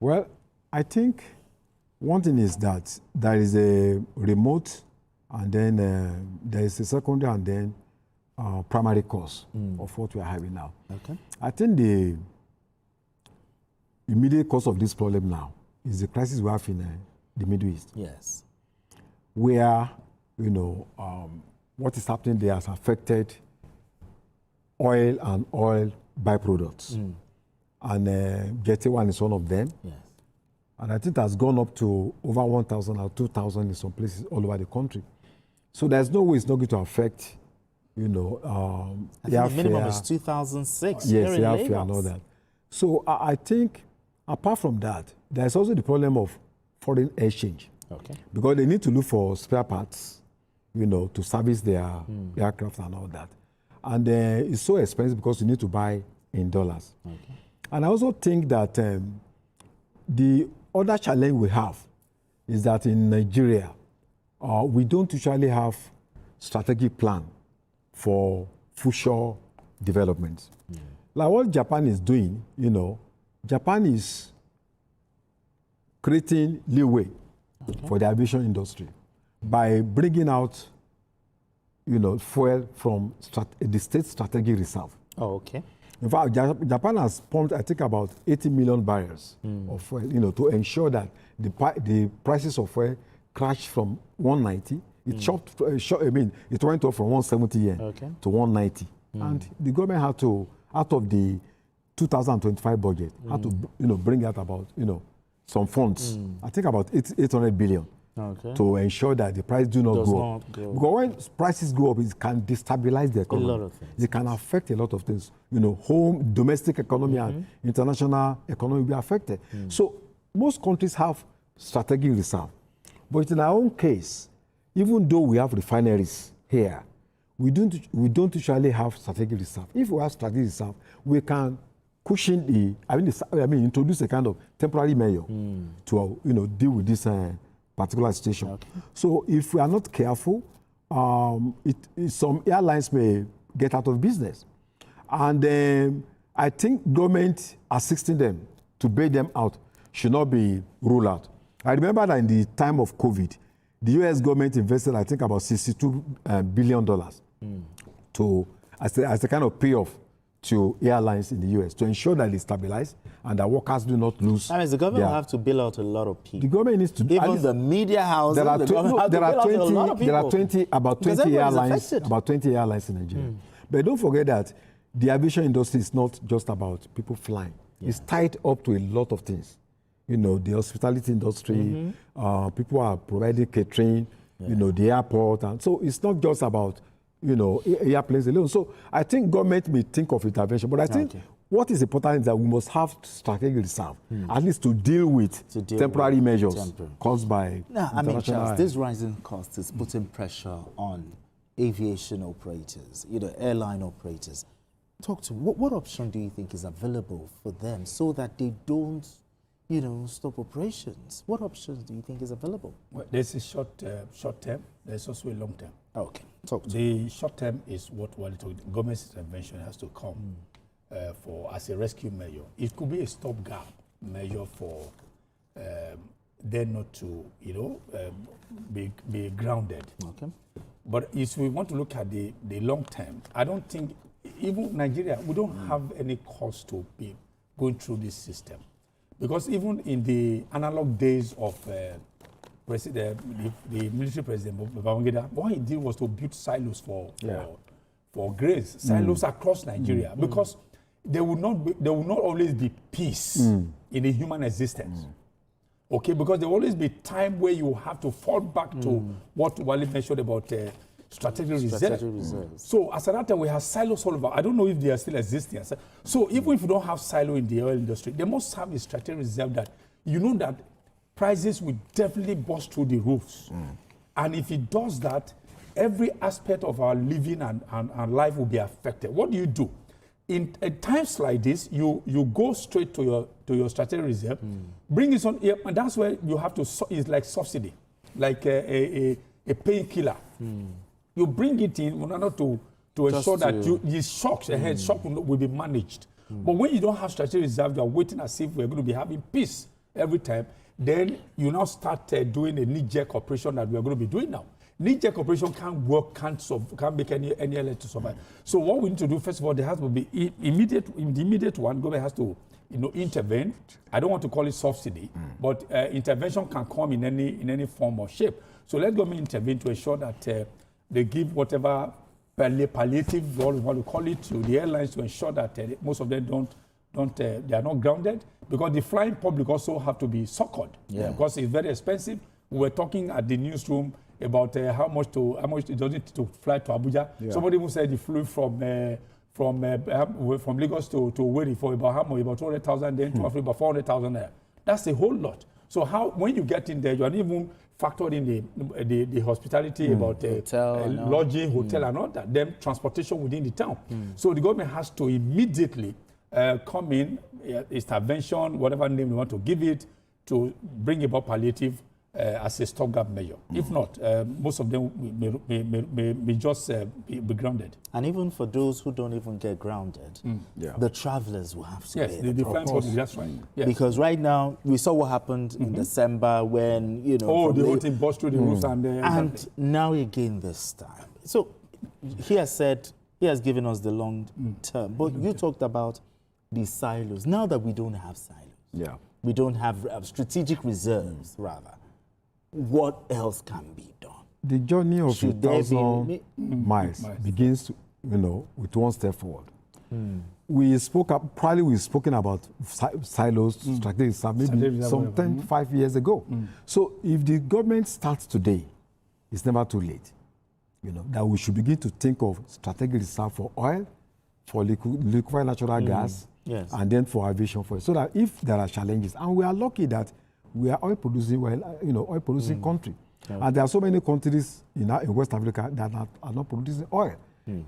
Well, I think one thing is that there is a remote, and then there is a secondary, and then primary cause of what we are having now. Okay. I think the immediate cause of this problem now is the crisis we have in the Middle East. Yes. Where, you know, what is happening there has affected oil and oil byproducts. And Jet A1 is one of them. Yes. And I think it has gone up to over 1,000 or 2,000 in some places all over the country. So there's no way it's not going to affect, you know, I think the minimum is 2006. Yes, airfare and all that. So I think, apart from that, there's also the problem of foreign exchange. Okay. Because they need to look for spare parts, you know, to service their aircraft and all that. And it's so expensive because you need to buy in dollars. Okay. And I also think that the other challenge we have is that in Nigeria, we don't usually have strategic plan for future development. Like what Japan is doing, you know, Japan is creating leeway for the aviation industry by bringing out, you know, fuel from the state strategic reserve. Oh, okay. In fact, Japan has pumped, I think, about 80 million barrels of fuel, you know, to ensure that the prices of fuel crashed from 190. It it went up from 170 yen to 190. And the government had to, out of the 2025 budget, had to, you know, bring out about, you know, some funds. I think about 800 billion. Okay. To ensure that the price do not go up. Because when prices go up, it can destabilize the economy. A lot of things. It can affect a lot of things. You know, domestic economy and international economy will be affected. So most countries have strategic reserve. But in our own case, even though we have refineries here, we don't usually have strategic reserve. If we have strategic reserve, we can cushion introduce a kind of temporary measure to, you know, deal with this particular situation. Okay. So if we are not careful, some airlines may get out of business. And I think government assisting them to bail them out should not be ruled out. I remember that in the time of COVID, the US government invested, I think, about $62 billion as a kind of payoff to airlines in the US to ensure that they stabilize and that workers do not lose. That means the government will have to bail out a lot of people. The government needs to. Even the media houses, there are about 20 airlines in Nigeria. But don't forget that the aviation industry is not just about people flying. Yeah. It's tied up to a lot of things. You know, the hospitality industry, people are providing catering, you know, the airport. And so it's not just about, you know, airplanes alone. So I think government may think of intervention, but I think what is important is that we must have strategic reserve, at least to deal with temporary measures caused by Charles, this rising cost is putting pressure on aviation operators, you know, airline operators. Talk to me. What option do you think is available for them so that they don't, you know, stop operations? What options do you think is available? Well, there's a short term. There's also a long term. Okay. Talk to the short term is what the government's intervention has to come as a rescue measure. It could be a stopgap measure for them not to, you know, be grounded. Okay. But if we want to look at the long term, I don't think even Nigeria, we don't have any cause to be going through this system. Because even in the analog days of the military president, Babangida, what he did was to build silos for grains, silos across Nigeria, because there will not always be peace in a human existence. Okay, because there will always be time where you have to fall back to what Wale mentioned about strategic reserves. So as at that time, we have silos all over. I don't know if they are still existing. So even if you don't have silo in the oil industry, they must have a strategic reserve that you know that prices will definitely bust through the roofs. And if it does that, every aspect of our living and life will be affected. What do you do? In times like this, you go straight to your strategic reserve, bring it on here, and that's where you have to. It's like subsidy, like a painkiller. You bring it in in order to ensure that these shocks, shock will be managed. But when you don't have strategic reserve, you are waiting as if we're going to be having peace every time. Then you now start doing a knee-jerk operation that we are going to be doing now. Knee-jerk operation can't work, can't make any element to survive. So what we need to do, first of all, there has to be the immediate one. Government has to, intervene. I don't want to call it subsidy, but intervention can come in any form or shape. So let government intervene to ensure that they give whatever palliative, what we want to call it, to the airlines to ensure that most of them they are not grounded, because the flying public also have to be succored because it's very expensive. We were talking at the newsroom about how much it does it to fly to Abuja. Somebody even said he flew from Lagos to Owerri for about 200,000, then to Africa about 400,000 there. That's a whole lot. So when you get in there, you are even factored in the hospitality about hotel, lodging, hotel and all that, then transportation within the town. So the government has to immediately come in, intervention, whatever name you want to give it, to bring about palliative as a stopgap measure. If not, most of them may just be grounded. And even for those who don't even get grounded, the travelers will have to pay. The flying public, that's right. Yes. Because right now, we saw what happened in December when, the whole thing burst through the roofs and now again this time. So he has given us the long term, but you talked about the silos. Now that we don't have silos, we don't have strategic reserves, rather, what else can be done? The journey of 1,000 miles begins, with one step forward. We've spoken about silos, strategic, maybe some 5 years ago. So if the government starts today, it's never too late. That we should begin to think of strategic reserve for oil, for liquefied natural gas, and then for aviation fuel. So that if there are challenges, and we are lucky that we are oil producing country. And there are so many countries in West Africa that are not producing oil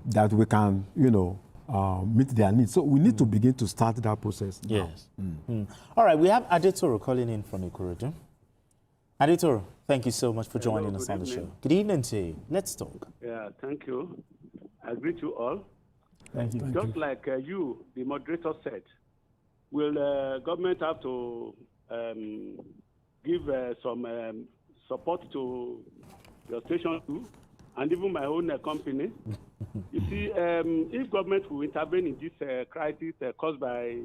that we can, meet their needs. So we need to begin to start that process now. All right, we have Adetoro calling in from Ikorodu. Adetoro, thank you so much for joining us on the show. Good evening to you. Let's talk. Yeah, thank you. I greet you all. Thank you. Just like you, the moderator said, will government have to give some support to your station too, and even my own company? You see, if government will intervene in this crisis caused by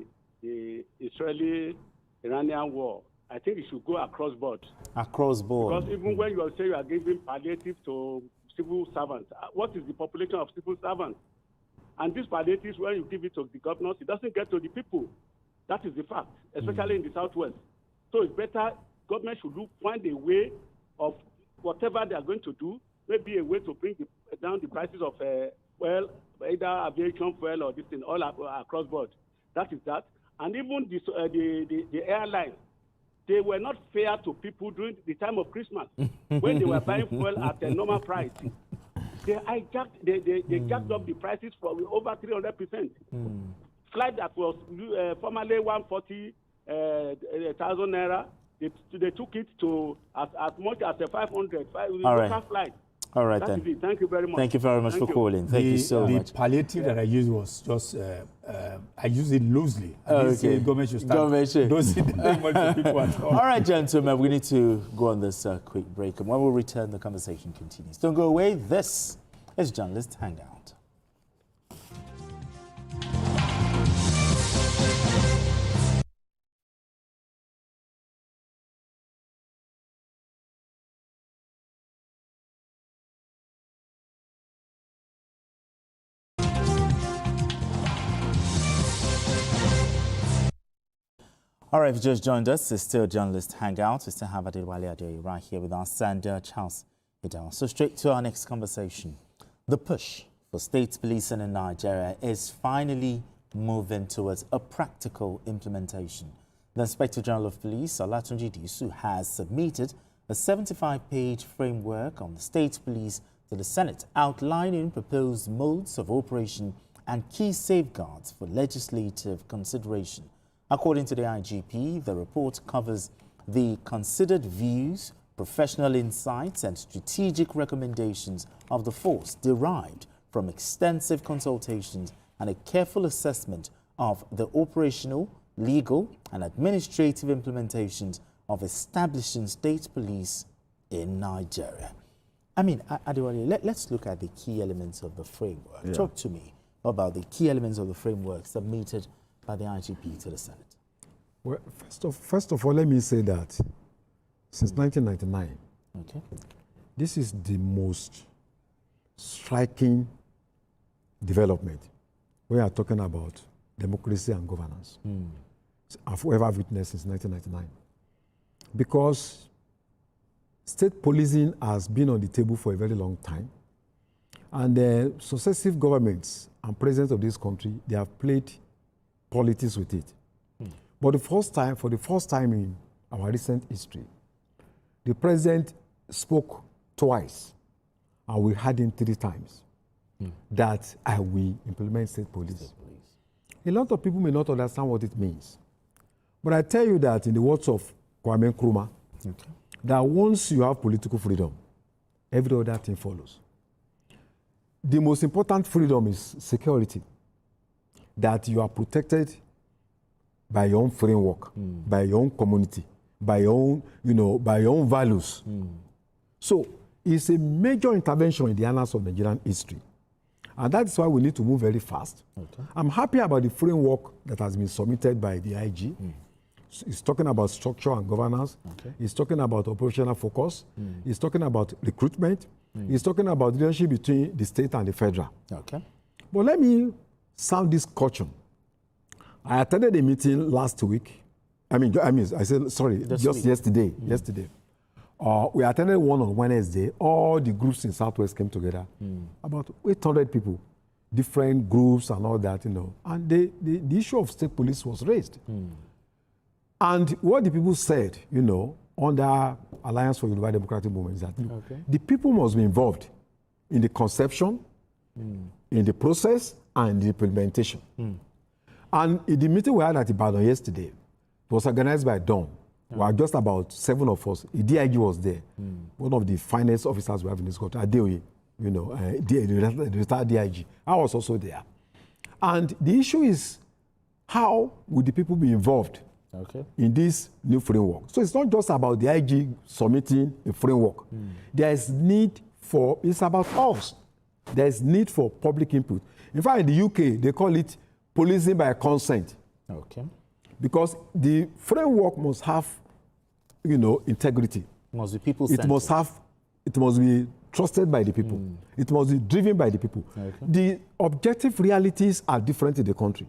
the Israeli-Iranian war, I think it should go across board. Across board. Because even when you say you are giving palliative to civil servants, what is the population of civil servants? And these palliatives, when you give it to the governors, it doesn't get to the people. That is the fact, especially in the Southwest. So it's better government should find a way of whatever they are going to do, maybe a way to bring down the prices of either aviation fuel or this thing all across board. That is that. And even the airlines, they were not fair to people during the time of Christmas when they were buying fuel at a normal price. They jacked up the prices for over 300%. Flight that was formerly 140,000 naira, they took it to as much as 500 flight. All right, that then. Is it. Thank you very much. Thank you very much for calling. Thank you so much. The palliative that I used was just, I use it loosely. Government should start dosing the people at all. All right, gentlemen, we need to go on this quick break. And when we return, the conversation continues. Don't go away. This is Journalist Hangout. All right, if you just joined us, it's still journalist Hangout. We still have Adewale Adeoye right here with us and Charles Idao. So straight to our next conversation. The push for state policing in Nigeria is finally moving towards a practical implementation. The Inspector General of Police, Olatunji Disu, has submitted a 75-page framework on the state police to the Senate, outlining proposed modes of operation and key safeguards for legislative consideration. According to the IGP, the report covers the considered views, professional insights, and strategic recommendations of the force derived from extensive consultations and a careful assessment of the operational, legal, and administrative implications of establishing state police in Nigeria. I mean, Adewale, let's look at the key elements of the framework. Yeah. Talk to me about the key elements of the framework submitted by the IGP to the Senate. Well, first of all, let me say that since 1999, this is the most striking development. We are talking about democracy and governance. I've ever witnessed since 1999. Because state policing has been on the table for a very long time. And the successive governments and presidents of this country, they have played politics with it. But for the first time in our recent history, the president spoke twice, and we heard him 3 times, that I will implement state police. A lot of people may not understand what it means. But I tell you that in the words of Kwame Nkrumah, that once you have political freedom, every other thing follows. The most important freedom is security, that you are protected by your own framework, by your own community, by your own, by your own values. So it's a major intervention in the annals of Nigerian history. And that's why we need to move very fast. I'm happy about the framework that has been submitted by the IG. It's talking about structure and governance. It's talking about operational focus. It's talking about recruitment. It's talking about relationship between the state and the federal. But let me sound this caution. I attended a meeting last week. I said, sorry, just yesterday. We attended one on Wednesday. All the groups in Southwest came together. About 800 people, different groups and all that, And the issue of state police was raised. And what the people said, under Alliance for Unified Democratic Movement is that the people must be involved in the conception, in the process, and the implementation. And in the meeting we had at Ibadan yesterday, it was organized by Dawn. We were just about 7 of us. The DIG was there, one of the finest officers we have in this country, Adeoye, the retired DIG. I was also there. And the issue is, how would the people be involved in this new framework? So it's not just about the IG submitting a framework. There is need for, it's about us. There is need for public input. In fact, in the UK, they call it policing by consent. Because the framework must have, integrity. Must be people-centered. It must be trusted by the people. It must be driven by the people. The objective realities are different in the country.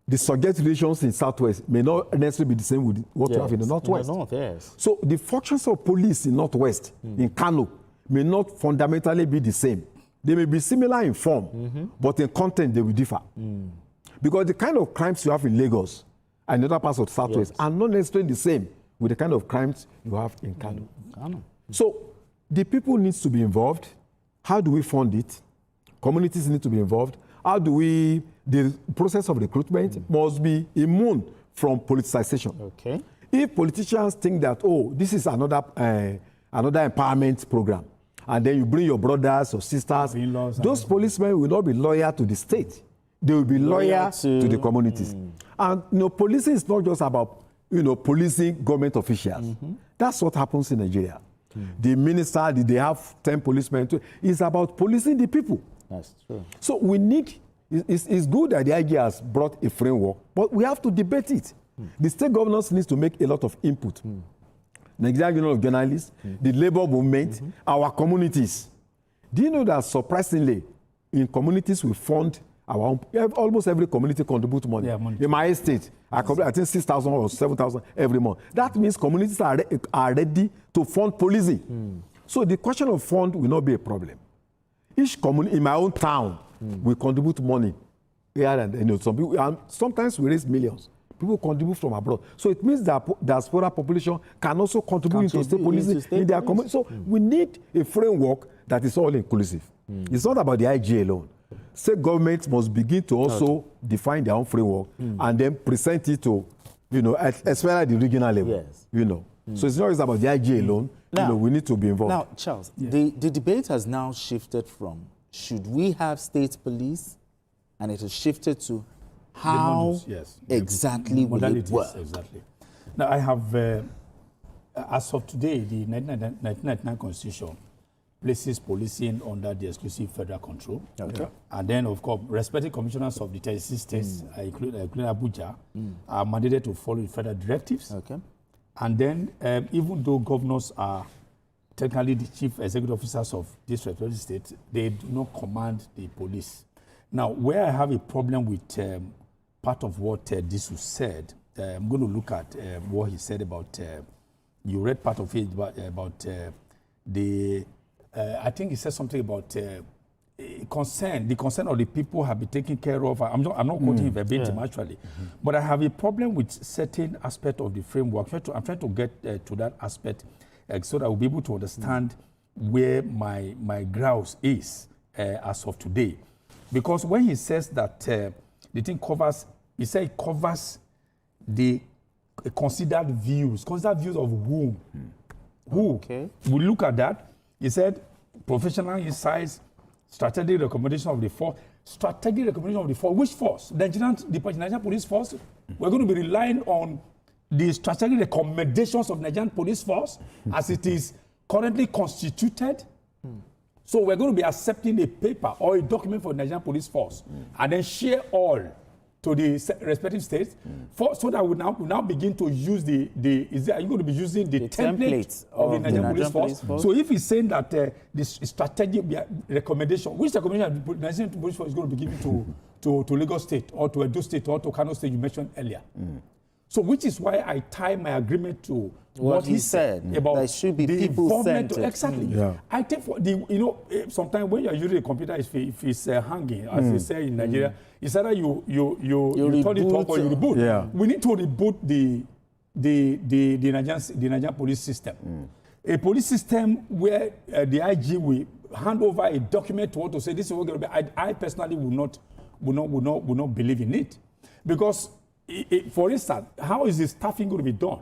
The subject relations in Southwest may not necessarily be the same with what you have in the Northwest. In the North, yes. So the functions of police in Northwest, in Kano, may not fundamentally be the same. They may be similar in form, but in content they will differ. Because the kind of crimes you have in Lagos and other parts of the Southwest are not necessarily the same with the kind of crimes you have in Kano. So the people need to be involved. How do we fund it? Communities need to be involved. How do we, the process of recruitment must be immune from politicization. If politicians think that, this is another empowerment program, and then you bring your brothers or sisters, those policemen will not be loyal to the state. They will be loyal to the communities. And policing is not just about policing government officials. That's what happens in Nigeria. The minister, they have 10 policemen. It's about policing the people. That's true. So we need, it's good that the IG has brought a framework, but we have to debate it. The state governors need to make a lot of input. Nigerian Union of Journalists, the labor movement, our communities. Do you know that surprisingly, in communities we fund almost every community contributes money. Yeah, money. In my estate, I think 6,000 or 7,000 every month. That means communities are ready to fund policing. So the question of fund will not be a problem. Each community in my own town will contribute money. Yeah, and some people, and sometimes we raise millions. People contribute from abroad. So it means that diaspora population can also contribute into state policing in their community. So we need a framework that is all inclusive. It's not about the IG alone. State governments must begin to also define their own framework and then present it to, especially at the regional level. Yes. So it's not just about the IG alone. Now, we need to be involved. Now, Charles, the debate has now shifted from should we have state police, and it has shifted to how exactly will it work? Exactly. Now, I have, as of today, the 1999 Constitution places policing under the exclusive federal control. Okay. And then, of course, respective commissioners of the 36 states, including Abuja, are mandated to follow the federal directives. Okay. And then, even though governors are technically the chief executive officers of this respective state, they do not command the police. Now, where I have a problem with part of what Disu said, I'm going to look at what he said about, you read part of it about I think he said something about the concern of the people have been taken care of. I'm not quoting him verbatim, actually. But I have a problem with certain aspect of the framework. I'm trying to get to that aspect so that I will be able to understand where my grouse is as of today. Because when he says that the thing covers, he said it covers the considered views of whom? Who? Okay. We look at that. He said professional insights, strategic recommendation of the force. Strategic recommendation of the force. Which force? The Nigerian Police Force. We're going to be relying on the strategic recommendations of Nigerian Police Force as it is currently constituted. So we're going to be accepting a paper or a document for the Nigerian Police Force and then share all to the respective states so that we now begin to use are you going to be using the template of the Nigerian Police Force? So if he's saying that this strategic recommendation, which recommendation the Nigerian Police Force is going to be given to Lagos State or to Edo State or to Kano State you mentioned earlier. So which is why I tie my agreement to what he said about there should be the involvement. Exactly. Yeah. I think for sometimes when you're using a computer, if it's hanging, as they say in Nigeria, it's either you turn it off or you reboot. Yeah. We need to reboot the Nigerian police system. A police system where the IG will hand over a document to what to say. This is what going to be. I personally will not believe in it, because for instance, how is the staffing going to be done?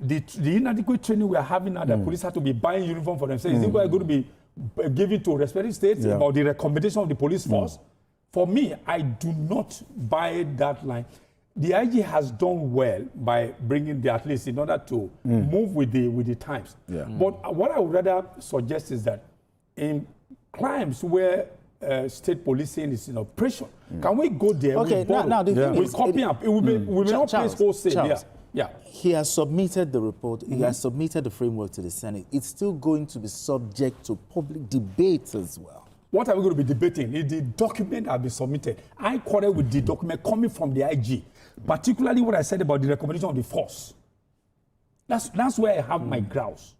The inadequate training we are having now, the police have to be buying uniform for themselves. Is it going to be given to respective states about the recommendation of the police force? For me, I do not buy that line. The IG has done well by bringing at least in order to move with the times. Yeah. But what I would rather suggest is that in crimes where state policing is in operation, can we go there? Okay, now the thing is, copy up. It will be not place wholesale. Yeah. He has submitted the report. He has submitted the framework to the Senate. It's still going to be subject to public debate as well. What are we going to be debating? Is the document that has been submitted. I quarrel with the document coming from the IG, particularly what I said about the recommendation of the force. That's where I have my grouse.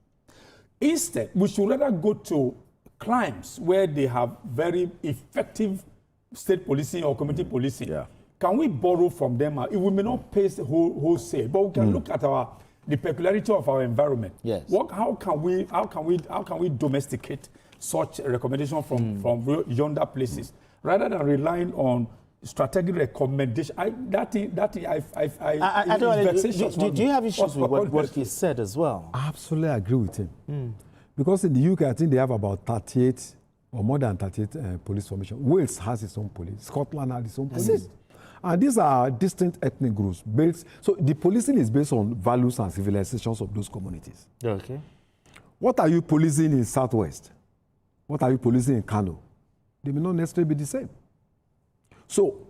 Instead, we should rather go to crimes where they have very effective state policing or community policing. Yeah. Can we borrow from them? We may not pay wholesale, but we can look at the peculiarity of our environment. Yes. How can we domesticate such a recommendation from yonder places rather than relying on strategic recommendation? Do you have issues with what he said as well? I absolutely agree with him. Because in the UK, I think they have about 38 or more than 38 police formation. Wales has its own police. Scotland has its own police. And these are distinct ethnic groups. So the policing is based on values and civilizations of those communities. Okay. What are you policing in Southwest? What are you policing in Kano? They may not necessarily be the same. So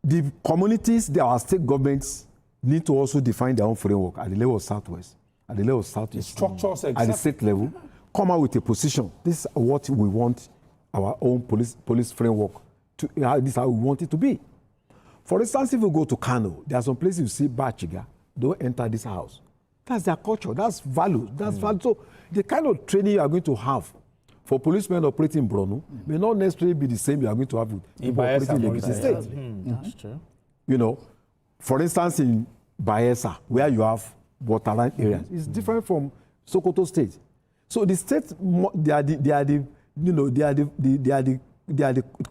the communities, our state governments need to also define their own framework at the level of Southwest, at the level of Southeast, structures, at the state level, come out with a position. This is what we want our own police framework this is how we want it to be. For instance, if you go to Kano, there are some places you see Bachiga, don't enter this house. That's their culture, that's value, that's value. So the kind of training you are going to have for policemen operating in Brno may not necessarily be the same you are going to have with people operating in Lagos State. That's true. You know, for instance, in Bayelsa, where you have waterline areas, it's different from Sokoto State. So the states, they are the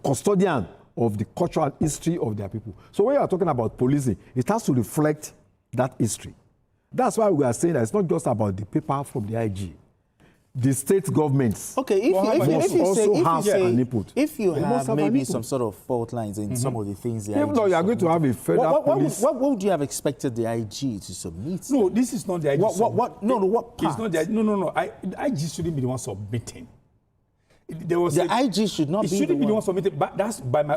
custodian of the cultural history of their people. So when you are talking about policing, it has to reflect that history. That's why we are saying that it's not just about the paper from the IG. The state governments if you have maybe some sort of fault lines in some of the things the even though you are going to have a federal police. What would you have expected the IG to submit? No, this is not the IG. What part? It's not the IG. No. The IG shouldn't be the one submitting. IG should not be the one submitting, but that's by my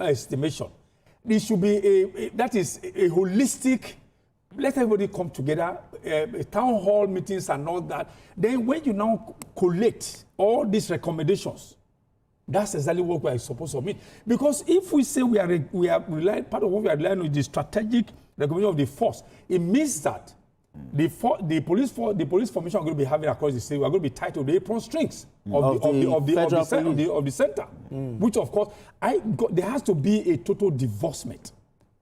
estimation. It should be that is a holistic. Let everybody come together, town hall meetings and all that. Then when you now collect all these recommendations, that's exactly what we are supposed to mean. Because if we say we are relying, part of what we are relying on is the strategic recommendation of the force, it means that the police formation are going to be having across the state. We are going to be tied to the apron strings of the center, which of course there has to be a total divorcement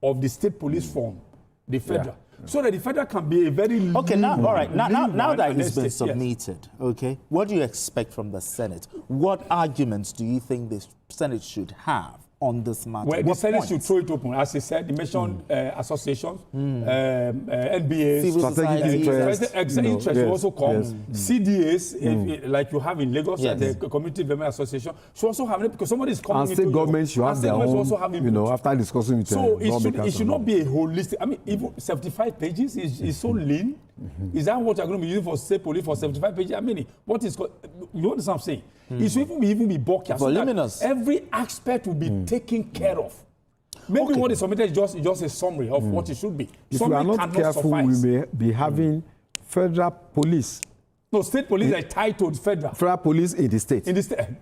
of the state police from the federal. So that the federal can be a very now that it's been submitted, okay, what do you expect from the Senate? What arguments do you think the Senate should have on this matter? Well, the Senate should throw it open. As I said, the mentioned associations, NBAs, civil society interest will also come. CDAs, like you have in Lagos, the Community Development Association, should also have it because somebody is coming. And state governments should have their own, after discussing with so it should not be a holistic. I mean, even 75 pages is so lean. Is that what you're going to be using for state police for 75 pages? I mean, what is you understand what I'm saying? It should even be bulky. So every aspect will be taken care of. Maybe what is submitted is just a summary of what it should be. If we are not careful, we may be having federal police. No, state police are tied to the federal. Federal police in the state.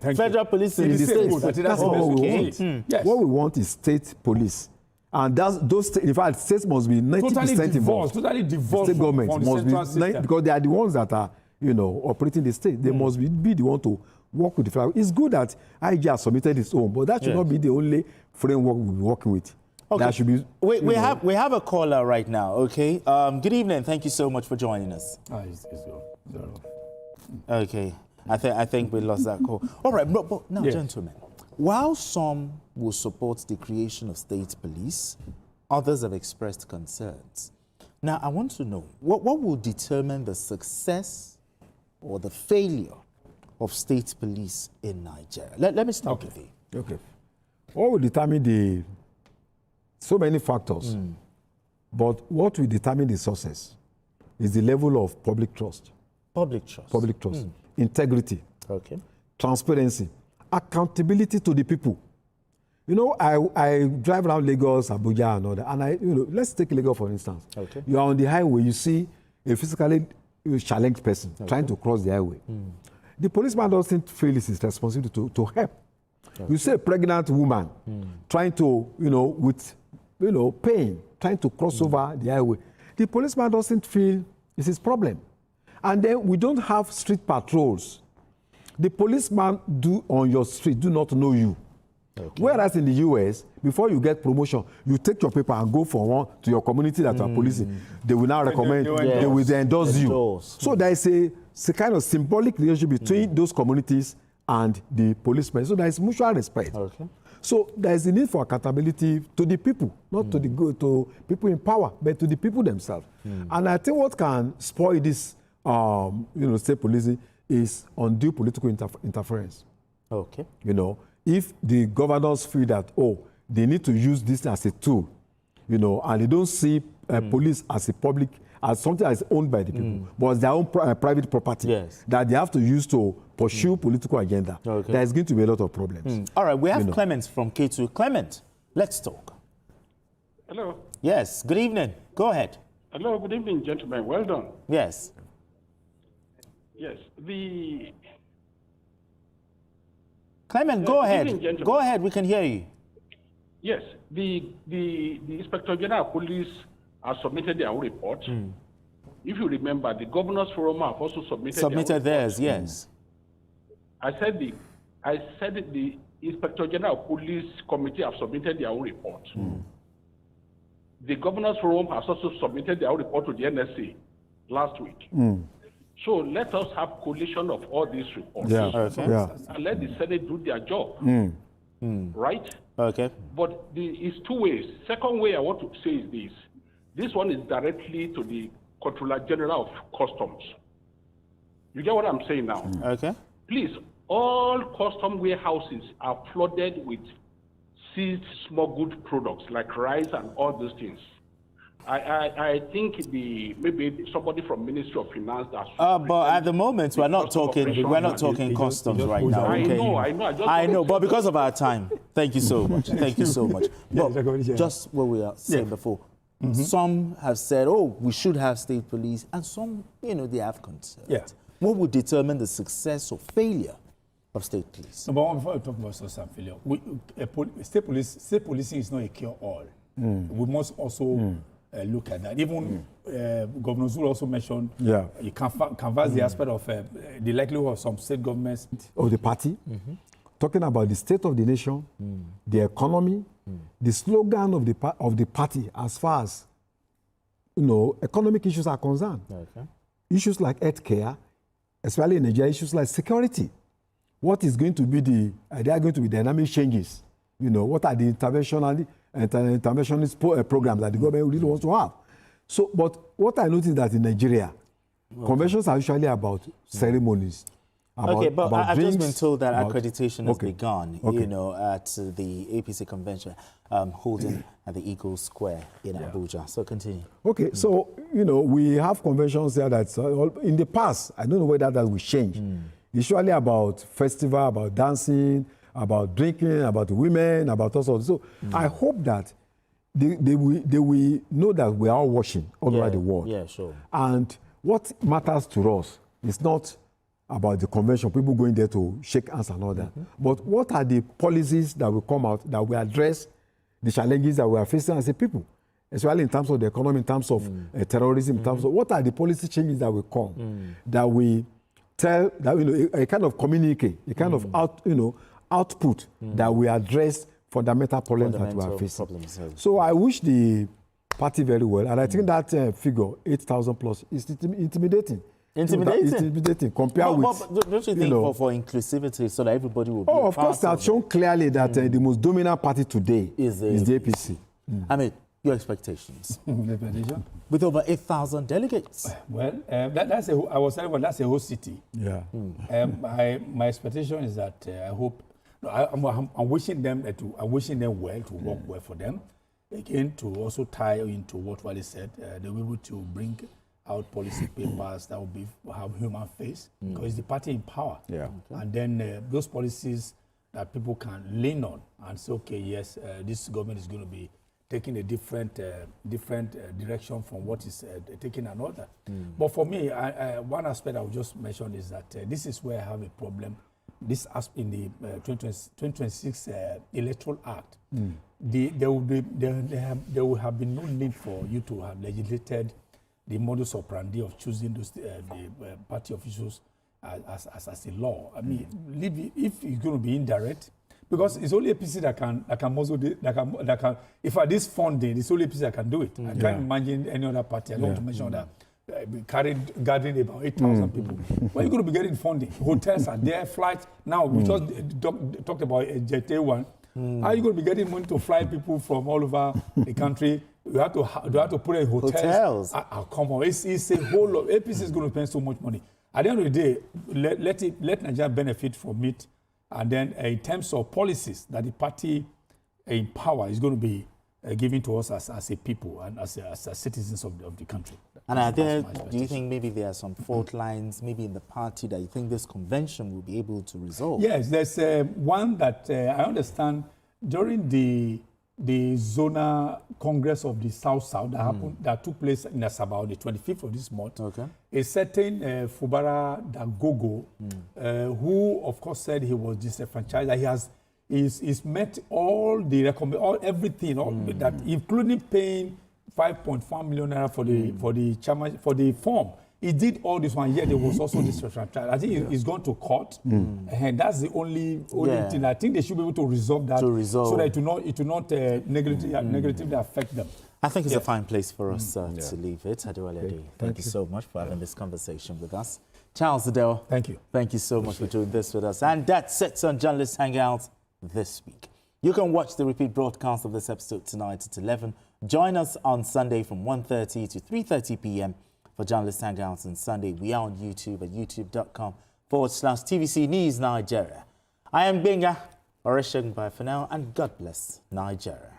Federal police in the state. That's what we want. Yes. What we want is state police. And those, in fact, states must be 90% involved. Totally divorced state government from the must central be system. Because they are the ones that are, operating the state. They must be the one to work with the federal. It's good that IG has submitted its own, but that should not be the only framework we'll be working with. Okay. That should be. We have a caller right now. Okay. Good evening. Thank you so much for joining us. Okay. I think we lost that call. All right, but now, gentlemen, while some will support the creation of state police, others have expressed concerns. Now, I want to know, what will determine the success or the failure of state police in Nigeria? Let me start with you. Okay. What will determine so many factors, but what will determine the success is the level of public trust. Public trust. Integrity. Okay. Transparency. Accountability to the people. I drive around Lagos, Abuja, and all that, and let's take Lagos for instance. Okay. You are on the highway, you see a physically challenged person trying to cross the highway. The policeman doesn't feel it's his responsibility to help. Okay. You see a pregnant woman trying to, with pain, trying to cross over the highway. The policeman doesn't feel it's his problem. And then we don't have street patrols. The policeman on your street do not know you. Okay. Whereas in the US, before you get promotion, you take your paper and go for one to your community that you are policing. They will now recommend, they will endorse you. So there is a kind of symbolic relationship between those communities and the policemen. So there is mutual respect. Okay. So there is a need for accountability to the people, not to people in power, but to the people themselves. And I think what can spoil this, state policing is undue political interference. Okay. If the governors feel that, they need to use this as a tool, and they don't see police as as something that is owned by the people, but as their own private property that they have to use to pursue political agenda, there is going to be a lot of problems. All right, we have Clement from K2. Clement, let's talk. Hello. Yes, good evening. Go ahead. Hello, good evening, gentlemen. Well done. Yes. Yes, Clement, go ahead. Go ahead, we can hear you. Yes, the Inspector General of Police has submitted their own report. If you remember, the Governors Forum have also submitted theirs, yes. I said the Inspector General of Police Committee have submitted their own report. The Governors Forum has also submitted their own report to the NSA last week. So let us have collation of all these reports. And let the Senate do their job. Right? Okay. But it's two ways. Second way I want to say is this. This one is directly to the Controller General of Customs. You get what I'm saying now? Okay. Please, all custom warehouses are flooded with seized smuggled products like rice and all those things. I think maybe somebody from Ministry of Finance. But at the moment we're not talking customs right now. Okay? I know, but because of our time, thank you so much. Thank you so much. But just what we are saying before, some have said, "Oh, we should have state police," and some, they have concerns. What would determine the success or failure of state police? Number one, before we talk about success and failure, state policing is not a cure-all. We must also look at that. Even Governor Zulu also mentioned you canvass the aspect of the likelihood of some state governments of the party, talking about the state of the nation, the economy, the slogan of the party as far as economic issues are concerned. Issues like healthcare, especially in Nigeria, issues like security. What is going to be there are going to be dynamic changes. What are the interventionist programs that the government really wants to have? So, but what I noticed that in Nigeria, conventions are usually about ceremonies. But I've just been told that accreditation has begun, at the APC convention holding at the Eagle Square in Abuja. So continue. Okay, so, we have conventions there that in the past, I don't know whether that will change. It's usually about festival, about dancing, about drinking, about women, about all sorts. So I hope that they will know that we are all watching all over the world. Yeah, sure. And what matters to us is not about the convention, people going there to shake hands and all that. But what are the policies that will come out that will address the challenges that we are facing as a people, especially in terms of the economy, in terms of terrorism, in terms of what are the policy changes that will come, that we tell, that a kind of communique, a kind of output that we address fundamental problems that we are facing. So I wish the party very well, and I think that figure 8,000 plus is intimidating. Intimidating compared with. But don't you think for inclusivity, so that everybody will be of course, that's shown clearly that the most dominant party today is the APC. I mean, your expectations? With over 8,000 delegates. Well, that's a whole city. Yeah. My expectation is that I hope. I'm wishing them well, to work well for them. Again, to also tie into what Wale said, they will be able to bring out policy papers that will have human face, because it's the party in power. And then those policies that people can lean on and say, okay, yes, this government is going to be taking a different direction from what is taking another. But for me, one aspect I would just mention is that this is where I have a problem. This in the 2026 Electoral Act, there will have been no need for you to have legislated the modus operandi of choosing those, the party officials as a law. I mean, if it's going to be indirect, because it's only APC that can muzzle that can. If at this funding, it's only APC that can do it. I can't imagine any other party. I don't want to mention that. Gathering about 8,000 people. Where are you going to be getting funding? Hotels are there, flights. Now, we just talked about a Jet A1. How are you going to be getting money to fly people from all over the country? You have to put in hotels. Come on, it's a whole lot. APC is going to spend so much money. At the end of the day, let Nigeria benefit from it. And then in terms of policies that the party in power is going to be giving to us as a people and as citizens of the country. And do you think maybe there are some fault lines maybe in the party that you think this convention will be able to resolve? Yes, there's one that I understand during the Zona Congress of the South-South that happened, that took place in Asaba on the 25th of this month. A certain Fubara Dagogo, who of course said he was disenfranchised, that he is met all the everything, that, including paying 5.5 million naira for the form. He did all this one, yet there was also this trial. I think he's gone to court, and that's the only thing. I think they should be able to resolve that, so that it will not negatively affect them. I think it's a fine place for us to leave it. Thank you so much for having this conversation with us. Charles Adele, thank you so much for doing this with us. And that's it on Journalist Hangout this week. You can watch the repeat broadcast of this episode tonight at 11. Join us on Sunday from 1:30 to 3:30 p.m. for Journalist Hangouts on Sunday. We are on YouTube at youtube.com/TVC News Nigeria. I am Benga Oresheng. Bye for now, and God bless Nigeria.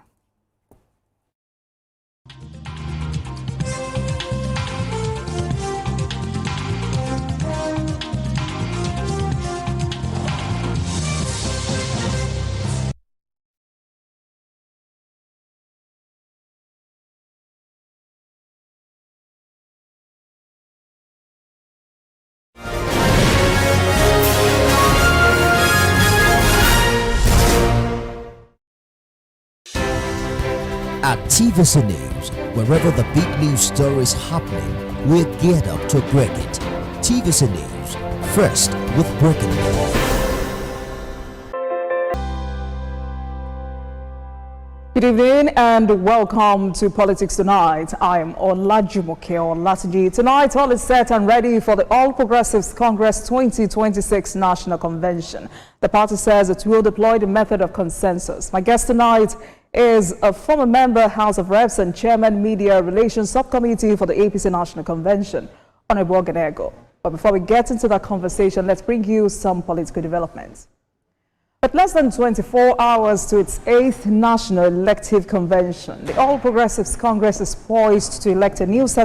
At TVC News, wherever the big news story is happening, we're geared up to break it. TVC News, first with breaking news. Good evening and welcome to Politics Tonight. I am Olajumoke Olatunji. Tonight, all is set and ready for the All Progressives Congress 2026 National Convention. The party says it will deploy the method of consensus. My guest tonight is a former member, House of Reps, and Chairman, Media Relations Subcommittee for the APC National Convention, Honorable Ganego. But before we get into that conversation, let's bring you some political developments. But less than 24 hours to its 8th National Elective Convention, the All Progressives Congress is poised to elect a new set